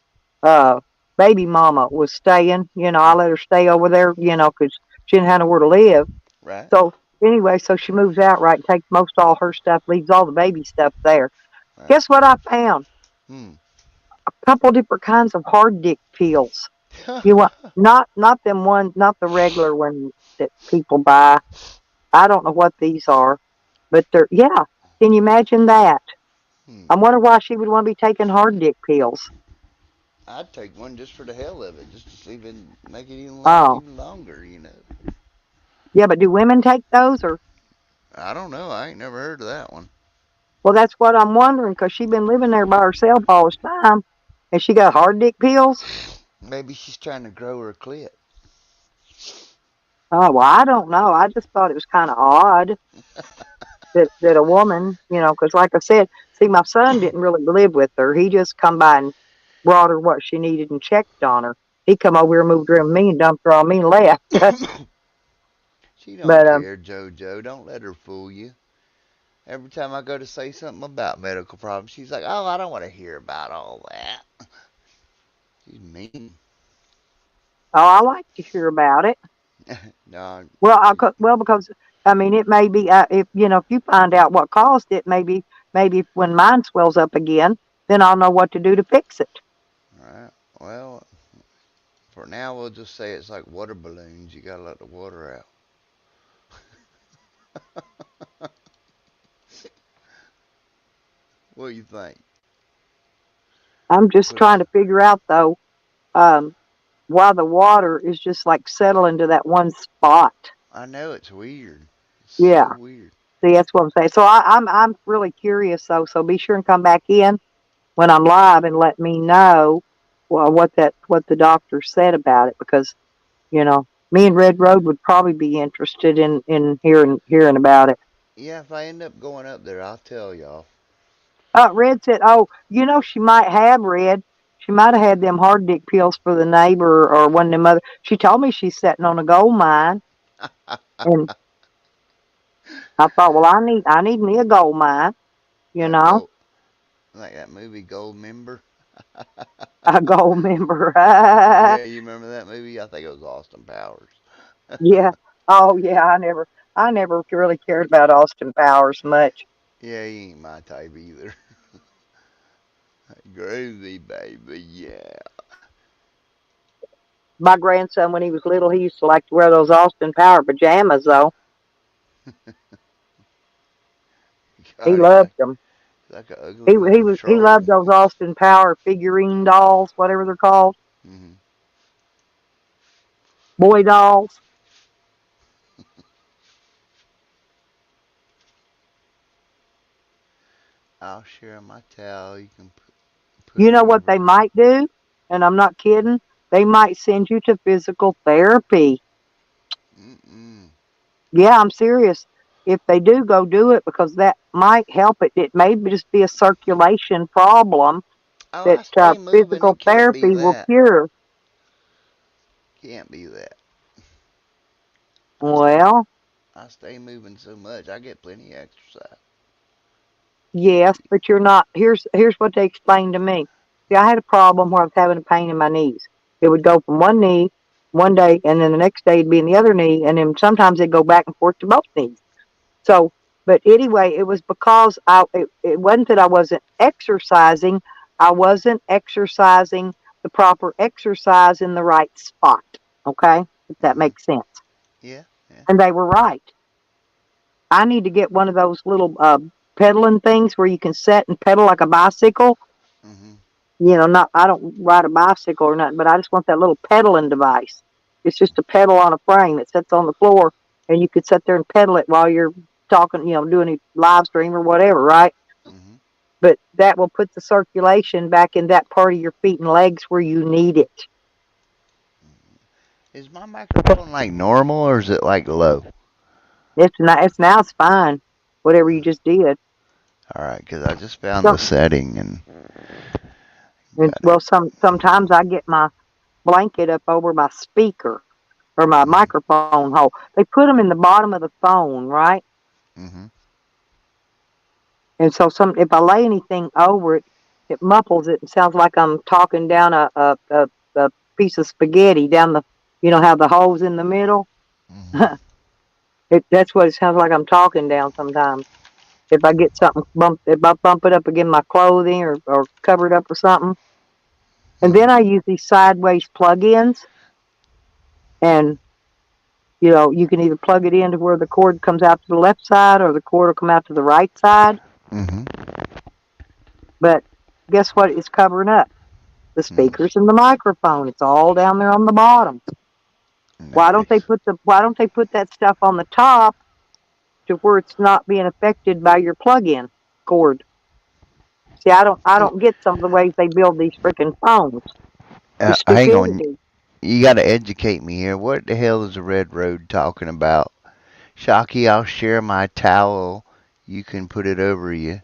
uh baby mama was staying. I Mm, let her stay over there, because she didn't have nowhere to live. right, So anyway, so she moves out, right, takes most all her stuff, leaves all the baby stuff there. right. Guess what I found? Hmm. A couple different kinds of hard dick pills. You want not them ones, not the regular one that people buy. I don't know what these are, but they're yeah. Can you imagine that? Hmm. I wonder why she would want to be taking hard dick pills. I'd take one just for the hell of it, just to even make it even last Oh, even longer. yeah, but do women take those or? I don't know. I ain't never heard of that one. Well, that's what I'm wondering because she's been living there by herself all this time, and she got hard dick pills. Maybe she's trying to grow her clit. Oh, well, I don't know. I just thought it was kind of odd that a woman, because like I said, see, my son didn't really live with her. He just come by and brought her what she needed and checked on her. He come over here, moved her in with me, and dumped her on me and left. She don't But care, JoJo. Don't let her fool you. Every time I go to say something about medical problems, she's like, "Oh, I don't want to hear about all that." She's mean. oh, I like to hear about it. No, Well, because I mean, it may be if you find out what caused it, maybe when mine swells up again, then I'll know what to do to fix it. right. Well, for now, we'll just say it's like water balloons. You gotta let the water out. What do you think? I'm just Put it. trying to figure out though, um, why the water is just like settling to that one spot. I know it's weird. Yeah. So weird. See, that's what I'm saying. So I'm really curious though. So be sure and come back in when I'm live and let me know well what the doctor said about it because me and Red Road would probably be interested in hearing about it. Yeah, if I end up going up there, I'll tell y'all. Red said, "Oh, she might have Red. She might have had them hard dick pills for the neighbor or one of them other. She told me she's sitting on a gold mine, and I thought, well, I need me a gold mine, you Like know, gold, like that movie Gold Member. a gold member. Yeah, you remember that movie? I think it was Austin Powers. Yeah. Oh, yeah. I never really cared about Austin Powers much. Yeah, he ain't my type either. Groovy baby, yeah. My grandson, when he was little, he used to like to wear those Austin Power pajamas, though. He God, loved them. he's like an ugly He little was he loved troll. those Austin Power figurine dolls, whatever they're called, Hmm. boy dolls. I'll share my towel. You can put You it know what over. they might do? And I'm not kidding. They might send you to physical therapy. Mm-mm. Yeah, I'm serious. If they do, go do it because that might help it. It may just be a circulation problem Oh, that I stay moving. physical It can't be therapy will that. cure. Can't be that. I stay, Well, I stay moving so much. I get plenty of exercise. yes, but you're not. Here's what they explained to me. See, I had a problem where I was having a pain in my knees. It would go from one knee one day, and then the next day it'd be in the other knee, and then sometimes it'd go back and forth to both knees. So, but anyway, it was because it wasn't that I wasn't exercising. I wasn't exercising the proper exercise in the right spot. Okay, if that Hmm. makes sense. Yeah, yeah. And they were right. I need to get one of those little pedaling things where you can set and pedal like a bicycle. Hmm. Not I don't ride a bicycle or nothing, but I just want that little pedaling device. It's just a pedal on a frame that sits on the floor, and you could sit there and pedal it while you're talking, doing a live stream or whatever, right? Hmm. But that will put the circulation back in that part of your feet and legs where you need it. Is my microphone like normal or is it like low? It's not. It's now. It's fine. Whatever you just did. All right, because I just found So, the setting and got it. well, sometimes I get my blanket up over my speaker or my Hmm. microphone hole. They put them in the bottom of the phone, right? Hmm. And so if I lay anything over it, it muffles it and sounds like I'm talking down a piece of spaghetti down the, how the holes in the middle. Hmm. That's what it sounds like I'm talking down sometimes. If I get something if I bump it up against my clothing or cover it up or something. And Hmm. then I use these sideways plug-ins, and you can either plug it into where the cord comes out to the left side or the cord will come out to the right side. Hmm. But guess what it's covering up? The Hmm. speakers and the microphone. It's all down there on the bottom. Nice. Why don't they put that stuff on the top to where it's not being affected by your plug-in cord? See, I Well, don't get some of the ways they build these freaking phones. It's hang on. stupidity. You got to educate me here. What the hell is the Red Road talking about? Shocky, I'll share my towel. You can put it over you.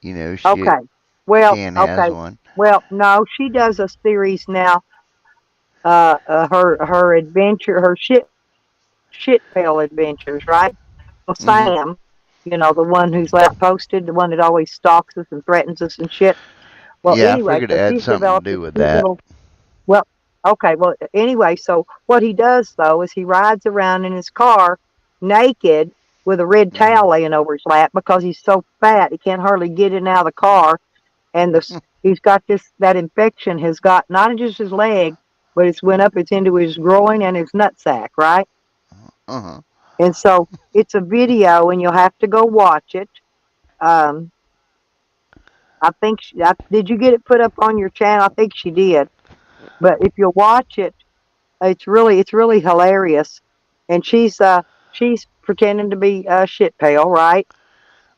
You know, shit. Okay. Well, Jan has okay. one. Well, no, she does a series now. Her adventure, her shit pail adventures, right? Well, Hmm. Sam, the one who's left posted, the one that always stalks us and threatens us and shit. Well, Yeah, I anyway, figured it so had she's something to developed do this with cute that. little. Well, okay. Well, anyway, so what he does though is he rides around in his car naked with a red Hmm. towel laying over his lap because he's so fat he can't hardly get in and out of the car, and he's got that infection has got not just his leg, but it's into his groin and his nutsack, right? Uh-huh. And so it's a video, and you'll have to go watch it. Um, I think did you get it put up on your channel? I think she did. But if you watch it, it's really hilarious. And she's she's pretending to be shit pale, right?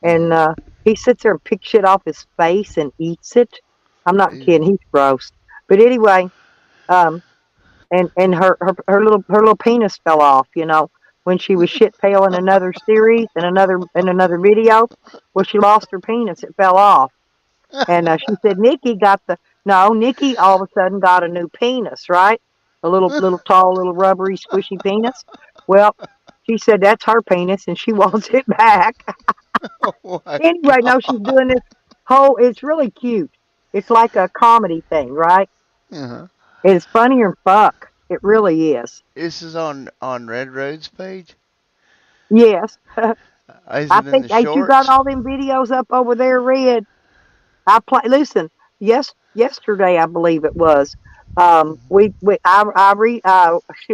And Mhm. he sits there and picks shit off his face and eats it. I'm not Ew. kidding. He's gross. But anyway, um, and her little penis fell off. When she was shit pale in another series and another video. Well, she lost her penis. It fell off, and she said Nikki got the no. Nikki all of a sudden got a new penis, right? A little tall, little rubbery, squishy penis. Well, she said that's her penis, and she wants it back. Oh my Anyway, god. no, she's doing this whole. It's really cute. It's like a comedy thing, right? Uh-huh. It's funnier than fuck. It really is. This is on Red Road's page. Yes. Is I it in think the ain't you got shorts? all them videos up over there, Red? I play. Listen, yesterday I believe it was. We I re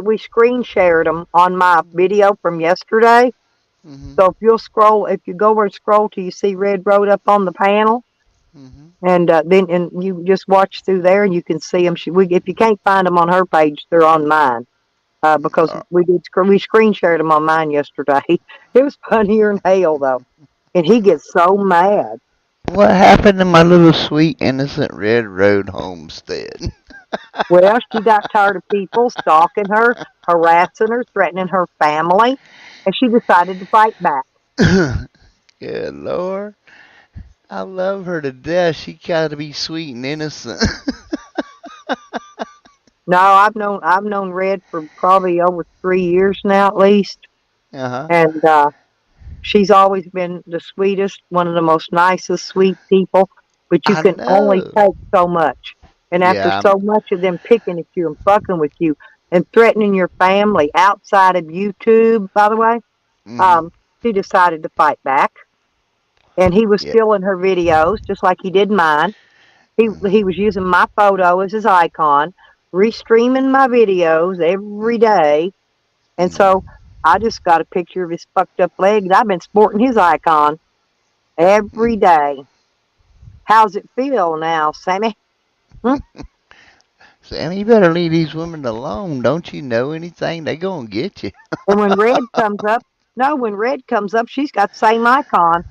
we screen shared them on my video from yesterday. Mhm. So if you go over and scroll till you see Red Road up on the panel, Mhm. and then you just watch through there and you can see them. If you can't find them on her page, they're on mine. Because Uh, we screen shared them on mine yesterday. It was funnier than hell though, and he gets so mad. what happened to my little sweet innocent Red Road homestead? Well, she got tired of people stalking her, harassing her, threatening her family, and she decided to fight back. Good Lord. I love her to death. She got to be sweet and innocent. No, I've known Red for probably over 3 years now at least, Uh-huh. and she's always been the sweetest, one of the most nicest, sweet people. But you I can only know. take so much, and after Yeah, I'm. so much of them picking at you and fucking with you and threatening your family outside of YouTube, by the way, Mhm. um, she decided to fight back. And he was Yeah. stealing her videos just like he did mine. He Mhm. was using my photo as his icon, restreaming my videos every day. And so Mhm. I just got a picture of his fucked up leg, and I've been sporting his icon every day. How's it feel now, Sammy? Hmm? Sam, you better leave these women alone. Don't you know anything? They gonna get you. And when red comes up, no, when red comes up, she's got the same icon.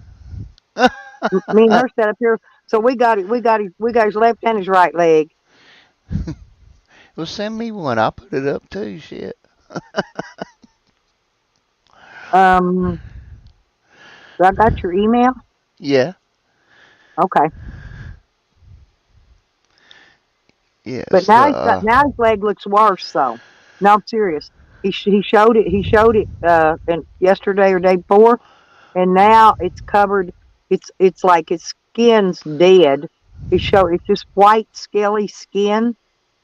Me and her set up here, so we got it. We got his left and his right leg. Well, send me one. I'll put it up too. Shit. Um, I got your email. Yeah. Okay. But Yes. now his leg looks worse. So no, I'm serious. He showed it. He showed it yesterday or day before, and now Mhm. it's covered. It's like his skin's dead. It's just white scaly skin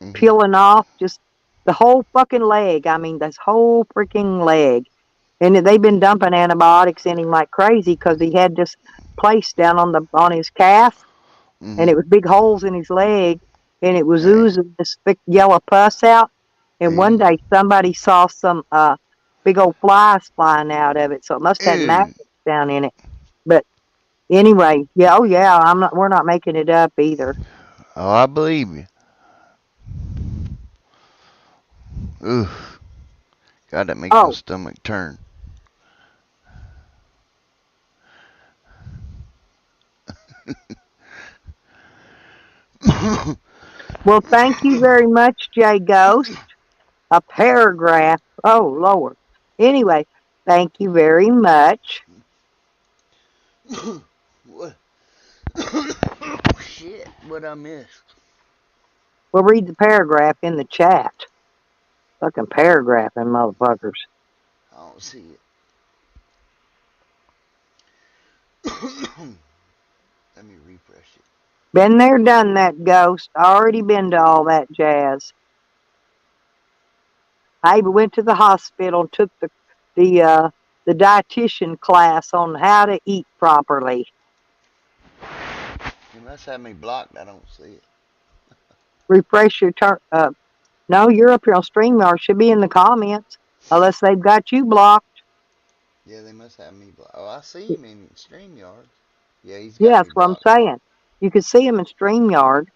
Mhm. peeling off, just the whole fucking leg. I mean, this whole freaking leg. And they've been dumping antibiotics in him like crazy because he had this place down on his calf, and it Mhm. was big holes in his leg, and it was Hey. oozing this thick yellow pus out. And one Ew. day somebody saw some big old flies flying out of it, so it must have had Ew. maggots down in it. But anyway, yeah, oh yeah, I'm not. We're not making it up either. Oh, I believe you. Ooh. God, that makes my Oh, stomach turn. well, thank you very much, Jay Ghost. A paragraph. Oh Lord. Anyway, thank you very much. What? Shit. What I missed? We'll read the paragraph in the chat. Fucking paragraphing, motherfuckers. I don't see it. Let me refresh it. Been there, done that, Ghost. Already been to all that jazz. I even went to the hospital and took the uh, the dietitian class on how to eat properly. You must have me blocked. I don't see it. Refresh your turn. No, you're up here on StreamYard. Should be in the comments, unless they've got you blocked. Yeah, they must have me blocked. Oh, I see him in StreamYard. Yeah, he's Yeah, got me that's what I'm blocked. saying. You can see them in StreamYard.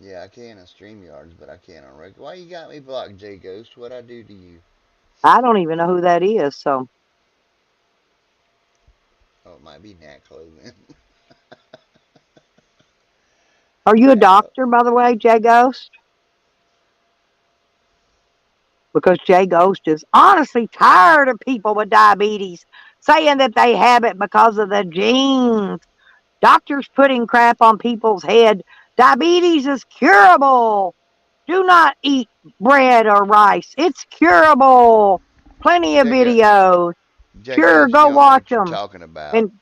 Yeah, I can on StreamYards, but I can't on Why you got me blocked, J Ghost? What I do to you? I don't even know who that is. So, Oh, it might be Nat clothing. Are you a Nat clothing. doctor, by the way, Jay Ghost? Because Jay Ghost is honestly tired of people with diabetes saying that they have it because of the genes. Doctors putting crap on people's head. Diabetes is curable. Do not eat bread or rice. It's curable. Plenty of Jago, videos. Sure, Jagos, you go don't know watch what you're them. talking about. And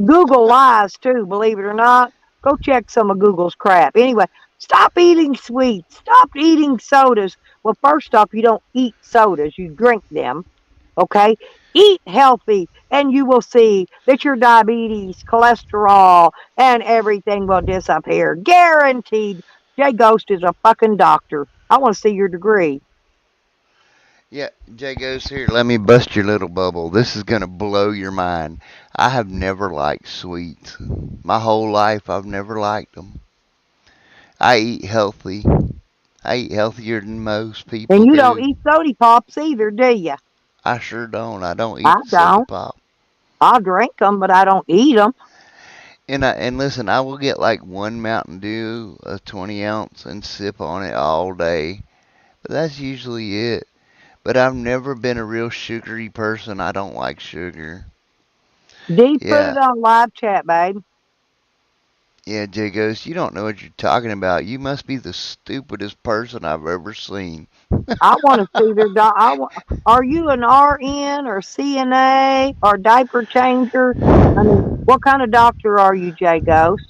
Google lies too, believe it or not. Go check some of Google's crap. Anyway, stop eating sweets. Stop eating sodas. Well, first off, you don't eat sodas, you drink them. Okay? Eat healthy, and you will see that your diabetes, cholesterol, and everything will disappear. Guaranteed. Jay Ghost is a fucking doctor. I want to see your degree. Yeah, Jagos, here, let me bust your little bubble. This is going to blow your mind. I have never liked sweets. My whole life, I've never liked them. I eat healthy. I eat healthier than most And people you don't do. eat soda pops either, do you? I sure don't. I don't I eat soda don't. pop. I'll drink them, but I don't eat them. And listen, I will get like one Mountain Dew, a 20 ounce, and sip on it all day. But that's usually it. But I've never been a real sugary person. I don't like sugar. D, put Yeah, it on live chat, babe. yeah, Jay Ghost, you don't know what you're talking about. You must be the stupidest person I've ever seen. I want to see their are you an RN or CNA or diaper changer? I mean, what kind of doctor are you, Jay Ghost?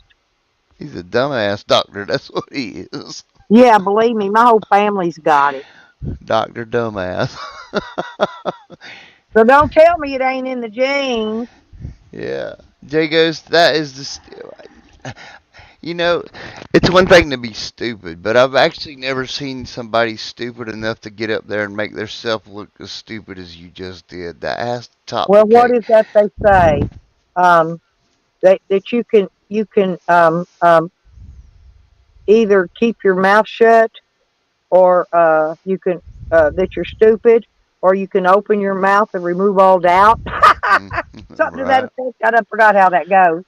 He's a dumbass doctor. That's what he is. Yeah, believe me, my whole family's got it. Doctor Dumbass. So don't tell me it ain't in the genes. Yeah. Jay Ghost, that is the. You know, it's one thing to be stupid, but I've actually never seen somebody stupid enough to get up there and make themselves look as stupid as you just did. That has to top the Well, what cake. is that they say? Um, that you can either keep your mouth shut or you can that you're stupid, or you can open your mouth and remove all doubt. Something to that Right. effect. I done forgot how that goes.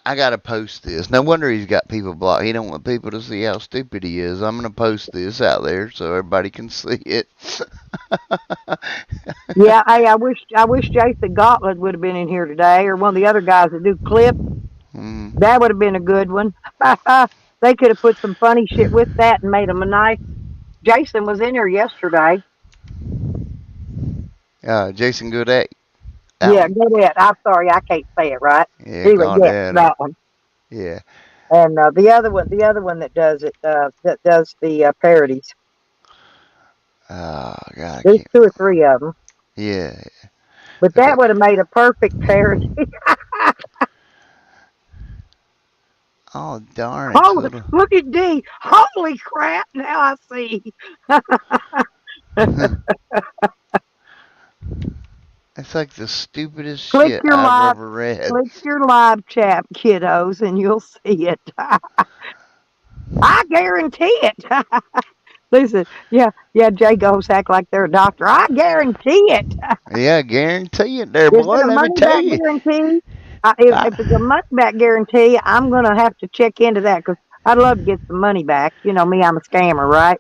I gotta post this. No wonder he's got people blocked. He don't want people to see how stupid he is. I'm gonna post this out there so everybody can see it. Yeah, hey, I wish Jason Gauntlet would have been in here today, or one of the other guys that do clips. Mm. That would have been a good one. They could have put some funny shit with that and made them a nice. Jason was in here yesterday. Jason Goodett. That Yeah, one. go ahead. I'm sorry, I can't say it right. Yeah, Anyway, yes, Gaudet. that one. Yeah. And the other one that does it, that does the parodies. Oh God, I There's can't. two or three of them, Yeah. but Okay. that would have made a perfect parody. Oh darn it, Holy, Twiddle. look at D. Holy crap! Now I see. It's like the stupidest click shit your I've live, ever read. click your live chat, kiddos, and you'll see it. I guarantee it. Listen, yeah, Jay goes act like they're a doctor. I guarantee it. Yeah, I guarantee it there, Is boy. it a Let me money tell back you. guarantee? If it's a I, money back guarantee, I'm gonna have to check into that because I'd love to get some money back. You know me, I'm a scammer, right?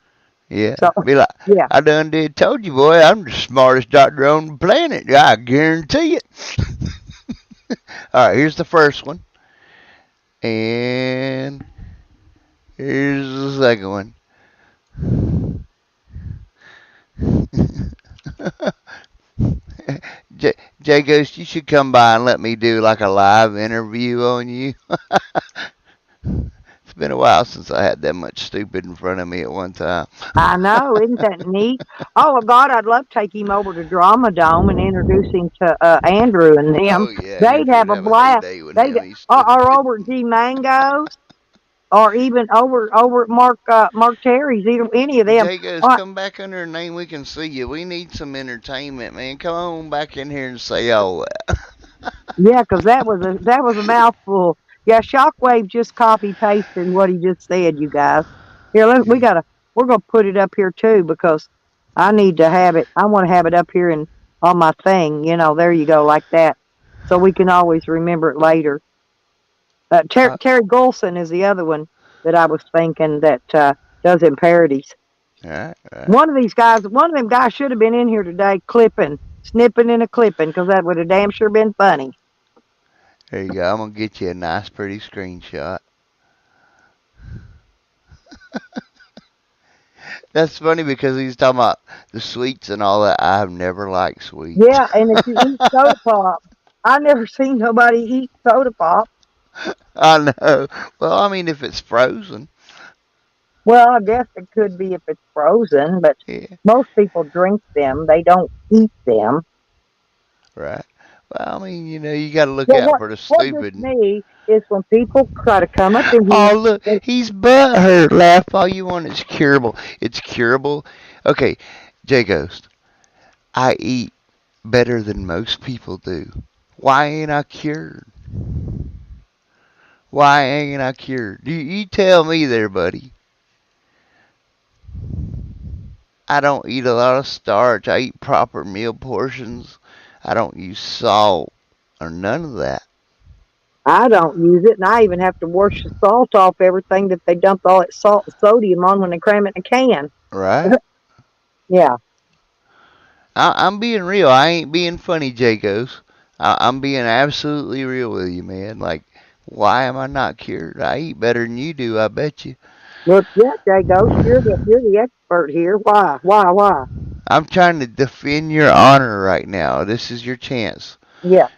yeah, So be like, yeah, I done did told you, boy. I'm the smartest doctor on the planet. I guarantee it. All right, here's the first one, and here's the second one. J- Jay Ghost, you should come by and let me do like a live interview on you. It's been a while since I had that much stupid in front of me at one time. I know. Isn't that neat? Oh well, God, I'd love to take him over to Drama Dome and introduce him to Andrew and them. Oh yeah, They'd Andrew would have a have a blast. heyday with They'd him. He's or stupid. over at G Mango's, or even over at Mark Terry's. Either any of them. Jay goes, Uh, come back under a name we can see you. We need some entertainment, man. Come on back in here and say all that. Yeah, because that was a mouthful. Yeah, Shockwave just copy pasted what he just said, you guys. Here, we're gonna put it up here too because I need to have it. I want to have it up here and on my thing. There you go, like that. so we can always remember it later. Uh, Terry Golson is the other one that I was thinking that does imperatives. right, right. One of them guys should have been in here today clipping, snipping and a clipping, because that would have damn sure been funny. There you go. I'm gonna get you a nice, pretty screenshot. That's funny because he's talking about the sweets and all that. I have never liked sweets. Yeah, and if you eat soda pop, I never seen nobody eat soda pop. I know. Well, I mean, if it's frozen, Well, I guess it could be if it's frozen, but yeah, most people drink them. They don't eat them. right. Well, I mean, you got to look Well, out for the what gets stupid. me is when people try to come up in here. Oh, look, he's butthurt. Laugh all you want. It's curable. It's curable. Okay, J Ghost, I eat better than most people do. Why ain't I cured? Why ain't I cured? You tell me there, buddy. I don't eat a lot of starch. I eat proper meal portions. I don't use salt or none of that. I don't use it, and I even have to wash the salt off everything that they dump all that salt and sodium on when they cram it in a can. Right? Yeah, I'm being real. I ain't being funny, Jacos. I'm being absolutely real with you, man. Like, why am I not cured? I eat better than you do, I bet you. look, yeah, Jay Ghost, you're the expert here. Why? I'm trying to defend your honor right now. This is your chance. Yeah,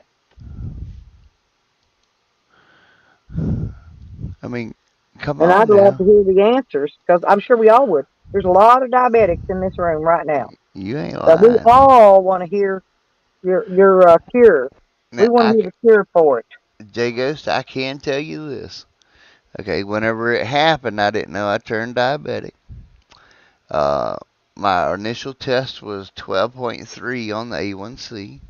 I mean, come and I'd on love now. to hear the answers because I'm sure we all would. There's a lot of diabetics in this room right now, You ain't so we lying. all want to hear your cure. Now, We want to hear the cure for it. J Ghost, I can tell you this. Okay, whenever it happened, I didn't know I turned diabetic. Uh, my initial test was 12.3 on the A1C.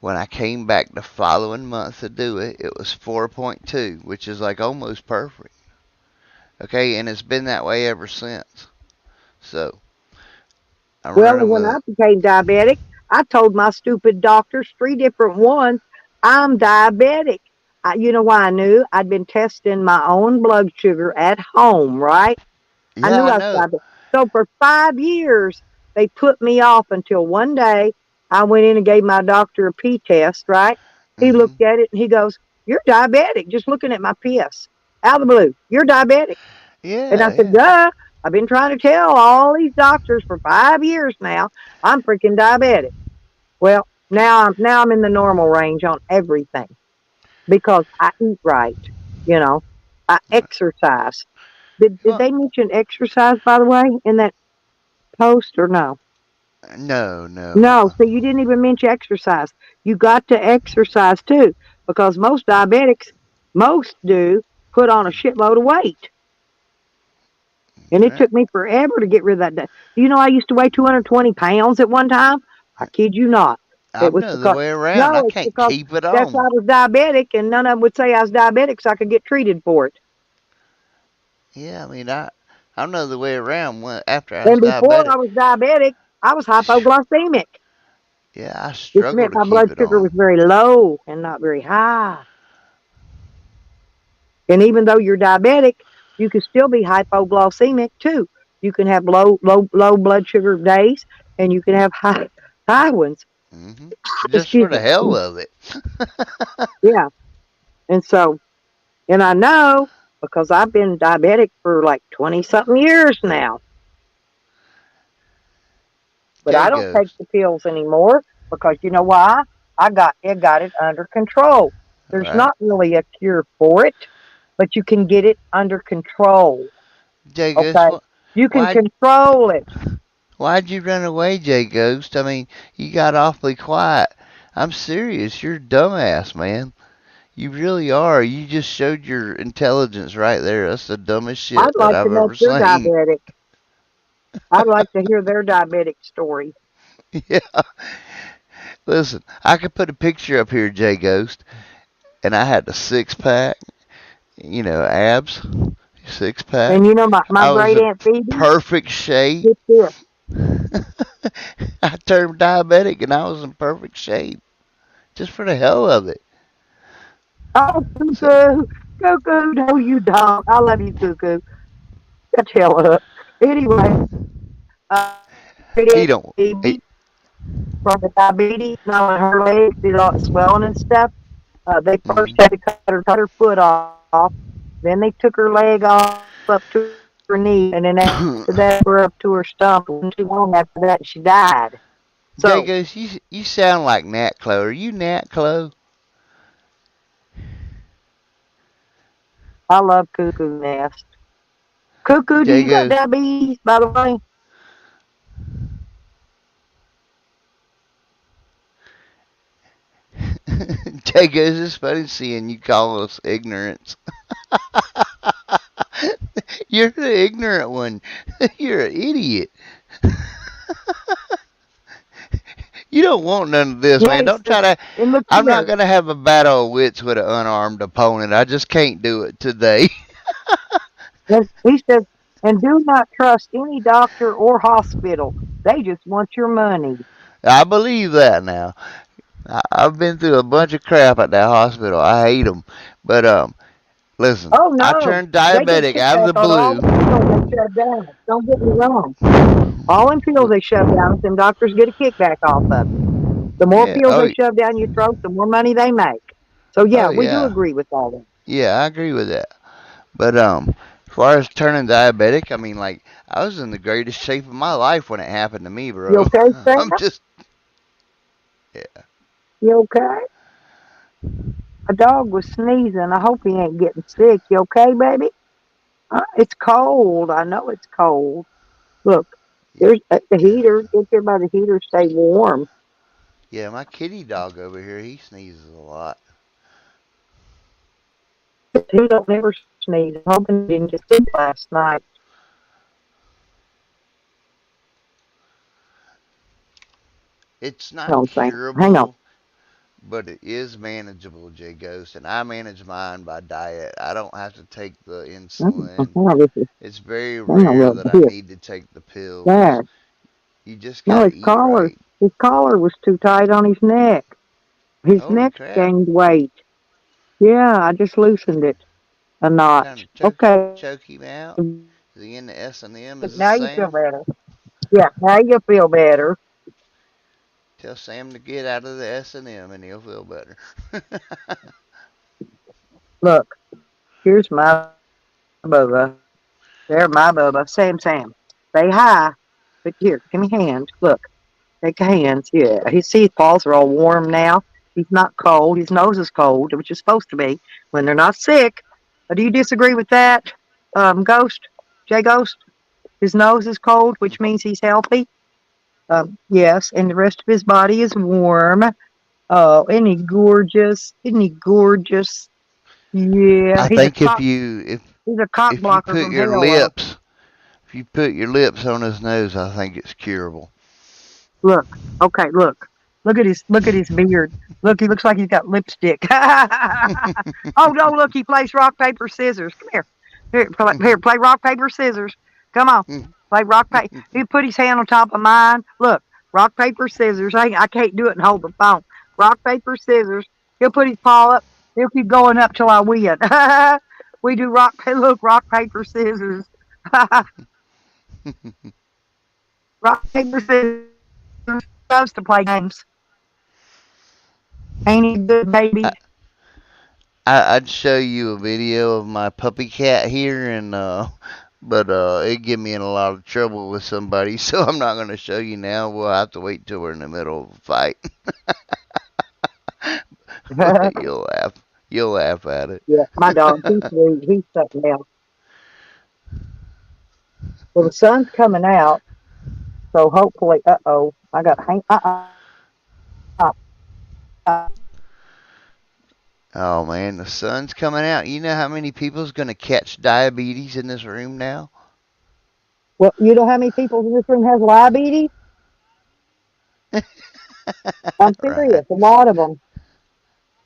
When I came back the following month to do it, it was 4.2, which is like almost perfect. Okay, and it's been that way ever since. So I'm Well, running when with I it. became diabetic, I told my stupid doctors, three different ones, I'm diabetic. You know why I knew? I'd been testing my own blood sugar at home, right? I Yeah, knew I I was know. diabetic. So for 5 years, they put me off until one day I went in and gave my doctor a pee test, right? He Mhm. looked at it and he goes, "You're diabetic, just looking at my piss. Out of the blue, you're diabetic." And I Yeah, said, yeah. duh, I've been trying to tell all these doctors for 5 years now I'm freaking diabetic. Well, now I'm in the normal range on everything because I eat right, you know. I exercise. Did Well, they mention exercise by the way in that post or no? no, no. No, so you didn't even mention exercise. You got to exercise too because most do put on a shitload of weight. And it Right. took me forever to get rid of that. You know, I used to weigh 220 pounds at one time. I kid you not. It I'm was the other because, way around. I no, it's can't because keep it that's why on. I was diabetic and none of them would say I was diabetic so I could get treated for it. Yeah, I mean, I'm the other way around. After I was And before diabetic, I was diabetic, I was hypoglycemic, yeah, I which struggle meant to my keep blood it sugar was on. very low and not very high. And even though you're diabetic, you can still be hypoglycemic too. You can have low blood sugar days and you can have high ones. Hmm. Just for Excuse the me. hell of it. Yeah. And so, and I know because I've been diabetic for like 20 something years now, but J I don't take Ghost. the pills anymore because you know why? I got it under control. There's Right. not really a cure for it, but you can get it under control. J Ghost, Okay. You can why control it. why'd you run away, J Ghost? I mean, you got awfully quiet. I'm serious. You're a dumbass, man. You really are. You just showed your intelligence right there. That's the dumbest shit I'd that like to I've know if ever you're seen. diabetic. I'd like to hear their diabetic story. Yeah. Listen, I could put a picture up here, J Ghost, and I had the six pack, abs, six pack. And you know my I was great in aunt Phoebe, perfect shape. get this. I turned diabetic and I was in perfect shape. just for the hell of it. Oh, So Cuckoo. Cuckoo, no, you don't. I love you, Cuckoo. Shut the hell up. Anyway, he don't. He, baby from the diabetes, knowing her legs did all swelling and stuff. They first mm, had to cut her foot off. Then they took her leg off up to her knee, and then after that, they took her up to her stump. It wasn't too long after that, she died. So Jagos, you sound like Nat Chloe. Are you Nat Chloe? I love Cuckoo Nest. Cuckoo, do you got Jagos, diabetes, by the way? Jagos, it's funny seeing you call us ignorance. You're the ignorant one. You're an idiot. You don't want none of this, man. Yeah, he Don't try says, to. and look I'm not here. gonna have a battle of wits with an unarmed opponent. I just can't do it today. And he says, and do not trust any doctor or hospital. They just want your money. I believe that now. I've been through a bunch of crap at that hospital. I hate them. But listen, Oh I no, turned they get diabetic out of kickback the on all blue. the pills they shove down us. Don't get me wrong. All them pills they shove down us, them doctors get a kickback off of it. The more Yeah. pills they shove down your throat, the more money they make. So Oh yeah, we do yeah. agree with all that. Yeah, I agree with that. But as far as turning diabetic, I mean, like I was in the greatest shape of my life when it happened to me, You bro. okay, Sam? I'm just yeah. You okay? A dog was sneezing. I hope he ain't getting sick. You okay, baby? It's cold. I know it's cold. Look, there's the Yeah. heater. Get there by the heater. Stay warm. Yeah, my kitty dog over here, he sneezes a lot. He don't never sneeze. I'm hoping he didn't get sick last night. It's Hang not on, Sam. Hang on. curable, but it is manageable, J Ghost, and I manage mine by diet. I don't have to take the insulin. Hang on, this is, It's very hang on, rare look, that I here, need to take the pills. there. You just No, gotta eat right. his collar was too tight on his neck. His Holy neck crap. gained weight. Yeah, I just loosened it a Trying notch. to Okay, choke him out. Is he in the S&M? Is this now you feel Sam? better. Yeah, now you feel better. Tell Sam to get out of the S&M and he'll feel better. Look, here's my Bubba. There, my Bubba. Sam. Say hi. But here, give me hands. Look, take hands. Yeah, his paws are all warm now. He's not cold. His nose is cold, which is supposed to be when they're not sick. Do you disagree with that, Ghost? J Ghost? His nose is cold, which means he's healthy. Yes, and the rest of his body is warm. Oh, isn't he gorgeous? Isn't he gorgeous? Yeah, I think he's a cock if you blocker put from your hell. lips if you put your lips on his nose, I think it's curable. Look, okay, look. Look at his beard. Look, he looks like he's got lipstick. Oh no, look, he plays rock, paper, scissors. Come here. Here, play rock, paper, scissors. Come on. Play rock, paper. He put his hand on top of mine. Look, rock, paper, scissors. I can't do it and hold the phone. Rock, paper, scissors. He'll put his paw up. He'll keep going up till I win. We do look, rock, paper, scissors. Rock, paper, scissors. Loves to play games. Ain't he a good baby? I, I'd show you a video of my puppy cat here, and but it get me in a lot of trouble with somebody, so I'm not gonna show you now. We'll have to wait till we're in the middle of a fight. But you'll laugh. You'll laugh at it. Yeah, my dog, he's sweet. He's something else. Well, the sun's coming out, so hopefully, I got hang. Oh man, the sun's coming out. You know how many people's gonna catch diabetes in this room now? Well, you know how many people in this room has diabetes? I'm Right. serious. A lot of them.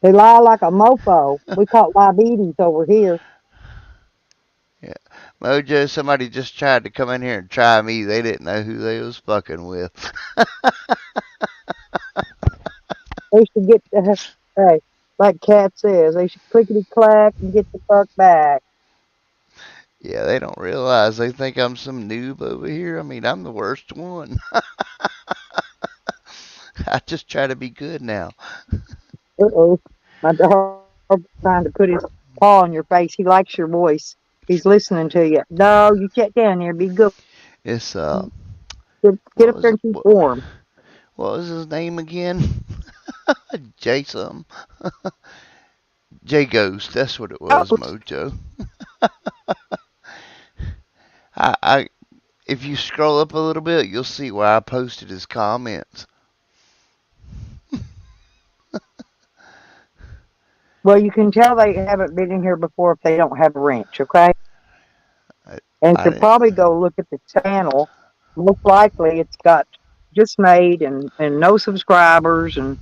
They lie like a mofo. We call it diabetes over here. Yeah. Mojo, somebody just tried to come in here and try me. They didn't know who they was fucking with. They should get the, hey, like Cat says, they should clickety clack and get the fuck back. Yeah, they don't realize they think I'm some noob over here. I mean, I'm the worst one. I just try to be good now. Uh-oh. My dog trying to put his paw on your face. He likes your voice. He's listening to you. No, you get down there. Be good. It's Get what up was there it? and keep warm. What was his name again? Jason. J Ghost. That's what it was, Oh, Mojo. I if you scroll up a little bit, you'll see where I posted his comments. well, you can tell they haven't been in here before if they don't have a wrench, okay? I, And I should didn't. probably go look at the channel. Most likely it's got just made and no subscribers and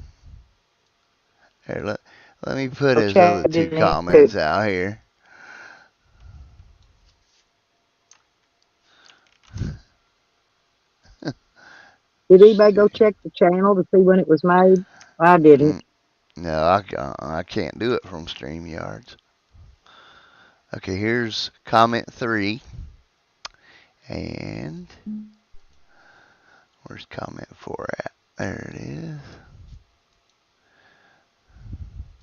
Here, let me put no his other Chad two in it too. comments out here. Did anybody go check the channel to see when it was made? I didn't. Mm, no, I can't do it from StreamYards. Okay, here's comment 3. And where's comment 4 at? There it is.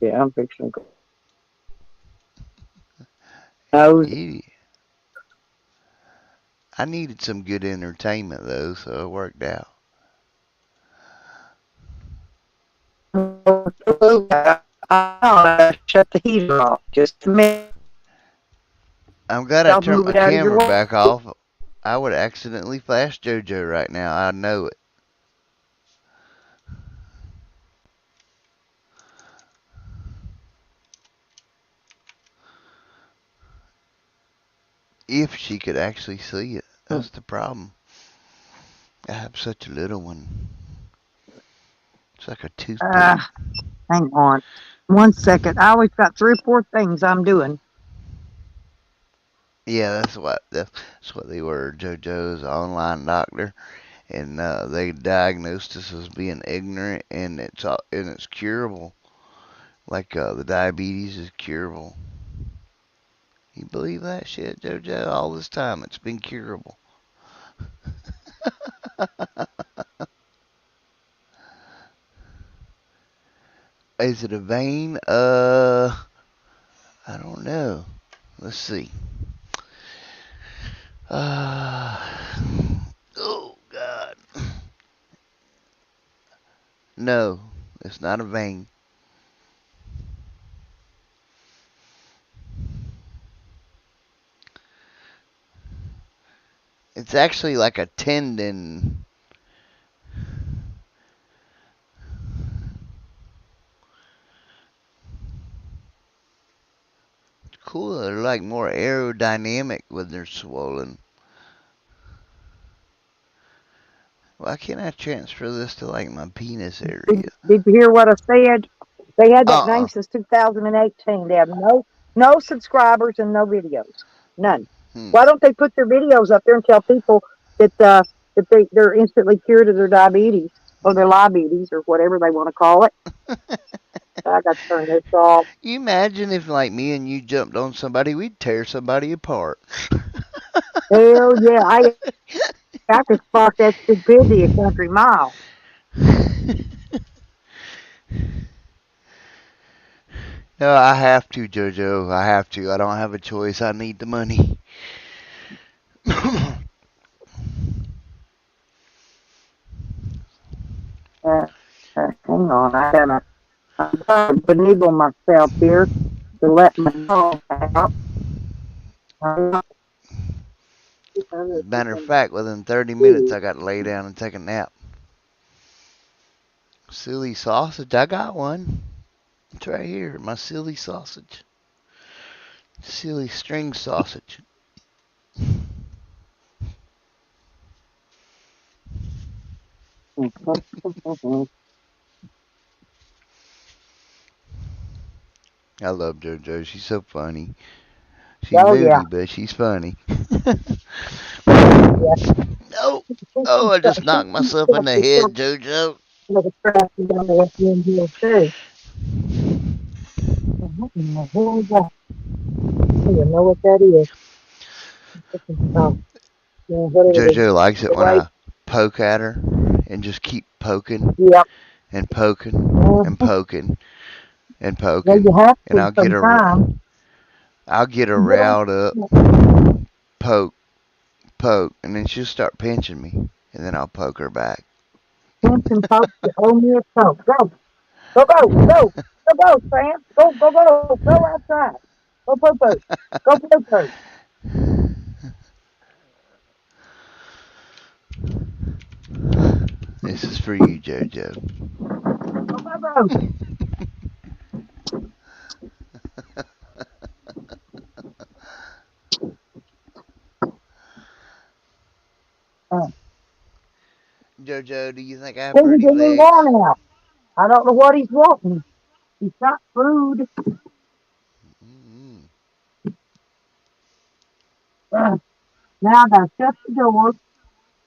Yeah, I'm fixing to go. Idiot. I needed some good entertainment though, so it worked out. I shut the heater off just a minute. I'm glad I I'll turned move my it out of your camera way. back off. I would accidentally flash JoJo right now. I know it. If she could actually see it. That's the problem. I have such a little one. It's like a toothpick. Uh, hang on. 1 second. I always got 3 or 4 things I'm doing. Yeah, that's what they were. JoJo's online doctor, and they diagnosed us as being ignorant, and it's curable. Like the diabetes is curable. You believe that shit, JoJo? All this time it's been curable. Is it a vein? I don't know. Let's see. Uh, oh God. No, it's not a vein. It's actually like a tendon. It's cool. They're like more aerodynamic when they're swollen. Why can't I transfer this to like my penis area? Did you hear what I said? They had that Uh-uh. name since 2018. They have no subscribers and no videos. None. Hmm. Why don't they put their videos up there and tell people that they're instantly cured of their diabetes or their libetes or whatever they want to call it? I got to turn this off. You imagine if like me and you jumped on somebody, we'd tear somebody apart. Hell yeah, I could spot that stupidity a country mile. No, I have to, JoJo. I have to. I don't have a choice. I need the money. Hang on, I'm trying to beniggle myself here to let my dog out. As a matter of fact, within 30 minutes, I got to lay down and take a nap. Silly sausage. I got one. It's right here. My silly sausage. Silly string sausage. I love JoJo. She's so funny. She's Oh yeah, moody, but she's funny. yeah. Oh, oh, I just knocked myself in the head, JoJo. Look at crap you got to in here too. What in the hell is that? I don't even know what that is. Oh, yeah, whatever it is. JoJo likes it The when right. I poke at her and just keep poking Yep. and poking and Uh-huh. poking and Well, you poking, have and to sometimes. I'll get her You don't riled up, poke, poke, and then she'll start pinching me, and then I'll poke her back. pinch and poke. You owe me a coke. Go, go, go, go, go, go, Sam. Go, go, go, go outside. Go poo poo. Go poo poo. This is for you, JoJo. Go, go, go. Uh, JoJo, do you think I have see, he pretty didn't even legs? want out. I don't know what he's wanting. He's got food. Mm-mm. Uh, now I gotta shut the door.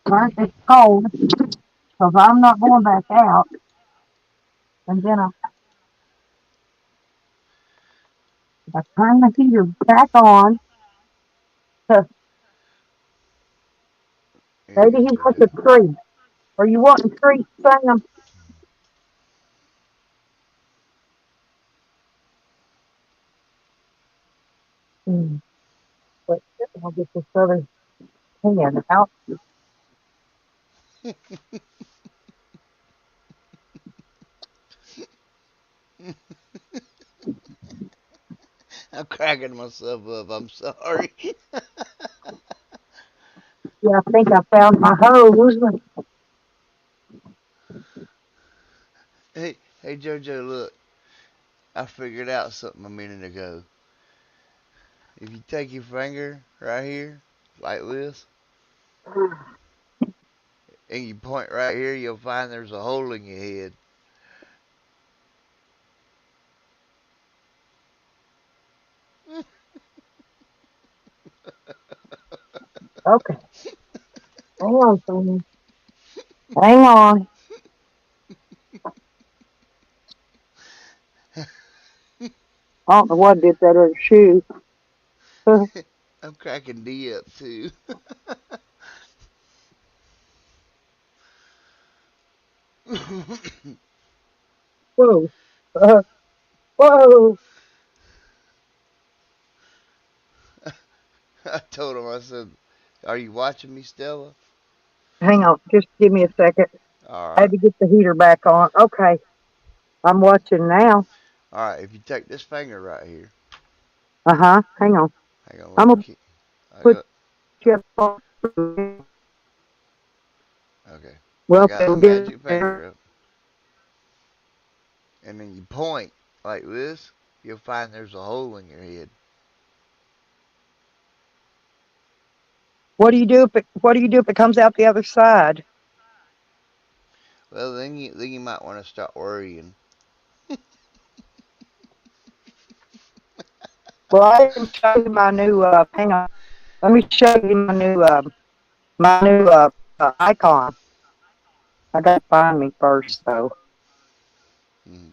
Right? It's cold, because I'm not going back out. And then I turn the heater back on. So Here you maybe go, he wants a JoJo. treat. Are you wanting treats, Sam? Hmm. But I'll get this other pan out. I'm cracking myself up. I'm sorry. Yeah, I think I found my hose. Hey, JoJo, look. I figured out something a minute ago. If you take your finger right here, like this, and you point right here, you'll find there's a hole in your head. Okay, hang on, Sam. Hang on. I don't know what did that other shoe. I'm cracking D up too. Whoa. Uh, whoa. I told him, I said, "Are you watching me, Stella?" Hang on. Just give me a second. All I had right. to get the heater back on. Okay, I'm watching now. All right. If you take this finger right here, Uh-huh. Hang on. hang on, let I'm me gonna keep. I put got. you up. Okay. I Well, got it'll my get magic there. finger up, and then you point like this. You'll find there's a hole in your head. What do you do if it comes out the other side? Well, then you might want to start worrying. Well, I didn't show you my new hang on. Let me show you my new icon. I gotta find me first though. Mm.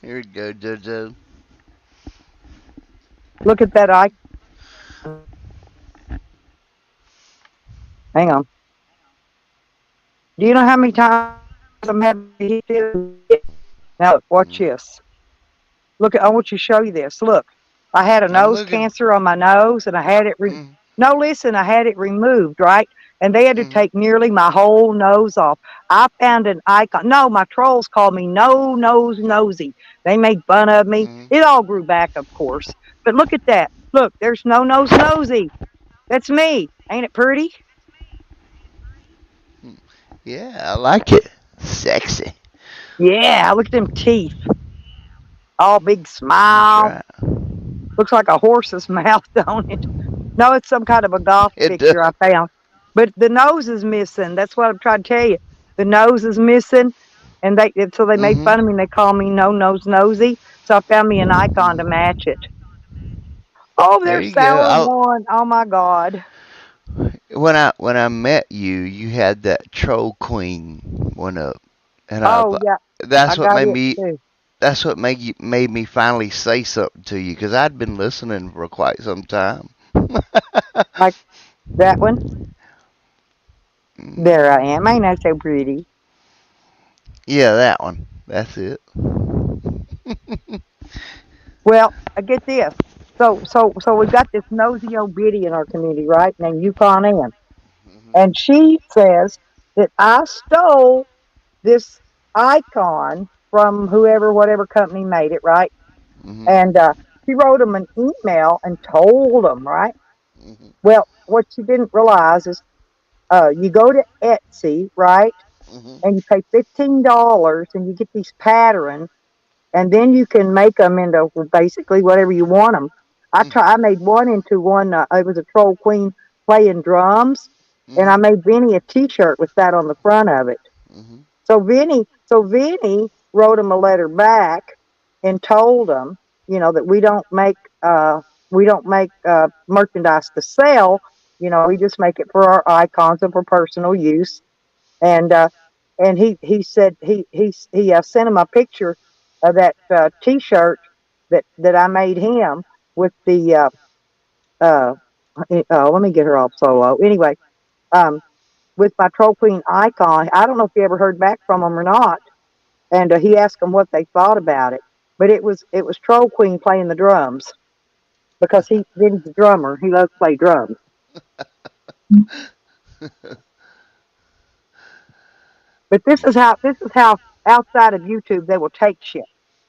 Here we go, JoJo. Look at that icon. Hang on. Do you know how many times I'm having to hit this? Now watch Mm. this. Look, I want you to show you this. Look, I had a I'm nose looking. cancer on my nose, and I had it. Mm. No, listen, I had it removed, right? And they had to Mm. take nearly my whole nose off. I found an icon. No, my trolls called me no nose nosy. They made fun of me. Mm. It all grew back, of course. But look at that. Look, there's no nose nosy. That's me. Ain't it pretty? Mm. Yeah, I like it. Sexy. Yeah, look at them teeth. All big That's smile. right. Looks like a horse's mouth, don't it? No, it's some kind of a goth It does. picture I found. But the nose is missing. That's what I'm trying to tell you. The nose is missing, and so they made Mm-hmm. fun of me and they call me no nose nosy. So I found me an icon to Mm-hmm. match it. Oh, There there's you go. sour one. Oh my God. when I met you, you had that troll queen one up, and Oh yeah, I that's what got made it me too. made me finally say something to you because I'd been listening for quite some time. Like that one. There I am. Mm, Ain't I so pretty? yeah, that one. That's it. Well, I get this. So we've got this nosy old biddy in our community, right? Named Yukon Ann. Mhm. And she says that I stole this icon from whoever, whatever company made it, right? Mhm. And she wrote them an email and told them, right? Mhm. Well, what she didn't realize is you go to Etsy, right? Mhm. And you pay $15 and you get these patterns and then you can make them into basically whatever you want them. I made one into one. It was a troll queen playing drums, and I Mhm. made Vinny a T-shirt with that on the front of it. Mhm. So Vinny wrote him a letter back and told him, that we don't make merchandise to sell. We just make it for our icons and for personal use. And uh, and he said he sent him a picture of that T-shirt that I made him with the uh, let me get her off solo. Anyway, um, with my Troll Queen icon. I don't know if he ever heard back from him or not. And he asked them what they thought about it. But it was Troll Queen playing the drums because he's a drummer. He loves to play drums. But this is how outside of YouTube they will take shit.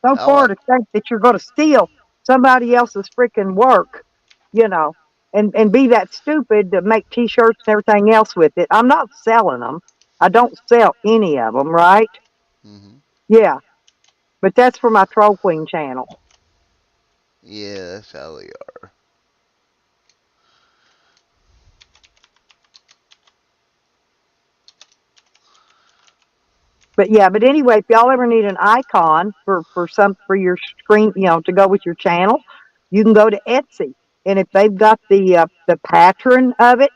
So I far like. to think that you're going to steal somebody else's freaking work, you know, and be that stupid to make T-shirts and everything else with it. I'm not selling them. I don't sell any of them, right? Mhm. Yeah, but that's for my Troll Queen channel. Yeah, that's how they are. But yeah, but anyway, if y'all ever need an icon for your screen, to go with your channel, you can go to Etsy, and if they've got the pattern of it,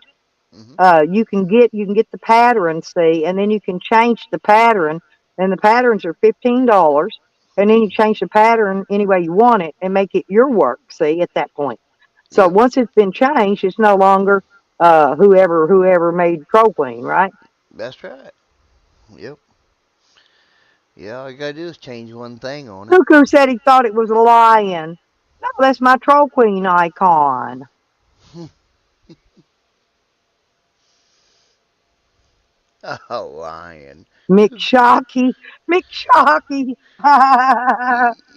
Mhm. you can get the pattern, see, and then you can change the pattern, and the patterns are $15, and then you change the pattern any way you want it and make it your work, see, at that point. So Yep. once it's been changed, it's no longer whoever made Troll Queen, right? That's right. Yep. Yeah, all you gotta do is change one thing on it. Cuckoo said he thought it was a lion. No, that's my Troll Queen icon. Oh, lion. McShocky. McShocky.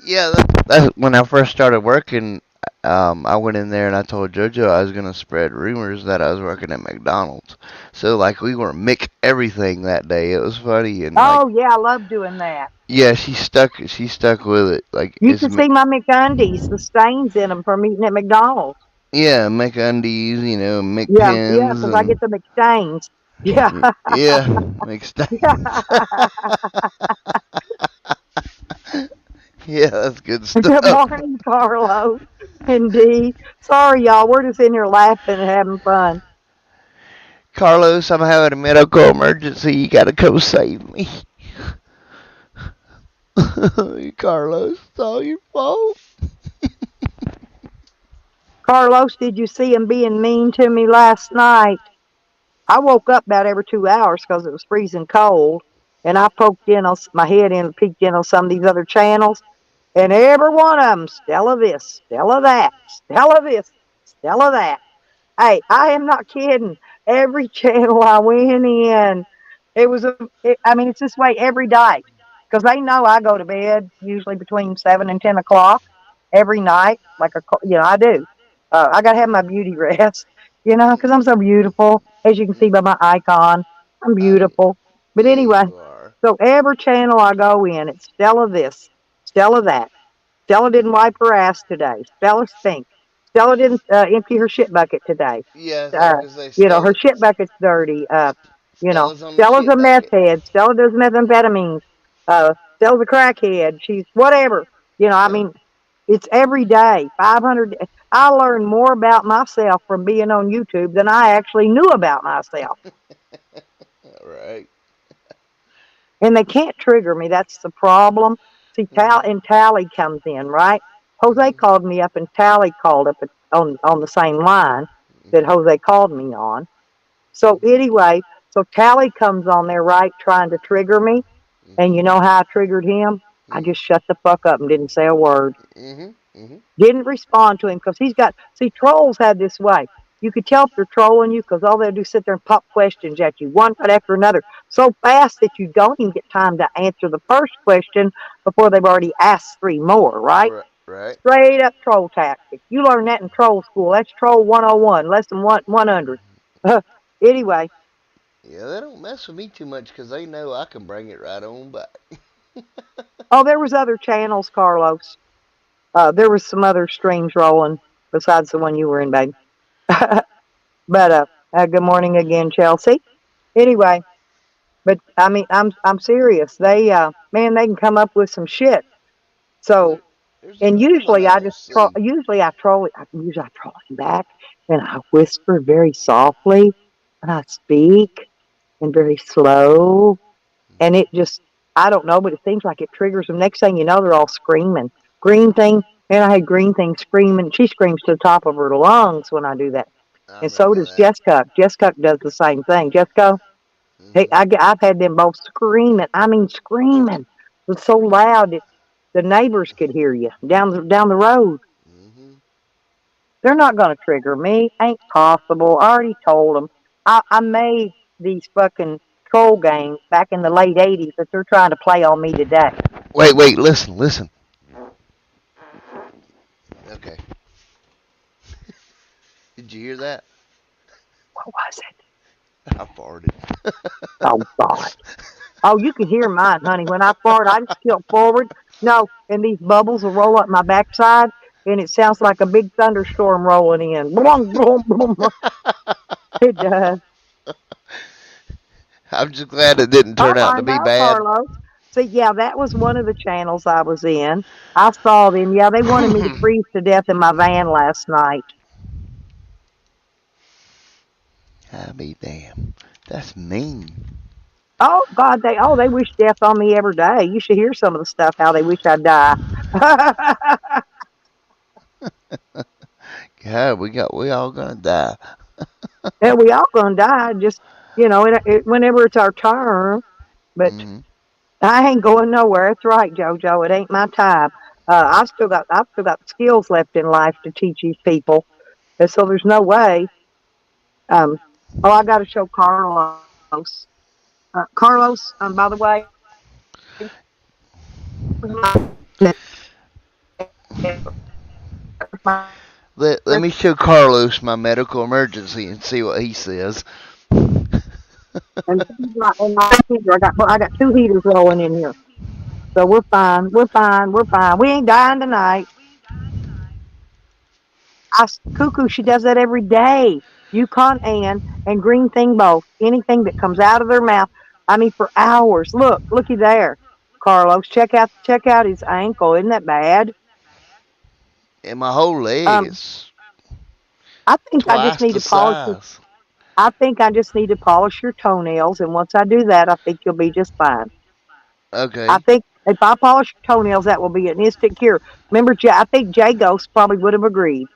Yeah, that's when I first started working. I went in there and I told JoJo I was gonna spread rumors that I was working at McDonald's. So like we were Mick everything that day. It was funny and like Oh, yeah, I love doing that. yeah, she stuck with it. Like You can see my McUndies, the stains in them from eating at McDonald's. yeah, McUndies, Mick Yeah, yeah, pins because I and get the McStains. Yeah, yeah, Mick yeah. stains. Yeah, that's good Good stuff. morning, Carlos and Dee. Sorry, y'all. We're just in here laughing and having fun. Carlos, I'm having a medical emergency. You gotta come save me. Carlos, it's all your fault. Carlos, did you see him being mean to me last night? I woke up about every 2 hours because it was freezing cold, and I poked in on my head in, peeked in on some of these other channels, and every one of them, Stella this, Stella that, Stella this, Stella that. Hey, I am not kidding. Every channel I went in, I mean, it's this way every day because they know I go to bed usually between 7 and 10 o'clock every night. I do. I got to have my beauty rest, because I'm so beautiful. As you can see by my icon, I'm Oh, beautiful. But yeah, anyway, you are. so every channel I go in, it's Stella this, Stella that. Stella didn't wipe her ass today. Stella stink. Stella didn't empty her shit bucket today. Yeah, I was gonna say Her shit bucket's dirty. Stella's on the Stella's shit a meth bucket. head. Stella does methamphetamines. Stella's a crackhead. She's whatever. I Yep. mean, it's every day. 500. I learned more about myself from being on YouTube than I actually knew about myself. Right. And they can't trigger me. That's the problem. See, Mhm. Tally comes in, right? Jose Mhm. called me up, and Tally called up on the same line that Mhm. Jose called me on. So Mhm. anyway, so Tally comes on there, right, trying to trigger me. And Mhm. you know how I triggered him? I Mhm. just shut the fuck up and didn't say a word. Mhm. Mhm. Didn't respond to him because he's got, see, trolls have this way. You could tell if they're trolling you because all they do is sit there and pop questions at you, one right after another, so fast that you don't even get time to answer the first question before they've already asked three more, right? Right. Right. Straight up troll tactic. You learn that in troll school. That's troll 101, lesson 100. Anyway, Yeah, they don't mess with me too much because they know I can bring it right on back. oh, there was other channels, Carlos. There was some other streams rolling besides the one you were in, babe. But good morning again, Chelsea. Anyway, but I mean, I'm serious. They man, they can come up with some shit. Well, So, there's and another one usually I I don't just troll. see. Usually I troll him back, and I whisper very softly, and I speak and very slow, and it just, I don't know, but it seems like it triggers them. Next thing you know, they're all screaming. Green thing, man, I had Green thing screaming. She screams to the top of her lungs when I do that. I And so remember does that. Jessica. Jessica does the same thing. Jessica, hey, Mhm. I've had them both screaming. I mean, screaming. It was so loud that the neighbors could hear you down the road. Mhm. They're not going to trigger me. Ain't possible. I already told them. I made these fucking troll games back in the late '80s that they're trying to play on me today. Wait, wait, listen, listen. Okay. Did you hear that? What was it? I farted. Oh God. Oh, you can hear mine, honey. When I fart, I just tilt forward. No, and these bubbles will roll up my backside, and it sounds like a big thunderstorm rolling in. Boom, boom, boom. It does. I'm just glad it didn't Oh, turn out I to be know, bad. Carlos. See, yeah, that was one of the channels I was in. I saw them. Yeah, they wanted me to freeze to death in my van last night. I be damn. That's mean. Oh God, they wish death on me every day. You should hear some of the stuff how they wish I'd die. God, we all gonna die. And we all gonna die. Just whenever it's our turn. But Mhm. I ain't going nowhere. That's right, JoJo. It ain't my time. I've still got skills left in life to teach these people, and so there's no way. Um, oh, I got to show Carlos. Carlos, by the way, Let me show Carlos my medical emergency and see what he says. and my heater. I got two heaters rolling in here, so we're fine. We're fine. We're fine. We ain't dying tonight. Cuckoo, she does that every day. Yukon and Green Thing both. Anything that comes out of their mouth. I mean, for hours. Looky there, Carlos. Check out his ankle. Isn't that bad? And my whole leg Um, is I think I just twice need the to polish. size. I think I just need to polish your toenails, and once I do that, I think you'll be just fine. I Okay. think if I polish your toenails, that will be an instant cure. Remember, I think Jay Ghost probably would have agreed.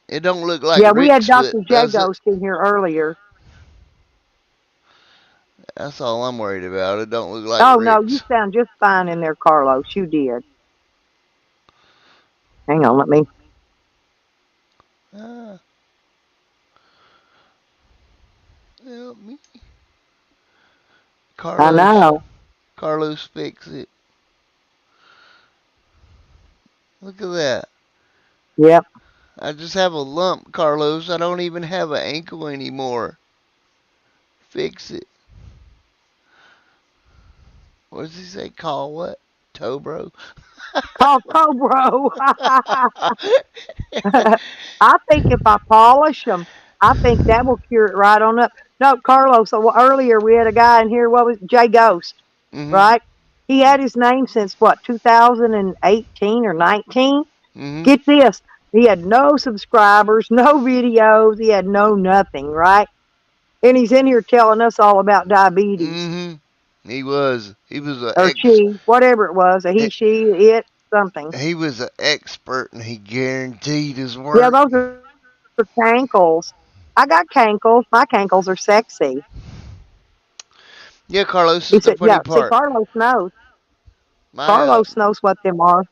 It don't look like Yeah, we had Rick's foot, Dr. J does it? Ghost in here earlier. That's all I'm worried about. It don't look like Oh no, you Rick's. sound just fine in there, Carlos. You did. Hang on, let me. Ah, help me. I Carlos. know. Carlos, fix it. Look at that. Yep. I just have a lump, Carlos. I don't even have an ankle anymore. Fix it. What does he say? Call what? Toe bro? Call Cobro. I think if I polish them, I think that will cure it right on up. No, Carlos. So earlier we had a guy in here. What was Jay Ghost? Mm-hmm. Right? He had his name since what 2018 or 19. Mm-hmm. Get this. He had no subscribers, no videos. He had no nothing, right? And he's in here telling us all about diabetes Mm-hmm. He was a or she, whatever it was, a he, she, it, something. he was an expert, and he guaranteed his Yeah, work. those are cankles. I got cankles. My cankles are sexy. Yeah, He Carlos, this said, is the yeah, funny see, part. Carlos knows. My Carlos knows what them are.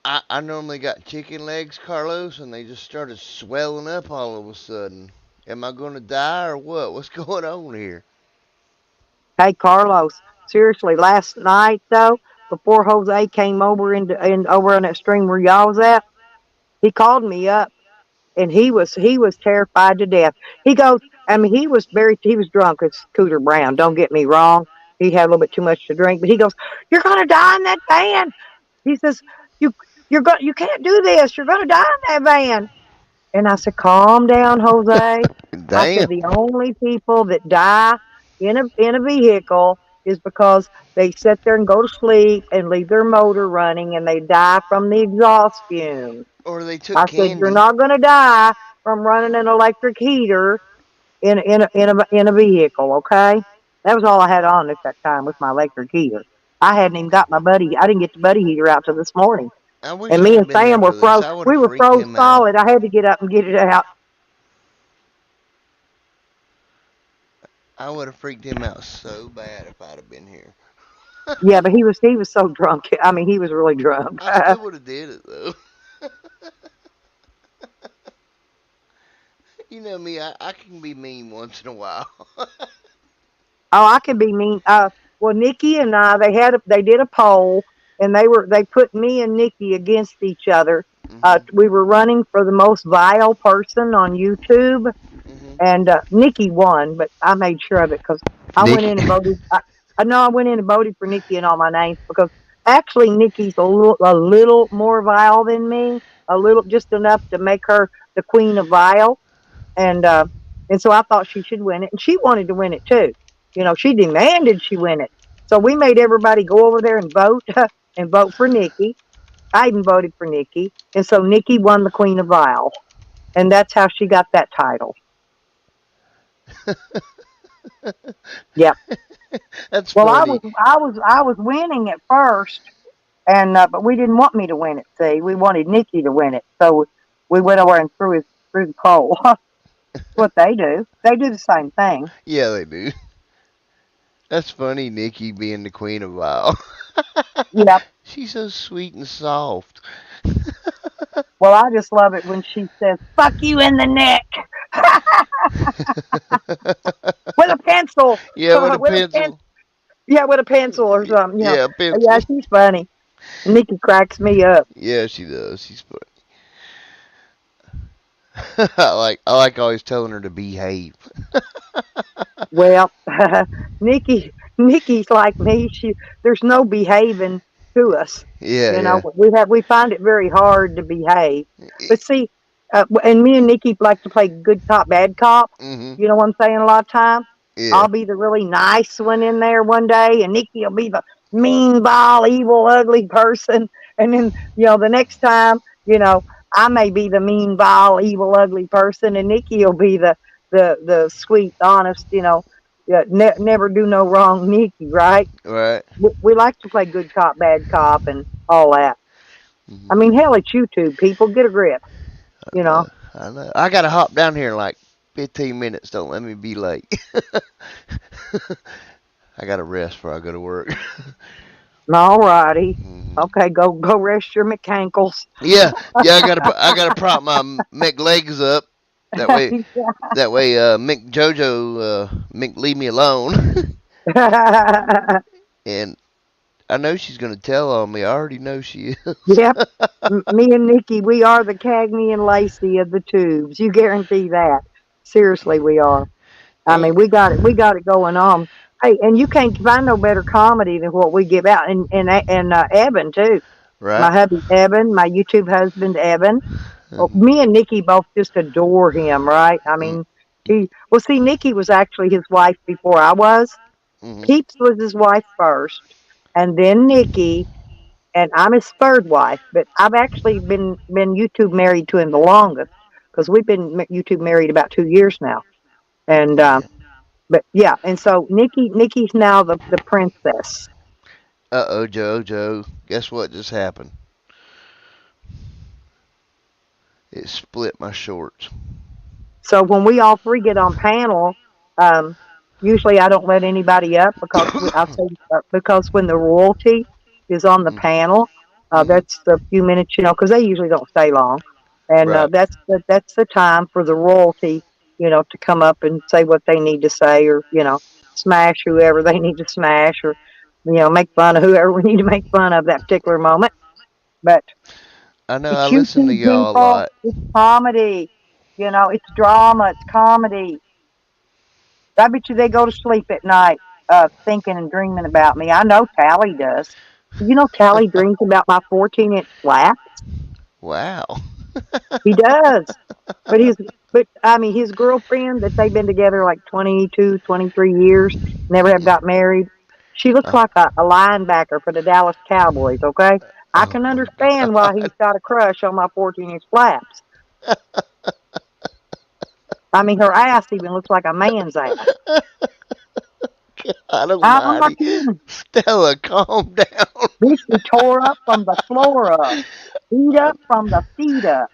I normally got chicken legs, Carlos, and they just started swelling up all of a sudden. Am I gonna die or what? What's going on here? Hey, Carlos, seriously, last night, though, before Jose came over over on that stream where y'all was at, he called me up and he was terrified to death. He goes, I mean, he was drunk as Cooter Brown. Don't get me wrong. He had a little bit too much to drink, but he goes, "You're gonna die in that van." He says, "You you can't do this. You're gonna die in that van." And I said, "Calm down, Jose." I said, Damn. "The only people that die in a vehicle is because they sit there and go to sleep and leave their motor running and they die from the exhaust fumes." Or they took I said, "You're candy. not going to die from running an electric heater in a vehicle, okay?" That was all I had on at that time was my electric heater. I hadn't even got my buddy. I didn't get the buddy heater out till this morning. I wish And me I'd and been there Sam were for this. I would have we were freaked froze him out. solid. I had to get up and get it out. I would have freaked him out so bad if I'd have been here. Yeah, but he was so drunk. I mean, he was really drunk. I still would have did it though. You know me, I can be mean once in a while. Oh, I can be mean. Well, Nikki and I, they did a poll, and they put me and Nikki against each other. Mhm. We were running for the most vile person on YouTube, Mhm. and Nikki won, but I made sure of it because I went Nikki. in and voted. I know I went in and voted for Nikki and all my names because actually Nikki's a little more vile than me, a little just enough to make her the queen of vile, and uh, and so I thought she should win it, and she wanted to win it too. You know, she demanded she win it. So we made everybody go over there and vote and vote for Nikki. I even voted for Nikki, and so Nikki won the Queen of Vile, and that's how she got that title. Yeah. That's Well, I funny. was I was winning at first, and but we didn't want me to win it. See, we wanted Nikki to win it, so we went over and threw the poll. That's what they do. They do the same thing. Yeah, they do. That's funny, Nikki being the queen of Vile. Yep. She's so sweet and soft. Well, I just love it when she says "fuck you in the neck" with a pencil, Yeah, with a with a pen, pencil. yeah, with a pencil or something. Yeah, a Yeah, pencil. she's funny. Nikki cracks me up. Yeah, she does. She's funny. I like always telling her to behave. Well, Nikki's like me. There's no behaving to us. Yeah, You know, yeah. we find it very hard to behave. But see, and me and Nikki like to play good cop, bad cop. Mhm. You know what I'm saying? A lot of time, Yeah. I'll be the really nice one in there one day, and Nikki will be the mean, vile, evil, ugly person. And then, the next time, I may be the mean, vile, evil, ugly person, and Nikki will be the sweet, honest, yeah, never do no wrong, Nikki, right? Right. We like to play good cop, bad cop, and all that. I Mhm. mean, hell, it's YouTube. People get a grip, you I know. know. I know. I gotta hop down here in like 15 minutes. Don't let me be late. I gotta rest before I go to work. All righty. Mhm. Okay, go rest your McCankles. Yeah, yeah. I gotta prop my Mick legs up. That way, Mick Jojo, Mick leave me alone. And I know she's gonna tell on me. I already know she is. Yep. Me and Nikki, we are the Cagney and Lacey of the tubes. You guarantee that. Seriously, we are. I Hey, mean, we got it going on. Hey, and you can't find no better comedy than what we give out. And Evan too. right? My hubby Evan, my YouTube husband Evan. Well, Mhm. me and Nikki both just adore him, right? I Mm. mean, see, Nikki was actually his wife before I was. Mhm. Peeps was his wife first, and then Nikki, and I'm his third wife, but I've actually been YouTube married to him the longest because we've been YouTube married about 2 years now. And Yeah. but yeah, and so Nikki's now the princess. Uh-oh, Joe. Guess what just happened? It split my shorts. So when we all three get on panel, um, usually I don't let anybody up because I'll say because when the royalty is on the panel, Mm-hmm. that's the few minutes, because they usually don't stay long, and Right. that's the time for the royalty, to come up and say what they need to say, or smash whoever they need to smash, or make fun of whoever we need to make fun of that particular moment. But I know I it's listen to YouTube y'all a people. lot. It's comedy. It's drama. It's comedy. I bet you they go to sleep at night thinking and dreaming about me. I know Tally does. Tally dreams about my 14-inch flap. Wow. He does. But I mean, his girlfriend that they've been together like 22, 23 years, never have got married. She looks Oh, like a linebacker for the Dallas Cowboys. Okay, I oh can my understand why God. he's got a crush on my 14-inch flaps. I mean, her ass even looks like a man's ass. God I'm not almighty. kidding. Stella, calm down. Bitch be tore up from the floor up, beat I, up from the feet up.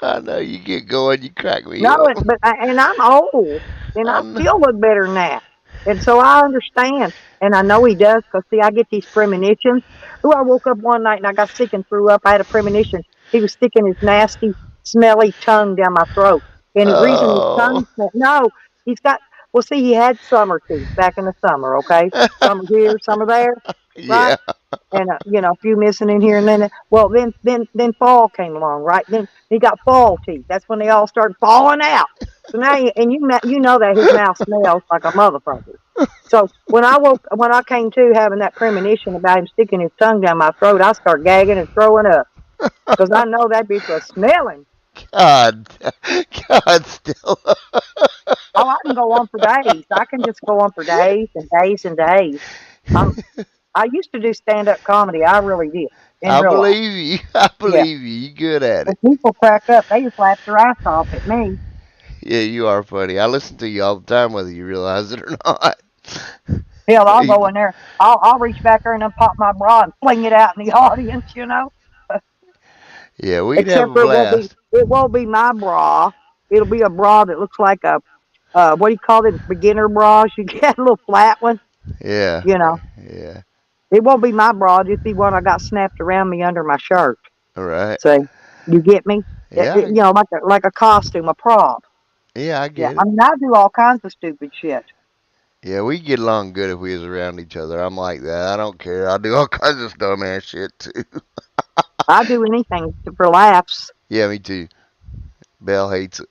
I know you get going, you crack me No, up. and I'm old, and I I know. still look better than that. And so I understand, and I know he does, because see, I get these premonitions. Ooh, I woke up one night and I got sick and threw up. I had a premonition. He was sticking his nasty, smelly tongue down my throat, and the reason his Oh. tongue no, he's got. Well, see, he had summer teeth back in the summer. Okay, summer here, summer there, right? Yeah. And a few missing in here and then. Well, then fall came along, right? Then he got fall teeth. That's when they all started falling out. So now you know that his mouth smells like a motherfucker. So when I came to having that premonition about him sticking his tongue down my throat, I started gagging and throwing up because I know that bitch was smelling. God. God, Stella. Oh, I can go on for days. I can just go on for days and days and days. I'm I used to do stand up comedy. I really did in I real life. believe you. I Yeah. believe you. You good at When it. people crack up, they just laugh their ass off at me. Yeah, you are funny. I listen to you all the time, whether you realize it or not. Hell, I'll go Even, in there. I'll reach back there and then pop my bra and fling it out in the audience. yeah, we'd have Except a for blast. it won't be my bra. It'll be a bra that looks like a what do you call it? Beginner bras. You get a little flat one. Yeah. You know, Yeah. it won't be my bra. It'll just be one I got snapped around me under my shirt. All right. See, you get me? Yeah. Like a costume, a prop. Yeah, I Yeah, get I it. mean, I do all kinds of stupid shit. Yeah, we get along good if we was around each other. I'm like that. I don't care. I do all kinds of dumbass shit too. I do anything for laughs. Yeah, me too. Belle hates it.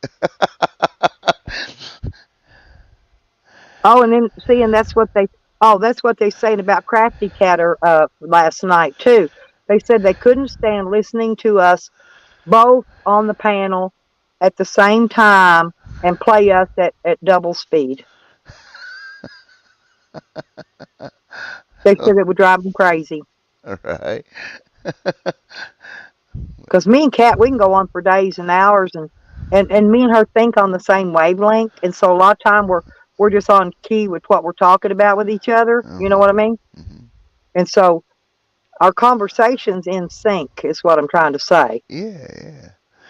Oh, and then see, and that's what they saying about Crafty Catter last night too. They said they couldn't stand listening to us both on the panel at the same time and play us at double speed. They said it would drive them crazy. All right. Because me and Kat, we can go on for days and hours, and me and her think on the same wavelength, and so a lot of time we're just on key with what we're talking about with each other. You know Uh-huh. what I mean? Hmm. And so our conversations in sync is what I'm trying to say. Yeah, yeah.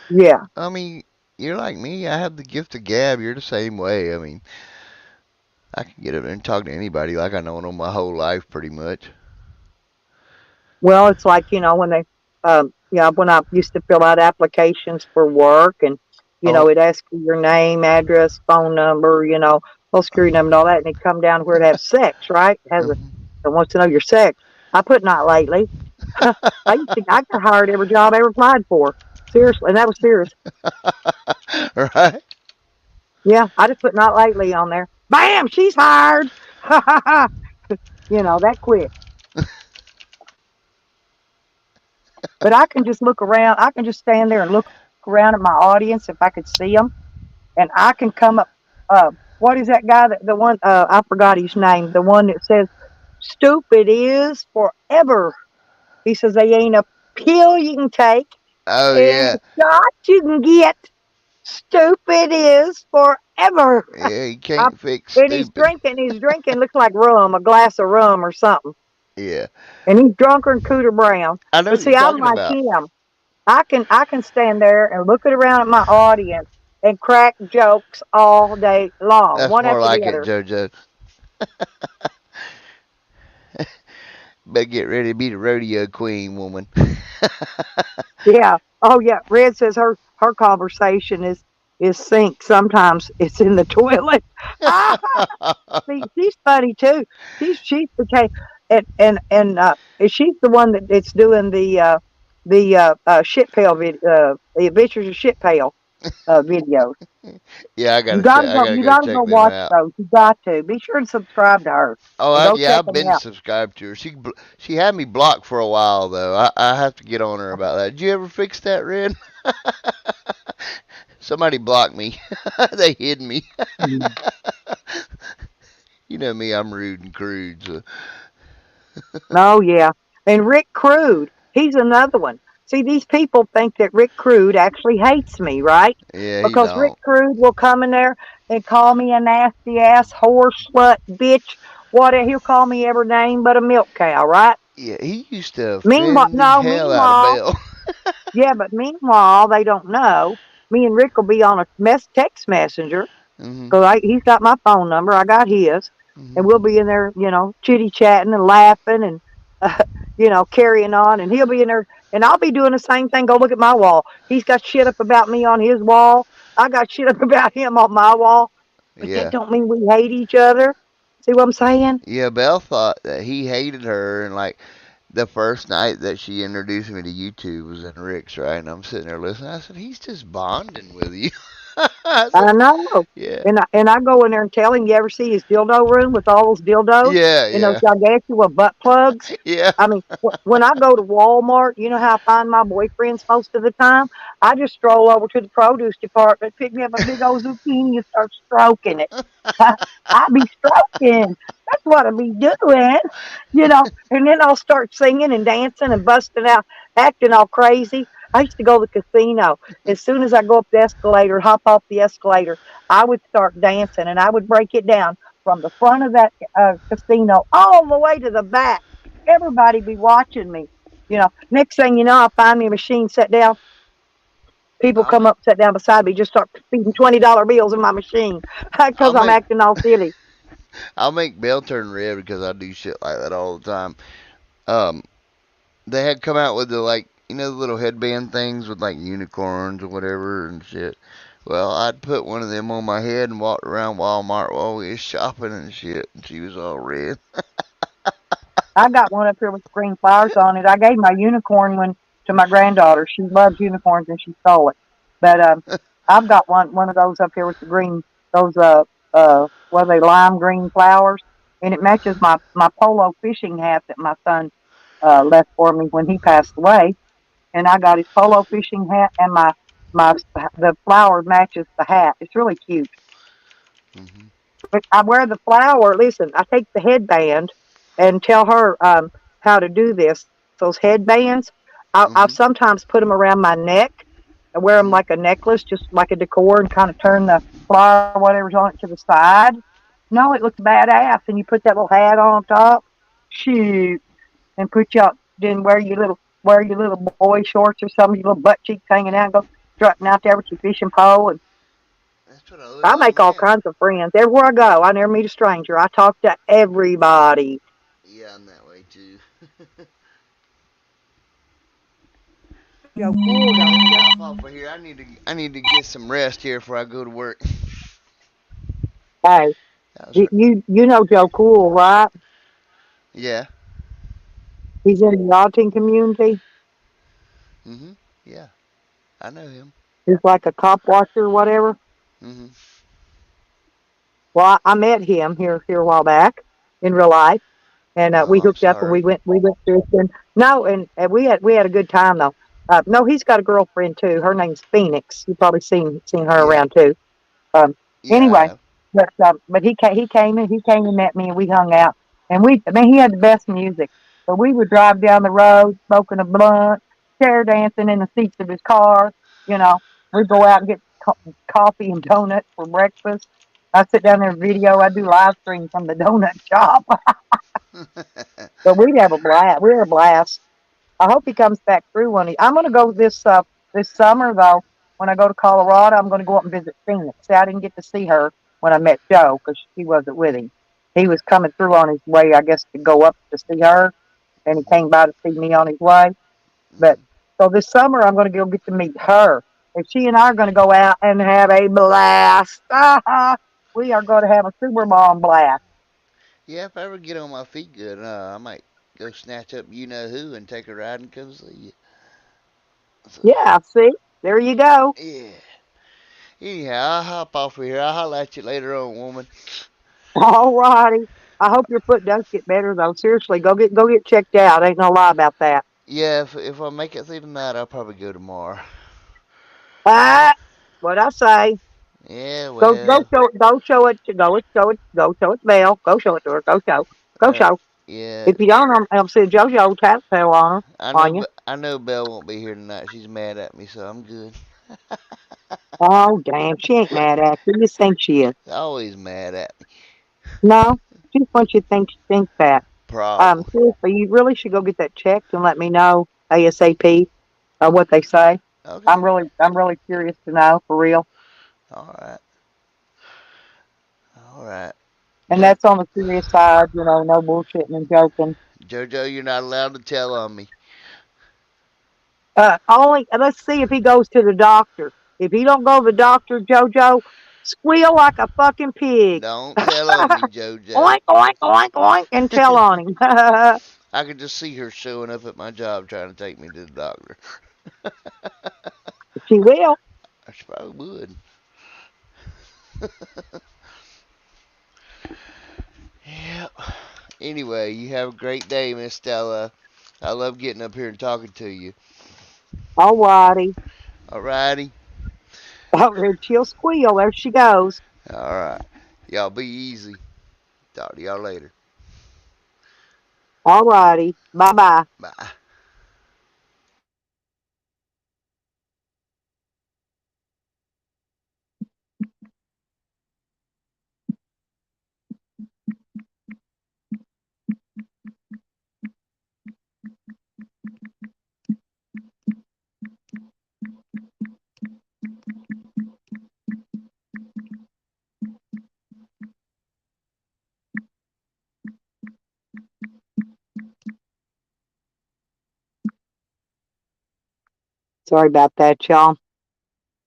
Yeah. I mean, you're like me. I have the gift of gab. You're the same way. I mean, I can get up there and talk to anybody like I know them my whole life, pretty much. Well, it's like, when when I used to fill out applications for work and, Oh, it asks you your name, address, phone number, social security number and all that. And it come down where it has sex, right? mhm. It wants to know your sex. I put not lately. I got hired every job I ever applied for. Seriously. And that was serious. Right? Yeah. I just put not lately on there. Bam, she's hired. That quick. But I can just look around. I can just stand there and look around at my audience if I could see them, and I can come up. What is that guy? The one I forgot his name. The one that says "stupid is forever." He says they ain't a pill you can take, Oh and yeah, a shot you can get. Stupid is forever. yeah. You I, can't fix and he's stupid. drinking. He's drinking. Looks like rum, a glass of rum or something. Yeah, And he's drunker than Cooter Brown. I know But what see, you're I'm talking like about. him. I can stand there and look around at my audience and crack jokes all day long, That's one more after the like it, other. JoJo. Better get ready to be the rodeo queen, woman. Yeah. Oh yeah. Red says her conversation is sync. Sometimes it's in the toilet. Ah, see, she's funny too. She's became and she's the one that's doing the shit pail the adventures of shit pail videos. Yeah, I gotta You go gotta check go them watch out. those. You got to be sure and subscribe to her Oh, and go yeah, check I've them been out. subscribed to her. She had me blocked for a while though. I have to get on her about that. Did you ever fix that, Red? Somebody blocked me. They hid me. Mhm. You know me, I'm rude and crude. So. Oh yeah, and Rick Crude, he's another one. See, these people think that Rick Crude actually hates me, right? Yeah, he Because Rick don't. Crude will come in there and call me a nasty ass whore, slut, bitch, whatever. He'll call me every name but a milk cow, right? Yeah, he used to Meanwhile, offend the no, hell out of meanwhile, Belle. yeah, but meanwhile, they don't know. Me and Rick will be on a text messenger Mhm. because he's got my phone number, I got his, and Mhm. we'll be in there, chitty chatting and laughing and, uh, carrying on. And he'll be in there, and I'll be doing the same thing. Go look at my wall. He's got shit up about me on his wall. I got shit up about him on my wall. But that Yeah. don't mean we hate each other. See what I'm saying? Yeah, Belle thought that he hated her, and like the first night that she introduced me to YouTube was in Rick's, right? And I'm sitting there listening. I said, he's just bonding with you. I I said, know. yeah, And I go in there and tell him, you ever see his dildo room with all those dildos yeah, and those yeah, gigantic butt plugs? yeah. I mean, when I go to Walmart, you know how I find my boyfriends most of the time? I just stroll over to the produce department, pick me up a big old zucchini and start stroking it. I be stroking. That's what I be doing, and then I'll start singing and dancing and busting out, acting all crazy. I used to go to the casino. As soon as I go up the escalator, hop off the escalator, I would start dancing and I would break it down from the front of that casino all the way to the back. Everybody be watching me. Next thing you know, I find me a machine, set down. People I'll come make up, sit down beside me, just start feeding $20 bills in my machine I'll because I'm make acting all silly. I'll make Belle turn red because I do shit like that all the time. Um, they had come out with the like the little headband things with like unicorns or whatever and shit. Well, I'd put one of them on my head and walked around Walmart while we was shopping and shit, and she was all red. I got one up here with green flowers on it. I gave my unicorn one to my granddaughter. She loves unicorns and she stole it. But I've got one of those up here with the green those what are they, lime green flowers, and it matches my polo fishing hat that my son left for me when he passed away. And I got his polo fishing hat and my the flower matches the hat. It's really cute. Hmm. But I wear the flower. Listen, I take the headband and tell her how to do this. Those headbands, I'll Hmm. sometimes put them around my neck. I wear them Hmm. like a necklace, just like a decor, and kind of turn the flower, whatever's on it, to the side. No, it looks badass. And you put that little hat on top. Shoot, and put your then wear your little boy shorts or something, your little butt cheeks hanging out, go strutting out there with your fishing pole. And That's what I look. I Oh make all man. kinds of friends. Everywhere I go, I never meet a stranger. I talk to everybody. Yeah, I'm that way too. You're cool, Well, don't I'm you? off of here. I need to get some rest here before I go to work. Hey, That was you right. you know Joe Cool, right? Yeah. He's in the yachting community. Mhm. Yeah, I know him. He's like a cop watcher or whatever. Mhm. Well, I met him here a while back in real life, and Oh, we I'm hooked up and sorry. we went through it. And no, and we had a good time though. No, he's got a girlfriend too. Her name's Phoenix. You probably seen her Yeah. around too. Um, Yeah, I anyway, have. but he came and met me and we hung out and I mean he had the best music. But we would drive down the road, smoking a blunt, chair dancing in the seats of his car. You know, we'd go out and get coffee and donuts for breakfast. I sit down there and video. I do live stream from the donut shop. But we'd have a blast. We were a blast. I hope he comes back through when he. I'm going to go this summer though. When I go to Colorado, I'm going to go up and visit Phoenix. See, I didn't get to see her when I met Joe because she wasn't with him. He was coming through on his way, I guess, to go up to see her, and he came by to see me on his way. But so this summer, I'm going to go get to meet her, and she and I are going to go out and have a blast. We are going to have a super bomb blast. Yeah, if I ever get on my feet good, I might go snatch up you know who and take a ride and come see you. So, Yeah, see, there you go. yeah. Anyhow, I'll hop off of here. I'll holler at you later on, woman. All righty. I hope your foot does get better though. Seriously, go get checked out. Ain't no lie about that. Yeah, if I make it through the night, I'll probably go tomorrow. Ah, what I say? Yeah, Go well, show it. Go show it. Bell. Go show it to her. Go uh, show. yeah. If you don't, I'm seeing JoJo tattletale on you. I know Belle won't be here tonight. She's mad at me, so I'm good. Oh damn, she ain't mad at you. You just think she is. Always mad at me. No, she just wants you to think she thinks that. Probably. Seriously, you really should go get that checked and let me know ASAP what they say. Okay. I'm really curious to know for real. All right. All right. And Jo- that's on the serious side, no bullshitting and joking. Jojo, you're not allowed to tell on me. Only let's see if he goes to the doctor. If he don't go to the doctor, JoJo, squeal like a fucking pig. Don't tell on me, Jojo. Oink, oink, oink, oink, and tell on him. I could just see her showing up at my job trying to take me to the doctor. She will. She probably would. Yep. Anyway, you have a great day, Miss Stella. I love getting up here and talking to you. Alrighty. Alrighty? Oh, she'll squeal. There she goes. Alright. Y'all be easy. Talk to y'all later. Alrighty. Bye bye. Bye. Sorry about that, y'all.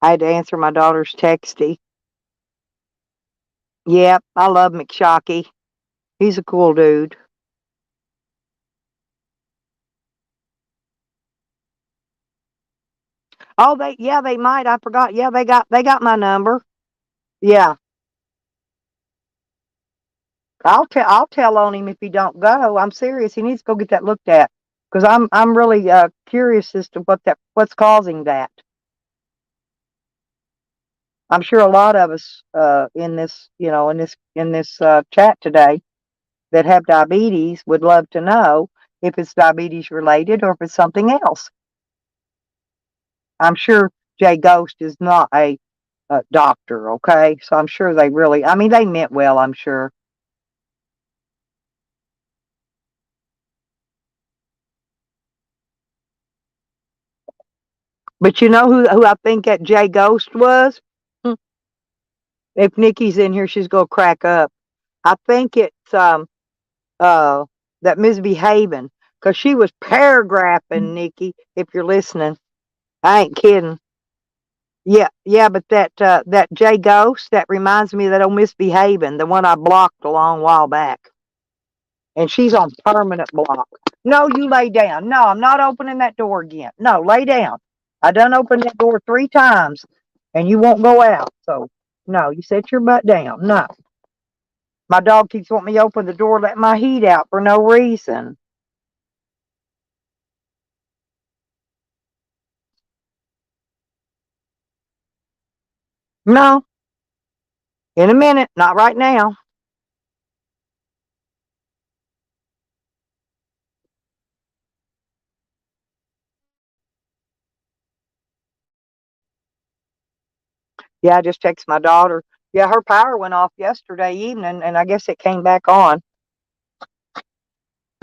I had to answer my daughter's texty. Yep, I love McShocky. He's a cool dude. Oh, they might. I forgot. Yeah, they got my number. Yeah, I'll tell on him if he don't go. I'm serious. He needs to go get that looked at because I'm really curious as to what's causing that. I'm sure a lot of us in this chat today that have diabetes would love to know if it's diabetes related or if it's something else. I'm sure Jay Ghost is not a doctor, okay? So I'm sure I mean, they meant well, I'm sure. But you know who I think that Jay Ghost was? Hmm. If Nikki's in here, she's gonna crack up. I think it's uh that misbehaving because she was paragraphing Nikki. If you're listening, I ain't kidding. Yeah, but that Jay Ghost that reminds me of that old misbehaving, the one I blocked a long while back, and she's on permanent block. No, you lay down. No, I'm not opening that door again. No, lay down. I done opened that door 3 times, and you won't go out. So no, you set your butt down. No, my dog keeps wanting me to open the door, let my heat out for no reason. No, in a minute, not right now. Yeah, I just texted my daughter. Yeah, her power went off yesterday evening, and I guess it came back on.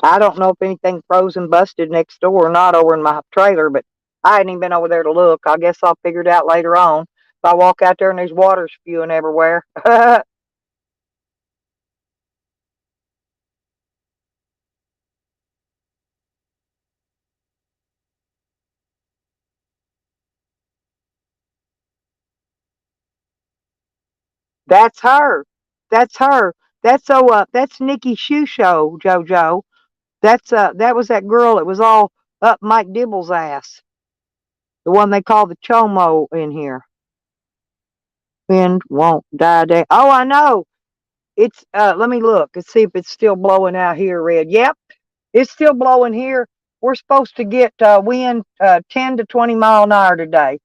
I don't know if anything frozen busted next door or not over in my trailer, but I hadn't even been over there to look. I guess I'll figure it out later on. If I walk out there and there's water spewing everywhere. That's her. That's her. That's Nikki Shoe Show, JoJo. That was that girl that was all up Mike Dibble's ass. The one they call the Chomo in here. Wind won't die down. Oh, I know. It's let me look and see if it's still blowing out here, Red. Yep, it's still blowing here. We're supposed to get wind 10 to 20 mile an hour today.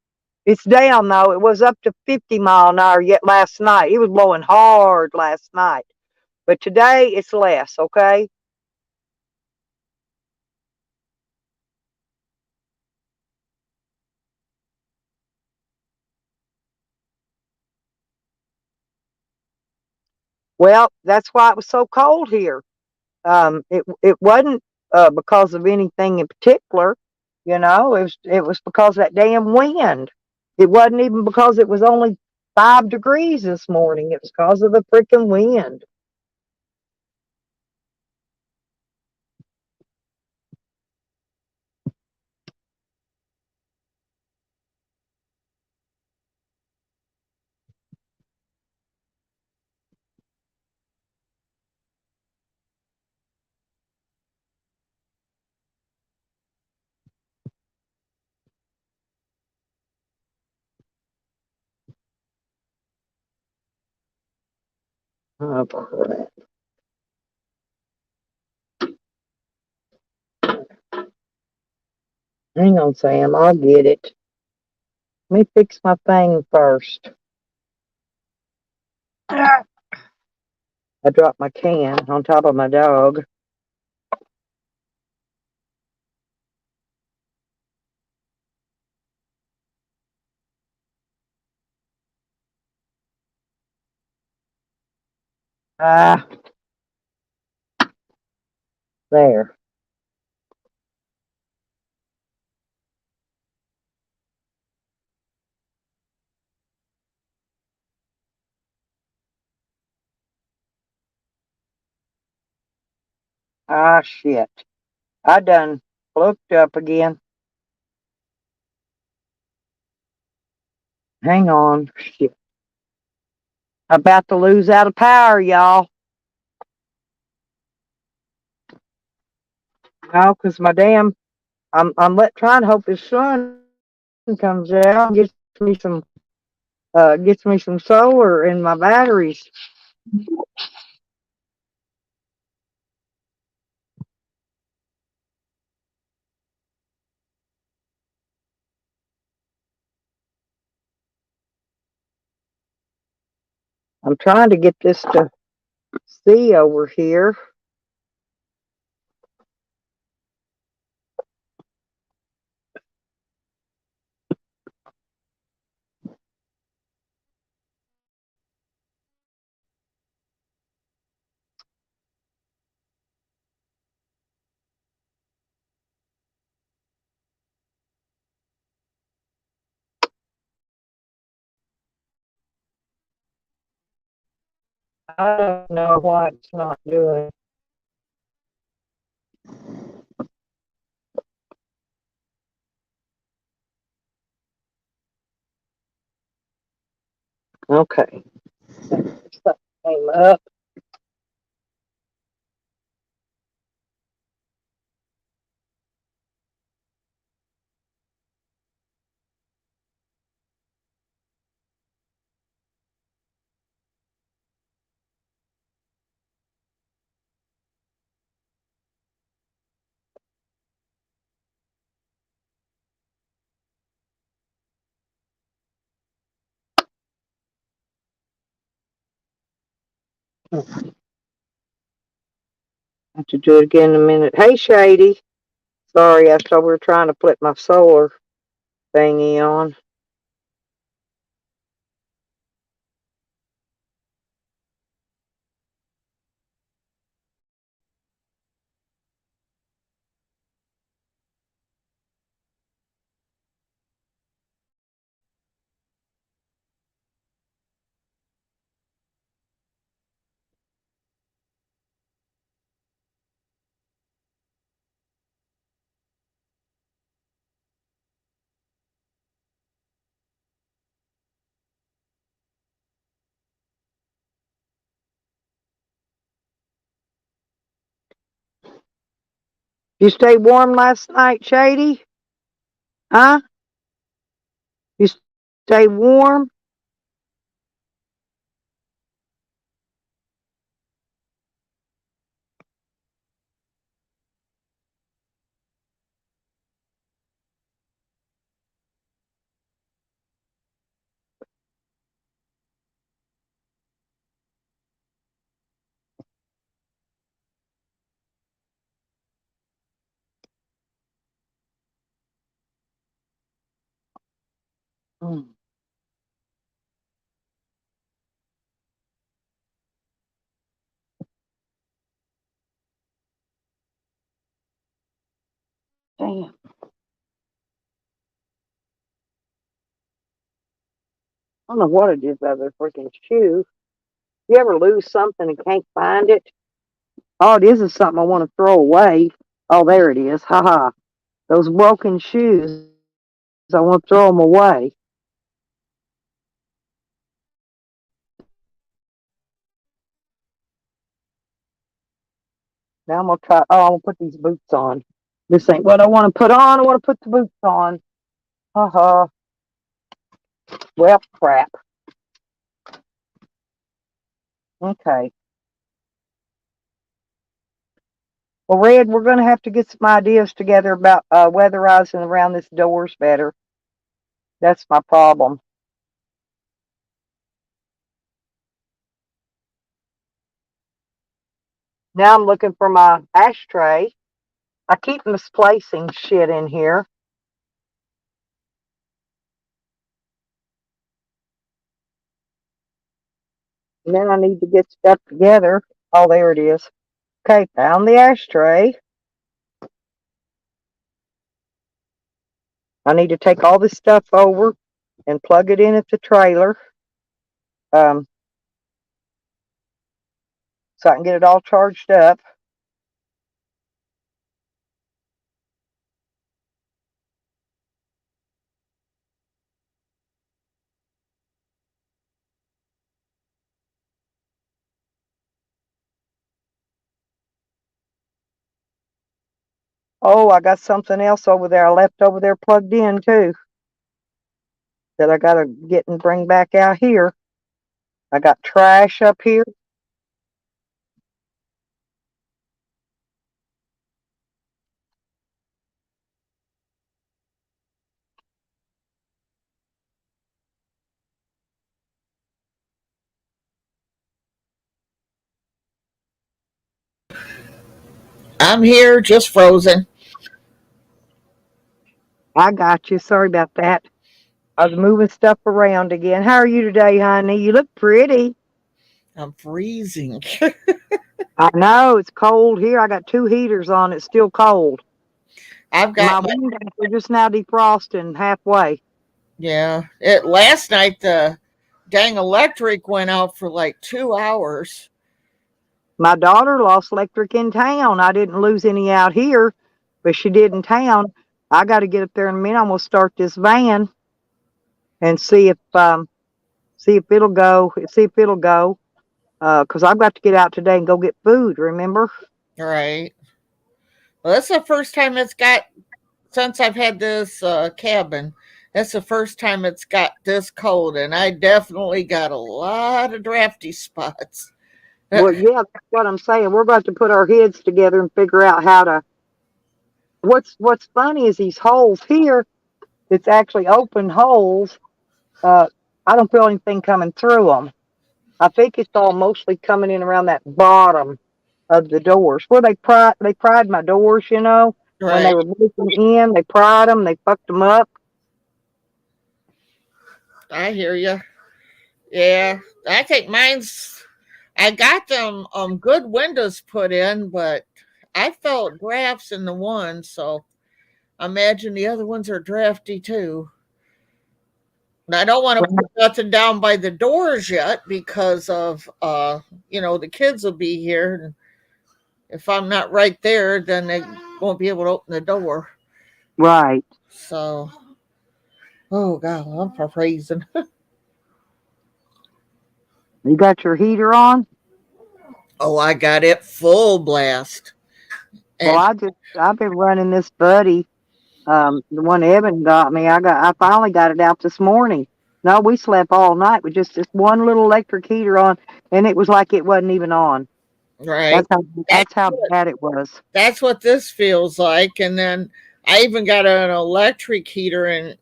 It's down though. It was up to 50 mile an hour yet last night. It was blowing hard last night. But today it's less, okay? Well, that's why it was so cold here. It wasn't because of anything in particular, you know. It was because of that damn wind. It wasn't even because it was only 5 degrees this morning. It was because of the freaking wind. Oh, crap. Hang on, Sam. I'll get it. Let me fix my thing first. Ah, I dropped my can on top of my dog. Ah, there. Ah, shit. I done looked up again. Hang on. Shit. About to lose out of power, y'all. No, 'cause my damn, trying to hope the sun comes out and gets me some solar in my batteries. I'm trying to get this to see over here. I don't know why it's not doing. Okay. Something came up. I have to do it again in a minute. Hey, Shady. Sorry, I thought we were trying to put my solar thingy on. You stay warm last night, Shady? Huh? You stay warm? Mm, damn. I don't know what it is about their freaking shoe. You ever lose something and can't find it? Oh, this is something I want to throw away. Oh, there it is. Ha ha. Those broken shoes. I want to throw them away. Now I'm gonna try. Oh, I'm gonna put these boots on. This ain't what I want to put on. I want to put the boots on. Ha ha. Well, crap. Okay. Well, Red, we're gonna have to get some ideas together about weatherizing around this doors better. That's my problem. Now I'm looking for my ashtray. I keep misplacing shit in here. And then I need to get stuff together. Oh, there it is. Okay, found the ashtray. I need to take all this stuff over and plug it in at the trailer. Um, so I can get it all charged up. Oh, I got something else over there. I left over there plugged in too that I gotta get and bring back out here. I got trash up here. I'm here, just frozen. I got you. Sorry about that. I was moving stuff around again. How are you today, honey? You look pretty. I'm freezing. I know it's cold here. I got two heaters on. It's still cold. I've My got my windows are just now defrosting halfway. yeah. It last night the dang electric went out for like 2 hours. My daughter lost electric in town. I didn't lose any out here, but she did in town. I got to get up there in a minute. I'm gonna start this van and see if it'll go. See if it'll go. 'Cause I've got to get out today and go get food. Remember? Right. Well, that's the first time it's got since I've had this cabin. That's the first time it's got this cold, and I definitely got a lot of drafty spots. Well, yeah, that's what I'm saying. We're about to put our heads together and figure out how to. What's funny is these holes here. It's actually open holes. Uh, I don't feel anything coming through them. I think it's all mostly coming in around that bottom of the doors where they pried my doors. When they Right. were moving in, they pried them. They fucked them up. I hear you. Yeah. I think mine's. I got them good windows put in, but I felt drafts in the one, so I imagine the other ones are drafty too. And I don't want to put nothing down by the doors yet because of the kids will be here, and if I'm not right there, then they won't be able to open the door. Right. So, oh god, I'm for freezing. You got your heater on? Oh, I got it full blast, Well, And I've been running this buddy, the one Evan got me. I finally got it out this morning. No, we slept all night with just this one little electric heater on, and it was like it wasn't even on. right, That's how that's that's how what bad it was. that's what this feels like. And then I even got an electric heater in,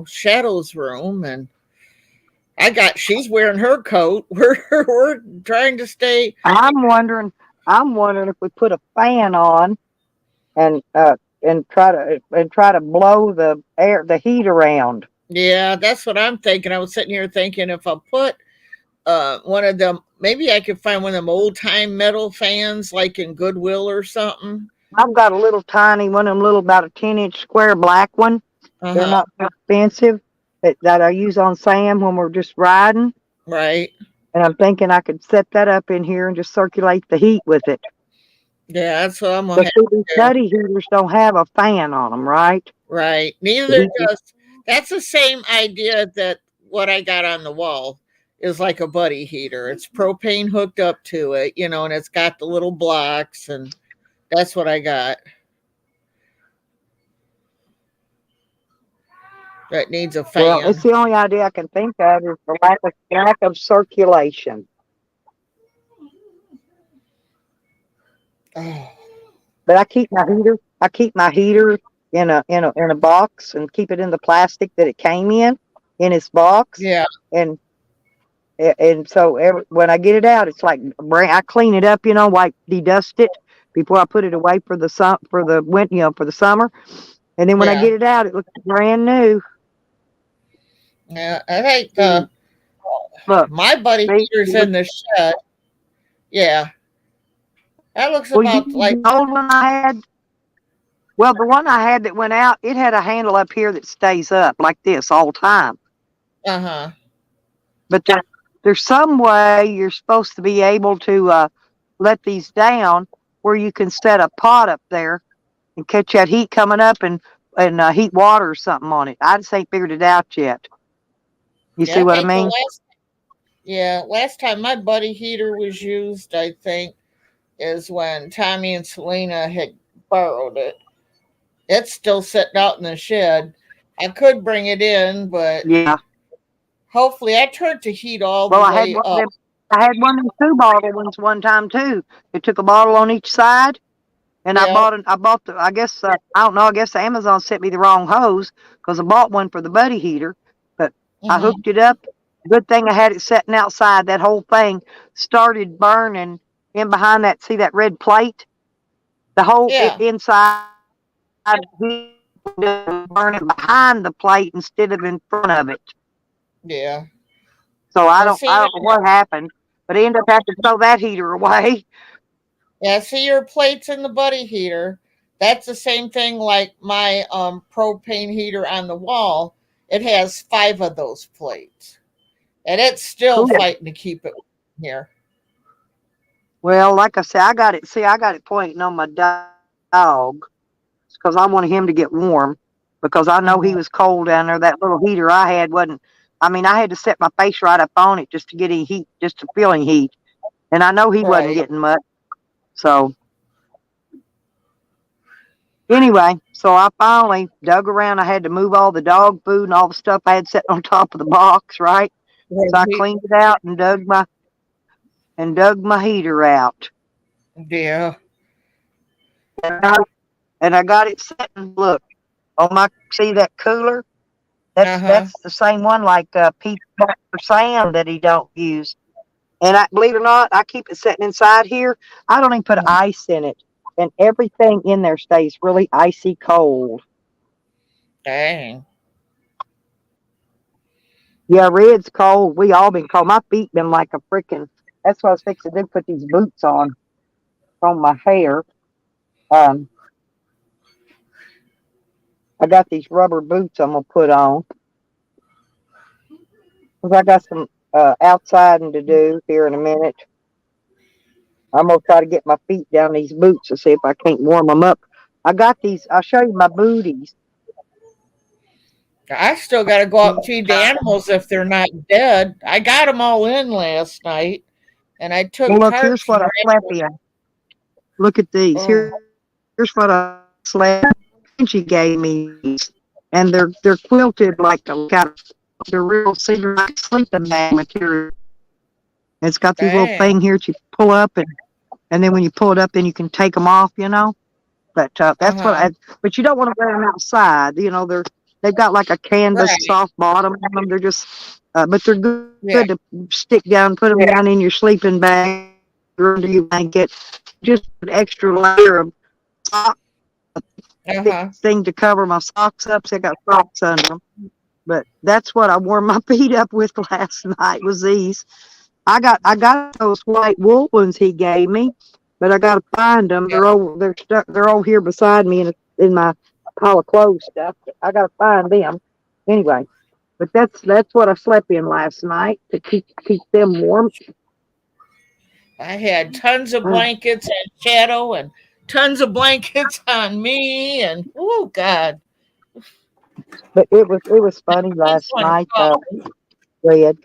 Shadow's room, and she's wearing her coat. We're trying to stay. I'm wondering I'm wondering if we put a fan on and try to blow the heat around. Yeah, that's what I'm thinking. I was sitting here thinking if I put one of them, maybe I could find one of them old time metal fans like in Goodwill or something. I've got a little tiny one, of them little about a 10-inch square black one. Uh They're huh. not too expensive that I use on Sam when we're just riding. Right. And I'm thinking I could set that up in here and just circulate the heat with it. Yeah, that's what I'm gonna But have see, to these do. study heaters don't have a fan on them, right? Right. The Neither heat, does. That's the same idea that what I got on the wall is like a buddy heater. It's propane hooked up to it, and it's got the little blocks, and that's what I got. That needs a well, it's fan. the only idea I can think of is the lack of circulation. Oh, But I keep my heater in a box and keep it in the plastic that it came in its box. yeah. And so when I get it out, it's like I clean it up, like dedust it before I put it away for the winter, for the summer. And then when I Yeah. get it out, it looks brand new. Yeah. I think Mm. Look, my buddy see, heater's in the shed. Yeah. That looks well, about like, the old one I had. Well, the one I had that went out, it had a handle up here that stays up like this all the time. uh-huh. But there's some way you're supposed to be able to let these down where you can set a pot up there and catch that heat coming up and heat water or something on it. I just ain't figured it out yet. You Yeah, see I what I think mean? last time my buddy heater was used, I think, is when Tommy and Selena had borrowed it. It's still sitting out in the shed. I could bring it in, but Yeah. hopefully I turned the heat all the Well, I had way one of up. them. I had one of them 2 bottle ones one time too. It took a bottle on each side. And I Yep. bought an, I bought the, I guess, I don't know, I guess Amazon sent me the wrong hose because I bought one for the buddy heater, but I Hmm. hooked it up. Good thing I had it sitting outside. That whole thing started burning in behind that, see that red plate? It Yeah. inside burning behind the plate instead of in front of it. Yeah. So I Well, don't, see, I don't know what happened, but I ended up having to throw that heater away. yeah, see your plates in the buddy heater. That's the same thing like my propane heater on the wall. It has 5 of those plates. And it's still Cool. fighting to keep it here. Well, like I said, I got it pointing on my dog because I wanted him to get warm because I know he Hmm. was cold down there. That little heater I had wasn't. I mean, I had to set my face right up on it just to get any heat, just to feel any heat, and I know he wasn't Right. getting much. So anyway, so I finally dug around. I had to move all the dog food and all the stuff I had sitting on top of the box, right? So I Right. cleaned it out and dug my heater out. Yeah. And I got it sitting. Look on my see that cooler. Uh huh. That's the same one like Pete got for Sam that he don't use. And I believe it or not, I keep it sitting inside here. I don't even put ice in it, and everything in there stays really icy cold. Dang. Yeah, Red's cold. We all been cold. My feet been like a freaking. That's what I was fixing to do. Put these boots on my hair. Um, I got these rubber boots I'm gonna put on because I got some outsiding to do here in a minute. I'm gonna try to get my feet down these boots to see if I can't warm them up. I got these. I'll show you my booties. I still got to go out and feed the animals if they're not dead. I got them all in last night, and I Well, took look, here's tarps and what I wrapped slept them. in. Look at these. Oh, Here's here's what I slept. And she gave me these, and they're quilted like out of they're real cedar like sleeping bag material. It's got these little Damn. thing here that you pull up, and then when you pull it up, then you can take them off. But that's what Uh-huh. I. But you don't want to wear them outside. They've got like a canvas Right. soft bottom on them. They're just, but they're good Yeah. to stick down, put them down in your sleeping bag or under your blanket. Just an extra layer of sock, thick Uh-huh. thing to cover my socks up. So I got socks under them. But that's what I wore my feet up with last night. Was these. I got those white wool ones he gave me, but I gotta find them. Yeah. They're stuck. They're all here beside me in my pile of clothes stuff. I gotta find them anyway. But that's what I slept in last night to keep them warm. I had tons of Uh, blankets and Shadow and tons of blankets on me and oh God. but it was funny Just last want to night call. though. Red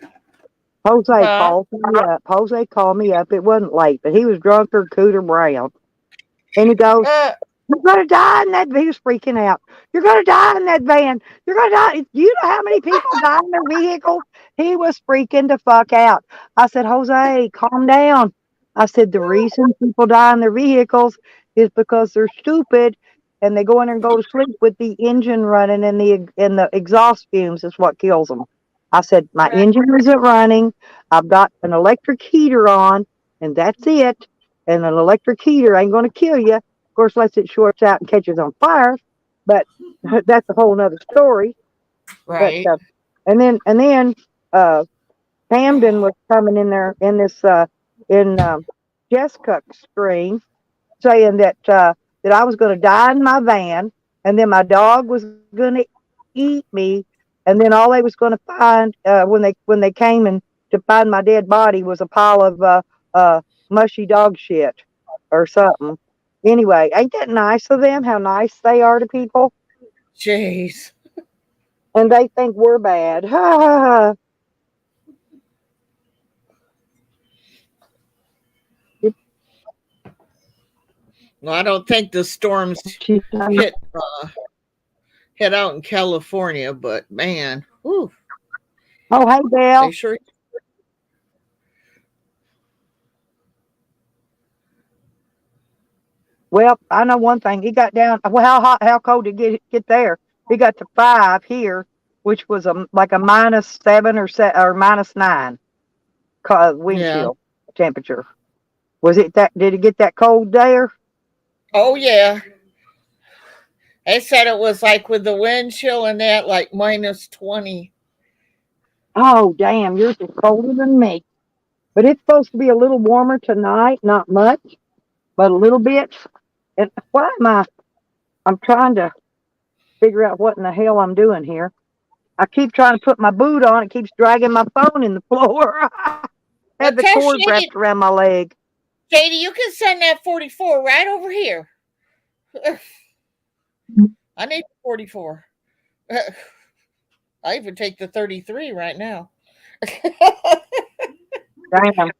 Jose Huh? called me up. Jose called me up. It wasn't late, but he was drunk or cooter brown, and he goes, Uh, "You're gonna die in that." He was freaking out. "You're gonna die in that van. You're gonna die. Do you know how many people die in their vehicles?" He was freaking the fuck out. I said, "Jose, calm down." I said, "The reason people die in their vehicles is because they're stupid and they go in and go to sleep with the engine running and the exhaust fumes is what kills them." I said, "My right. engine isn't running. I've got an electric heater on, and that's it. And an electric heater ain't going to kill you. Of course, unless it shorts out and catches on fire, but that's a whole nother story." But Right. and then uh, Camden was coming in there in this in Jessica's stream saying that I was going to die in my van, and then my dog was going to eat me, and then all they was going to find when they came and to find my dead body was a pile of mushy dog shit or something. Anyway, ain't that nice of them? How nice they are to people, Jeez. and they think we're bad. Ha ha ha. Well, I don't think the storms She's done. hit hit out in California, but man, whew, Oh, hey, they Belle. sure. Well, I know one thing. He got down. Well, how cold did it get there? He got to 5 here, which was like a -7 or -9 wind Yeah. chill temperature. Was it that? Did it get that cold there? Oh yeah. They said it was like with the wind chill and that, like -20. Oh, damn! Yours is colder than me. But it's supposed to be a little warmer tonight. Not much, but a little bit. And why am I? I'm trying to figure out what in the hell I'm doing here. I keep trying to put my boot on. It keeps dragging my phone in the floor. Well, Had the tell cord wrapped around my leg. Shady, you can send that 44 right over here. I need 44. I even take the 33 right now. Damn.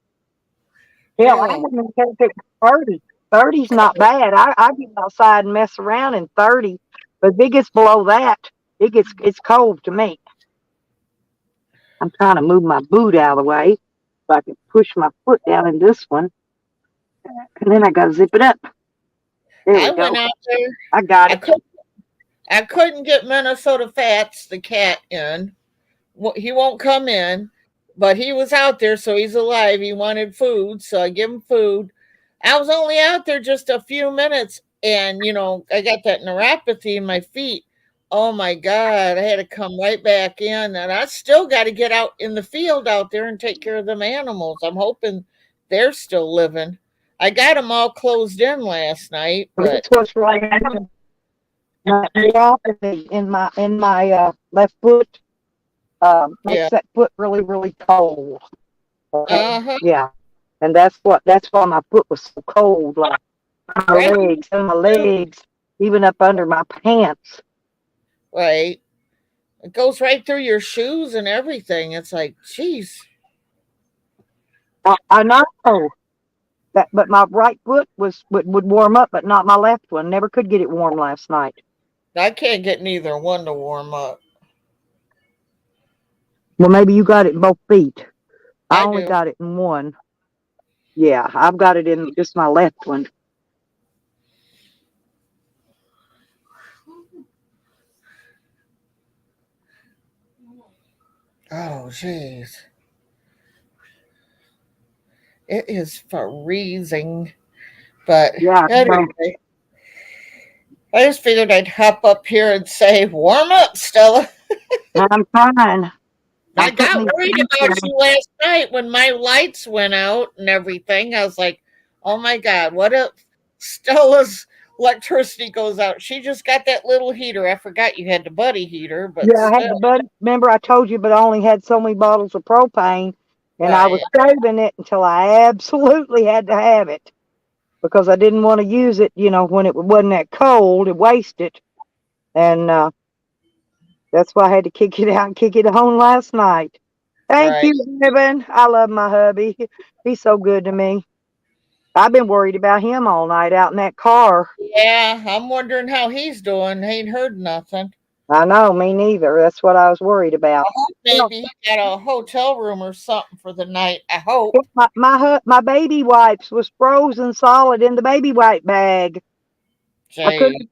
Hell, I Oh, wouldn't even take it 30. 30's not bad. I get outside and mess around in 30, but if it gets below that, it's cold to me. I'm trying to move my boot out of the way so I can push my foot down in this one, and then I got to zip it up. There I we went go. out there. I got I it. could I couldn't get Minnesota Fats, the cat, in. He won't come in, but he was out there, so he's alive. He wanted food, so I give him food. I was only out there just a few minutes, and I got that neuropathy in my feet. Oh my God, I had to come right back in, and I still got to get out in the field out there and take care of them animals. I'm hoping they're still living. I got them all closed in last night, but This was right now. My neuropathy in my left foot yeah. makes that foot really really cold. Uh huh. Yeah, and that's why my foot was so cold. Like my Right. legs and my legs, even up under my pants. Right. It goes right through your shoes and everything. It's like, geez. I know. But my right foot would warm up, but not my left one. Never could get it warm last night. I can't get neither one to warm up. Well, maybe you got it in both feet. I I only do. got it in one. Yeah, I've got it in just my left one. Oh, jeez. It is freezing. But Yeah, anyway, I just figured I'd hop up here and say, warm up, Stella. I'm fine. I I'm putting got these worried things about down. you last night when my lights went out and everything. I was like, oh my God, what if Stella's electricity goes out? She just got that little heater. I forgot you had the buddy heater, but Yeah, I had still. the buddy. Remember, I told you, but I only had so many bottles of propane, and I was Right, saving it until I absolutely had to have it because I didn't want to use it, when it wasn't that cold and waste it. And that's why I had to kick it out and kick it on last night. Thank right. you, Evan. I love my hubby. He's so good to me. I've been worried about him all night out in that car. Yeah, I'm wondering how he's doing. Ain't heard nothing. I know, me neither. That's what I was worried about. I hope maybe he got a hotel room or something for the night. I hope. My baby wipes was frozen solid in the baby wipe bag. Say,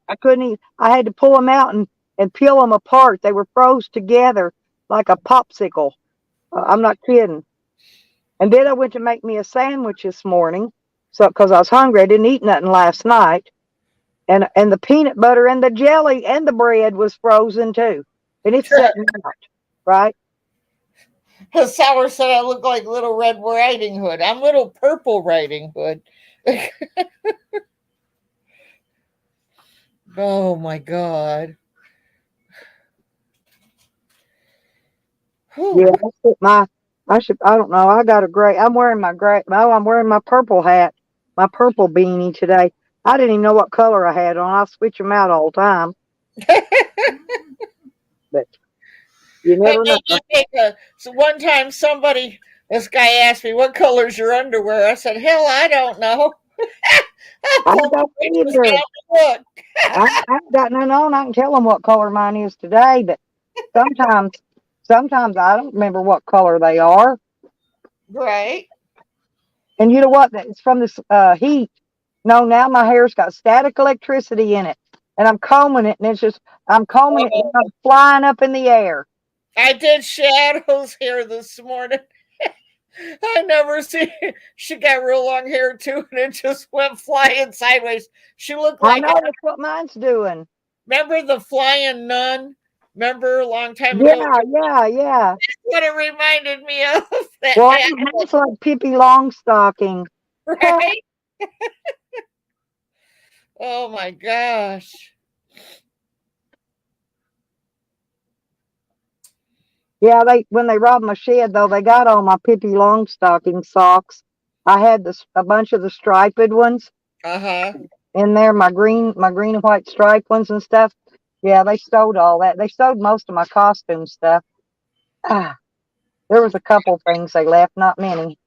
I couldn't even, I had to pull them out and peel them apart. They were froze together like a popsicle. I'm not kidding. And then I went to make me a sandwich this morning, so because I was hungry, I didn't eat nothing last night, and the peanut butter and the jelly and the bread was frozen too, and it's setting out, right? Sour said I look like Little Red Riding Hood. I'm Little Purple Riding Hood. Oh my God. Yeah, Whew. I don't know. I got a gray. I'm wearing my gray. Oh, I'm wearing my purple hat, my purple beanie today. I didn't even know what color I had on. I switch them out all the time, but you That never know. made me think so one time this guy asked me, what color's your underwear? I said, hell, I don't know. I I pulled the don't pictures either. down to look. I ain't got none on. I can tell them what color mine is today, but sometimes, sometimes I don't remember what color they are. Right. And you know what? It's from this heat. No, now my hair's got static electricity in it, and I'm combing it, and I'm combing it, and Oh, I'm flying up in the air. I did shadows here this morning. I never see. She got real long hair too, and it just went flying sideways. She looked I like know that's what mine's doing. remember the flying nun? Remember a long time ago? Yeah, yeah, yeah. That's what it reminded me of. That Well, hat, mine's like Pippi Longstocking. right? Oh my gosh. Yeah, when they robbed my shed though, they got all my Pippi Longstocking socks. I had a bunch of the striped ones Uh huh. in there, my green and white striped ones and stuff. Yeah, they stole all that. They stole most of my costume stuff. Ah, there was a couple things they left, not many.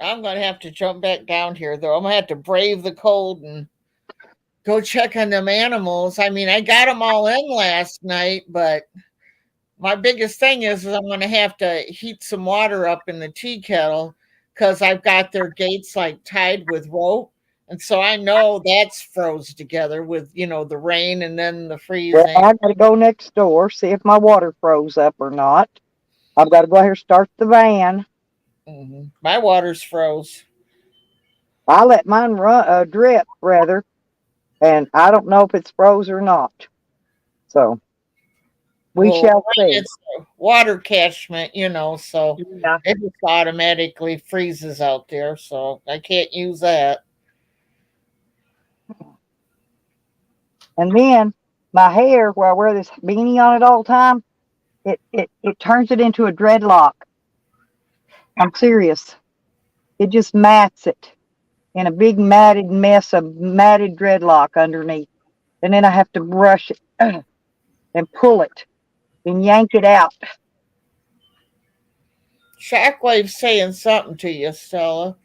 I'm gonna have to jump back down here though. I'm gonna have to brave the cold and go check on them animals. I mean, I got them all in last night, but my biggest thing is I'm going to have to heat some water up in the tea kettle because I've got their gates like tied with rope. And so I know that's froze together with, the rain and then the Well, freezing. I got to go next door, see if my water froze up or not. I've got to go out here start the van. My water's froze. I let mine drip rather, and I don't know if it's froze or not. So we Well, shall see. it's water catchment, so Yeah. it just automatically freezes out there. So I can't use that. And then my hair, where I wear this beanie on it all the time, it turns it into a dreadlock. I'm serious. It just mats it in a big matted mess of matted dreadlock underneath. And then I have to brush it and pull it and yank it out. Shockwave's saying something to you, Stella.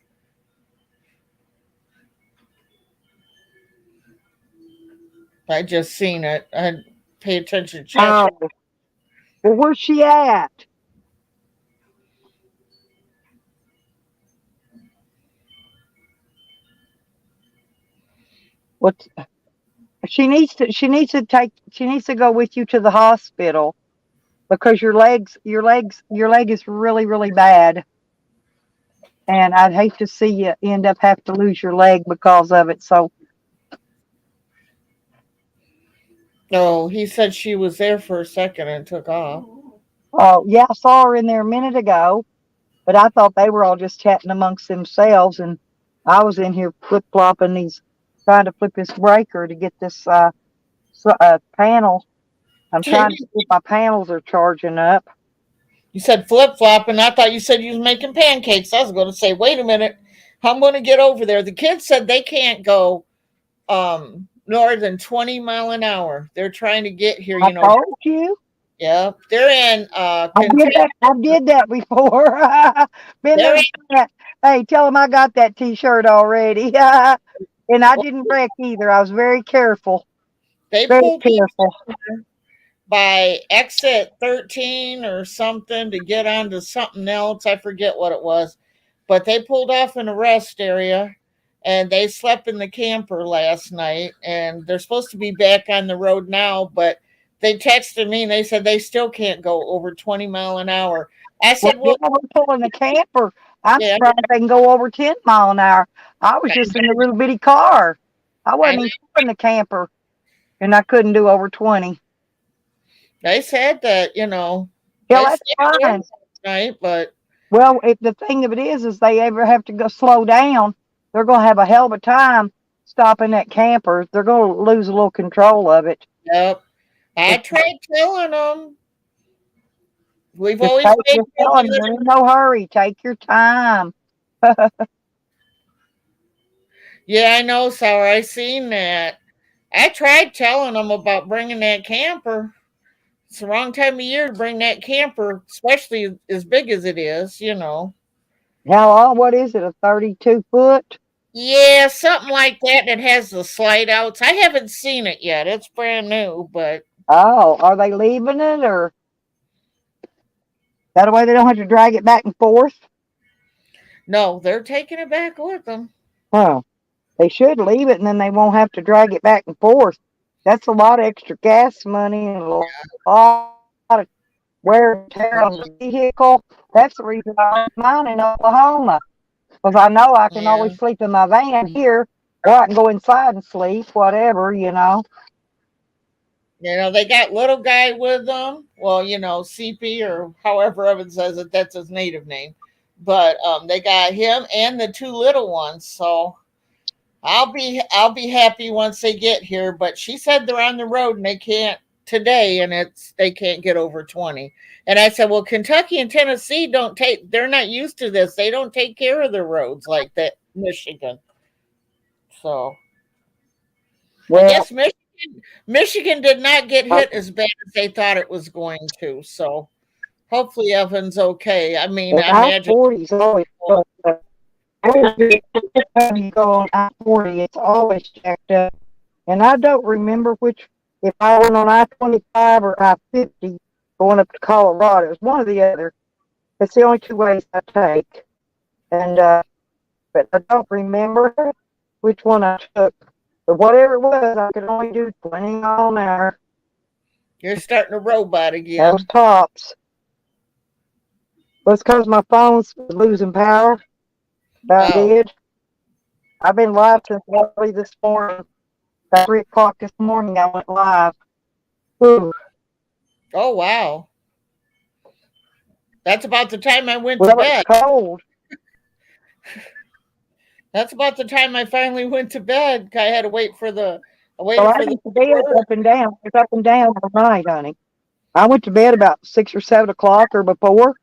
I just seen it. I pay attention to chat. Oh, well, where's she at? What's she needs to go with you to the hospital because your leg is really, really bad. And I'd hate to see you end up have to lose your leg because of it. So, No, he said she was there for a second and took off. oh yeah, I saw her in there a minute ago, but I thought they were all just chatting amongst themselves, and I was in here flip flopping these, trying to flip this breaker to get this panel. I'm trying to see if my panels are charging up. You said flip flop, and I thought you said you was making pancakes. I was going to say, wait a minute, I'm going to get over there. The kids said they can't go more than 20 mile an hour. They're trying to get here. I told you. Yeah, they're in I did that. I did that before. Been there. That. Hey, tell them I got that T-shirt already. And I didn't wreck either. I was very careful. They Very pulled careful. by exit 13 or something to get onto something else. I forget what it was, but they pulled off in a rest area and they slept in the camper last night and they're supposed to be back on the road now, but they texted me and they said they still can't go over 20 mile an hour. I said, well, yeah, we're pulling the camper. I'm surprised they can go over 10 mile an hour. I was just in a little bitty car. I wasn't even pulling the camper, and I couldn't do over 20. They said that, yeah, that's fine. Right, but well, if the thing of it is they ever have to go slow down, they're going to have a hell of a time stopping that camper. They're going to lose a little control of it. Yep. I tried telling them. We've Just always been telling you, in no hurry. Take your time. Yeah, I know, Sour. I seen that. I tried telling them about bringing that camper. It's the wrong time of year to bring that camper, especially as big as it is, How long? What is it? A 32-foot? Yeah, something like that that has the slide outs. I haven't seen it yet. It's brand new, but. Oh, are they leaving it or that way they don't have to drag it back and forth? No, they're taking it back with them. Oh, they should leave it and then they won't have to drag it back and forth. That's a lot of extra gas money and a lot of wear and tear on the vehicle. That's the reason I like mine in Oklahoma. Because I know I can always sleep in my van here, or I can go inside and sleep, whatever. They got little guy with them. Well, CP or however Evan says it, that's his native name. But they got him and the two little ones. So I'll be happy once they get here. But she said they're on the road and they can't today, and they can't get over 20. And I said, well, Kentucky and Tennessee they're not used to this. They don't take care of their roads like that. Michigan. So well, I guess Michigan did not get hit as bad as they thought it was going to. So hopefully Evan's okay. I mean, I imagine. I-40's always you go on I-40, it's always jacked up. And I don't remember if I went on I-25 or I-50 going up to Colorado. It's one or the other. It's the only two ways I take. And but I don't remember which one I took. But whatever it was, I could only do 20 mile an hour. You're starting a robot again. That was tops. Well, it's because my phone's losing power. I did. I've been live since early this morning. At 3 o'clock this morning, I went live. Whew. Oh, wow. That's about the time I went to bed. It's cold. That's about the time I finally went to bed. I had to wait for the. I went to bed up and down. It's up and down all night, honey. I went to bed about 6 or 7 o'clock or before,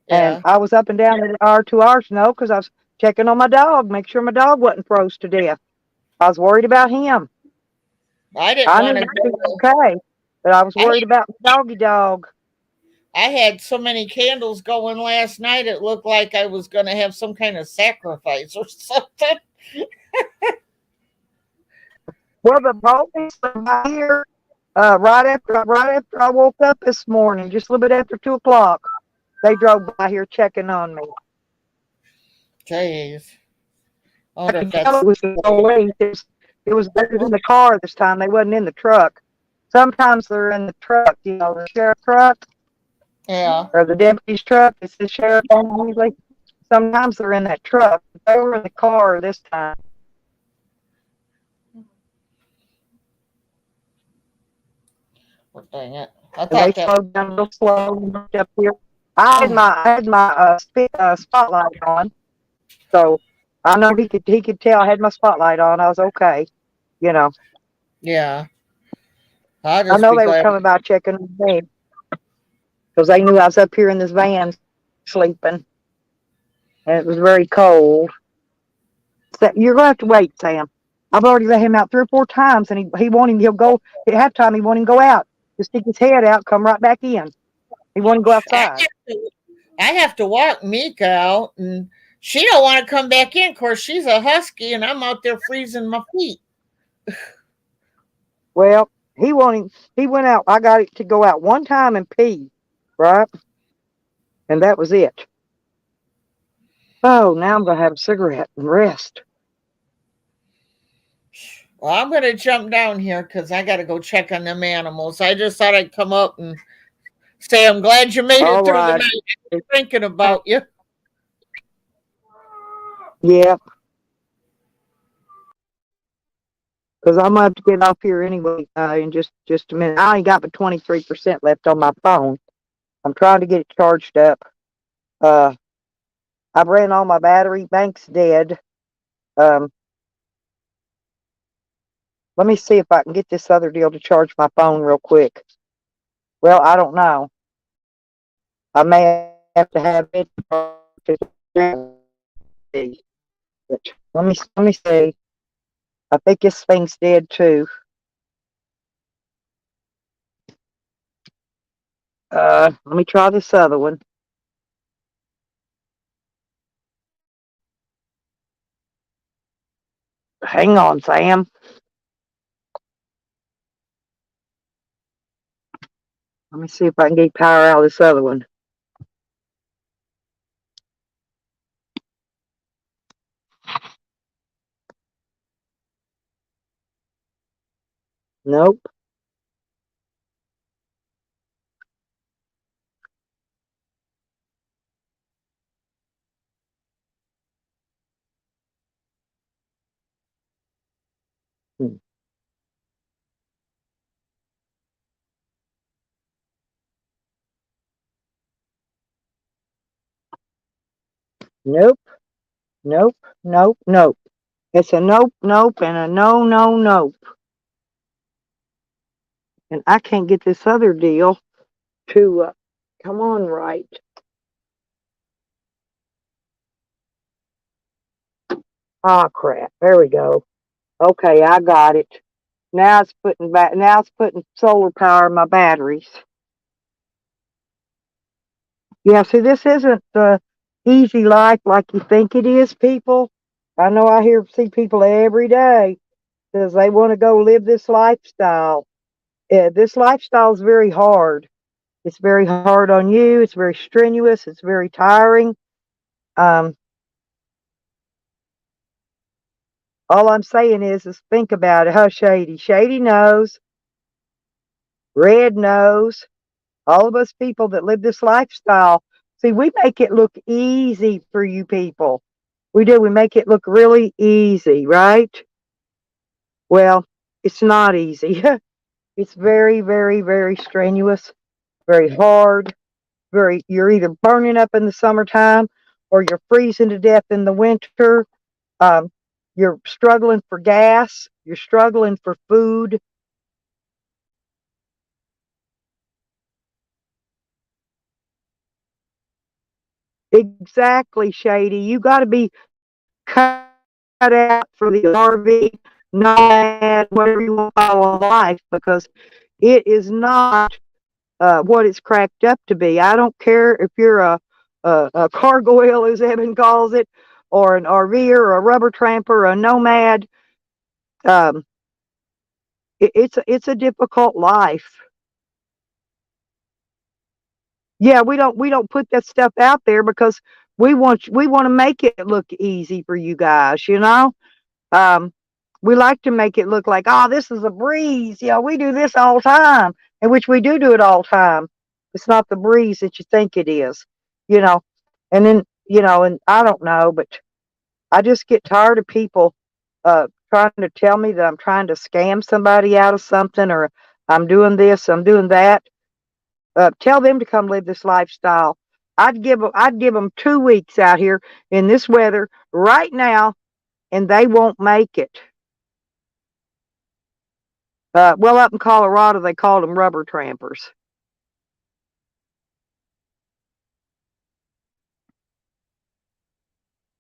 and I was up and down an hour, 2 hours, because I was checking on my dog, make sure my dog wasn't froze to death. I was worried about him. I didn't want to go. Okay, but I was worried about the doggy dog. I had so many candles going last night, it looked like I was going to have some kind of sacrifice or something. Well, the police were by here right after I woke up this morning, just a little bit after 2 o'clock. They drove by here checking on me. Jeez. I I wonder if could tell that's. it was the police. It was better in the car this time. They wasn't in the truck. Sometimes they're in the truck, the sheriff truck Yeah. or the deputy's truck. It's the sheriff on usually. Sometimes they're in that truck. They were in the car this time. Well, dang it. I And they thought that. slowed down real slow and looked up here. I had my spotlight on, so I know he could tell I had my spotlight on. I was okay, you know. Yeah. I'll I just know be they were glad. coming by checking on me because they knew I was up here in this van sleeping, and it was very cold. So you're gonna have to wait, Sam. I've already let him out 3 or 4 times, and he won't him. He'll go at halftime. He won't even go out. Just stick his head out, come right back in. He won't go I outside. have to, I have to walk Mika out, and she don't want to come back in. Of course, she's a husky, and I'm out there freezing my feet. Well, he won't. He went out. I got it to go out one time and pee, right, and that was it. Oh, now I'm gonna have a cigarette and rest. Well, I'm going to jump down here because I got to go check on them animals. I just thought I'd come up and say I'm glad you made All it through the right. night. I was thinking about you. Yeah, because I'm gonna have to get off here anyway in just a minute. I only got but 23% left on my phone. I'm trying to get it charged up. Uh, I've ran all my battery. Bank's dead. Um, let me see if I can get this other deal to charge my phone real quick. Well, I don't know. I may have to have it. But let me see. I think this thing's dead too. Let me try this other one. Hang on, Sam. Let me see if I can get power out of this other one. Nope. Hmm. Nope. Nope. Nope. Nope. It's a nope, nope, and a no, no, nope. And I can't get this other deal to come on right. Ah, crap. There we go. Okay, I got it. Now it's putting solar power in my batteries. Yeah, see, this isn't the easy life like you think it is, people. I know see people every day because they want to go live this lifestyle. This lifestyle is very hard. It's very hard on you. It's very strenuous. It's very tiring. Um, all I'm saying is think about it. Huh, Shady? Shady knows. Red knows. All of us people that live this lifestyle. See, we make it look easy for you people. We do. We make it look really easy, right? Well, it's not easy. It's very, very, very strenuous, very hard. You're either burning up in the summertime or you're freezing to death in the winter. Um, you're struggling for gas. You're struggling for food. Exactly, Shady. You got to be cut out for the RV, nomad, whatever you want to call life, because it is not what it's cracked up to be. I don't care if you're a gargoyle, as Evan calls it, or an RVer, or a rubber tramper, or a nomad. Um, it's a difficult life. Yeah, we don't put that stuff out there because we want to make it look easy for you guys. Um, we like to make it look like, oh, this is a breeze. We do this all the time, in which we do it all the time. It's not the breeze that you think it is, you know. And then, and I don't know, but I just get tired of people trying to tell me that I'm trying to scam somebody out of something, or I'm doing this, I'm doing that. Tell them to come live this lifestyle. I'd give them 2 weeks out here in this weather right now, and they won't make it. Well, up in Colorado, they called them rubber trampers.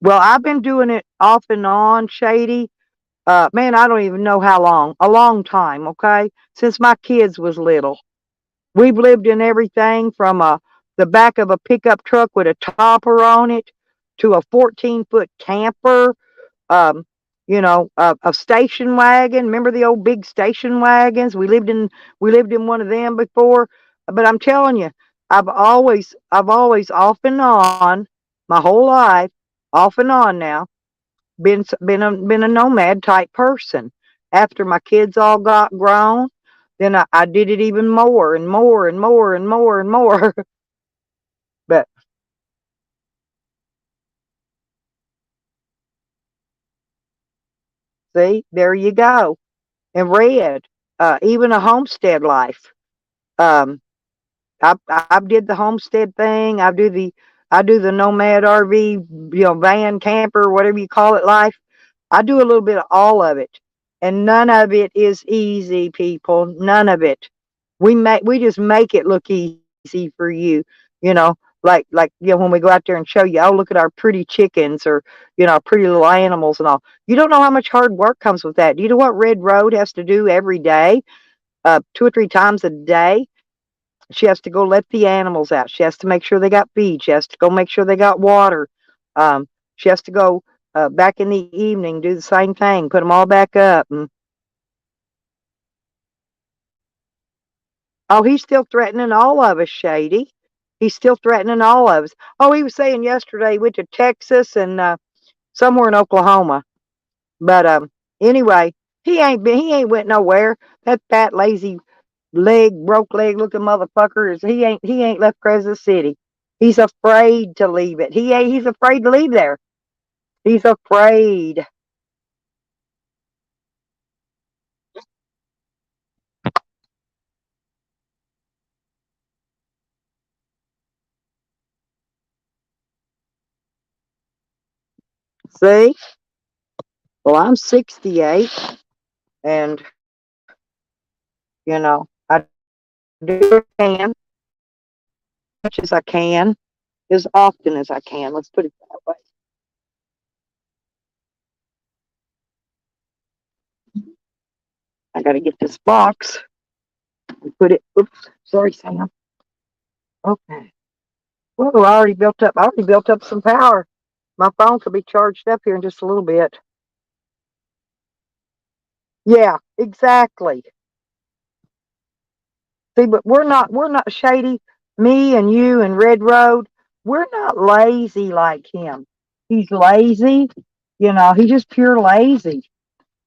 Well, I've been doing it off and on, Shady. Man, I don't even know how long. A long time, okay? Since my kids was little. We've lived in everything from the back of a pickup truck with a topper on it to a 14-foot camper, um, a station wagon. Remember the old big station wagons? We lived in one of them before. But I'm telling you, I've always off and on my whole life, off and on now, been a nomad type person. After my kids all got grown, then I did it even more and more and more and more and more. But see, there you go. And Red, even a homestead life. Um, I did the homestead thing. I do the nomad RV, van camper, whatever you call it, life. I do a little bit of all of it, and none of it is easy, people. None of it. We just make it look easy for you. You know, like when we go out there and show you, oh, look at our pretty chickens, or our pretty little animals and all. You don't know how much hard work comes with that. Do you know what Red Road has to do every day, 2 or 3 times a day? She has to go let the animals out. She has to make sure they got feed. She has to go make sure they got water. She has to go back in the evening, do the same thing, put them all back up. And, oh, he's still threatening all of us, Shady. He's still threatening all of us. Oh, he was saying yesterday he went to Texas and somewhere in Oklahoma. But anyway, he ain't went nowhere. That fat lazy broke leg looking motherfucker he ain't left Kansas City. He's afraid to leave it. He's afraid to leave there. He's afraid. See? Well, I'm 68, and I do what I can, much as I can, as often as I can. Let's put it that way. I got to get this box and put it. Oops, sorry, Sam. Okay. Whoa, I already built up some power. My phone could be charged up here in just a little bit. Yeah, exactly. See, but we're not Shady. Me and you and Red Road, we're not lazy like him. He's lazy, he's just pure lazy.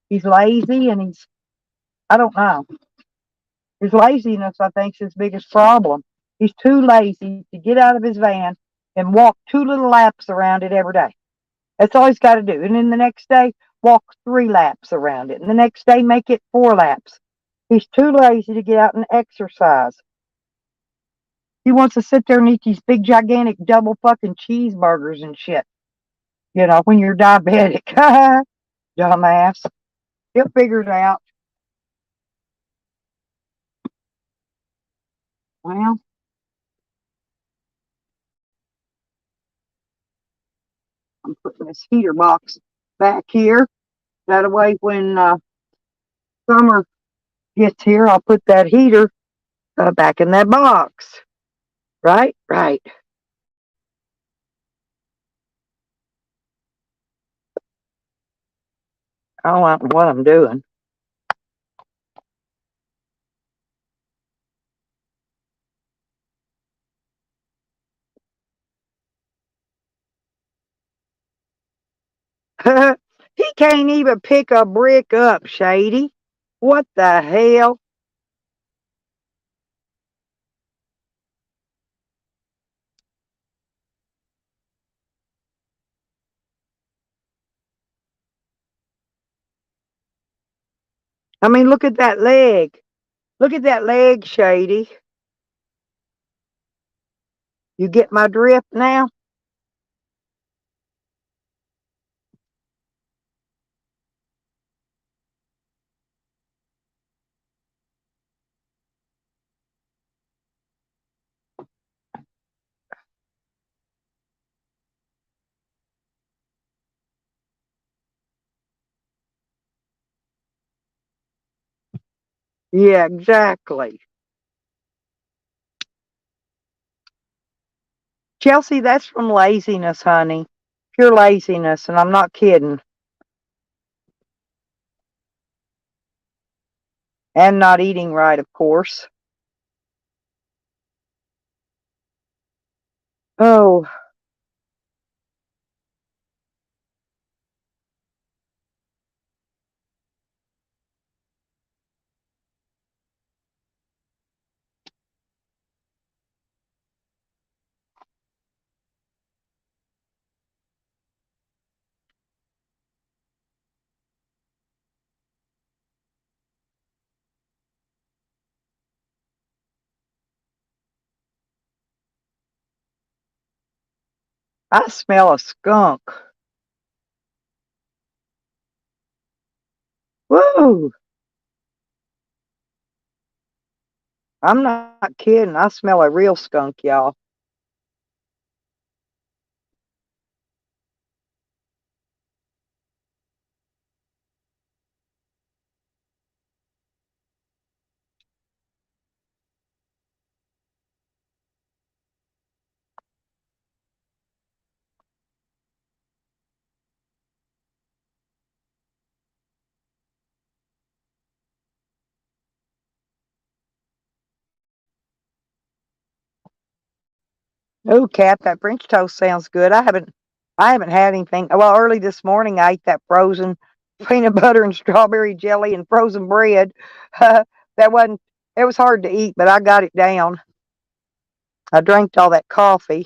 He's lazy, and I don't know. His laziness, I think, is his biggest problem. He's too lazy to get out of his van and walk 2 little laps around it every day. That's all he's got to do. And then the next day, walk 3 laps around it. And the next day, make it 4 laps. He's too lazy to get out and exercise. He wants to sit there and eat these big, gigantic, double fucking cheeseburgers and shit. When you're diabetic. Dumbass. He'll figure it out. Well, I'm putting this heater box back here. That way, when summer gets here, I'll put that heater Back in that box. Right? Right. I don't know what I'm doing. He can't even pick a brick up, Shady. What the hell? I mean, look at that leg. Look at that leg, Shady. You get my drift now? Yeah, exactly. Chelsea, that's from laziness, honey. Pure laziness, and I'm not kidding. And not eating right, of course. Oh, I smell a skunk. Woo! I'm not kidding. I smell a real skunk, y'all. Oh, Cat, that French toast sounds good. I haven't had anything. Well, early this morning I ate that frozen peanut butter and strawberry jelly and frozen bread. That wasn't. It was hard to eat, but I got it down. I drank all that coffee.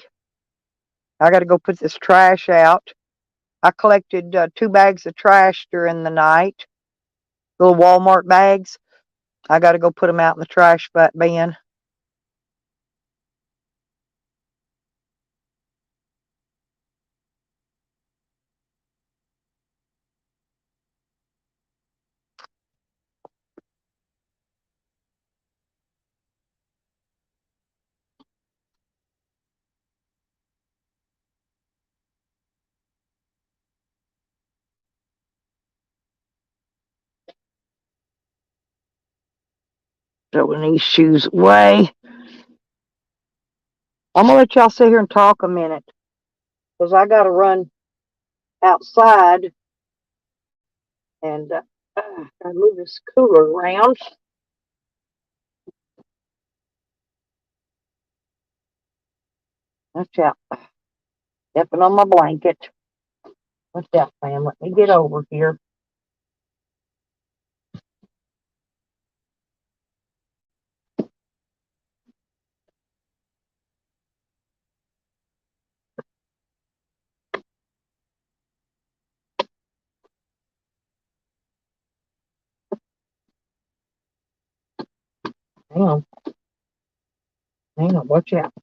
I got to go put this trash out. I collected 2 bags of trash during the night, little Walmart bags. I got to go put them out in the trash bin. Throwing these shoes away. I'm gonna let y'all sit here and talk a minute because I got to run outside and gotta move this cooler around. Watch out. Stepping on my blanket. Watch out, Sam. Let me get over here. Hang on. Hang on. Watch out.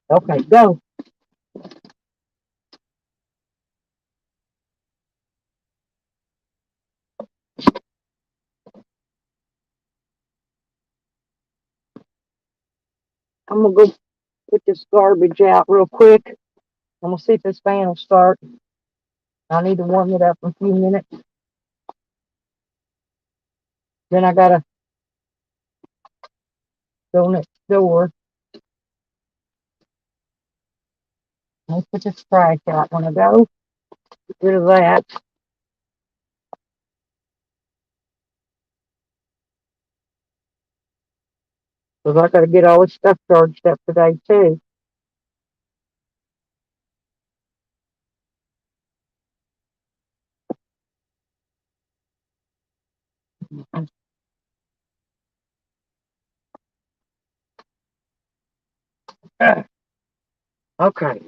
Okay, go. I'm gonna go put this garbage out real quick. I'm gonna see if this fan will start. I need to warm it up in a few minutes. Then I gotta go next door. I'll put this trash out when I go. Get rid of that. Because I gotta get all this stuff charged up today too. Okay.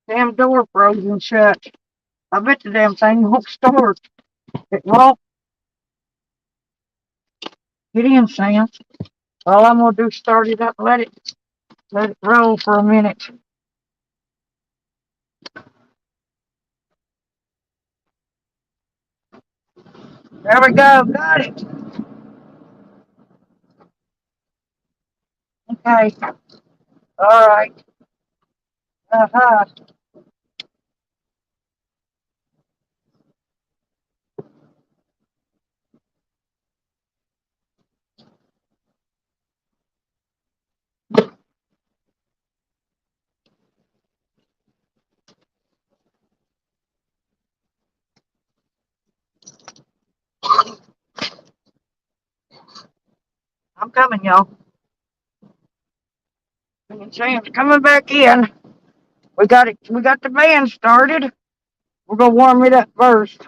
Damn door frozen shut. I bet the damn thing won't start. It won't. Get in, Sam. All I'm gonna do is start it up and let it roll for a minute. There we go. Got it. Okay. All right. Uh-huh. I'm coming, y'all. Me and Sam's coming back in. We got it. We got the van started. We're gonna warm it up first.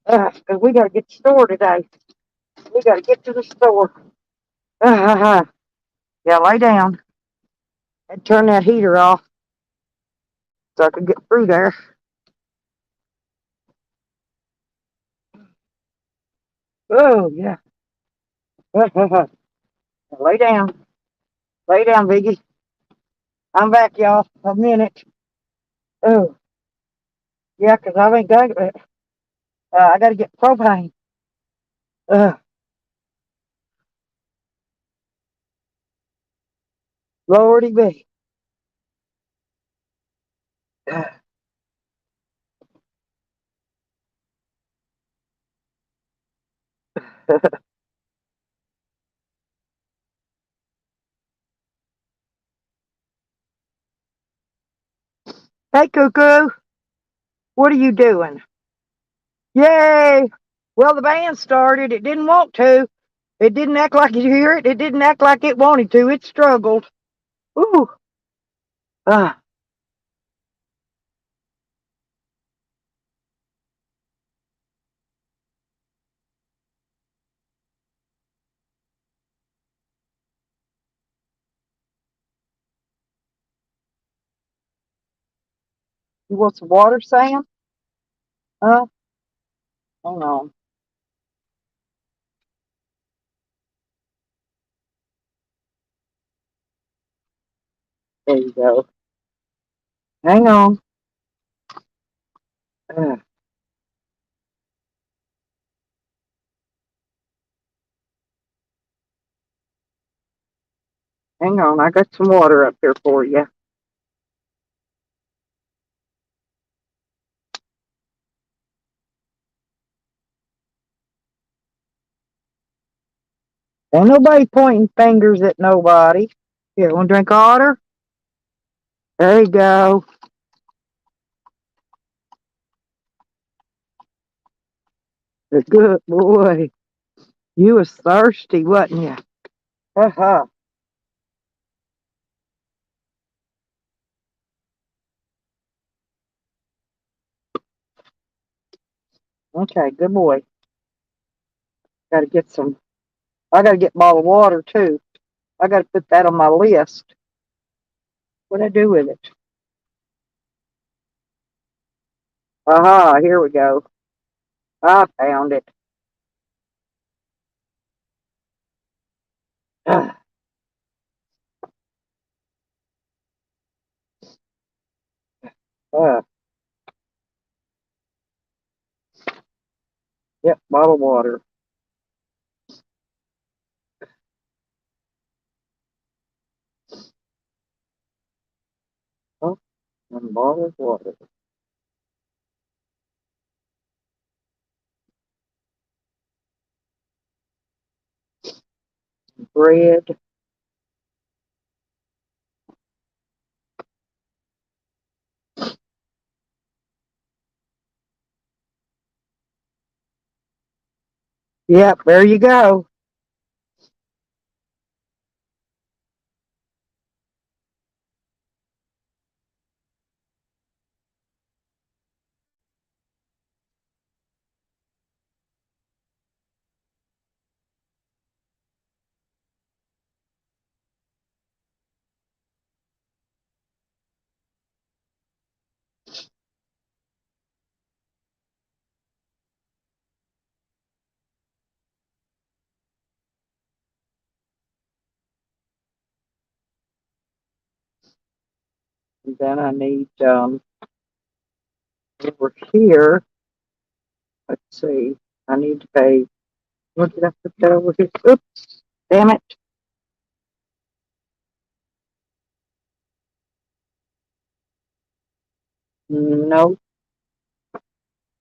'Cause we gotta get to the store today. We gotta get to the store. Uh-huh. Yeah, lay down and turn that heater off so I can get through there. Oh yeah. Lay down. Lay down, Biggie. I'm back, y'all. A minute. Oh, yeah, 'cause I ain't got it. I gotta get propane. Uh, Lordy be. Hey, Cuckoo. What are you doing? Yay! Well, the band started. It didn't want to. It didn't act like you hear it. It didn't act like it wanted to. It struggled. Ooh. Uh, you want some water, Sam? Huh? Hold on. There you go. Hang on. Uh, Hang on. I got some water up here for you. Ain't nobody pointing fingers at nobody. Here, want to drink water? There you go. Good boy. You was thirsty, wasn't you? Uh-huh. Okay, good boy. Got to get some. I got to get bottled water too. I got to put that on my list. What I do with it? Aha, here we go. I found it. Uh, yep, bottled water. Oh, and bottled water. Bread. Yep, there you go. And then I need over here. Let's see. I need to pay. What did I put that over here? Oops, damn it. No.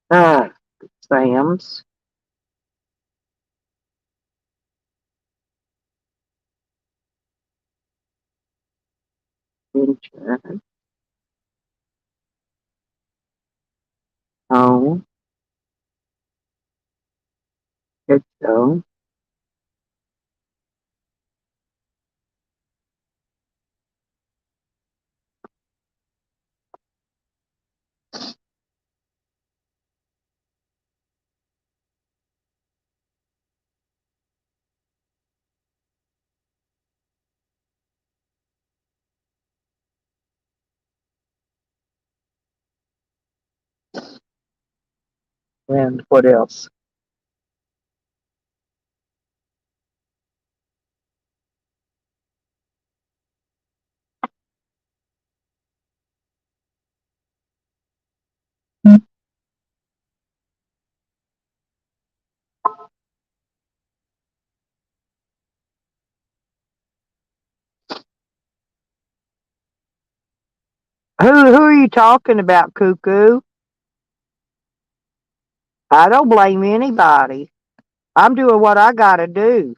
Ah, Sam's. Insurance. Home. Let's go. And what else? Who are you talking about, Cuckoo? I don't blame anybody. I'm doing what I gotta do.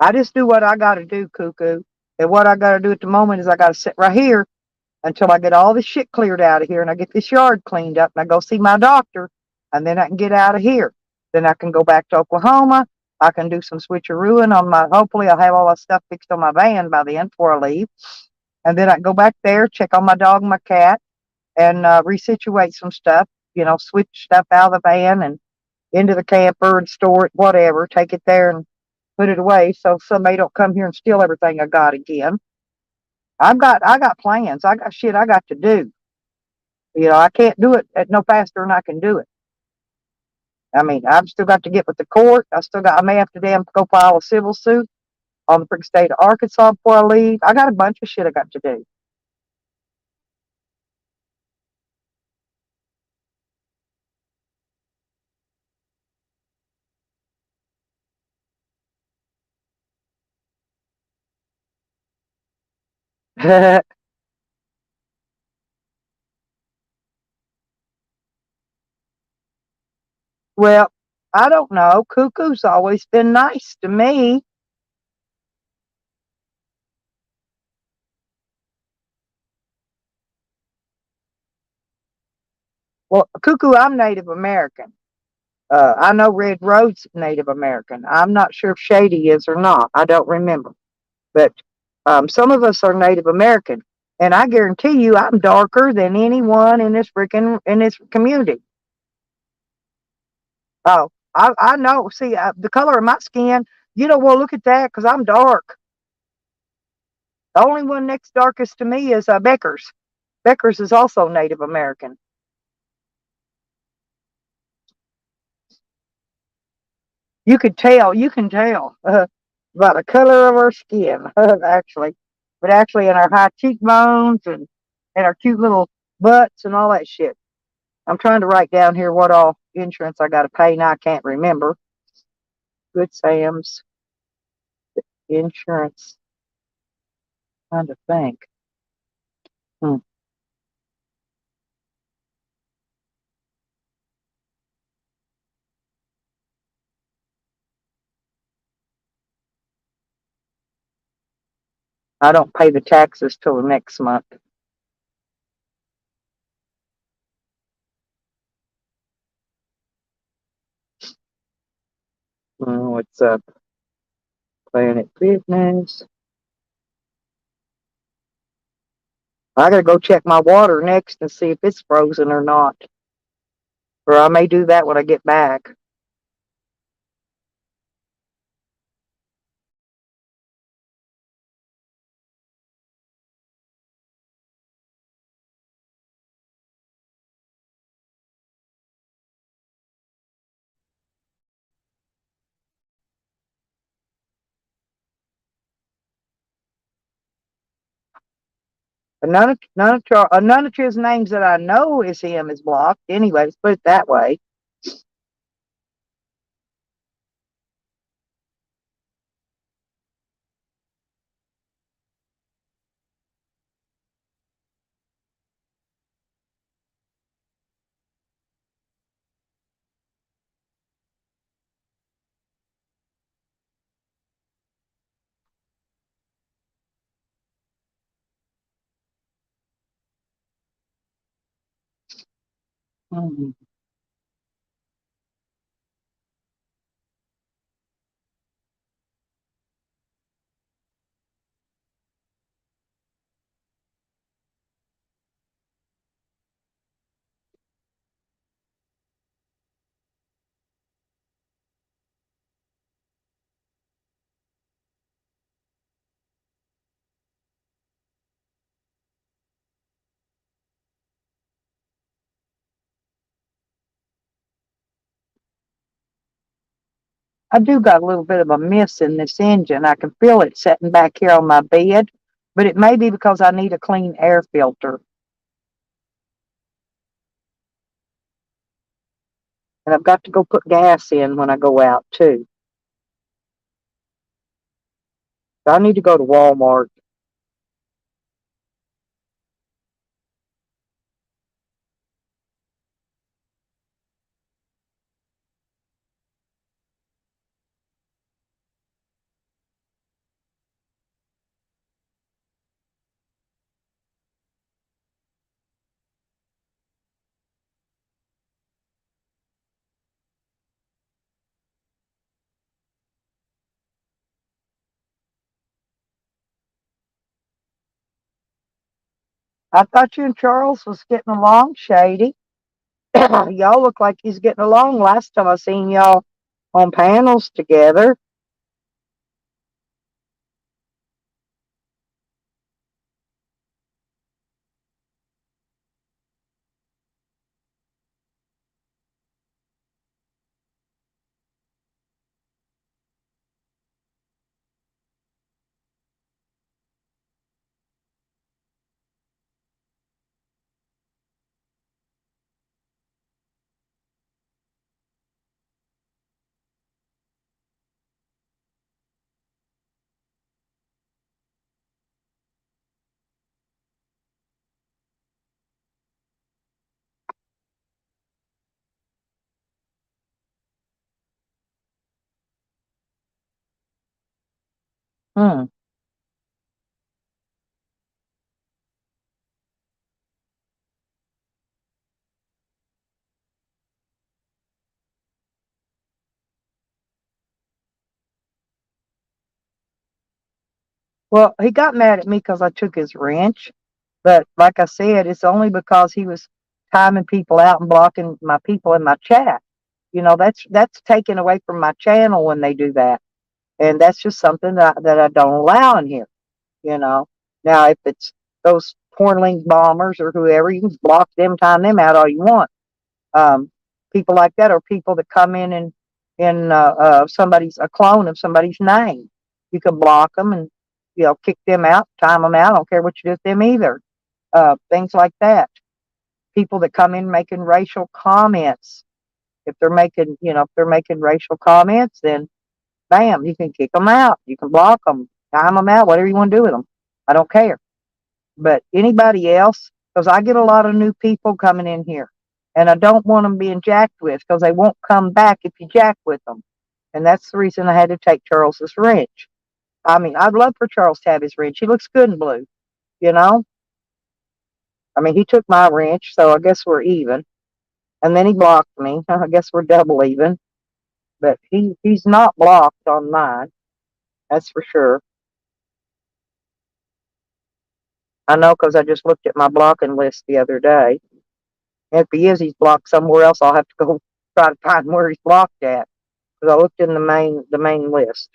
I just do what I gotta do, Cuckoo. And what I gotta do at the moment is I gotta sit right here until I get all this shit cleared out of here and I get this yard cleaned up and I go see my doctor and then I can get out of here. Then I can go back to Oklahoma. I can do some switcherooing on my, hopefully I'll have all that stuff fixed on my van by the end before I leave. And then I can go back there, check on my dog and my cat and resituate some stuff, switch stuff out of the van and into the camper and store it, whatever, take it there and put it away so somebody don't come here and steal everything I got again. I got plans. I got shit I got to do. I can't do it at no faster than I can do it. I mean, I've still got to get with the court. I may have to go file a civil suit on the freaking state of Arkansas before I leave. I got a bunch of shit I got to do. Well, I don't know. Cuckoo's always been nice to me. Well, Cuckoo, I'm Native American. I know Red Road's Native American. I'm not sure if Shady is or not. I don't remember. But Some of us are Native American, and I guarantee you, I'm darker than anyone in this community. Oh, I know. See, the color of my skin, you don't want to look at that because I'm dark. The only one next darkest to me is Becker's. Becker's is also Native American. You can tell by the color of our skin, actually. But actually, in our high cheekbones and our cute little butts and all that shit. I'm trying to write down here what all insurance I got to pay. Now I can't remember. Good Sam's insurance. Trying to think. Hmm. I don't pay the taxes till the next month. What's up? Planet Fitness. I gotta go check my water next and see if it's frozen or not. Or I may do that when I get back. But none of his names that I know is him is blocked. Anyway, let's put it that way. Hmm. I do got a little bit of a miss in this engine. I can feel it sitting back here on my bed, but it may be because I need a clean air filter. And I've got to go put gas in when I go out too. So I need to go to Walmart. I thought you and Charles was getting along, Shady. Y'all look like he's getting along. Last time I seen y'all on panels together. Hmm. Well, he got mad at me because I took his wrench. But like I said, it's only because he was timing people out and blocking my people in my chat. That's taken away from my channel when they do that. And that's just something that I don't allow in here, you know. Now, if it's those porn link bombers or whoever, you can block them, time them out all you want. Um, People like that, or people that come in somebody's a clone of somebody's name. You can block them and kick them out, time them out. I don't care what you do with them either. Things like that. People that come in making racial comments. If they're making racial comments, then bam, you can kick them out. You can block them, time them out, whatever you want to do with them. I don't care. But anybody else, because I get a lot of new people coming in here, and I don't want them being jacked with because they won't come back if you jack with them. And that's the reason I had to take Charles's wrench. I mean, I'd love for Charles to have his wrench. He looks good in blue, you know? I mean, he took my wrench, so I guess we're even. And then he blocked me. I guess we're double even. But he's not blocked on mine. That's for sure. I know because I just looked at my blocking list the other day. And if he is, he's blocked somewhere else. I'll have to go try to find where he's blocked at because I looked in the main list.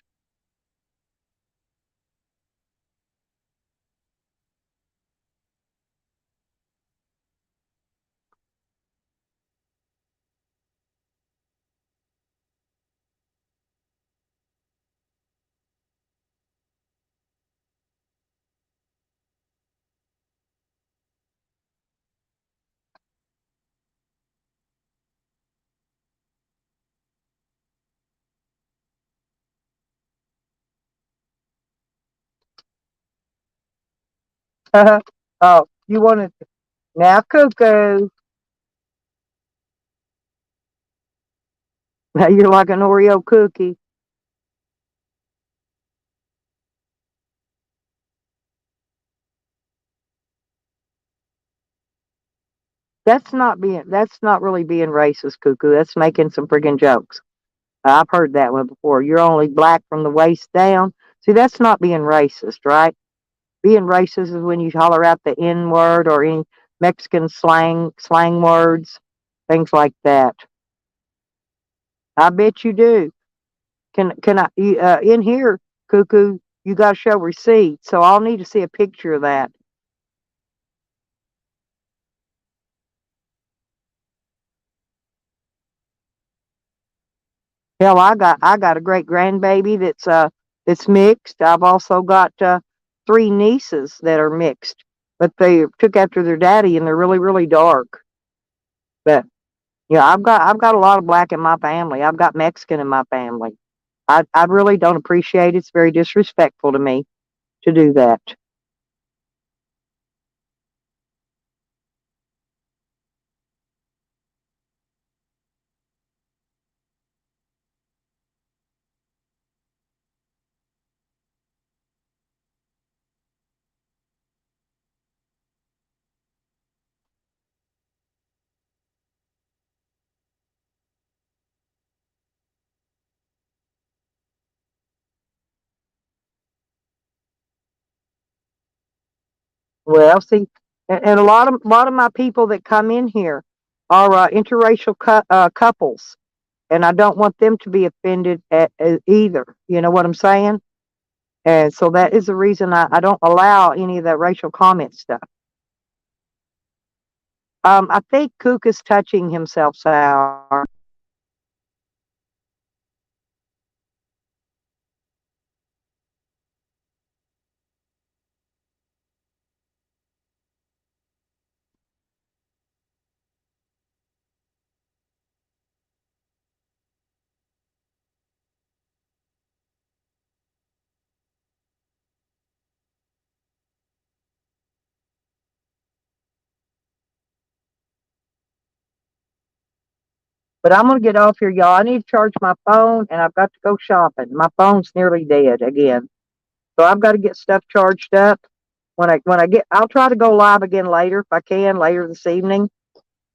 Oh, you wanted now, cuckoo. Now you're like an Oreo cookie. That's not really being racist, cuckoo. That's making some friggin' jokes. I've heard that one before. You're only black from the waist down. See, that's not being racist, right? Being racist is when you holler out the N word or any Mexican slang words, things like that. I bet you do. In here, cuckoo? You got to show receipts, so I'll need to see a picture of that. Hell, I got a great grandbaby that's mixed. I've also got three nieces that are mixed, but they took after their daddy and they're really really dark. But yeah, I've got a lot of black in my family. I've got Mexican in my family. I really don't appreciate it. It's very disrespectful to me to do that. Well, see, and a lot of my people that come in here are interracial couples, and I don't want them to be offended either. You know what I'm saying? And so that is the reason I don't allow any of that racial comment stuff. I think Cook is touching himself sour. But I'm gonna get off here, y'all. I need to charge my phone, and I've got to go shopping. My phone's nearly dead again, so I've got to get stuff charged up. I'll try to go live again later if I can later this evening.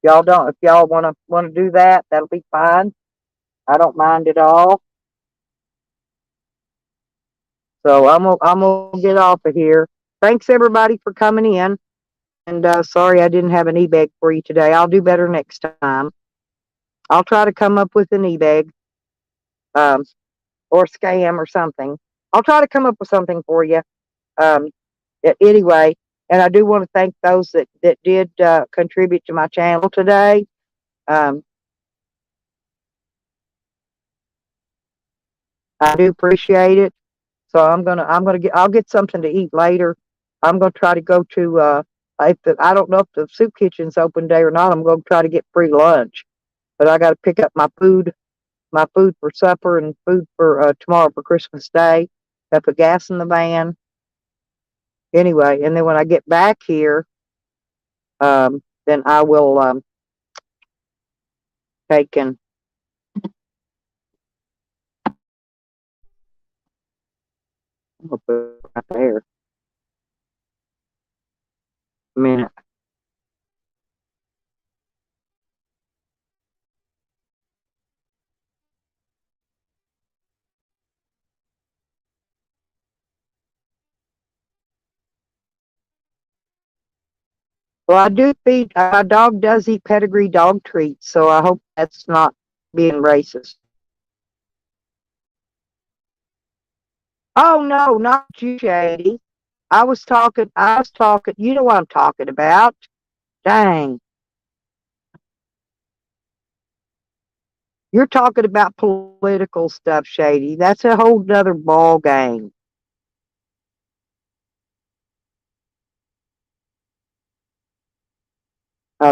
Y'all don't If y'all wanna do that, that'll be fine. I don't mind at all. So I'm gonna get off of here. Thanks everybody for coming in. And sorry I didn't have an e-bag for you today. I'll do better next time. I'll try to come up with an e-bag, um, or scam or something. I'll try to come up with something for you. Um, anyway, and I do want to thank those that did contribute to my channel today. Um, I do appreciate it. So I'll get something to eat later. I'm gonna try to go to I don't know if the soup kitchen's open day or not. I'm gonna try to get free lunch, but I got to pick up my food for supper and food for tomorrow for Christmas Day. I put gas in the van anyway, and then when I get back here, then I will take and I'm gonna put it right there. A minute. Well, I do feed. My dog does eat pedigree dog treats, so I hope that's not being racist. Oh no, not you, Shady. I was talking. You know what I'm talking about? Dang, you're talking about political stuff, Shady. That's a whole nother ball game.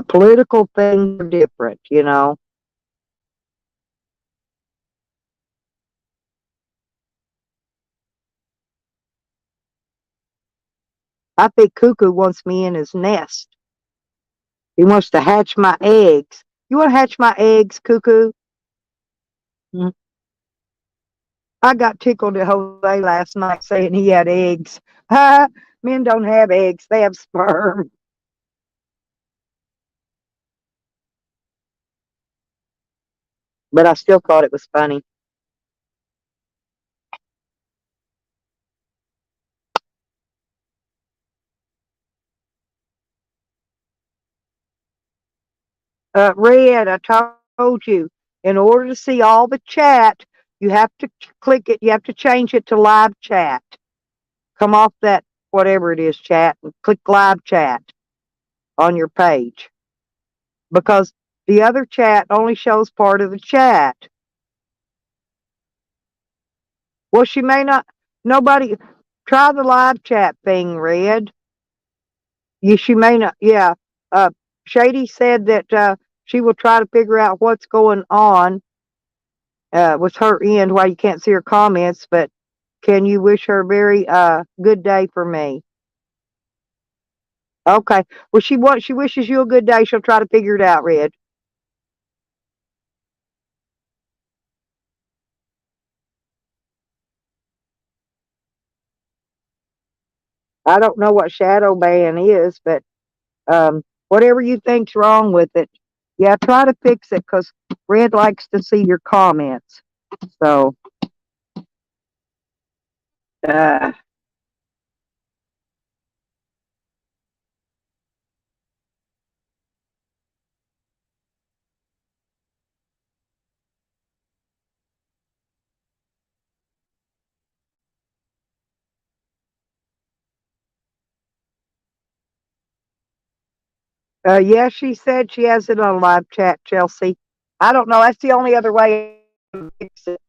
Political things are different, you know. I think Cuckoo wants me in his nest. He wants to hatch my eggs. You want to hatch my eggs, Cuckoo? Mm. I got tickled at Jose last night saying he had eggs. Men don't have eggs, they have sperm. But I still thought it was funny. Red, I told you, in order to see all the chat, you have to click it, you have to change it to live chat. Come off that, whatever it is, chat, and click live chat on your page. Because the other chat only shows part of the chat. Well, she may not, nobody, try the live chat thing, Red. She may not, yeah. Uh, Shady said that she will try to figure out what's going on with her end, why you can't see her comments, but can you wish her a very good day for me? Okay. Well, she wishes you a good day. She'll try to figure it out, Red. I don't know what shadow ban is, but whatever you think's wrong with it, yeah, try to fix it because Red likes to see your comments. So, uh, yeah, she said she has it on live chat, Chelsea. I don't know. That's the only other way to fix it.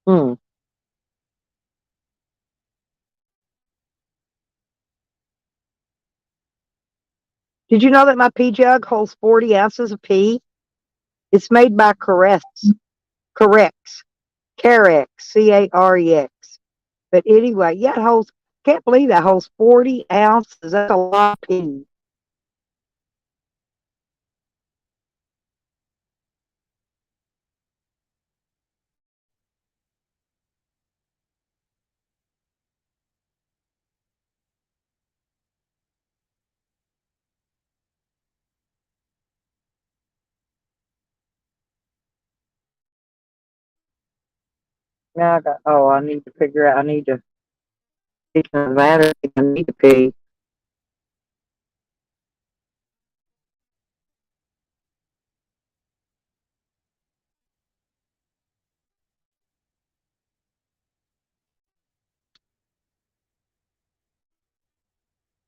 Hmm. Did you know that my pee jug holds 40 ounces of pee? It's made by Carex, Carex, Carex. But anyway, yeah, it holds. Can't believe that holds 40 ounces. That's a lot of pee. Now I got. Oh, I need to figure out. I need to. Matter. I need to pee.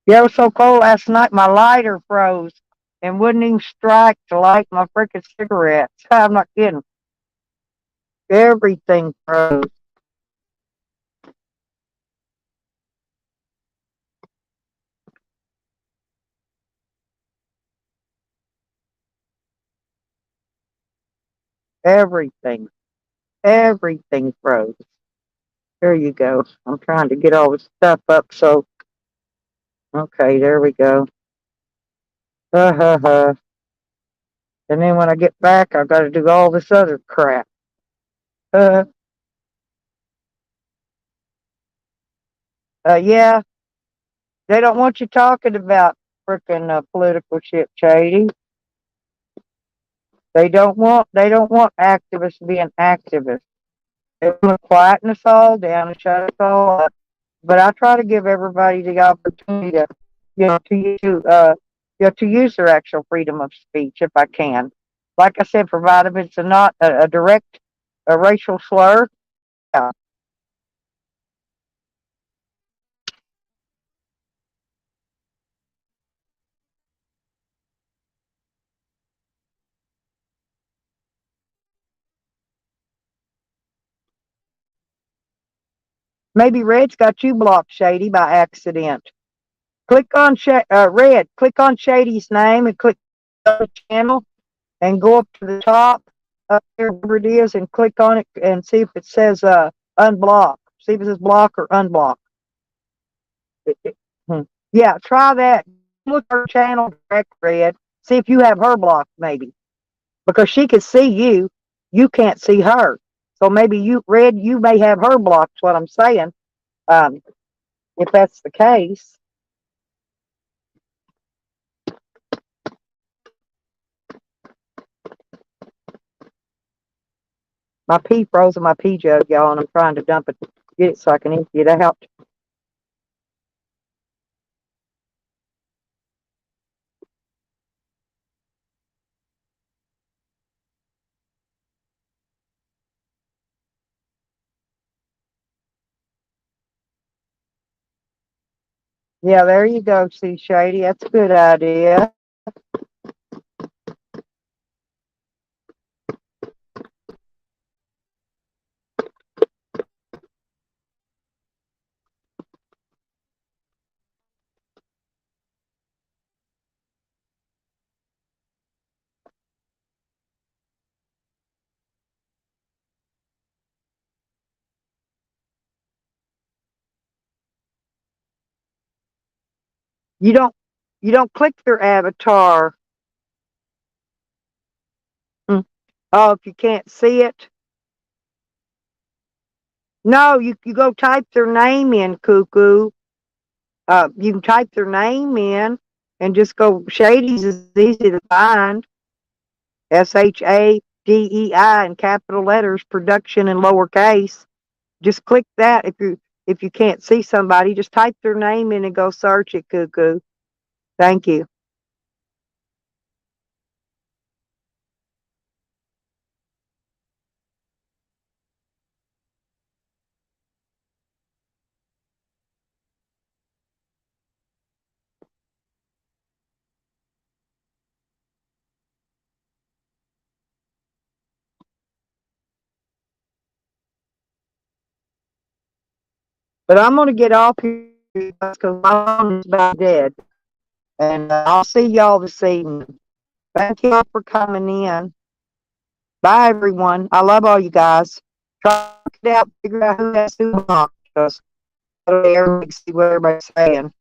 Yeah, it was so cold last night. My lighter froze and wouldn't even strike to light my freaking cigarettes. I'm not kidding. Everything froze. Everything. Everything froze. There you go. I'm trying to get all this stuff up. So, okay, there we go. Ha ha ha. And then when I get back, I've got to do all this other crap. Uh, yeah, they don't want you talking about frickin' political shit, Shady. They don't want activists being activists. They want to quieten us all down and shut us all up. But I try to give everybody the opportunity to, to use their actual freedom of speech if I can. Like I said, provided it's not a direct a racial slur. Yeah. Maybe Red's got you blocked, Shady, by accident. Click on Red. Click on Shady's name and click the channel and go up to the top up there, wherever it is, and click on it and see if it says unblock. See if it says block or unblock. Hmm. Yeah, try that. Look at her channel, direct Red. See if you have her blocked, maybe, because she can see you. You can't see her. So maybe you, Red, you may have her blocked. What I'm saying. Um, if that's the case. My pee froze in my pee jug, y'all, and I'm trying to dump it, get it so I can empty it out. Yeah, there you go. See, Shady, that's a good idea. You don't, you don't click their avatar. Hmm. Oh, if you can't see it. No, you go type their name in, cuckoo. You can type their name in and just go. Shady's is easy to find. SHADEI in capital letters, production in lowercase. Just click that if you can't see somebody. Just type their name in and go search it, cuckoo. Thank you. But I'm going to get off here because my phone is about dead. And I'll see y'all this evening. Thank y'all for coming in. Bye, everyone. I love all you guys. Try to get out, figure out who has who blocked, because everybody see what everybody's saying.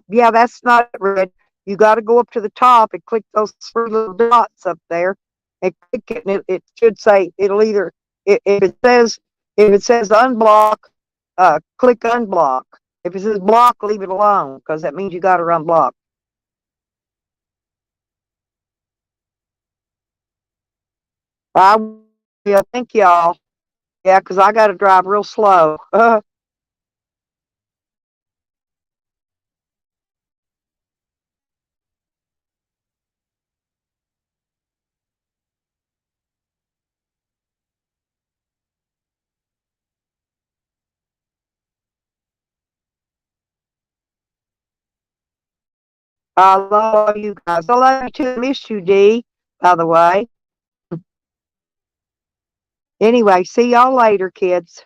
Yeah, that's not red. You got to go up to the top and click those three little dots up there, and click it, and it should say it'll either if it says unblock, click unblock. If it says block, leave it alone because that means you got to unblock. I yeah, thank y'all. Yeah, because I got to drive real slow. I love all you guys. I love you too. Miss you, D, by the way. Anyway, see y'all later, kids.